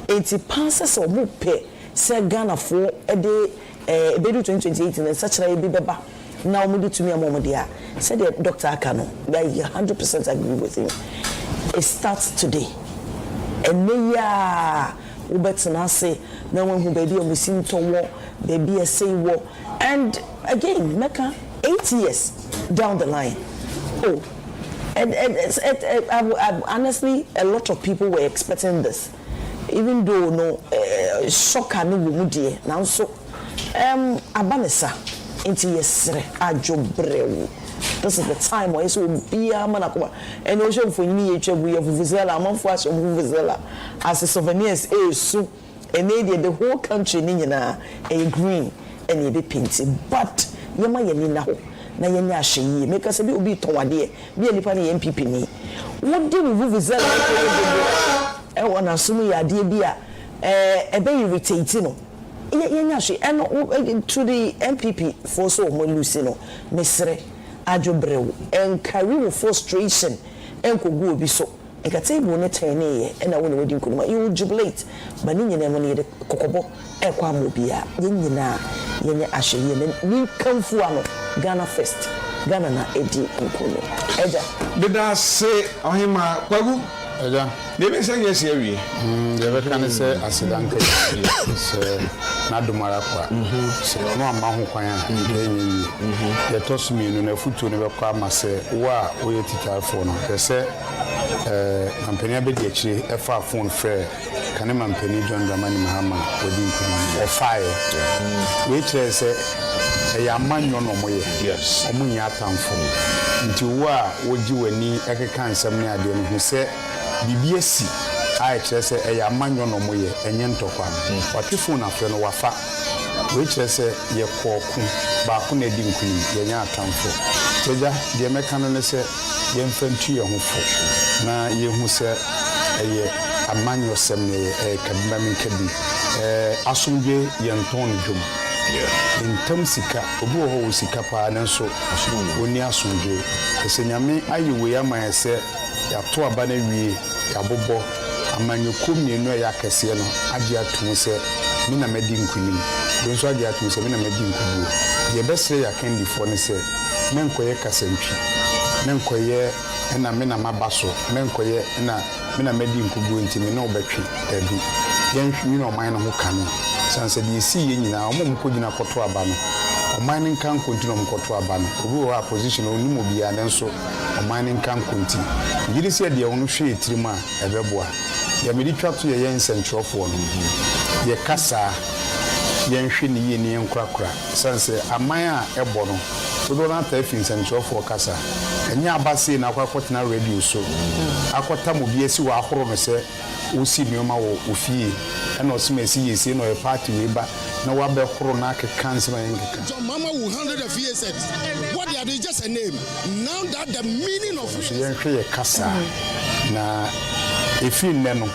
enti passes o mo pe say Ghana for ede bedu 2028 na sachira bi beba na o mo di tumi amom dia said the Dr. Akano I 100% agree with him. It starts today and meya ubetna say na when who baby o sim to wo baby say wo and again meka 8 years down the line and honestly a lot of people were expecting this even though no shocker no wumudie now so abanesa into yesre ajobrewu. This is the time where so be a man and also for you we have vuvuzela amanfo asho vuvuzela as a souvenirs so and the whole country nina a green and a be painted but yema yenina ho na yenya ahye make us be obi tonwade be nipa ne MPP ni wo de vuvuzela e wona sumu ya de bi a be irritate no yenya ahye and to the MPP for so mo lose no mesre ajobrew and carry frustration and kogu obi so e ka table ne tene ye e na wona wodi nkunuma you jubilate ba ni nyina mo ne de kokobo e kwa mo bia nyina yenya ahye ye ni kamfu ano Ghana first Ghana na edi nkuno eja dida se ohima kwagu eja debe se yes ewie debe kan se asidanka se na dumara kwa se no ama ho kwan a enyi ye tosumi no na futu no be kwa ma se wa oye teacher for no se kampanya be di akire e fa phone frɛ kane mampani John Dramani Mahama odi nkuno e fire we kire se ya manyo no moye yes omunya atamfo nti wo a wogi wani ekeka nsem ne ade no hu se bibie si ai kire se ya manyo no moye enye ntokwa watefo na frɛ no wafa we kire se ye koku ba ko na di nkuni ye nya atamfo teja de meka no ne se ye mfantu ye ho fo na ye hu se ye amanyo sem ne kabima min kabi asumdwe ye nton dwom in tamsika obi wo sika pa na nso oni asundwe ese nyame ayewe ya man ese ya to aba na wie ya bobo amanyo komienu ya kese no age atum se mi na medi nkunim do nso age atum se mi na medi nkubu ye besre ya kendi fo ne se menkoye kasantwi menkoye na me na mabaso menkoye na me na medi nkubu ntimi na obetwe ebi yen hwi no man no ho kanu sanse de si ye nyina omom ko gina koto aba no oman ne kan kontinu mkoto aba no obi wo opposition oni mo bia ne nso oman ne kan konti yiri se de onu hwe etirima ebeboa ya medi twa to ye nsentrofo no ye kasa ye nhwe ne ye ne nkrakra sanse aman a ebo no odo na ta fin nsentrofo kasa enya abase na akwakotena radio so akota mo bia si wa ahoro me se usi nioma wo ofie na osimesi yesi no party we ba na wa be horo na ke cancer na ngika John Mama will handle the fear set what they are doing just a name now that the meaning of so yen hwe kasa na efi nne no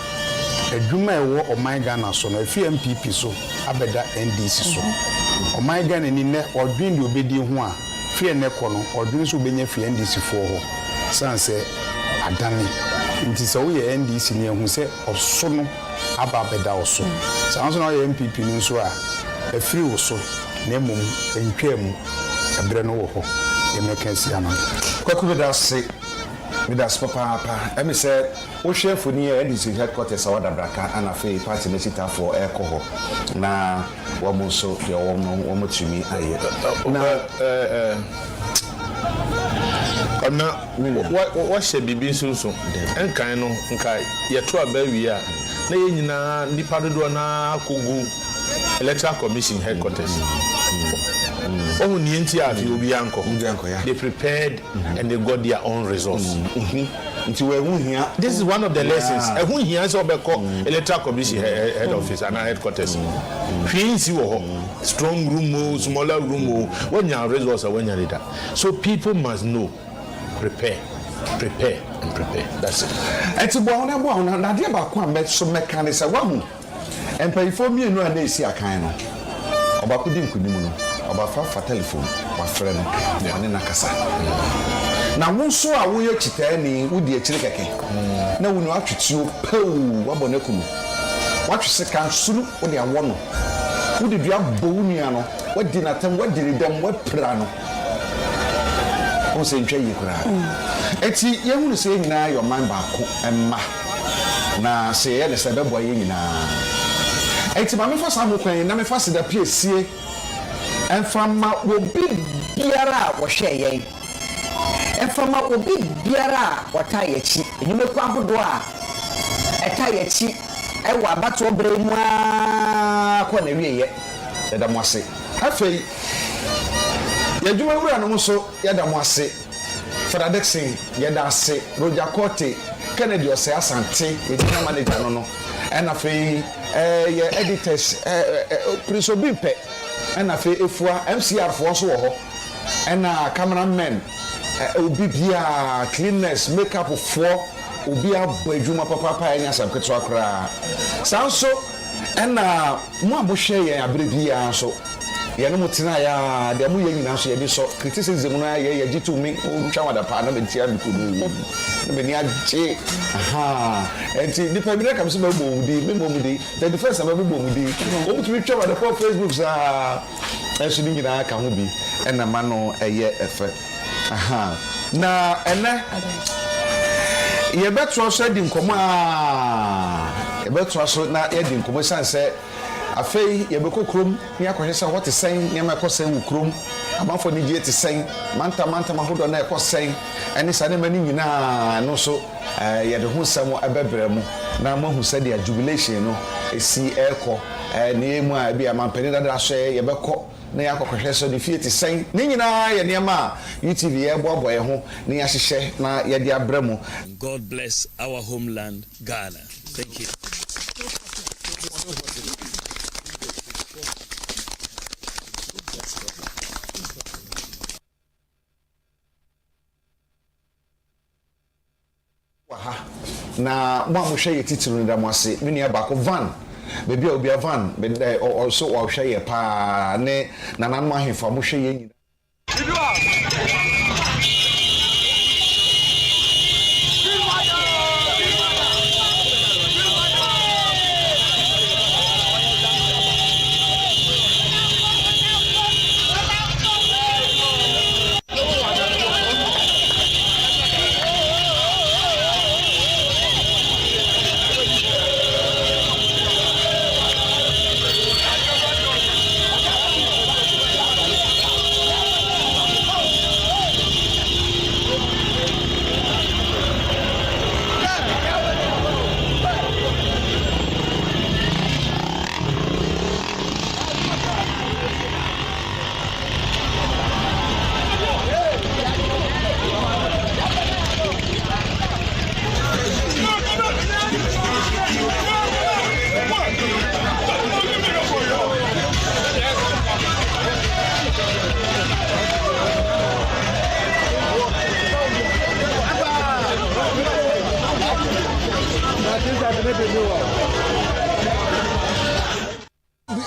adwuma ewo oman Ghana so no efi MPP so abeda NDC so oman Ghana ni ne odwin de obedi ho a free neko no odwene so benya free NDC for ho san say adane nti so we NDC ne hu say oso no aba beda oso san so no MPP no so a free oso na mum entwam ebre no wo ho e meka si ana kwaku beda se Midas Papa, I say, we share for near NDC headquarters, our Dabraka, and a free party necessita for alcohol. Now, one so the one to me. What should be so soon? And kind of yet to a baby. Na nipa do na kogu electoral commission headquarters. They prepared and they got their own resource. This is one of the lessons. Electoral commission head office and headquarters. Strong room, smaller room, when you have resources, when you need that. So people must know, prepare, and prepare. That's it. It's about Nadia Bakwan, some mechanism. And pay for me, no, and they see a kind of about Obafa telephone wa friend ne nakasa na wonso a wo ye chitani wo di echire keke na wo no atwetuo pau wa bone kunu wa twese kan suru wo de awo no wo de dua bowunua no wa di natam wa di dam wa pra no o se ntwa yi kura eti ye hunu se nyina your man ba ko emma na se ye ne se bebo ye nyina eti ma me fa sa mo kwan na me fa se da piesie and from Obi Biara was sharing. And from Obi Biara, what I achieve, you may come to a tie I want but to bring one corner that I must say. Happy Yaduma and also Yadamase for the next thing, Yadase, Roger Corte, Kennedy or Sante, with manager no, and a fee, editors, Prince Obipe. And I feel if we are MCR for us, and cameramen, Obibia, cleanness, makeup of 4, Ubia, Bejuma Papa, and some Ketra. Sounds so, and Mabushe, Abribia, so Yanutina, the Muyan answer, so criticism, I to me, Chawada partner, and Tiamu Kudu, aha, and the Pamela comes to Mumudi, the first of every Mumudi, over to reach over the 4 Facebooks are actually in our Kamubi, and a mano a year effort. Aha, now, and you better said in Coma, you better said not Eddie Commerson said. I feel you be krum ya kwahesa what is saying ya ma kosen krum amafo ni die te saying manta mahodo na kosen ene sane mani nyina no so ye de hu samo abebrɛ mu na mahu sɛ de jubilation no esi ɛkɔ ne mu a bi amampani da hwɛ ye bɛkɔ na ya kwahwɛ so de fie te saying ne nyina ye ne ma UTV ye boabo ye ho ne ya hyehyɛ na ye de abrɛ mu. God bless our homeland Ghana. Thank you. Na mo hwe ye titiri da mo ase me nua ba ko van bebi obi van be also wa hwe ye pa ne nananu ahemfa mo hwe ye nyina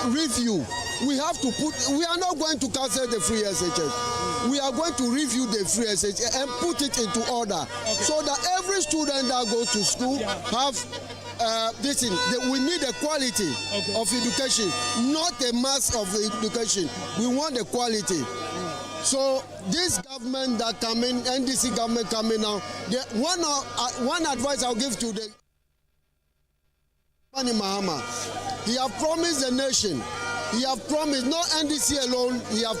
Review. We have to put. We are not going to cancel the free SHS. we are going to review the free SHA and put it into order so that every student that goes to school have this thing. We need a quality of education, not a mass of education. We want the quality. So this government that come in, NDC government coming now, one advice I'll give to the Mani Mahama, he have promised the nation. He have promised, not NDC alone, he have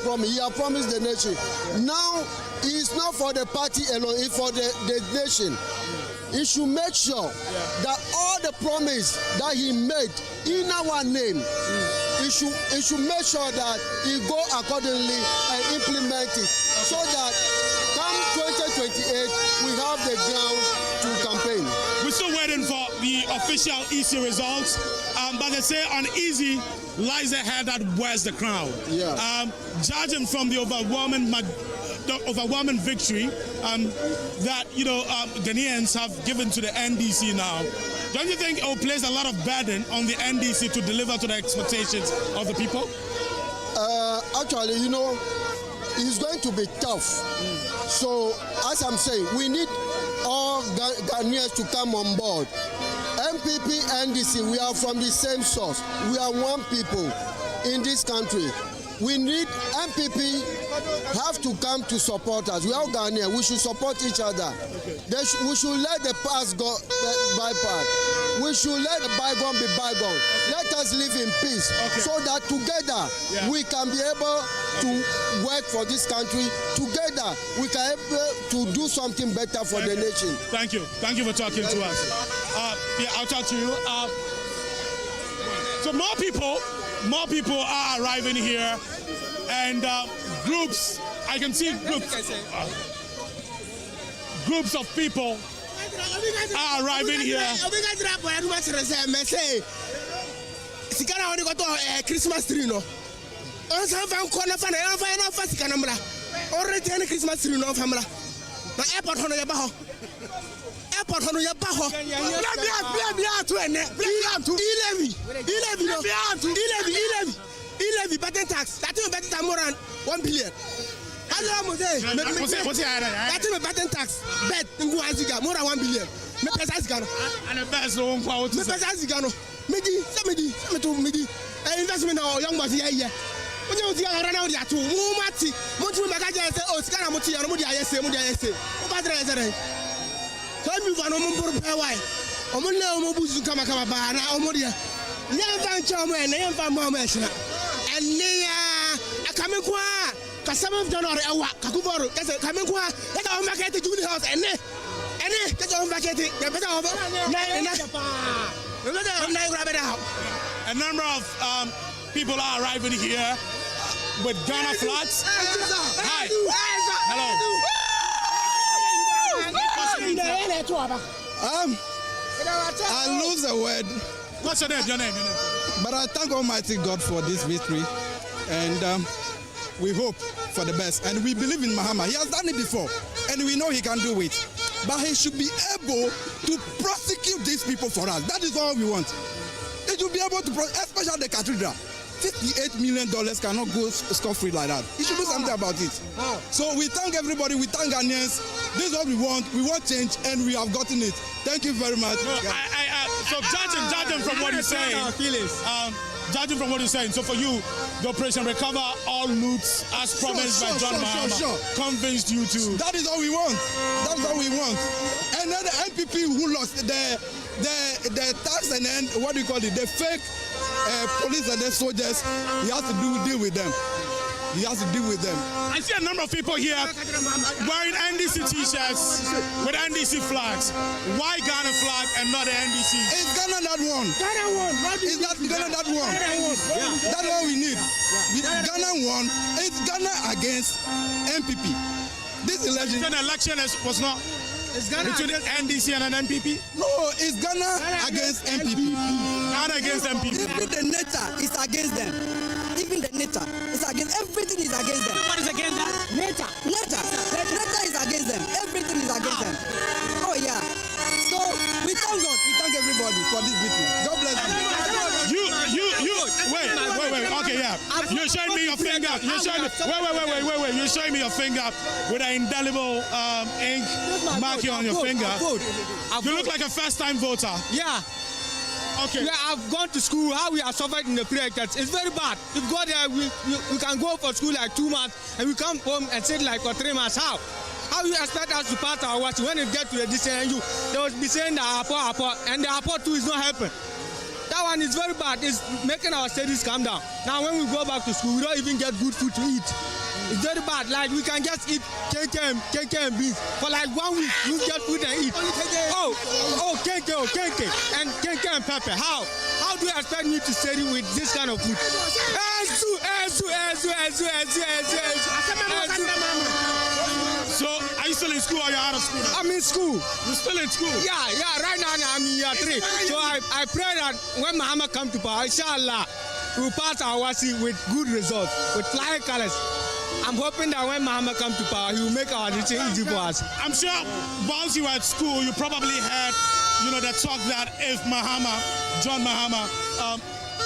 promised the nation. Now, it's not for the party alone, it's for the nation. He should make sure that all the promise that he made in our name, he should make sure that he go accordingly and implement it so that come 2028, we have the grounds to campaign. We're still waiting for the official EC results, but they say uneasy lies the head that wears the crown. Judging from the overwhelming victory that Ghanaians have given to the NDC now, don't you think it will place a lot of burden on the NDC to deliver to the expectations of the people? Actually, it's going to be tough. So, as I'm saying, we need all Ghanaians to come on board. MPP, NDC, we are from the same source. We are one people in this country. We need MPP have to come to support us. We are Ghanaians. We should support each other. We should let the past go by past. We should let the bygone be bygone. Let us live in peace so that together we can be able to work for this country. Together we can be able to do something better for the nation. Thank you. Thank you for talking to us. I'll talk to you. So more people are arriving here, and groups. I can see groups of people are arriving here. Christmas tree no. Christmas tree no family. Na airport hono yeba ho. Airport hono yeba ho. Elevi patent tax. That is better than more than 1 billion. What's the patent tax? Bet more than 1 billion. Me pesa zigano. And the best no one quote. Me pesa zigano. Medi. Investment now young boys here. When you see around out there too, mati. Montu magaja say oh sikana muti ya no dia yese. O padre ezere. So mi va no mo prepare why. O mo le o mo buzu kama ba na o mo dia. Nyamfa ncho mo ene nyamfa mo mo ehina. Ene ya akame kwa ka 7th January ewa kakuboro kase kame kwa let our market to the house ene get our market ya better over a number of people are arriving here with Ghana flags. Hi. Hello. I lose the word. What's your name? Your name. But I thank Almighty God for this victory, and we hope for the best. And we believe in Mahama. He has done it before, and we know he can do it. But he should be able to prosecute these people for us. That is all we want. He should be able to, especially the cathedral. $58 million cannot go scot-free like that. He should do something about it. So we thank everybody. We thank Ghanaians. This is what we want. We want change, and we have gotten it. Thank you very much. So judging from what you're saying, judging from what you're saying, so for you, the Operation Recover All Loots, as promised by John Mahama, convinced you to. That is all we want. That's all we want. And then the MPP who lost the tax and then what do you call it? The fake police and the soldiers. He has to deal with them. He has to deal with them. I see a number of people here wearing NDC t-shirts with NDC flags. Why Ghana flag and not the NDC? It's Ghana that one. It's not Ghana that one. That's what we need. Ghana won. It's Ghana against MPP. This election. The election was not between NDC and an MPP? No, it's Ghana against MPP. Ghana against MPP. Even the NETA is against them. Even the NETA is against, everything is against them. What is against them? NETA is against them. Everything is against them. Oh yeah. So we thank God. We thank everybody for this victory. God bless you. Wait. Okay, yeah. you're showing me your finger. You're showing me. Wait. You're showing me your finger with an indelible ink marking on your finger. You look like a first-time voter. Yeah. Okay. Yeah, I've gone to school. How we are suffered in the pre-elections. It's very bad. If go there, we can go for school like 2 months and we come home and sit like for 3 months. How? How you expect us to pass our watch when it get to the distance and they will be saying that apport, and the apport too is not helping. That one is very bad. It's making our studies come down. Now when we go back to school, we don't even get good food to eat. It's very bad. Like we can just eat cake and beans for like 1 week. You get food and eat. Cake and pepper. How do you expect me to study with this kind of food? So are you still in school or you're out of school now? I'm in school. You're still in school? Yeah. Right now I'm in year 3. So I pray that when Muhammad comes to power, inshallah, we'll pass our wasi with good results, with flying colors. I'm hoping that when Muhammad comes to power, he will make our decision easy for us. I'm sure once you were at school, you probably heard, the talk that if John Mahama,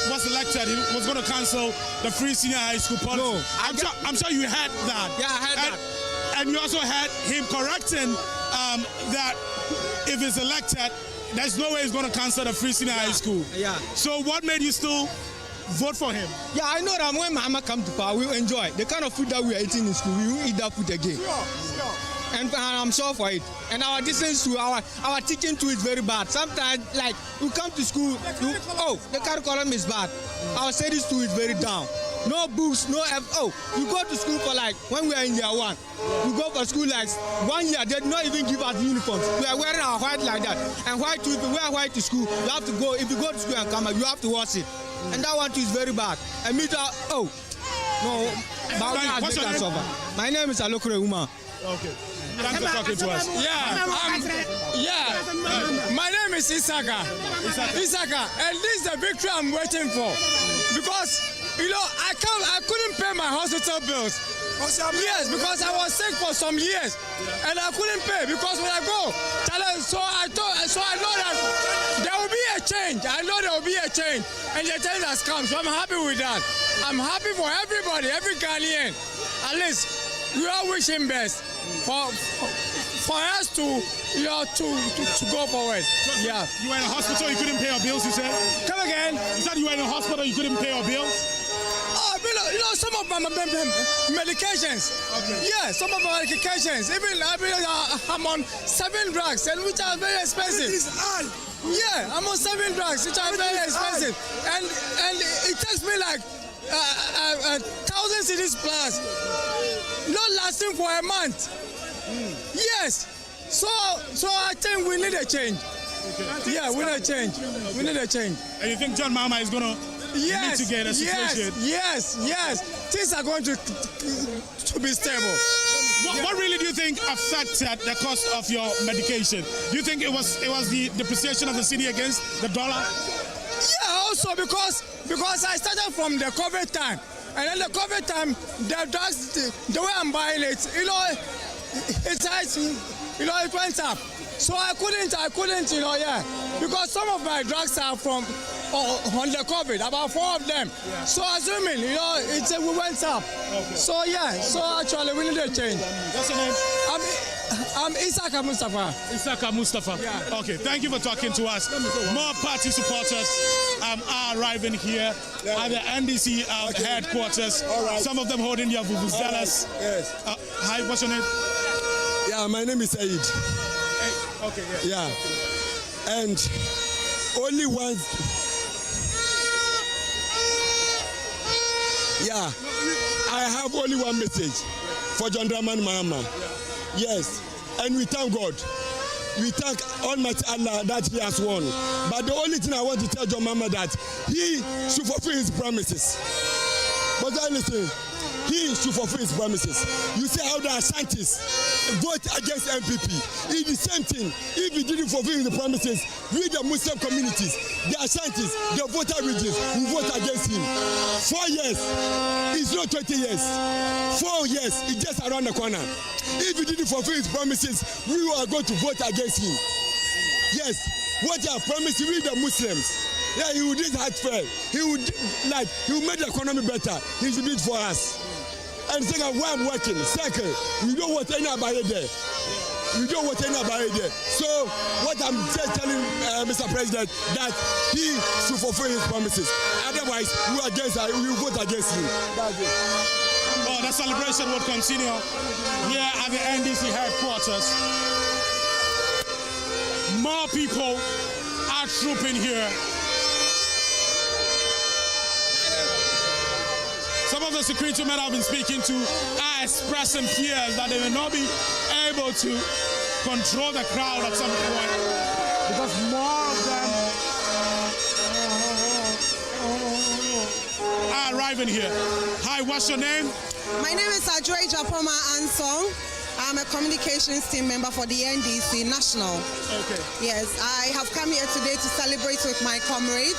was elected, he was going to cancel the free senior high school policy. No, I'm sure you heard that. Yeah, I heard that. And you also heard him correcting that if he's elected, there's no way he's going to cancel the free senior high school. Yeah. So what made you still vote for him? Yeah, I know that when Muhammad comes to power, we'll enjoy the kind of food that we are eating in school. We will eat that food again. Sure. And I'm sure for it. And our distance to our teaching too is very bad. Sometimes, like, we come to school, the curriculum is bad. Our studies too is very down. No books, no you go to school for like, when we are in year 1, we go for school like 1 year, they did not even give us uniforms. We are wearing our white like that. And white too, if you wear white to school, you have to go, if you go to school and come back, you have to wash it. And that one too is very bad. And me but my name is Alokore Uma. Okay. Thanks for talking to us. My name is Isaka. And this is the victory I'm waiting for. Because, I couldn't pay my hospital bills. Yes, because I was sick for some years. And I couldn't pay because when I go, so I know that there will be a change. I know there will be a change. And the change has come. So I'm happy with that. I'm happy for everybody, every Ghanaian. At least we all wish him best for us to go forward. Yeah. You were in a hospital, you couldn't pay your bills, you said? Come again? You said you were in a hospital, you couldn't pay your bills? Some of my medications. Okay. Yeah, some of my medications. Even I'm on 7 drugs, and which are very expensive. Yeah, I'm on 7 drugs, which are very expensive. And it takes me like 1,000 cedis plus. Not lasting for a month. Yes. So I think we need a change. Okay. Yeah, we need a change. We need a change. And you think John Mahama is going to mitigate the situation? Yes. Things are going to be stable. What really do you think affected the cost of your medication? Do you think it was the depreciation of the cedi against the dollar? Yeah, also because I started from the COVID time. And then the COVID time, the drugs, the way I'm buying it, it went up. So I couldn't, because some of my drugs are from on the COVID, about 4 of them. Yeah. So assuming, we went up. Okay. So actually we need a change. What's your name? I'm Isaka Mustafa. Isaka Mustafa. Yeah. Okay, thank you for talking to us. More party supporters are arriving here at the NDC headquarters. Right. Some of them holding their vuvuzelas. Yes. Hi, what's your name? Yeah, my name is Said. Okay, yeah. Yeah. And only one. Yeah. I have only one message for John Dramani Mahama. Yes. And we thank God. We thank Almighty Allah that he has won. But the only thing I want to tell John Mahama that he should fulfill his promises. But anything, he should fulfill his promises. You see how the Ashantis vote against MPP. It's the same thing. If he didn't fulfill the promises, we the Muslim communities, the Ashantis, the voter regions, we vote against him. 4 years, it's not 20 years. 4 years, it's just around the corner. If he didn't fulfill his promises, we are going to vote against him. Yes, what I promised we the Muslims, Yeah, he would do it heart fair. He would make the economy better. He should do it for us. And second, where I'm working, second, you don't want any about it there. You don't want any about it there. So what I'm just telling Mr. President, that he should fulfill his promises. Otherwise, we will vote against him. That's it. Oh, the celebration will continue here at the NDC headquarters. More people are trooping here. Some of the security men I've been speaking to are expressing fears that they will not be able to control the crowd at some point because more of them are arriving here. Hi, what's your name? My name is Adjoy Japoma Ansong. I'm a communications team member for the NDC National. Okay. Yes, I have come here today to celebrate with my comrades.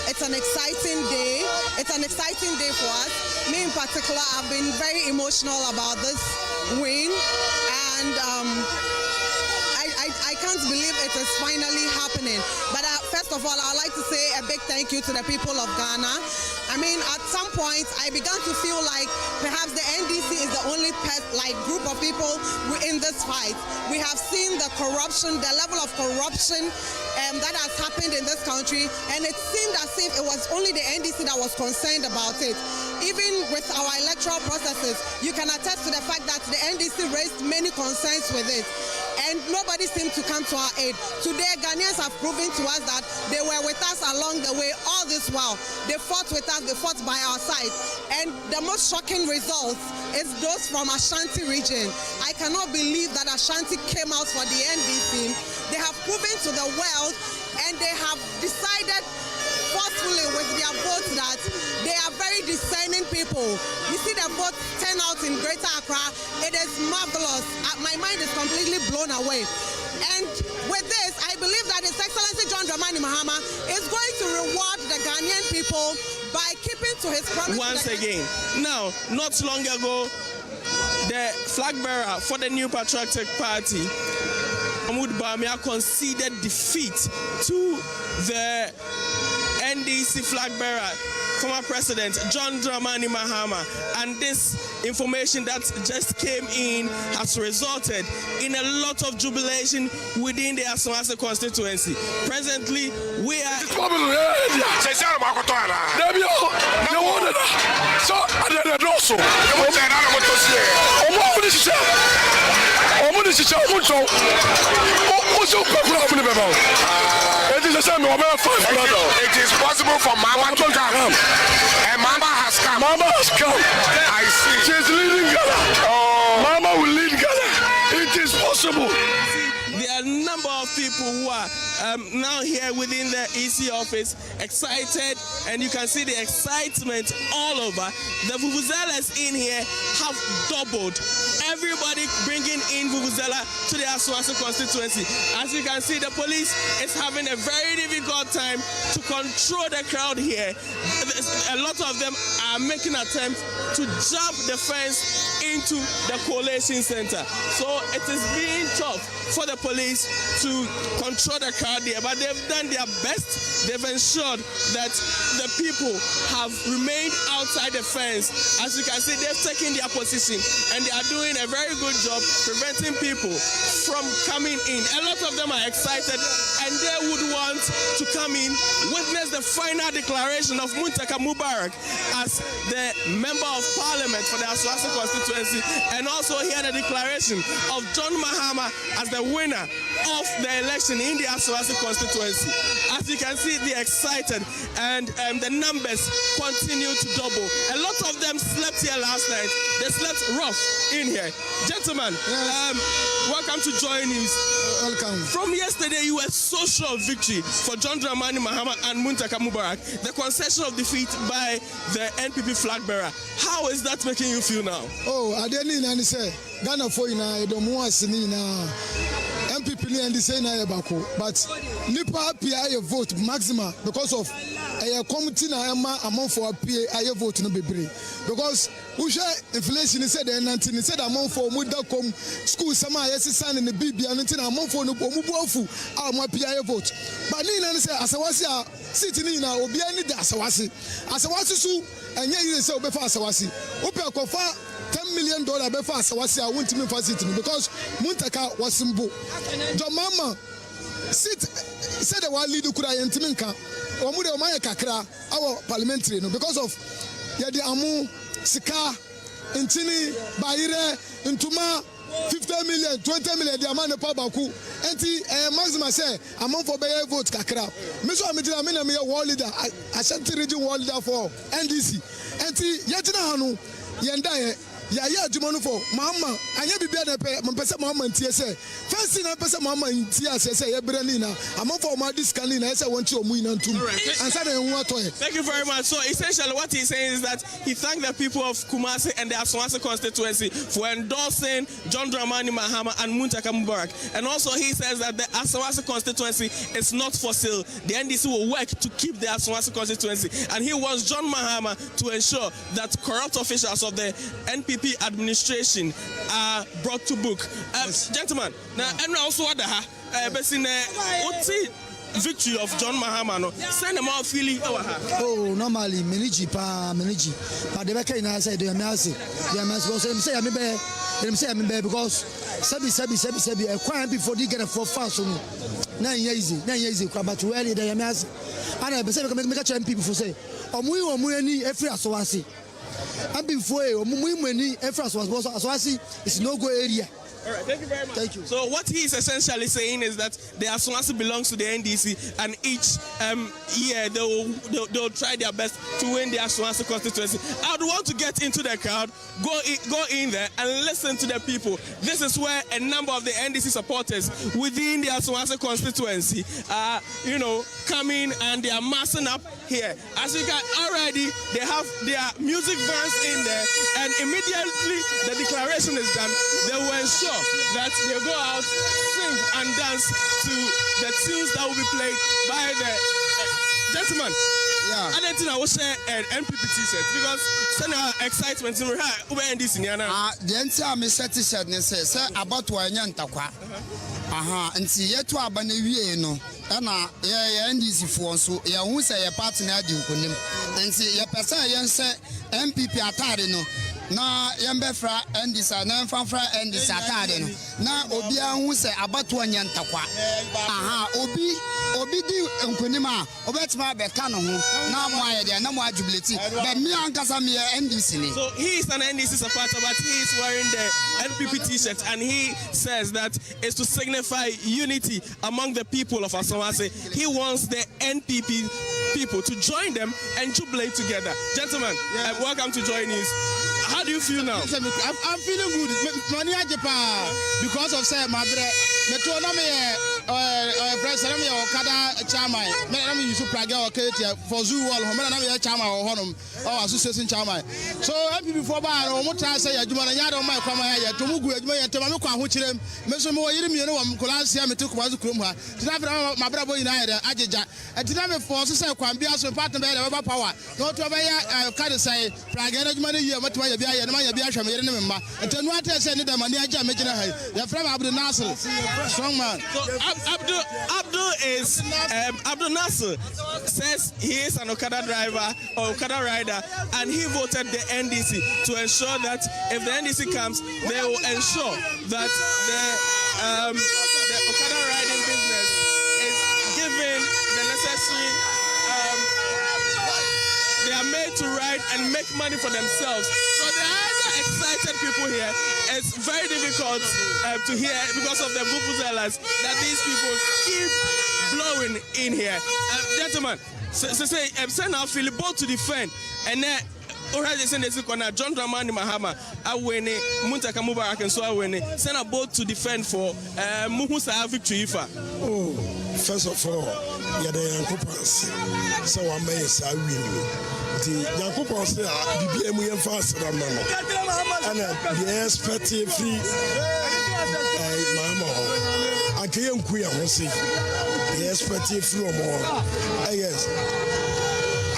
It's an exciting day. It's an exciting day for us. Me in particular, I've been very emotional about this win, and I can't believe it is finally happening. But first of all, I'd like to say a big thank you to the people of Ghana. I mean, at some point, I began to feel like perhaps the NDC is the only group of people in this fight. We have seen the corruption, the level of corruption that has happened in this country, and it seemed as if it was only the NDC that was concerned about it. Even with our electoral processes, you can attest to the fact that the NDC raised many concerns with it, and nobody seemed to come to our aid. Today, Ghanaians have proven to us that they were with us along the way all this while. They fought with us, they fought by our side. And the most shocking results is those from Ashanti region. I cannot believe that Ashanti came out for the NDC. They have proven to the world, and they have decided forcefully with their votes that they are very discerning people. You see the vote turnout in Greater Accra, it is marvelous. My mind is completely blown away. And with this, I believe that His Excellency John Dramani Mahama is going to reward the Ghanaian people by keeping to his promise. Once again, now, not long ago, the flag bearer for the New Patriotic Party, Mahmoud Bawumia, conceded defeat to the NDC flag bearer, former President John Dramani Mahama, and this information that just came in has resulted in a lot of jubilation within the Asawase constituency. Presently, we are. It is possible for Mama to come. And Mama has come. Mama has come. I see. She's leading Ghana. Oh. Mama will lead Ghana. It is possible. There are a number of people who are now here within the EC office, excited, and you can see the excitement all over. The vuvuzelas in here have doubled. Everybody bringing in vuvuzela to the Asawase constituency. As you can see, the police is having a very difficult time to control the crowd here. A lot of them are making attempts to jump the fence into the collation center. So it is being tough for the police to control the crowd here, but they've done their best. They've ensured that the people have remained outside the fence. As you can see, they've taken their position, and they are doing a very good job preventing people from coming in. A lot of them are excited, and they would want to come in, witness the final declaration of Muntaka Mubarak as the Member of Parliament for the Asawase constituency, and also hear the declaration of John Mahama as the winner of the election in the Asawase constituency. As you can see, they're excited, and the numbers continue to double. A lot of them slept here last night. They slept rough in here. Gentlemen, welcome to Joy News. Welcome. From yesterday, you were so sure of victory for John Dramani Mahama and Muntaka Mubarak, the concession of defeat by the NPP flag bearer. How is that making you feel now? Oh, I didn't say Ghana for you now. I don't want to see now. MPP ni and say na yebako, but nipa PI vote maximum because of a committee na ama amount for PI vote no bebre because we share inflation said the 19 said amount for muda com school sama yesisan in the BB and amount for no omubuafu our PI vote but ni na say asawasi a seat ni na obi ani da asawasi su enye yi say obefa asawasi ope akofa $10 million befa asawasi a wontimi fa seat because Muntaka was simple John Mama sit said the one lead kura yentimi nka omu de omaya kakra our parliamentary no because of yedi amu sika intini bayire ntuma 50 million 20 million the amount pa baku enti maximum say amount for bear vote kakra me so amedina me na me world leader Ashanti region world leader for NDC enti yetina hanu yenda ya adwuma no for mama anya bibia na mpese mama ntie se first na mpese mama ntie ase ye bere ni na amafo ma discan ni na ese wonti omu ina ntum ansa na enwu atoye. Thank you very much. So essentially what he's saying is that he thanked the people of Kumasi and the Asawasi constituency for endorsing John Dramani Mahama and Muntaka Mubarak, and also he says that the Asawasi constituency is not for sale. The NDC will work to keep the Asawasi constituency, and he wants John Mahama to ensure that corrupt officials of the NPP administration are brought to book. Gentlemen, now and also what victory of John Mahama no send them out feeling oh normally manage but the back in I say they must say I'm be because sabi a crime before they get a for fast so na easy but where they must and I say make a champion people for say omu ani every asowasi and before omu ani every asowasi is no go area. All right, thank you very much. Thank you. So what he is essentially saying is that the Asawasi belongs to the NDC, and each year they'll try their best to win the Asawasi constituency. I would want to get into the crowd, go in there and listen to the people. This is where a number of the NDC supporters within the Asawasi constituency are, coming and they are massing up here. As you can already, they have their music vans in there, and immediately the declaration is done, they will ensure that they go out, sing and dance to the tunes that will be played by the gentlemen. Yeah. I didn't think I would share an NPP t-shirt because send our excitement in this in Yana. The entire Mr. T-shirt says about Wanyantakwa. And see yet to Abanawi no. Ana NDC for so ya who say a partner dinkunim. And see your person say MPP atare no. Na yembefra endisa na mfanfra endisa atade no na obi ahu se abatoa nyantakwa obi di nkonim a obetima beka no ho na mo ayede na mo ajubileti but me ankasa me NDC ni. So he is an NDC supporter, but he is wearing the NPP t-shirt, and he says that it's to signify unity among the people of Asawasi. He wants the NPP people to join them and jubilate together. Gentlemen, welcome to Joy News. How do you feel now? I'm feeling good. Money because of say my brother. President Okada chairman. Me use Praga for zoo wall. Me chairman or honum or association chairman. So MPP for bar or mo try say aduma na yado my kwama ya to mugu aduma ya tema me kwa ho kirem. Me so mo yiri me no wam kolansia me to kwazu kurom ha. Tina bra my brother boy na ya ajeja. Tina me for so say kwan bia so partner be the power. No to be ya card say Praga aduma na yi matuma ya bia ya na ya bia hwa me yiri ne me mma. Ntanu ata say ne da mani aja me gina ha. Ya from Abdul Nasir. Strong man. So Abdul Nasir says he is an Okada driver or Okada rider, and he voted the NDC to ensure that if the NDC comes, they will ensure that the Okada riding business is given the necessary. They are made to ride and make money for themselves. So there are excited people here. It's very difficult to hear because of the vuvuzelas that these people keep blowing in here. Gentlemen, send our Philip both to defend, and then already send this corner. John Dramani Mahama, Awene, Muntaka Mubarak, and so Awene, send a boat to defend for Muhusa victory. Oh, first of all, you're the Yankopans, so I may say win. The Yankopans are BBM fast than and the expected free Mama. nkeye nku ya ho se ye expect from all yes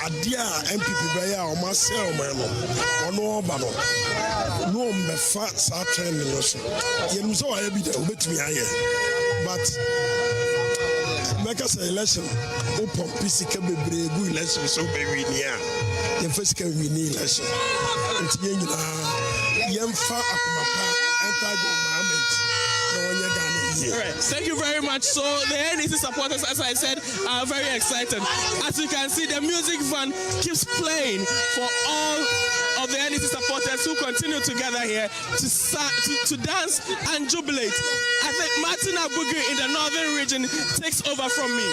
adia MPP be ya o ma se o ma no ono oba no no mbefa sa trend no so ye no so aye bi da obetumi aye but make us election o pompisi ka bebre gu election so be wi ni a ye first ka wi ni election nti ye nyina ye mfa akomapa enter go Mohammed no onye Ghana. All right. Thank you very much. So the NDC supporters, as I said, are very excited. As you can see, the music van keeps playing for all of the NDC supporters who continue to gather here to dance and jubilate. I think Martin Abugu in the northern region takes over from me.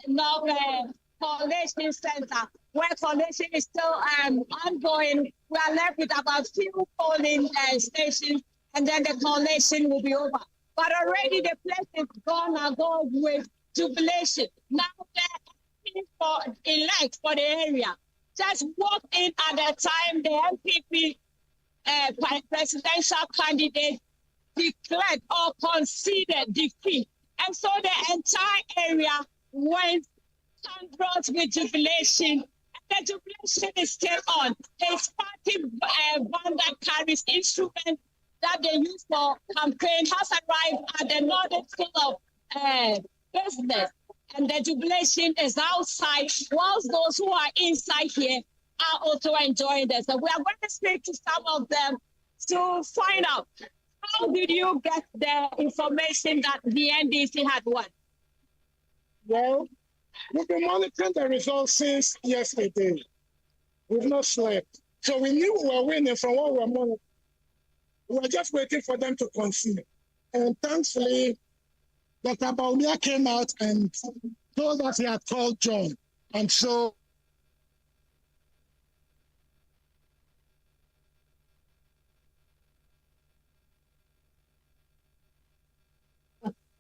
Northern Coalition Center, where coalition is still ongoing. We are left with about few polling stations, and then the coalition will be over. But already the place is gonna go with jubilation. Now they're for elect for the area. Just walk in at the time the MPP presidential candidate declared or conceded defeat, and so the entire area went brought with jubilation. The jubilation is still on. His party van that carries instruments that they use for campaign has arrived at the northern school of business, and the jubilation is outside, whilst those who are inside here are also enjoying this. So we are going to speak to some of them to find out, how did you get the information that the NDC had won? Well, we've been monitoring the results since yesterday. We've not slept. So we knew we were winning from what we were monitoring. We were just waiting for them to concede. And thankfully, Dr. Baumia came out and told us he had called John. And so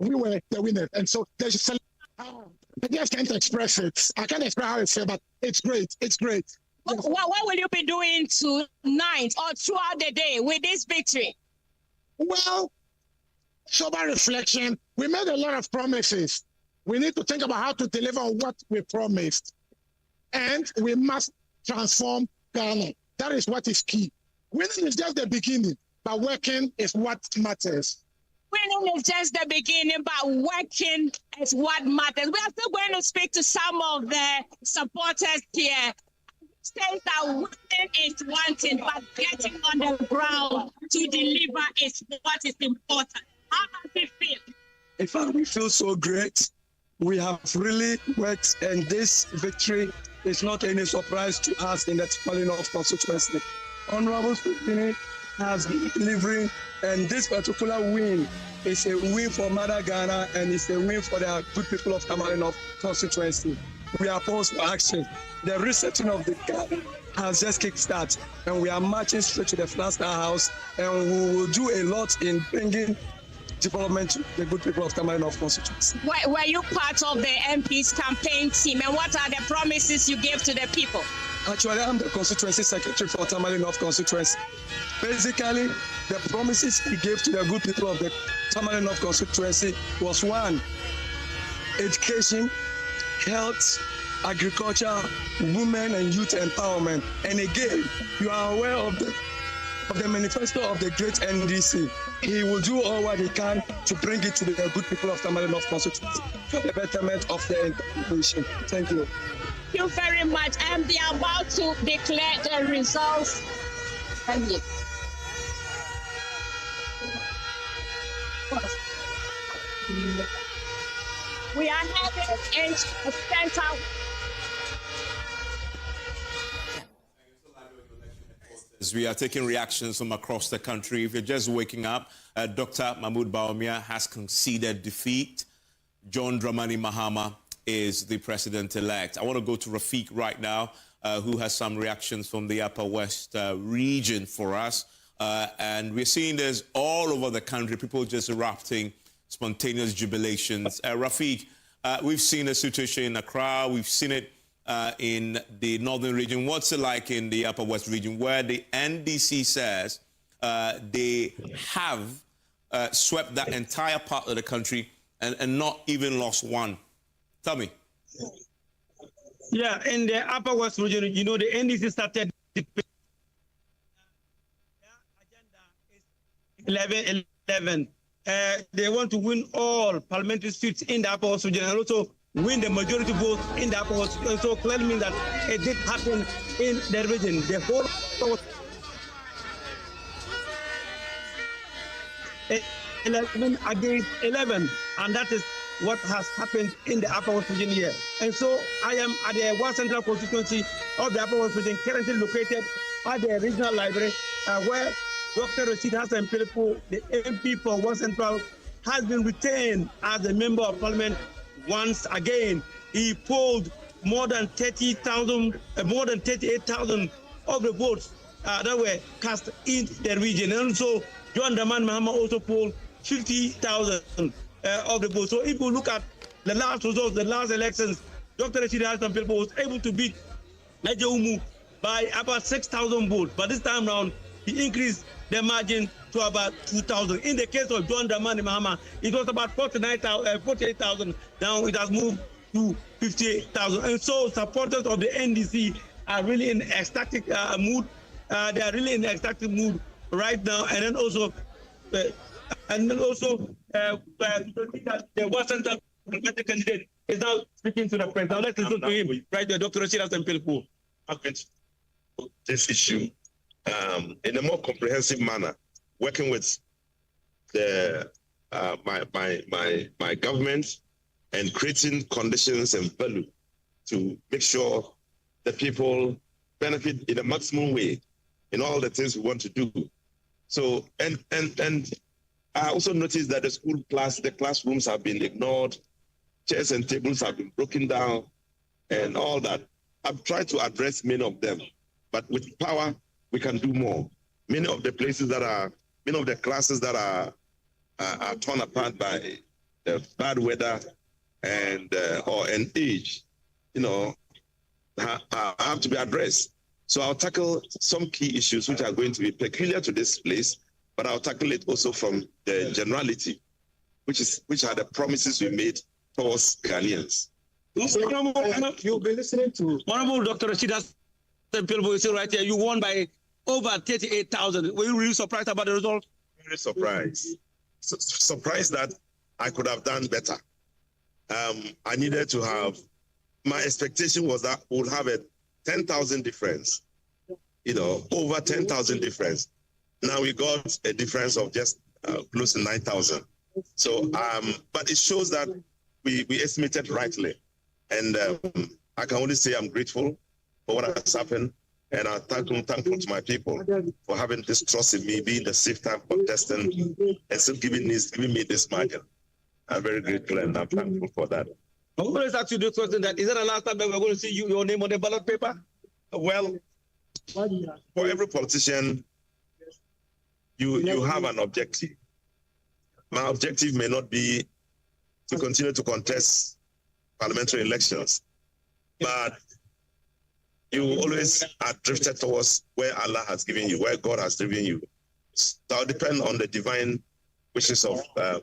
we were the winners. And so there's I just can't express it. I can't express how it feels, but it's great. It's great. Yes. What will you be doing tonight or throughout the day with this victory? Well, sober reflection. We made a lot of promises. We need to think about how to deliver on what we promised. And we must transform Ghana. That is what is key. Winning is just the beginning, but working is what matters. Winning is just the beginning, but working is what matters. We are still going to speak to some of the supporters here. Says that winning is one thing, but getting on the ground to deliver is what is important. How does it feel? In fact, we feel so great. We have really worked, and this victory is not any surprise to us in the Tamale North constituency. Honorable Speaker has been delivering, and this particular win is a win for Mother Ghana, and it's a win for the good people of Tamale North constituency. We are poised for action. The resetting of the Ghana has just kick-started, and we are marching straight to the Flaster House, and we will do a lot in bringing development to the good people of Tamale North constituency. Were you part of the MP's campaign team, and what are the promises you gave to the people? Actually, I'm the constituency secretary for Tamale North constituency. Basically, the promises he gave to the good people of the Tamale North constituency was one, education, health, agriculture, women and youth empowerment. And again, you are aware of the manifesto of the great NDC. He will do all what he can to bring it to the good people of Tamale North constituency for the betterment of the nation. Thank you. Thank you very much. And they are about to declare the results. Thank you. We are having a center. As we are taking reactions from across the country, if you're just waking up, Dr. Mahmoud Bawumia has conceded defeat. John Dramani Mahama is the president-elect. I want to go to Rafiq right now, who has some reactions from the Upper West region for us. And we're seeing this all over the country, people just erupting, spontaneous jubilations. Rafiq, we've seen a situation in Accra, we've seen it in the northern region. What's it like in the Upper West region, where the NDC says they have swept that entire part of the country and not even lost one? Tell me. Yeah, in the Upper West region, the NDC started the 11-11. They want to win all parliamentary seats in the Upper West region and also win the majority votes in the Upper West region. So clearly means that it did happen in the region. The whole 11 against 11, and that is what has happened in the Upper West region here. And so I am at the West Central constituency of the Upper West region, currently located at the regional library, where Dr. Rashid Hassan Pelpo, the MP for West Central, has been retained as a member of parliament once again. He polled more than 38,000 of the votes that were cast in the region. And so John Dramani Mahama also polled 50,000 of the votes. So if you look at the last results, the last elections, Dr. Rashid Hassan Pelpo was able to beat Naija Umu by about 6,000 votes. But this time around, he increased the margin to about 2,000. In the case of John Dramani Mahama, it was about 48,000. Now it has moved to 58,000. And so supporters of the NDC are really in ecstatic mood. They are really in ecstatic mood right now. And then also, the West Central candidate is now speaking to the press. Now let's listen to him. Right there, Dr. Rashid Hassan Pelpo. This issue in a more comprehensive manner, working with the my government and creating conditions and value to make sure the people benefit in a maximum way in all the things we want to do. So and I also noticed that the classrooms have been ignored, chairs and tables have been broken down, and all that. I've tried to address many of them, but with power we can do more. Many of the places many of the classes that are torn apart by the bad weather and or an age, have to be addressed. So I'll tackle some key issues which are going to be peculiar to this place, but I'll tackle it also from the generality, which are the promises we made towards Ghanaians. You'll be listening to Honorable Dr. Rashid Hassan Pelpo right here. You won by over 38,000. Were you really surprised about the result? Very surprised. Surprised that I could have done better. I needed to have, my expectation was that we would have a 10,000 difference, over 10,000 difference. Now we got a difference of just close to 9,000. So, but it shows that we estimated rightly. And I can only say I'm grateful for what has happened. And I'm thankful to my people for having this trust in me, being the safe time contestant, and still giving me this margin. I'm very grateful and I'm thankful for that. I'm going to ask you this question: is that the last time that we're going to see your name on the ballot paper? Well, for every politician, you have an objective. My objective may not be to continue to contest parliamentary elections, but you always are drifted towards where Allah has given you, where God has given you. So I'll depend on the divine wishes of Allah.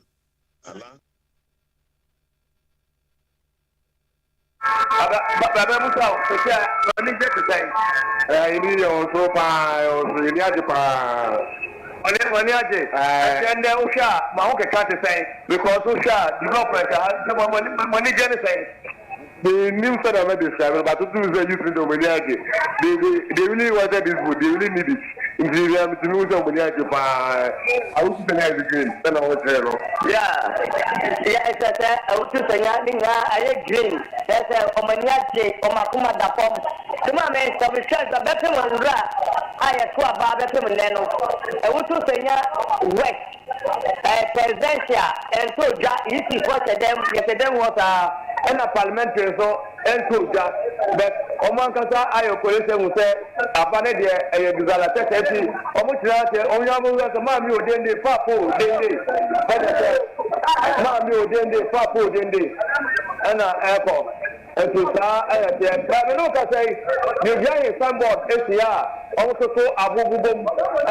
The new set of describing, but to do the youth in the they really wanted this food, they really need it. In the area, to know somebody I was the green, then I was there. Yeah, it's a I green. That's a Omaniache, Omakuma da Pom. The man is some chance of better one. I have 12 better than I want to say, West, Presidential, and so easy for them, if them was and a parliamentary so and so just but Oman Kasa I police will say Abane there a Guzala Tete, almost only Mammy or Dende, Papo, Dende, Mammy or Dende, Papo, Dende, and airport. nti saa ɛyɛ deɛ baabi no ka sɛ nigerian signboard esi a ɔmo soso abobobom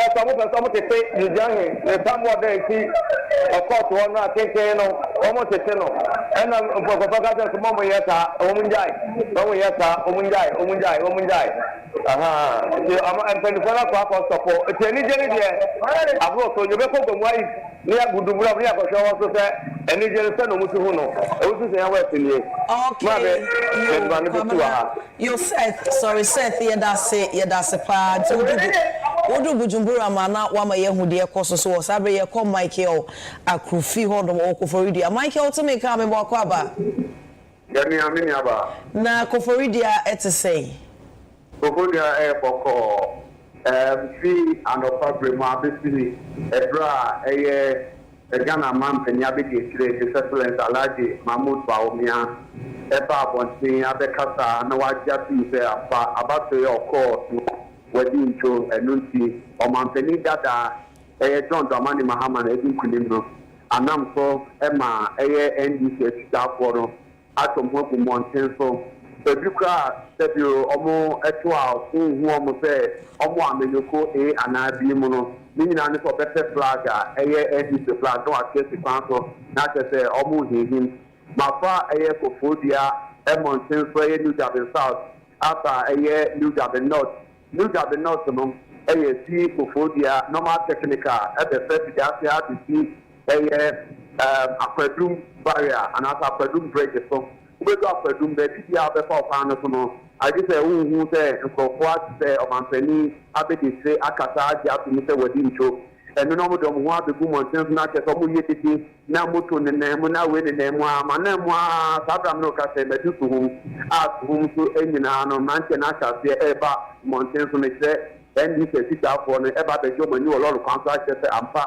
ɛsɛ ɔmo pɛ sɛ ɔmo tete nigerian signboard a esi ɛkɔɔto hɔ no a tenten no ɔmo tete no ɛna mpɔkɔfɔ ka sɛ nso mo yɛ saa ɔmo ngyae ɔmo yɛ saa ɔmo ngyae nti mpanyinfoɔ no akɔ akɔ sɔpɔ nti anigye ne deɛ aburo so nyɛ bɛkɔ gbɔmu ayi ne yɛ gudubura ne yɛ akɔhwɛ wɔn so sɛ anigye ne sɛ na ɔmo ti ho no ɛwɔ so sɛ yɛn wɔ ɛsinie. Seth yɛdase paa nti wodu bujumbura ma na wama yɛhu deɛ kɔ so wɔ saa berɛ yɛkɔ Michael Akrofi hɔ nom ɔkɔfɔridia Michael tumi ka me bɔ akɔ aba na kɔfɔridia ɛte sɛ kɔfɔridia ɛyɛ bɔkɔɔ fi anɔpa berɛ mu abɛsiri ɛberɛ a ɛyɛ Ghana man penny abege His Excellency Alhaji Mahmoud Bawumia eba abontin abekasa na wagya fi sɛ abato yɛ ɔkɔ wadi ncho enunti ɔmanpani dada ɛyɛ John Dramani Mahama na edi nkunim no anam so ɛma ɛyɛ NDC asitafoɔ no atom ho gu mmɔnten so ebi kora sɛbi ɔmo ɛto a huhu ɔmo sɛ ɔmo amenyoko anaa bi mu no ne nyinaa ne sɛ ɔbɛpɛ flag a ɛyɛ NDC flag na wakyɛ si kwan so na akyɛ sɛ ɔmo hinhim mafa ɛyɛ Kofodua ɛmɔnten so ɛyɛ New Durban South aba ɛyɛ New Durban North no ɛyɛ si Kofodua normal technical ɛbɛfɛ fidiase abisi ɛyɛ akwadum barrier anaasɛ akwadum bridge so wobɛdu akwadum baabi bi a wobɛfa ɔkwan no so no agye sɛ wohu sɛ nkurɔfoɔ ate sɛ ɔmampani abɛdesire akasa agye ato mu sɛ wadi nto ɛno na ɔmo de ɔmo ho abɛgu mmɔnten so na akyɛ sɛ ɔmo yɛ tete na moto nenam mu na wei nenam mu a ma nam mu a saa abram no ka sɛ mɛdi sohom a sohom so nyinaa no mmeranteɛ no ahyɛ aseɛ ɛreba mmɔnten so no kyerɛ NDC asitaafoɔ no ɛba abɛgye ɔmo ani wɔ lɔre kwan so akyerɛ sɛ ampa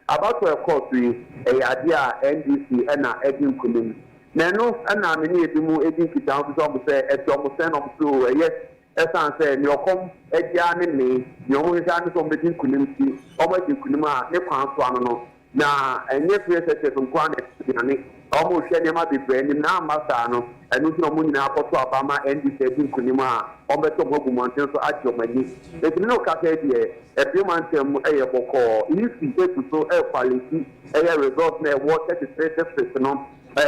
abato ɛkɔɔ so yi ɛyɛ adeɛ a NDC ɛna ɛdi nkunim na ɛno ɛna amene ebi mu edi nkitaho so ɔmo sɛ ɛti ɔmo sɛn na ɔmo so ɛyɛ ɛsan sɛ nea ɔkɔm agya ne ne nea ɔmo hwehwɛ ano sɛ ɔmo bɛdi nkunim ti ɔmo adi nkunim a ne kwan so ano no na ɛnyɛ fie sɛ sɛ nkoa na ɛdiane ɔmo hwɛ nneɛma bebree anim na ama saa no ɛno nso na ɔmo nyinaa akɔto aba ma NDC adi nkunim a ɔmo bɛtɔ ɔmo agu mmɔnten so agye ɔmo ani etumi ne ɔkasa deɛ ɛpiem antɛm mu ɛyɛ bɔkɔɔ isi etu so ɛkwaliti ɛyɛ result na ɛwɔ 33 districts no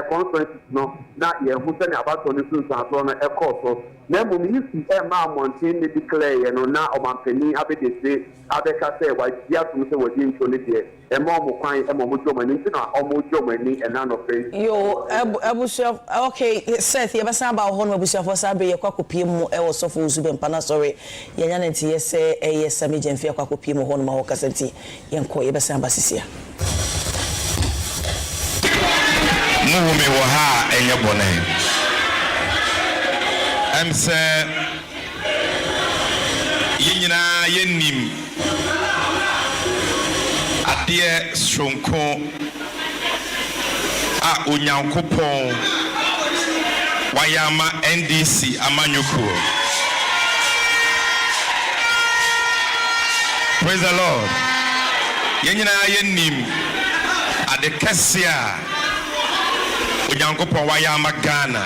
conferences no na yɛn ho sɛ ne abatɔ ne sunsansoɔ no ɛkɔɔ so na mmom yisi ɛma mmɔnten ne declare yɛ no na ɔmampanin abɛdesire abɛka sɛ wagye atom sɛ wadi nsuo no deɛ ɛma ɔmo kwan ɛma ɔmo gye ɔmo ani nti na ɔmo gye ɔmo ani ɛna nɔfɛ yo abusua okay Seth yɛbɛsan aba hɔ no abusuafoɔ saa bɛ yɛkɔ akɔpie mu ɛwɔ sɔfo Uzu bɛ mpana sɔre yɛnya ne nti yɛ sɛ ɛyɛ Sami Gyamfi akɔ akɔpie mu hɔ no ma hɔ kasa nti yɛnkɔ yɛbɛsan aba sisia muhumi wɔ ha ɛnyɛ bɔne ɛm sɛ yɛn nyinaa yɛnim adeɛ soronko a Onyankopɔn wayɛ ama NDC amanyɔkuo. Praise the Lord. Yɛn nyinaa yɛnim ade kɛse a Onyankopɔn wayɛ ama Ghana.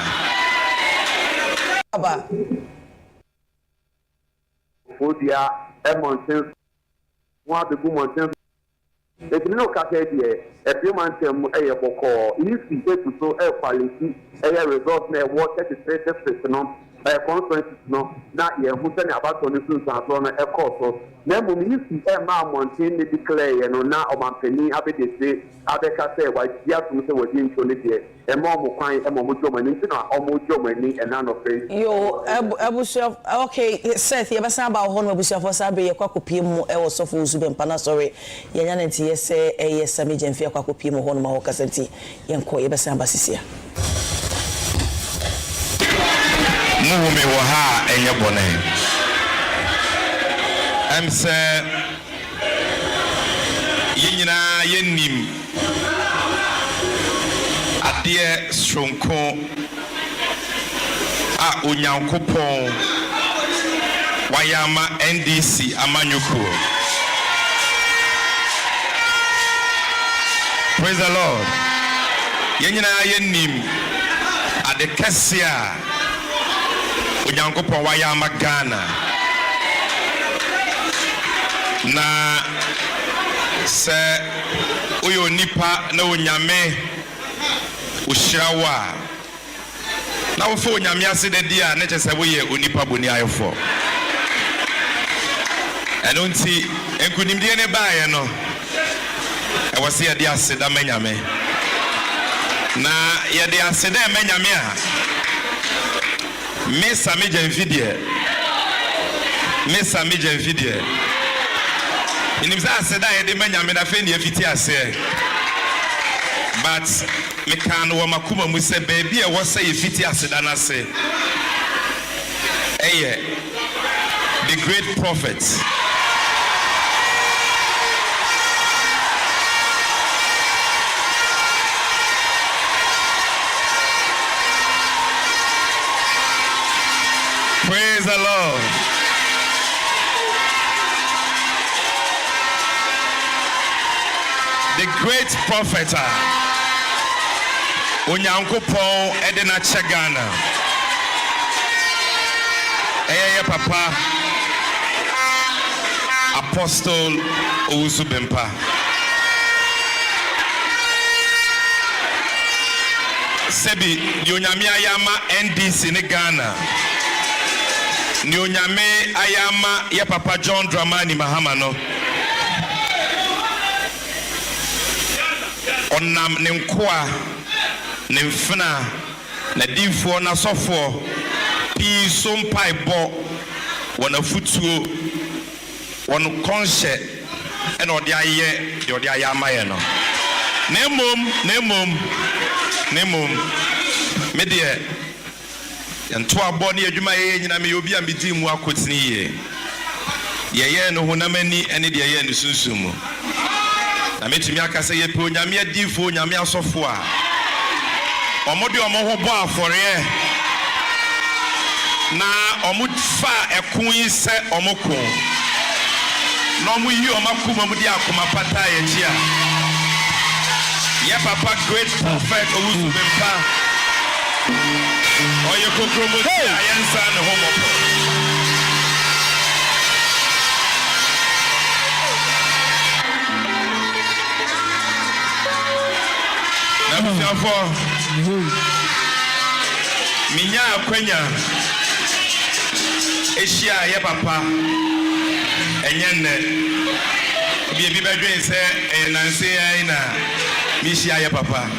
Kofodua ɛmɔnten ho abɛgu mmɔnten etumi ne ɔkasa deɛ ɛpiem antɛm mu ɛyɛ bɔkɔɔ isi etu so ɛkwaliti ɛyɛ result na ɛwɔ 33 districts no conferences no na yɛn ho sɛ ne abatɔ ne sunsansoɔ no ɛkɔɔ so na mmom isi ɛma mmɔnten ne declare yɛ no na ɔmampanin abɛdesire abɛka sɛ wagye atom sɛ wadi nsuo no deɛ ɛma ɔmo kwan ɛma ɔmo gye ɔmo ani nti na ɔmo gye ɔmo ani ɛna nɔfɛ yo abusua okay Seth yɛbɛsan aba hɔ no abusuafoɔ saa bɛ yɛkɔ akɔpie mu ɛwɔ sɔfo Uzu bɛ mpana sɔre yɛnya ne nti yɛ sɛ ɛyɛ Sami Gyamfi akɔ akɔpie mu hɔ no ma hɔ kasa nti yɛnkɔ yɛbɛsan aba sisia muhumi wɔ ha ɛnyɛ bɔne ɛm sɛ yɛn nyinaa yɛnim adeɛ soronko a Onyankopɔn wayɛ ama NDC amanyɔkuo. Praise the Lord. Yɛn nyinaa yɛnim ade kɛse a Onyankopɔn wayɛ ama Ghana na sɛ woyɛ onipa na onyame wohyira wo a na wofa onyame ase da di a ne kyɛ sɛ woyɛ onipa boni ayɛfo ɛno nti nkonimdie ne baeɛ no ɛwɔ sɛ yɛde aseda ma nyame na yɛde aseda ma nyame a me same gyamfidie inim sɛ aseda yɛde ma nyame na afei ne yɛfiti aseɛ but meka no wɔ makoma mu sɛ baabi a ɛwɔ sɛ yɛfiti aseda no ase ɛyɛ the great prophet praise the Lord. The great prophet Onyankopɔn ɛde na kyɛ Ghana ɛyɛ papa Apostle Owusu Bempah Sebi di onyame ayama NDC ne Ghana ni onyame ayama ya papa John Dramani Mahama no onam ne nkoa ne mfena na dimfo na sofo pi so mpai bo wona futuo won konhye ena ode aye de ode ayama ye no na mom me de ento abo ne adwuma ye nyina me obi a medi mu akotini ye no honamani ene de ye ne sunsun mu na metumi aka sɛ ye pe onyame adifo onyame asofo a omode omo ho bo afore na omo fa ekun yi sɛ omo ko na omo yi omo akoma mu de akoma pata ye gia ye papa great prophet Owusu Bempah oye kokromo ti ayensa ne homo Nafo minya akwanya ehia ye papa enyenne bi badwen se nanse ai na mi hia ye papa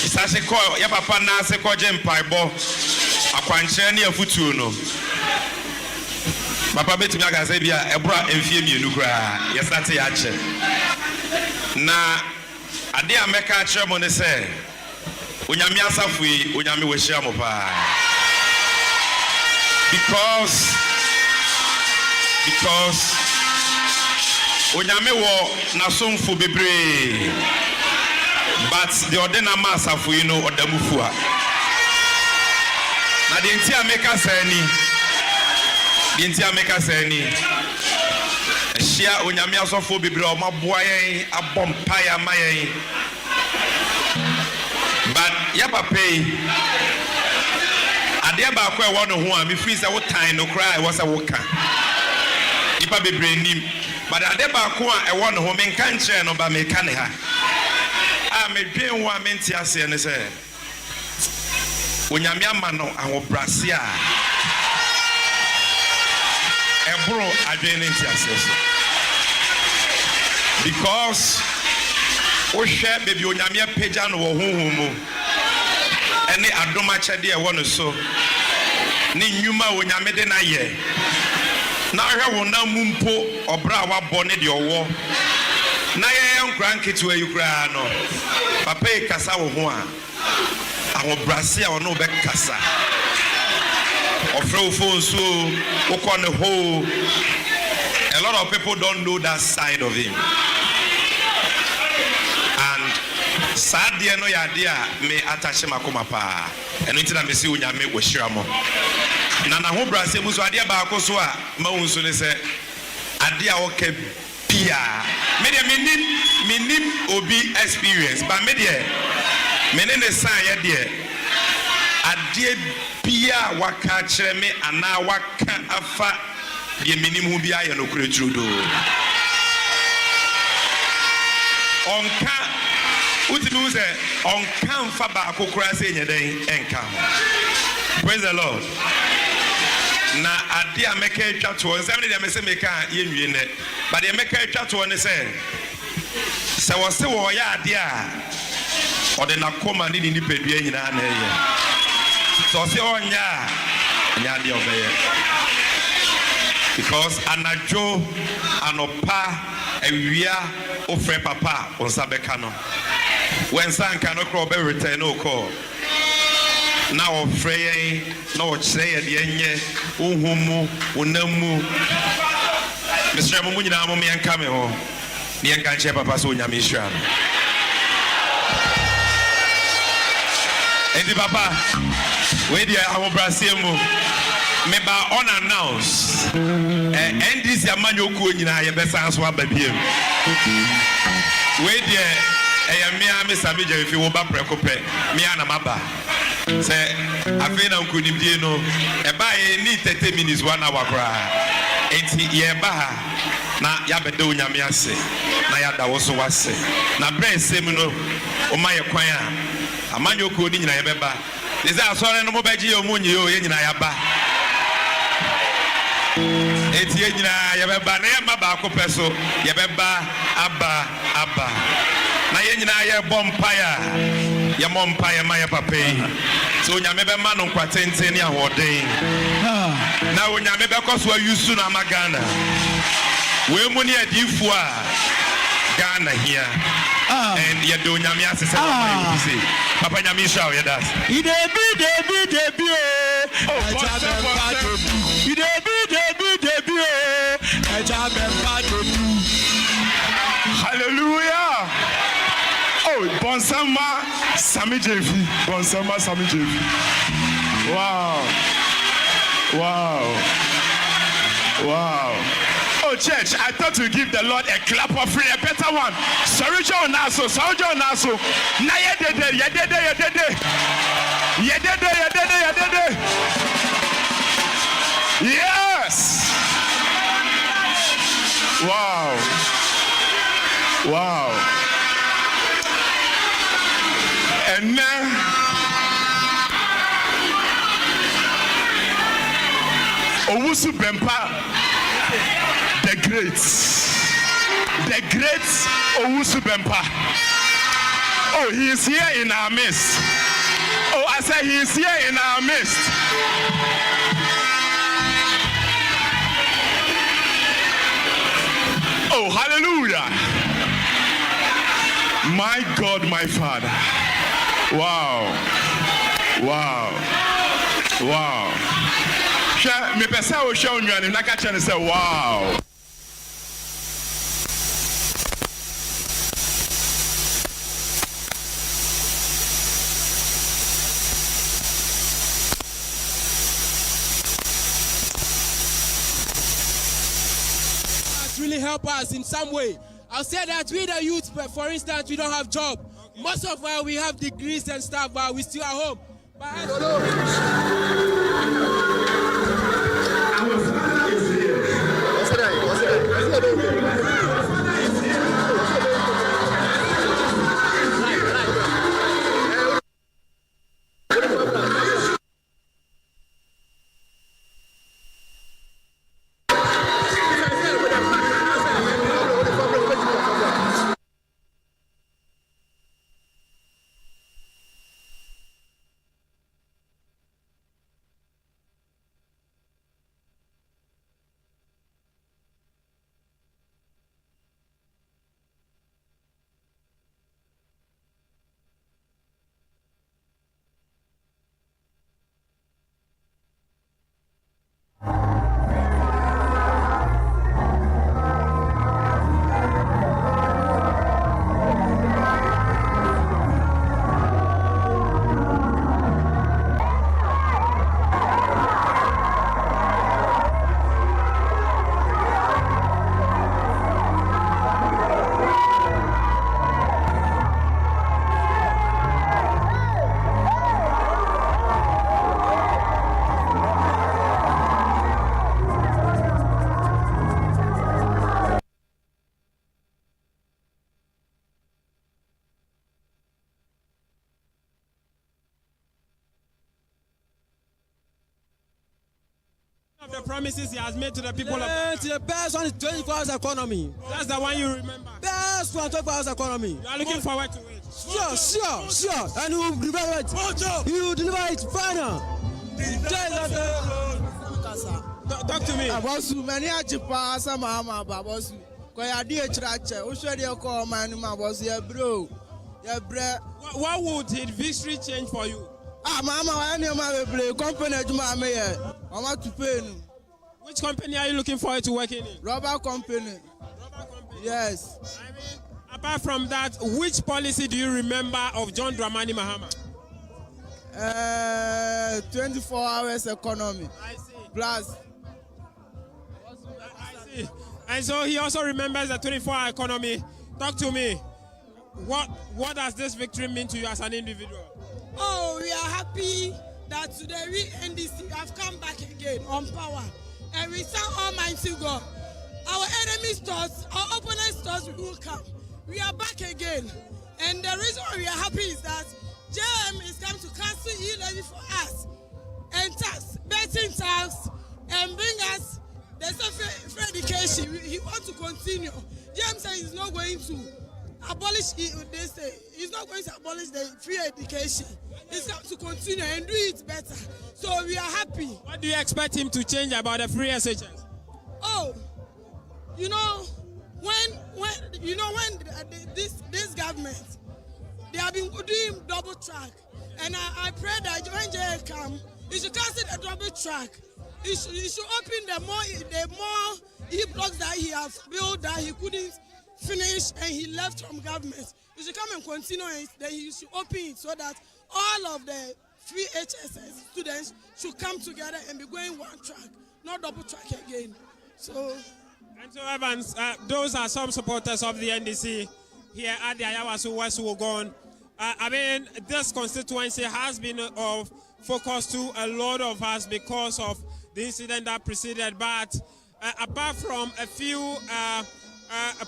isase ko ye papa na se ko je mpaibo akwankyere ne afutuo no papa betumi aka se bia ebura emfie mienu kra ye sate ya che na ade ameka akere mo ne se onyame asafu yi onyame wo hia mo pa because onyame wo nasomfo bebre but the ordinary asafu yi no odamufu a na de ntia meka sani ehia onyame asofo bebre o maboa yen abompa ya mayen but ya papa ade ba kwa e wo no ho a me free say wo tan no cry wo say wo ka ipa bebre nim but ade ba kwa e wo no ho me nka nche no ba me ka ne ha a me dwen wo a me ntia se ne say onyame ama no ahobrase a ebro adwen ne ntia se because o hwe baby onyame pagya no wo honhom mu ene adoma kyede e wo no so ne nyuma onyame de na ye na hwe wo na mumpo obra wa bɔ ne de owo na ye nkran ketewa yukra no papa e kasa wo ho a ahobrase a wono be kasa ofre wo phone so wo kɔ ne ho. A lot of people don't know that side of him. And sadly, no idea me attach makoma pa. And until I me see unyame wo shiramo. Na na ho brase mu so ade ba akoso a ma wonso ne se ade a woke pia. Me de menim obi experience, but me de ne san ye de adie bia waka kyerɛ me anaa waka afa deɛ menim ho bi ayɛ no kura turudo ɔnka wotumi hu sɛ ɔnka mfa baako koraa sɛ ɛnyɛ dɛn ɛnka ho praise the Lord na ade a mɛka atwa toɔ nsɛm ne deɛ mɛsɛ mɛka a yɛnwie nnɛ but deɛ mɛka atwa toɔ ne sɛ wɔse wɔyɛ ade a ɔde n'akoma ne ne nipadua nyinaa na ɛyɛ sɛ ɔse ɔnyɛ a ɛnyɛ adeɛ ɔbɛyɛ because anadwo anɔpa awia ofrɛ papa a wo nsa bɛka no wɔnsa nka no korɔ ɔbɛretɛn no wokɔɔ na ɔfrɛ yɛn na ɔkyerɛ yɛ deɛ nyɛ wohu mu wonam mu mesrɛ mo mu nyinaa mo meɛnka me ho ne yɛnka nkyerɛ papa sɛ onyame nhyira no enti papa wei deɛ ahobrɛaseɛ mu meba unannounced NDC amanyokuo nyinaa yɛbɛsan so aba biem wei deɛ ɛyɛ mmea me same gyarefi wo ba prɛko pɛ mmea na maba sɛ afei na nkonimdie no ɛbaa yɛ ni 30 minutes 1 hour koraa enti yɛba ha na yɛabɛda onyame ase na yɛada wo so wase na berɛ ɛsɛm no woma yɛ kwan a amanyokuo no nyina yɛbɛba ne sɛ asɔre no mobɛgye yɛ ɔmu nyɛ yɛ nyina yɛaba eti yɛ nyinaa yɛbɛba na yɛma baako pɛ so yɛbɛba aba na yɛ nyinaa yɛbɔ mpaeɛ a yɛmmɔ mpaeɛ ma yɛ papa yi sɛ onyame bɛma no nkwa tenten ne ahoɔden na onyame bɛkɔ so ayusu no ama Ghana wei mu ne adiifoɔ a Ghana hia and yɛde onyame ase sɛ papa yi se papa nyame nhyira wo yɛda ase Hallelujah. Oh, Bonsama Sami Jefi. Bonsama Sami Jefi. Wow. Oh, church, I thought to give the Lord a clap of free, a better one. Sorry, John Naso. Na yedede. Yes. Wow. And now, Owusu Bempa, the great Owusu Bempa. Oh, he is here in our midst. Oh, I said he is here in our midst. Oh, hallelujah. My God, my Father. Wow. Me pesa o show nwane na ka chane say wow. Really help us in some way. I'll say that we the youth, for instance, we don't have job. Okay. Most of us we have degrees and stuff, but we still at home. But Of the promises he has made to the people of the best one is 24 hours economy. That's the one you remember. Best one, 24 hours economy. You are looking forward to it. Sure. And you will deliver it. You will deliver it final. Talk to me. Abosu, many achipa sama ama abosu. Koya di echrache. Ushwe di oko manu ma abosu ye bro. Ye bre. What would his victory change for you? Mama, why any ma play company juma me ye. Mama to pay no. Which company are you looking forward to working in? Rubber company. Yes. I mean, apart from that, which policy do you remember of John Dramani Mahama? 24 hours economy. I see. Plus. I see. And so he also remembers the 24-hour economy. Talk to me. What does this victory mean to you as an individual? Oh, we are happy that today we NDC have come back again on power. And we thank Almighty God. Our enemies' thoughts, our opponents' thoughts will come. We are back again. And the reason why we are happy is that JM is come to cancel e-levy for us. And tax, betting tax, and bring us the free education. He wants to continue. JM says he's not going to abolish it. They say he's not going to abolish the free education. He's going to continue and do it better. So we are happy. What do you expect him to change about the free SHS? Oh, this government, they have been doing double track, and I pray that when Jay come, he should cancel the double track. He should open the more e-blocks that he has built that he couldn't finish and he left from government. He should come and continue, and then he should open it so that all of the free HSS students should come together and be going one track, not double track again. And so, Evans, those are some supporters of the NDC here at the Ayawaso West Wuogon. I mean, this constituency has been of focus to a lot of us because of the incident that preceded. But apart from a few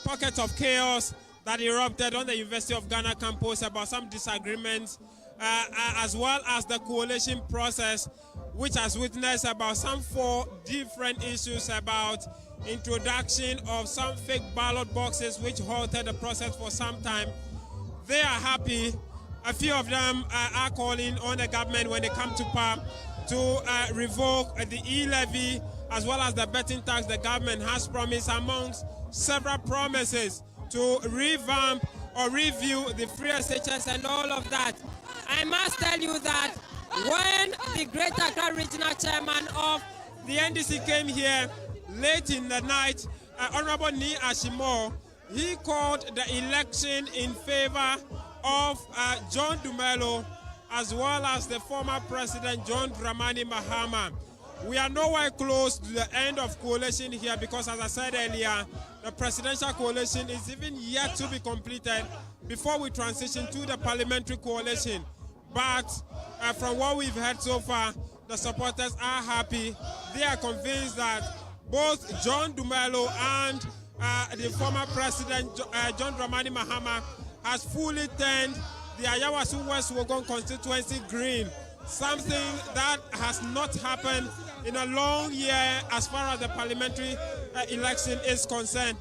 pockets of chaos that erupted on the University of Ghana campus about some disagreements, as well as the coalition process, which has witnessed about some 4 different issues about introduction of some fake ballot boxes which halted the process for some time. They are happy. A few of them are calling on the government when they come to power to revoke the e-levy as well as the betting tax the government has promised, amongst several promises to revamp or review the free SHS and all of that. I must tell you that when the Greater Accra Regional Chairman of the NDC came here late in the night, Honorable Ni Ashimo, he called the election in favor of John Dumelo as well as the former President John Dramani Mahama. We are nowhere close to the end of coalition here because, as I said earlier, the presidential coalition is even yet to be completed before we transition to the parliamentary coalition. But from what we've heard so far, the supporters are happy. They are convinced that both John Dumelo and the former president, John Dramani Mahama, has fully turned the Ayawaso West Wuogon constituency green, something that has not happened in a long year as far as the parliamentary election is concerned.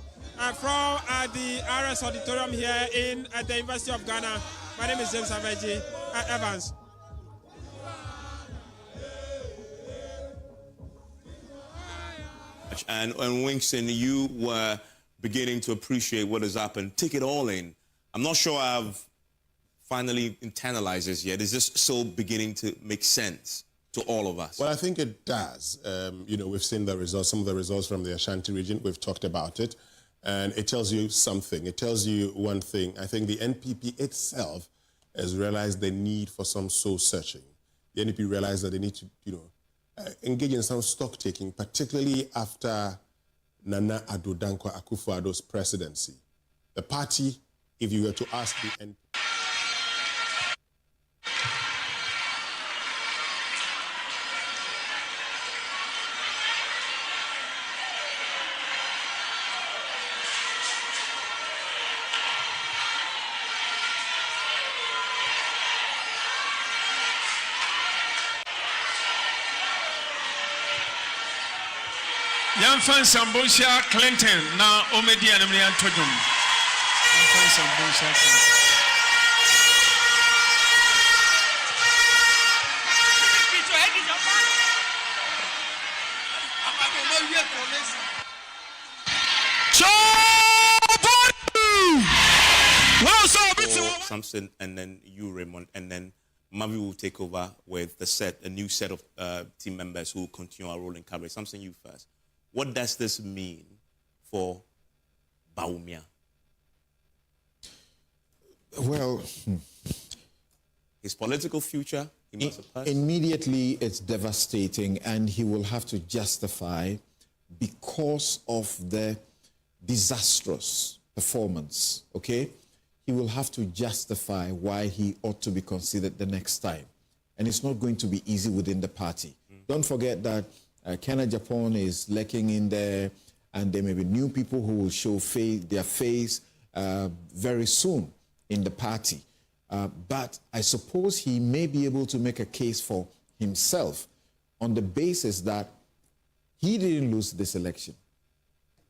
From the RS Auditorium here in the University of Ghana, my name is James Aveji Evans. And Winston, you were beginning to appreciate what has happened. Take it all in. I'm not sure I've finally internalized this yet. Is this still beginning to make sense to all of us? Well, I think it does. We've seen the results, some of the results from the Ashanti region. We've talked about it. And it tells you something. It tells you one thing. I think the NPP itself has realized the need for some soul searching. The NPP realized that they need to, engage in some stock taking, particularly after Nana Addo Dankwa Akufo-Addo's presidency. The party, if you were to ask the NPP, Yanfan Sambusia Clinton, now Omedi and Emilian Todum. Yanfan Sambusia Clinton. Samson, and then you, Raymond, and then Mavi will take over with a new set of team members who will continue our role in coverage. Samson, you first. What does this mean for Bawumia? Well, his political future, immediately it's devastating, and he will have to justify, because of the disastrous performance, okay? He will have to justify why he ought to be considered the next time. And it's not going to be easy within the party. Don't forget that Kenya Japan is lurking in there, and there may be new people who will show their face very soon in the party. But I suppose he may be able to make a case for himself on the basis that he didn't lose this election.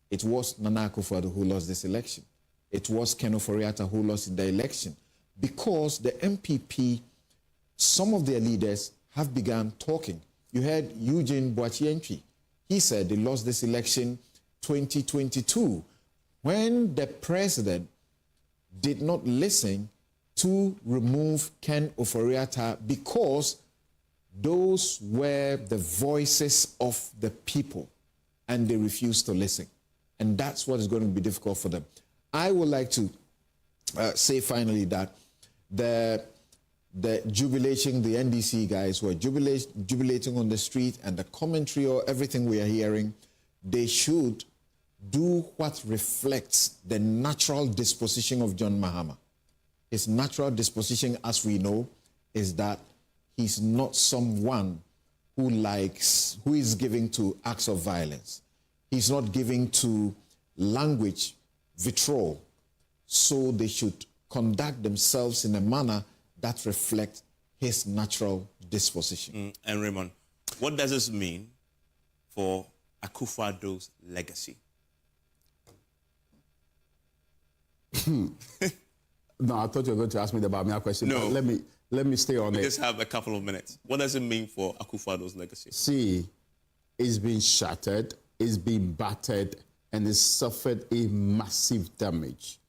It was Nana Akufo-Addo who lost this election. It was Ken Ofori-Atta who lost the election, because the MPP, some of their leaders have begun talking. You heard Eugene Boakye-Antwi. He said they lost this election 2022 when the president did not listen to remove Ken Ofori-Atta, because those were the voices of the people and they refused to listen. And that's what is going to be difficult for them. I would like to say finally that the jubilation, the NDC guys who are jubilating on the street, and the commentary or everything we are hearing, they should do what reflects the natural disposition of John Mahama. His natural disposition, as we know, is that he's not someone who is giving to acts of violence. He's not giving to language vitriol. So they should conduct themselves in a manner that reflects his natural disposition. And Raymond, what does this mean for Akufo-Addo's legacy? No, I thought you were going to ask me the Bawumia question. No. Let me stay on it. We just have a couple of minutes. What does it mean for Akufo-Addo's legacy? See, it's been shattered, it's been battered, and it's suffered a massive damage.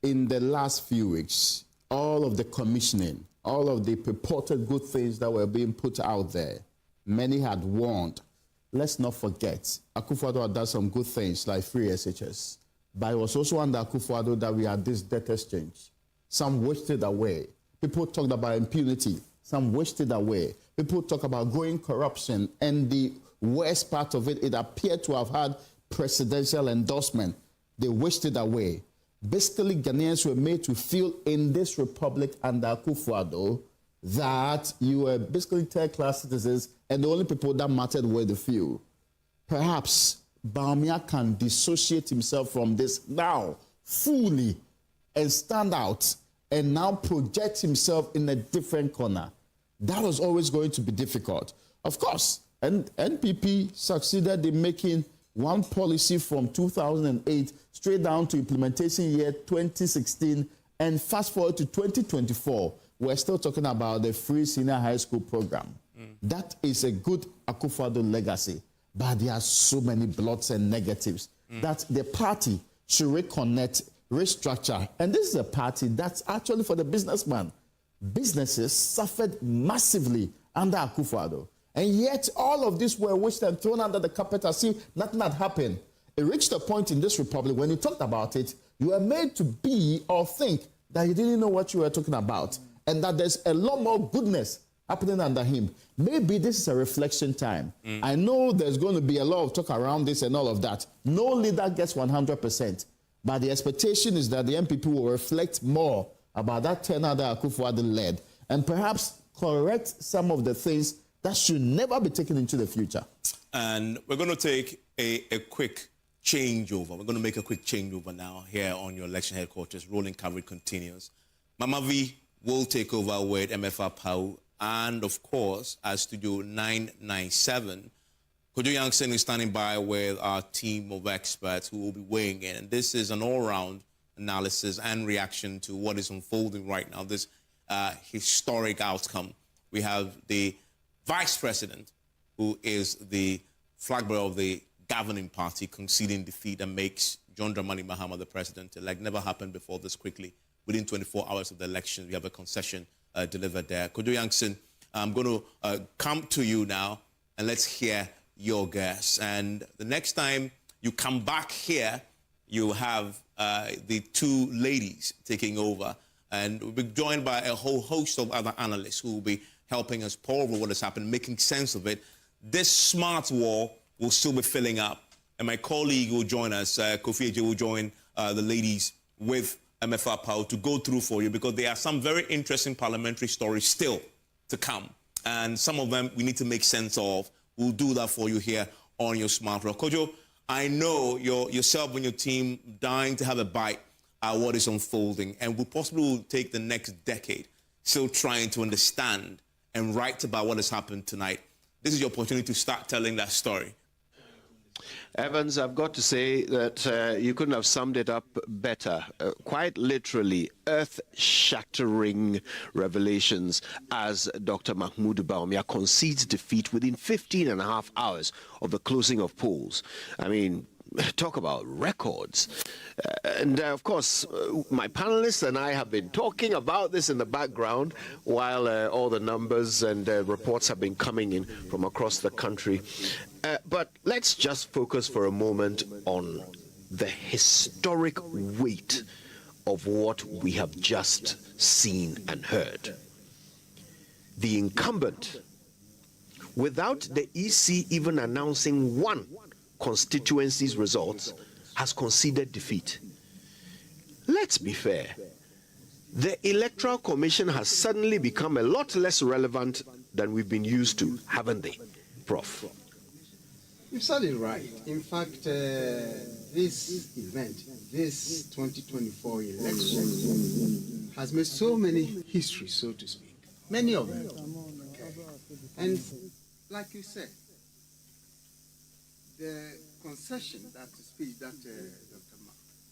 In the last few weeks, all of the commissioning, all of the purported good things that were being put out there, many had warned. Let's not forget, Akufo-Addo had done some good things like free SHS. But it was also under Akufo-Addo that we had this debt exchange. Some wished it away. People talked about impunity. Some wished it away. People talk about growing corruption. And the worst part of it, it appeared to have had presidential endorsement. They wished it away. Basically, Ghanaians were made to feel in this republic under Akufo-Addo that you were basically third-class citizens, and the only people that mattered were the few. Perhaps Bawumia can dissociate himself from this now fully and stand out and now project himself in a different corner. That was always going to be difficult. Of course, and NPP succeeded in making one policy from 2008 straight down to implementation year 2016, and fast forward to 2024, we're still talking about the free senior high school program. That is a good Akufo-Addo legacy. But there are so many blots and negatives that the party should reconnect, restructure. And this is a party that's actually for the businessman. Businesses suffered massively under Akufo-Addo. And yet all of this were wished and thrown under the carpet as if nothing had happened. It reached a point in this republic when you talked about it, you were made to be or think that you didn't know what you were talking about, and that there's a lot more goodness happening under him. Maybe this is a reflection time. I know there's going to be a lot of talk around this and all of that. No leader gets 100%. But the expectation is that the MPP will reflect more about that tenure that Akufo-Addo led, and perhaps correct some of the things that should never be taken into the future. And we're going to take a quick changeover. We're going to make a quick changeover now here on your election headquarters. Rolling coverage continues. Mama V will take over with MFR Pau. And, of course, at Studio 997, Kojo Youngson is standing by with our team of experts who will be weighing in. And this is an all-round analysis and reaction to what is unfolding right now, this historic outcome. We have the Vice President, who is the flag bearer of the governing party, conceding defeat and makes John Dramani Mahama the president-elect. Never happened before this quickly. Within 24 hours of the election, we have a concession delivered there. Kojo Youngson, I'm going to come to you now, and let's hear your guess. And the next time you come back here, you have the two ladies taking over. And we'll be joined by a whole host of other analysts who will be helping us pore over what has happened, making sense of it. This smart wall will still be filling up. And my colleague will join us, Kofi Eje will join the ladies with MFR Power to go through for you, because there are some very interesting parliamentary stories still to come. And some of them we need to make sense of. We'll do that for you here on your Smart Rock. Kojo, I know yourself and your team dying to have a bite at what is unfolding, and we possibly will take the next decade still trying to understand and write about what has happened tonight. This is your opportunity to start telling that story. Evans, I've got to say that you couldn't have summed it up better. Quite literally, earth-shattering revelations as Dr. Mahmoud Bawumia concedes defeat within 15 and a half hours of the closing of polls. I mean, talk about records. Of course, my panelists and I have been talking about this in the background while all the numbers and reports have been coming in from across the country. But let's just focus for a moment on the historic weight of what we have just seen and heard. The incumbent, without the EC even announcing one constituency's results, has conceded defeat. Let's be fair. The Electoral Commission has suddenly become a lot less relevant than we've been used to, haven't they, Prof? You've said it right. In fact, this event, this 2024 election, has made so many histories, so to speak. Many of them. Okay. And like you said, the concession, that speech that Dr.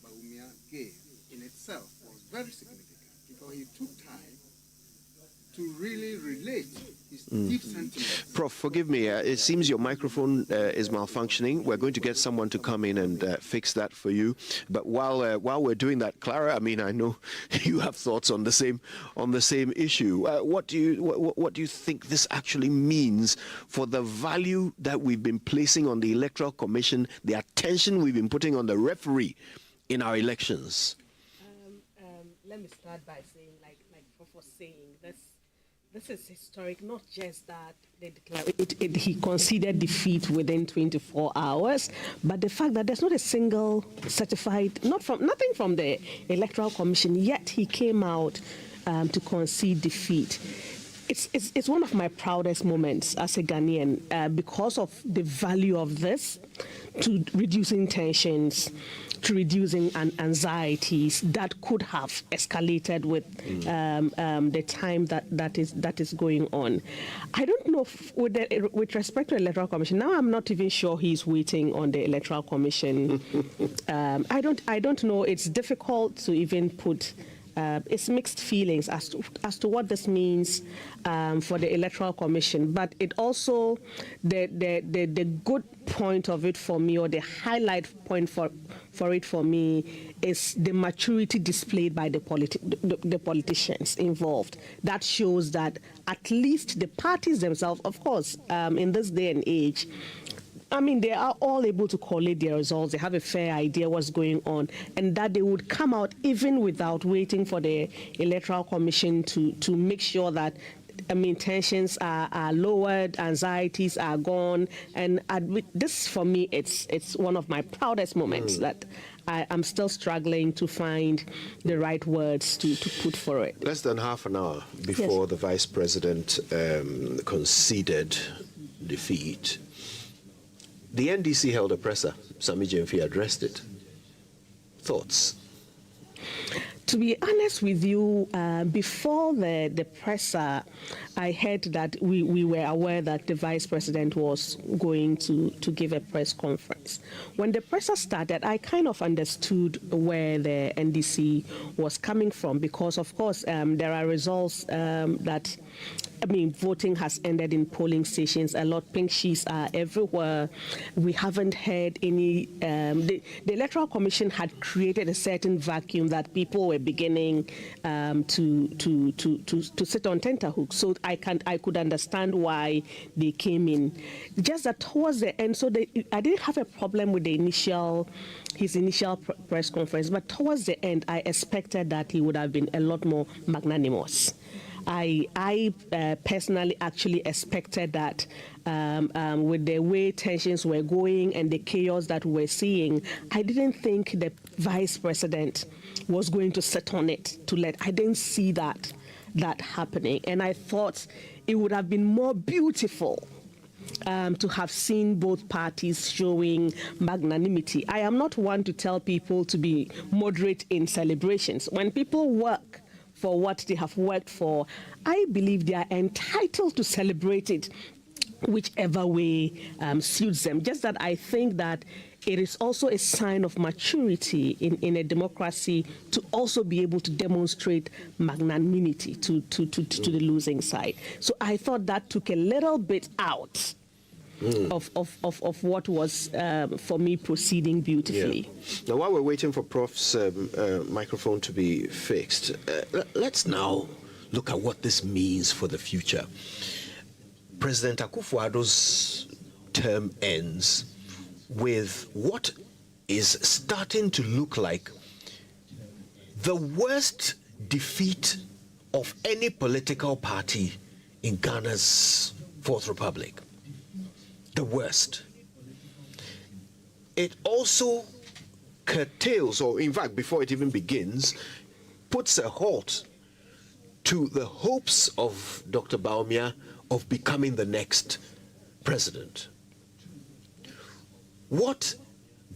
Bawumia gave in itself was very significant, because he took time to really relate his deep sentiments. Prof, forgive me, it seems your microphone is malfunctioning. We're going to get someone to come in and fix that for you. But while we're doing that, Clara, I mean, I know you have thoughts on the same issue. What do you think this actually means for the value that we've been placing on the Electoral Commission, the attention we've been putting on the referee in our elections? Let me start by saying, like Prof was saying, this is historic, not just that he conceded defeat within 24 hours, but the fact that there's not a single certified, nothing from the Electoral Commission, yet he came out to concede defeat. It's one of my proudest moments as a Ghanaian because of the value of this to reducing tensions, to reducing anxieties that could have escalated with the time that is going on. I don't know with respect to the Electoral Commission. Now I'm not even sure he's waiting on the Electoral Commission. I don't know. It's difficult to even put. It's mixed feelings as to what this means for the Electoral Commission, but it also the good point of it for me, or the highlight point for it for me, is the maturity displayed by the politicians involved. That shows that at least the parties themselves, of course, in this day and age, I mean, they are all able to collate their results. They have a fair idea what's going on, and that they would come out even without waiting for the Electoral Commission to make sure that, I mean, tensions are lowered, anxieties are gone, and this, for me, it's one of my proudest moments that I'm still struggling to find the right words to put for it. Less than half an hour before the Vice President conceded defeat, the NDC held a presser. Sami Gyamfi addressed it. Thoughts? To be honest with you, before the presser, I heard that we were aware that the vice president was going to give a press conference. When the presser started, I kind of understood where the NDC was coming from because, of course, there are results that, voting has ended in polling stations. A lot pink sheets are everywhere. We haven't heard any. The Electoral Commission had created a certain vacuum that people were beginning to sit on tenterhooks. So I could understand why they came in. Just that towards the end, I didn't have a problem with his initial press conference, but towards the end, I expected that he would have been a lot more magnanimous. I personally actually expected that with the way tensions were going and the chaos that we're seeing, I didn't think the vice president was going to sit on it I didn't see that happening. And I thought it would have been more beautiful to have seen both parties showing magnanimity. I am not one to tell people to be moderate in celebrations. When people work for what they have worked for, I believe they are entitled to celebrate it whichever way suits them. Just that I think that it is also a sign of maturity in a democracy to also be able to demonstrate magnanimity to the losing side. So I thought that took a little bit out of what was, for me, proceeding beautifully. Yeah. Now, while we're waiting for Prof's microphone to be fixed, let's now look at what this means for the future. President Akufo-Addo's term ends with what is starting to look like the worst defeat of any political party in Ghana's Fourth Republic. The worst. It also curtails, or in fact, before it even begins, puts a halt to the hopes of Dr. Bawumia of becoming the next president. What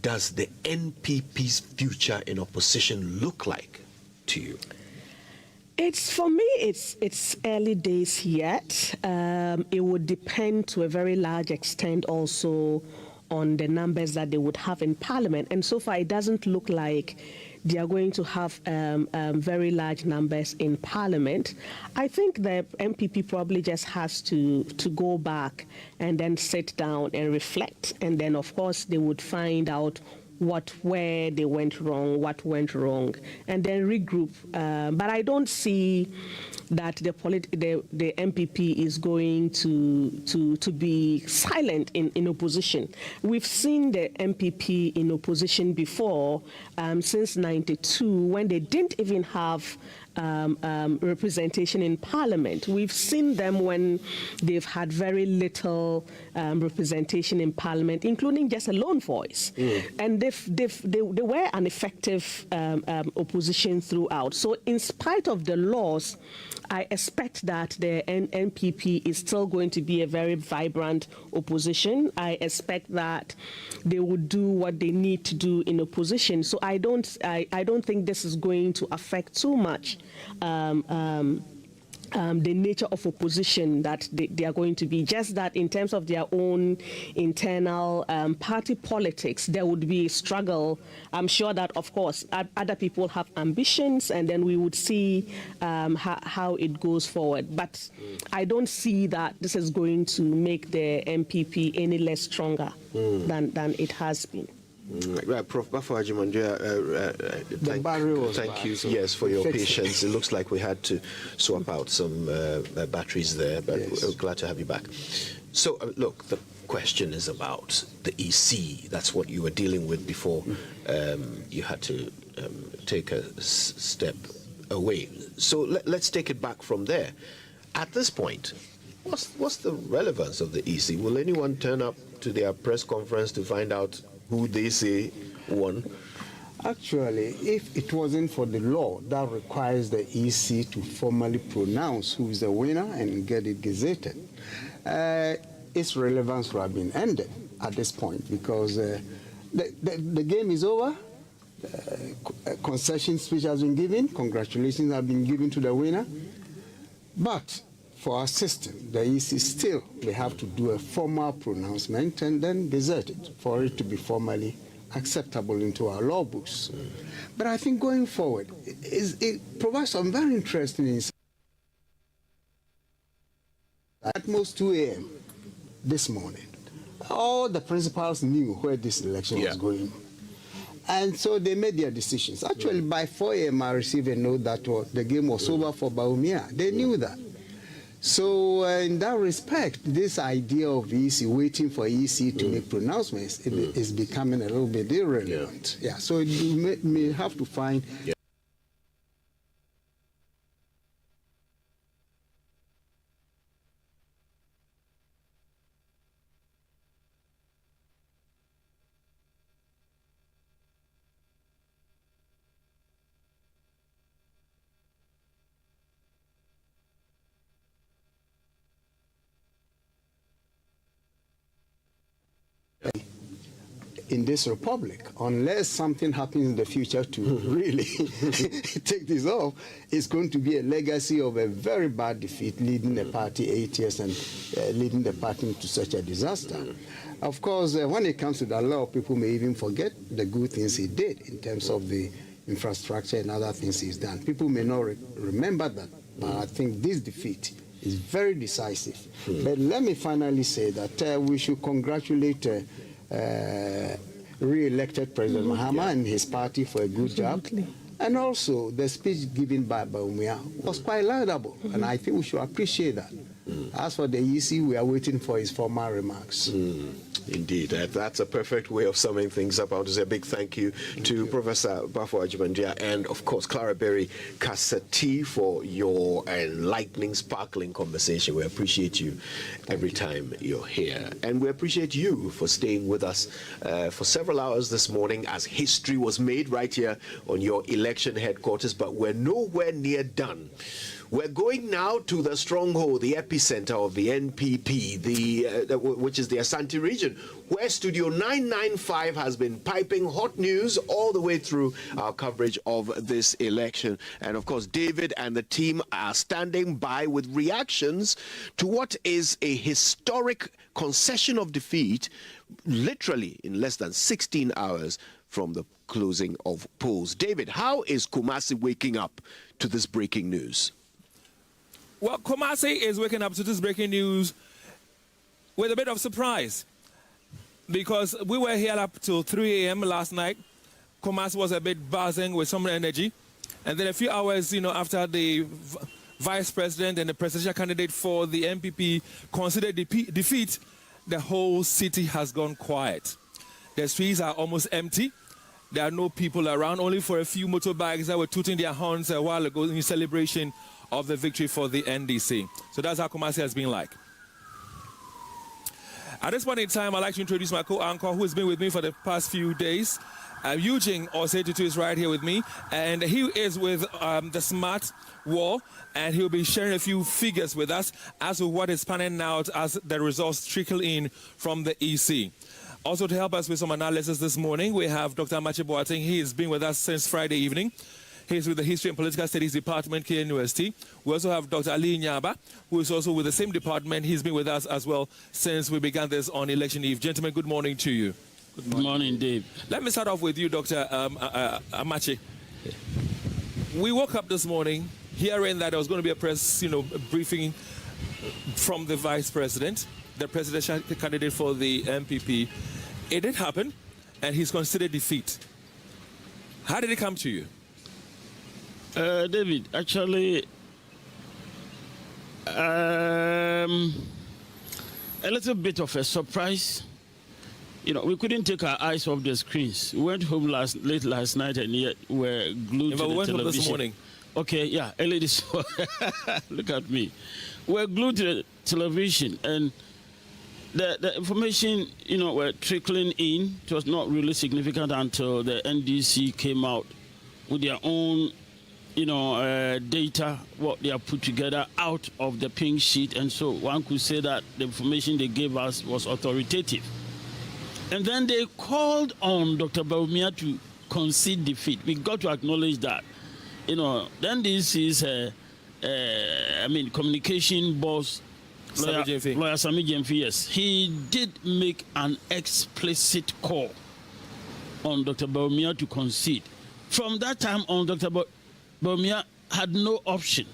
does the NPP's future in opposition look like to you? For me, it's early days yet. It would depend to a very large extent also on the numbers that they would have in Parliament. And so far, it doesn't look like they are going to have very large numbers in Parliament. I think the MPP probably just has to go back and then sit down and reflect. And then, of course, they would find out where they went wrong, what went wrong, and then regroup. But I don't see that the MPP is going to be silent in opposition. We've seen the MPP in opposition before, since '92, when they didn't even have representation in Parliament. We've seen them when they've had very little representation in Parliament, including just a lone voice. And they were an effective opposition throughout. So in spite of the laws, I expect that the NPP is still going to be a very vibrant opposition. I expect that they would do what they need to do in opposition. So I don't think this is going to affect too much the nature of opposition that they are going to be. Just that in terms of their own internal party politics, there would be a struggle. I'm sure that, of course, other people have ambitions, and then we would see how it goes forward. But I don't see that this is going to make the MPP any less stronger than it has been. Right, Prof. Bafo-Agyeman-Duah, thank you, yes, for your patience. It looks like we had to swap out some batteries there, but we're glad to have you back. So, look, the question is about the EC. That's what you were dealing with before you had to take a step away. So let's take it back from there. At this point, what's the relevance of the EC? Will anyone turn up to their press conference to find out who they say won? Actually, if it wasn't for the law that requires the EC to formally pronounce who is the winner and get it gazetted, its relevance would have been ended at this point, because the game is over. concession speech has been given. Congratulations have been given to the winner. But for our system, the EC still, they have to do a formal pronouncement and then gazette it for it to be formally acceptable into our law books. But I think going forward, it provides some very interesting insight. At most 2 a.m. this morning, all the principals knew where this election was going. And so they made their decisions. Actually, by 4 a.m., I received a note that the game was over for Bawumia. They knew that. So in that respect, this idea of EC waiting for EC to make pronouncements is becoming a little bit irrelevant. Yeah. So you may have to find. In this republic, unless something happens in the future to really take this off, it's going to be a legacy of a very bad defeat, leading the party 8 years and leading the party into such a disaster. Of course, when it comes to that, a lot of people may even forget the good things he did in terms of the infrastructure and other things he's done. People may not remember that, but I think this defeat is very decisive. But let me finally say that we should congratulate re-elected President Mahama and his party for a good job. And also, the speech given by Bawumia was quite laudable, and I think we should appreciate that. As for the EC, we are waiting for his formal remarks. Indeed, that's a perfect way of summing things up. I want to say a big thank you to Professor Bafo Ajibandia and, of course, Clara Berry Kasati for your enlightening, sparkling conversation. We appreciate you every time you're here. And we appreciate you for staying with us for several hours this morning as history was made right here on your election headquarters. But we're nowhere near done. We're going now to the stronghold, the epicenter of the NPP, which is the Asante region, where Studio 995 has been piping hot news all the way through our coverage of this election. And of course, David and the team are standing by with reactions to what is a historic concession of defeat, literally in less than 16 hours from the closing of polls. David, how is Kumasi waking up to this breaking news? Well, Kumasi is waking up to this breaking news with a bit of surprise, because we were here up till 3 a.m. last night. Kumasi was a bit buzzing with some energy. And then a few hours, after the vice president and the presidential candidate for the NPP considered defeat, the whole city has gone quiet. The streets are almost empty. There are no people around, only for a few motorbikes that were tooting their horns a while ago in celebration of the victory for the NDC. So that's how Kumasi has been like. At this point in time, I'd like to introduce my co-anchor who has been with me for the past few days. Eugene Osetutu is right here with me, and he is with the Smart War, and he'll be sharing a few figures with us as to what is panning out as the results trickle in from the EC. Also to help us with some analysis this morning, we have Dr. Amache Boateng. He has been with us since Friday evening. He's with the History and Political Studies Department here at University. We also have Dr. Ali Nyaba, who is also with the same department. He's been with us as well since we began this on election eve. Gentlemen, good morning to you. Good morning, Dave. Let me start off with you, Dr. Amache. We woke up this morning hearing that there was going to be a press, briefing from the vice president, the presidential candidate for the MPP. It did happen, and he's considered defeat. How did it come to you? David, actually, a little bit of a surprise. We couldn't take our eyes off the screens. We went home late last night and yet we're glued to the television. Home this morning. Okay, yeah, early this morning. Look at me. We're glued to the television, and the information, were trickling in. It was not really significant until the NDC came out with their own data, what they have put together out of the pink sheet, and so one could say that the information they gave us was authoritative. And then they called on Dr. Bawumia to concede defeat. We got to acknowledge that. Then this is, communication boss, lawyer Sami Jemfi, yes. He did make an explicit call on Dr. Bawumia to concede. From that time on, Dr. Bawumia had no option.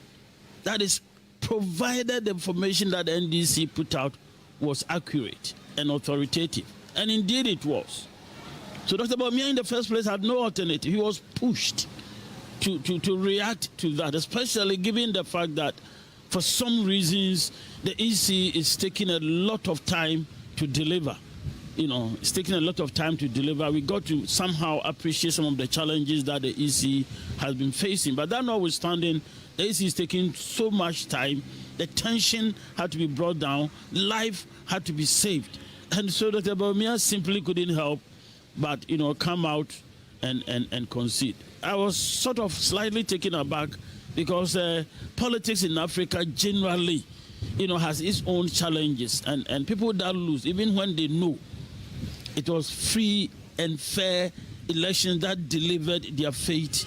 That is, provided the information that the NDC put out was accurate and authoritative. And indeed it was. So Dr. Bawumia in the first place had no alternative. He was pushed to react to that, especially given the fact that for some reasons the EC is taking a lot of time to deliver. It's taking a lot of time to deliver. We got to somehow appreciate some of the challenges that the EC has been facing. But that notwithstanding, the EC is taking so much time. The tension had to be brought down. Life had to be saved. And so Dr. Bawumia simply couldn't help but, come out and concede. I was sort of slightly taken aback because politics in Africa generally, has its own challenges. And people that lose, even when they know it was free and fair elections that delivered their fate,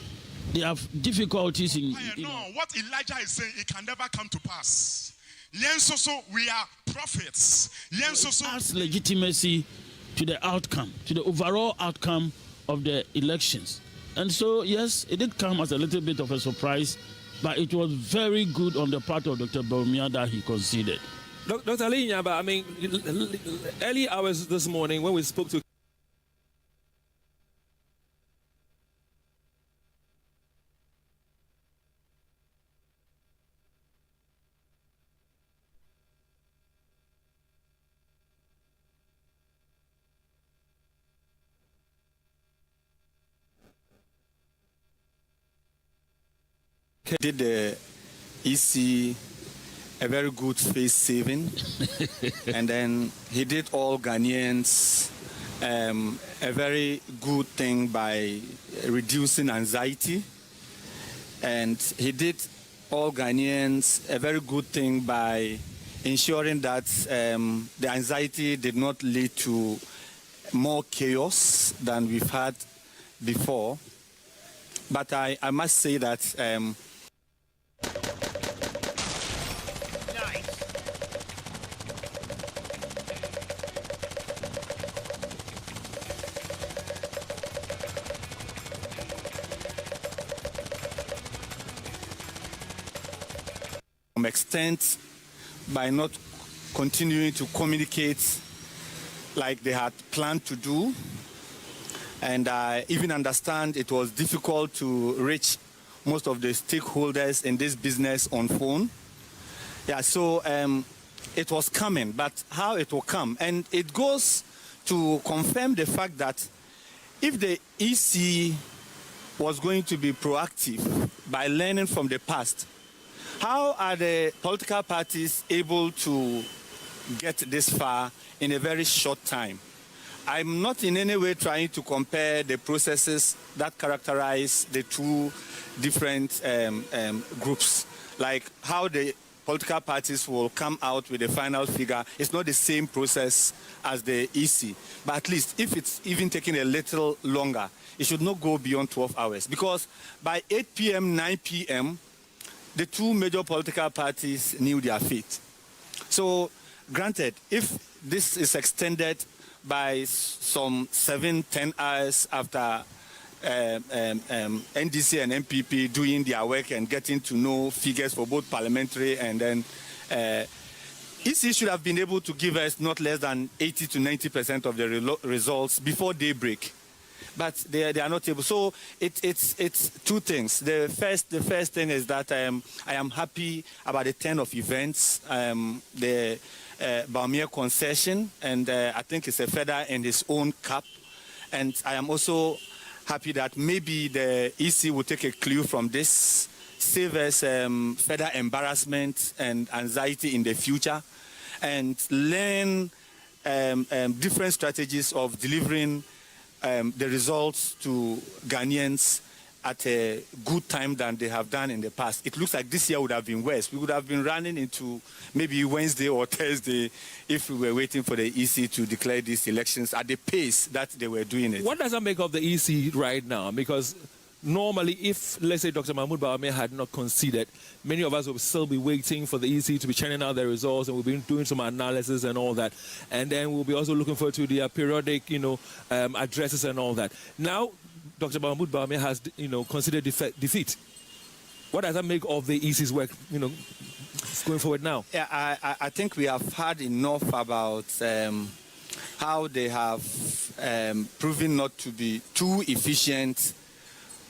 they have difficulties in... No, what Elijah is saying, it can never come to pass. We are prophets. Adds legitimacy to the outcome, to the overall outcome of the elections. And so, yes, it did come as a little bit of a surprise, but it was very good on the part of Dr. Bawumia that he conceded. Dr. Linyaba, early hours this morning when we spoke to did the EC a very good face saving, and then he did all Ghanaians a very good thing by reducing anxiety, and he did all Ghanaians a very good thing by ensuring that the anxiety did not lead to more chaos than we've had before. But I must say that some extent, by not continuing to communicate like they had planned to do, and I even understand it was difficult to reach most of the stakeholders in this business on phone. Yeah, so it was coming, but how it will come? And it goes to confirm the fact that if the EC was going to be proactive by learning from the past, how are the political parties able to get this far in a very short time? I'm not in any way trying to compare the processes that characterize the two different groups, like how the political parties will come out with a final figure. It's not the same process as the EC, but at least if it's even taking a little longer, it should not go beyond 12 hours, because by 8 p.m., 9 p.m., the two major political parties knew their fate. So, granted, if this is extended by some 7-10 hours after NDC and MPP doing their work and getting to know figures for both parliamentary and then EC should have been able to give us not less than 80 to 90% of the results before daybreak. But they are not able. So it's two things. The first thing is that I am happy about the turn of events, the Bawumia concession, and I think it's a feather in his own cap. And I am also happy that maybe the EC will take a clue from this, save us further embarrassment and anxiety in the future, and learn different strategies of delivering the results to Ghanaians at a good time than they have done in the past. It looks like this year would have been worse. We would have been running into maybe Wednesday or Thursday if we were waiting for the EC to declare these elections at the pace that they were doing it. What does that make of the EC right now? Because normally, if, let's say, Dr. Mahmoud Bawumia had not conceded, many of us would still be waiting for the EC to be churning out their results, and we'll be doing some analysis and all that. And then we'll be also looking forward to their periodic, addresses and all that. Now, Dr. Mahmoud Bawumia has, considered defeat. What does that make of the EC's work, going forward now? Yeah, I think we have heard enough about how they have proven not to be too efficient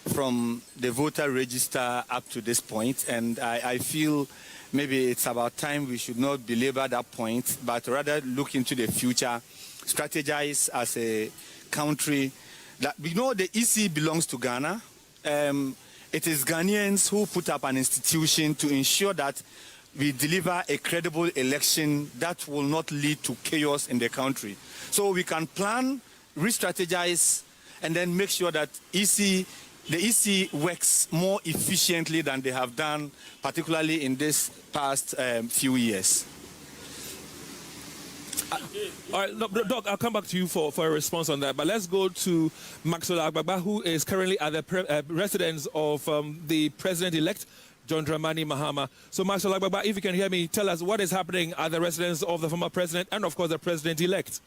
from the voter register up to this point, and I feel maybe it's about time we should not belabor that point, but rather look into the future, strategize as a country. That we know the EC belongs to Ghana. It is Ghanaians who put up an institution to ensure that we deliver a credible election that will not lead to chaos in the country. So we can plan, re-strategize, and then make sure that the EC works more efficiently than they have done, particularly in this past few years. All right, Doc, I'll come back to you for a response on that. But let's go to Maxwell Agbagba, who is currently at the residence of the president-elect, John Dramani Mahama. So, Maxwell Agbagba, if you can hear me, tell us what is happening at the residence of the former president and, of course, the president-elect.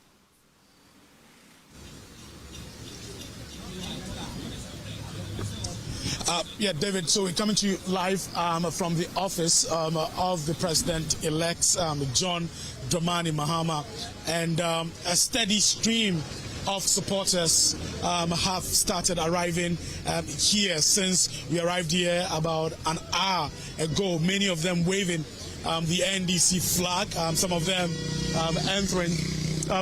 Yeah, David, so we're coming to you live from the office of the president-elect, John Dramani Mahama, and a steady stream of supporters have started arriving here since we arrived here about an hour ago, many of them waving the NDC flag, some of them entering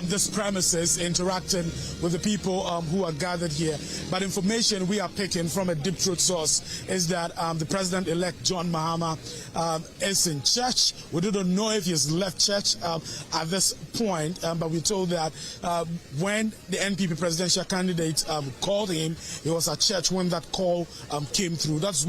this premises, interacting with the people who are gathered here. But information we are picking from a deep throat source is that the president-elect John Mahama is in church. We don't know if he's left church at this point, but we're told that when the NPP presidential candidate called him, he was at church when that call came through. That's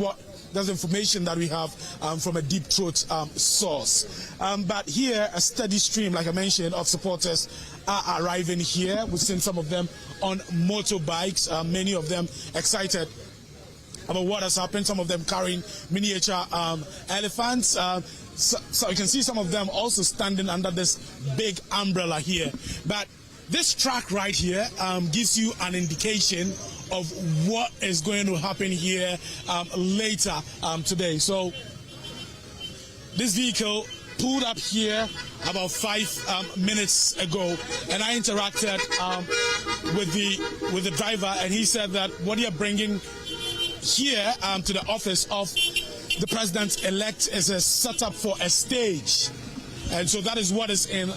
information that we have from a deep throat source. But here, a steady stream, like I mentioned, of supporters are arriving here. We've seen some of them on motorbikes, many of them excited about what has happened, some of them carrying miniature elephants. So you can see some of them also standing under this big umbrella here. But this track right here gives you an indication of what is going to happen here later today. So this vehicle pulled up here about 5 minutes ago, and I interacted with the driver, and he said that what you're bringing here to the office of the president-elect is a setup for a stage. And so that is what is in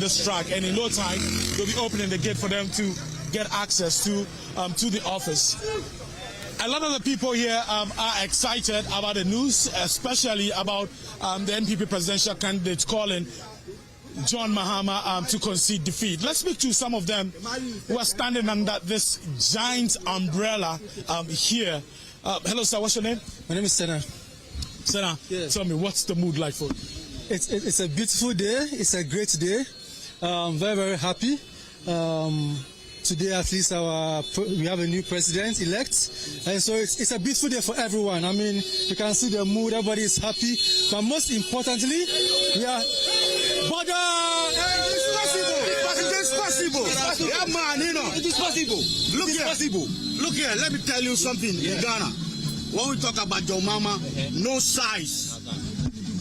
this track. And in no time, they'll be opening the gate for them to get access to the office. A lot of the people here are excited about the news, especially about the NPP presidential candidate calling John Mahama to concede defeat. Let's speak to some of them who are standing under this giant umbrella here. Hello, sir. What's your name? My name is Senna. Senna, yes. Tell me, what's the mood like for you? It's a beautiful day. It's a great day. Very, very happy. Today, at least, we have a new president-elect, and so it's a beautiful day for everyone. I mean, you can see the mood. Everybody is happy, but most importantly, we are. It is possible. Yeah, man, it is possible. Look here. Let me tell you something. In Ghana, when we talk about John Mahama, no size.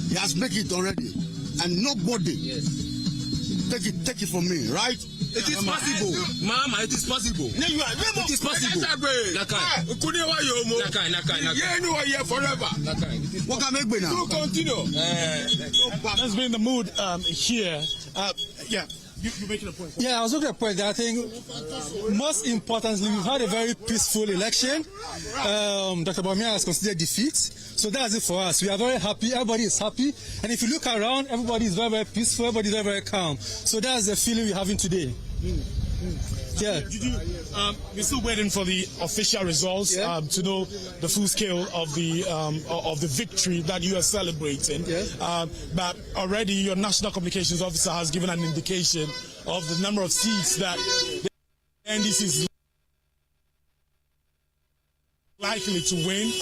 He has made it already, and nobody take it from me, right? It is possible, Mama. It is possible. It is possible. Forever. What can make me now? Continue. That's been the mood here. Yeah. You're making a point. Yeah, I was making a point that I think most importantly, we've had a very peaceful election. Dr. Bawumia has considered defeat. So that's it for us. We are very happy. Everybody is happy. And if you look around, everybody is very, very peaceful. Everybody is very, very calm. So that's the feeling we're having today. Yeah. Did you? We're still waiting for the official results to know the full scale of the victory that you are celebrating. But already your national communications officer has given an indication of the number of seats that the NDC is likely to win.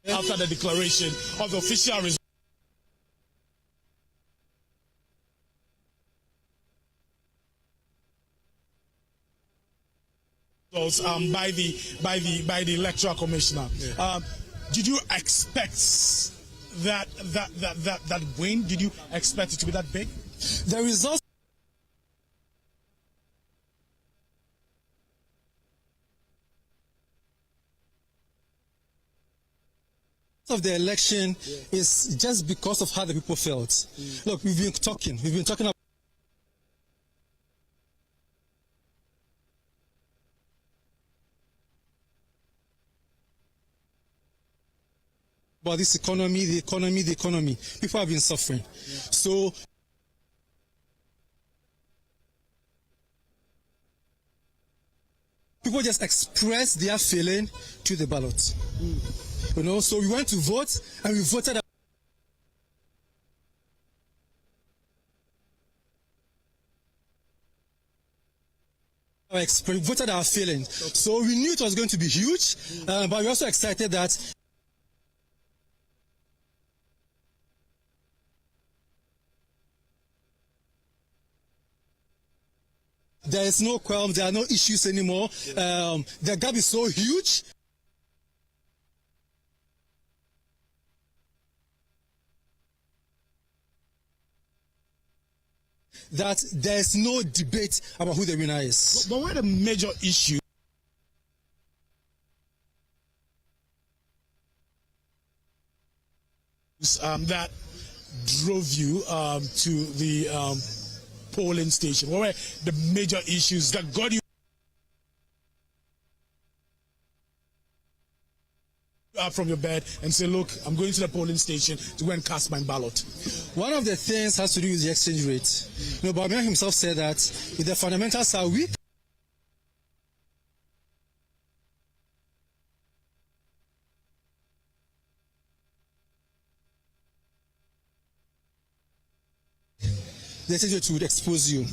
After the declaration of the official results. By the electoral commissioner. Did you expect that win? Did you expect it to be that big? The results of the election is just because of how the people felt. Look, we've been talking about this economy, the economy. People have been suffering. So people just express their feeling to the ballot. You know, so we went to vote and we voted. We voted our feeling. So we knew it was going to be huge, but we're also excited that there is no qualms, there are no issues anymore. The gap is so huge. That there's no debate about who the winner is. But what are the major issues that drove you to the polling station? What were the major issues that got you up from your bed and say, look, I'm going to the polling station to go and cast my ballot? One of the things has to do with the exchange rate. You know, Bamian himself said that if the fundamentals are weak, the exchange rate would expose you.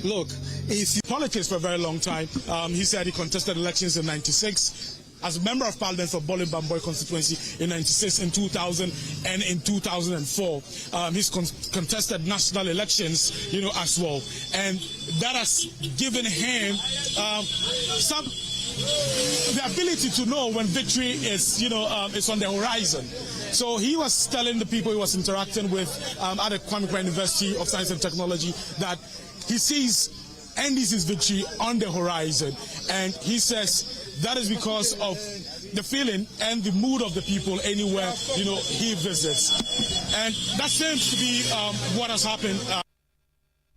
Look, if you politics for a very long time, he said he contested elections in '96. As a member of parliament for Bolin Bamboy constituency in '96, in 2000, and in 2004, he's contested national elections, you know, as well, and that has given him the ability to know when victory is, you know, is on the horizon. So he was telling the people he was interacting with at the Kwame Nkrumah University of Science and Technology that he sees NDC's victory on the horizon, and he says that is because of the feeling and the mood of the people anywhere, you know, he visits. And that seems to be what has happened.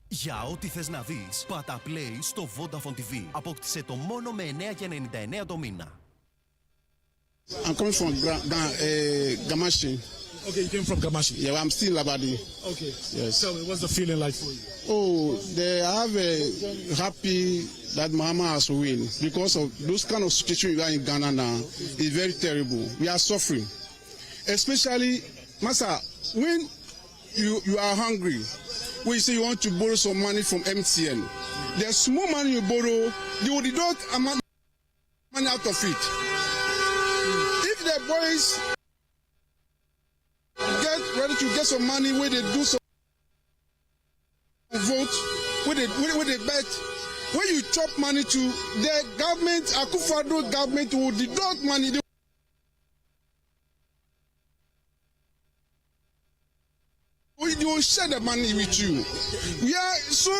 Για ό,τι θες να δεις, πάτα play στο Vodafone TV. Απόκτησε το μόνο με 9,99 το μήνα. I'm coming from Gamashi. Okay, you came from Gamashi. Yeah, I'm still in Labadi. Okay. Yes. Tell me, what's the feeling like for you? Oh, they have a happy that Mahama has win because of those kind of situation we are in Ghana now is very terrible. We are suffering, especially, Masa, when you are hungry, when you say you want to borrow some money from MTN, the small money you borrow, they will deduct amount money out of it. If the boys get ready to get some money where they do some vote, where they bet, when you chop money to the government, Akufo-Addo government will deduct money. They will share the money with you. Yeah, so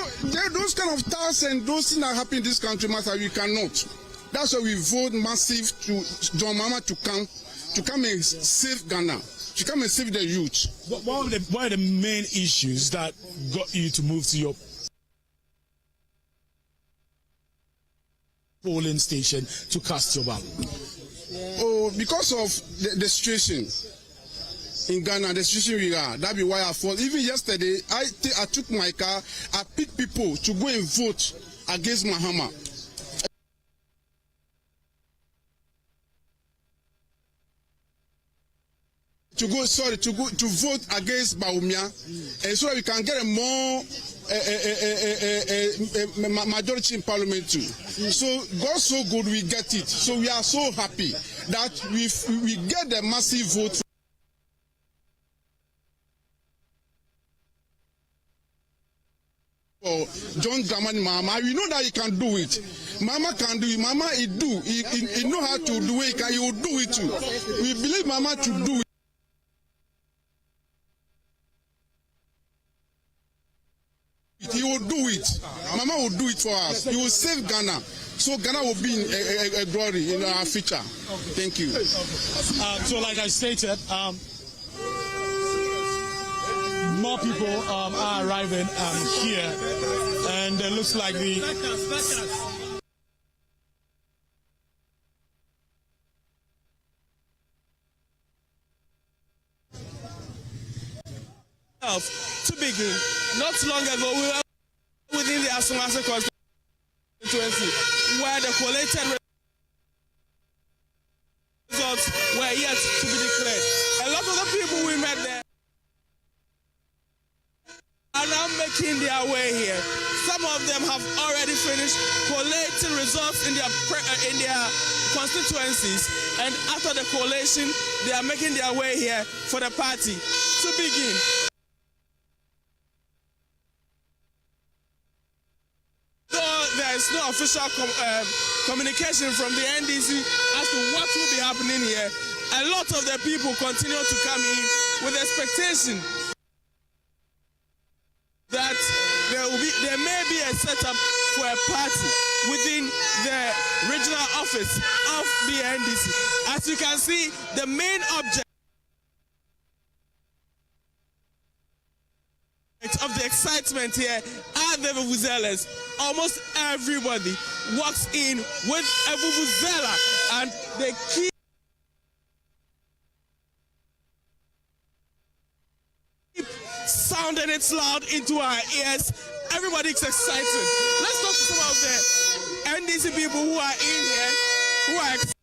those kind of tasks and those things that happen in this country, Master, we cannot. That's why we vote massive to John Mahama to come and save Ghana, to come and save the youth. What are the main issues that got you to move to your polling station to cast your ballot? Oh, because of the situation. in Ghana, the situation we are. That be why I fought. Even yesterday, I took my car, I picked people to go and vote against Mahama. To vote against Baumia, and so that we can get a more majority in parliament too. So God so good we get it. So we are so happy that we get the massive vote. For John Dramani Mahama, we know that he can do it. Mama can do it. Mama he do. He know how to do it. He will do it too. We believe Mama to do it. He will do it. Mama will do it for us. He will save Ghana. So Ghana will be in a glory in our future. Thank you. So like I stated, more people are arriving here, and it looks like the to begin. Not long ago, we were within the Asumase constituency, where the collated results were yet to be declared. A lot of the people we met there are now making their way here. Some of them have already finished collating results in their constituencies, and after the collation, they are making their way here for the party to begin. There is no official communication from the NDC as to what will be happening here. A lot of the people continue to come in with expectation that there may be a setup for a party within the regional office of the NDC. As you can see, the main object of the excitement here are the vuvuzelas. Almost everybody walks in with a vuvuzela, and they keep sounding it loud into our ears. Everybody's excited. Let's talk to some of the NDC people who are in here, who are excited.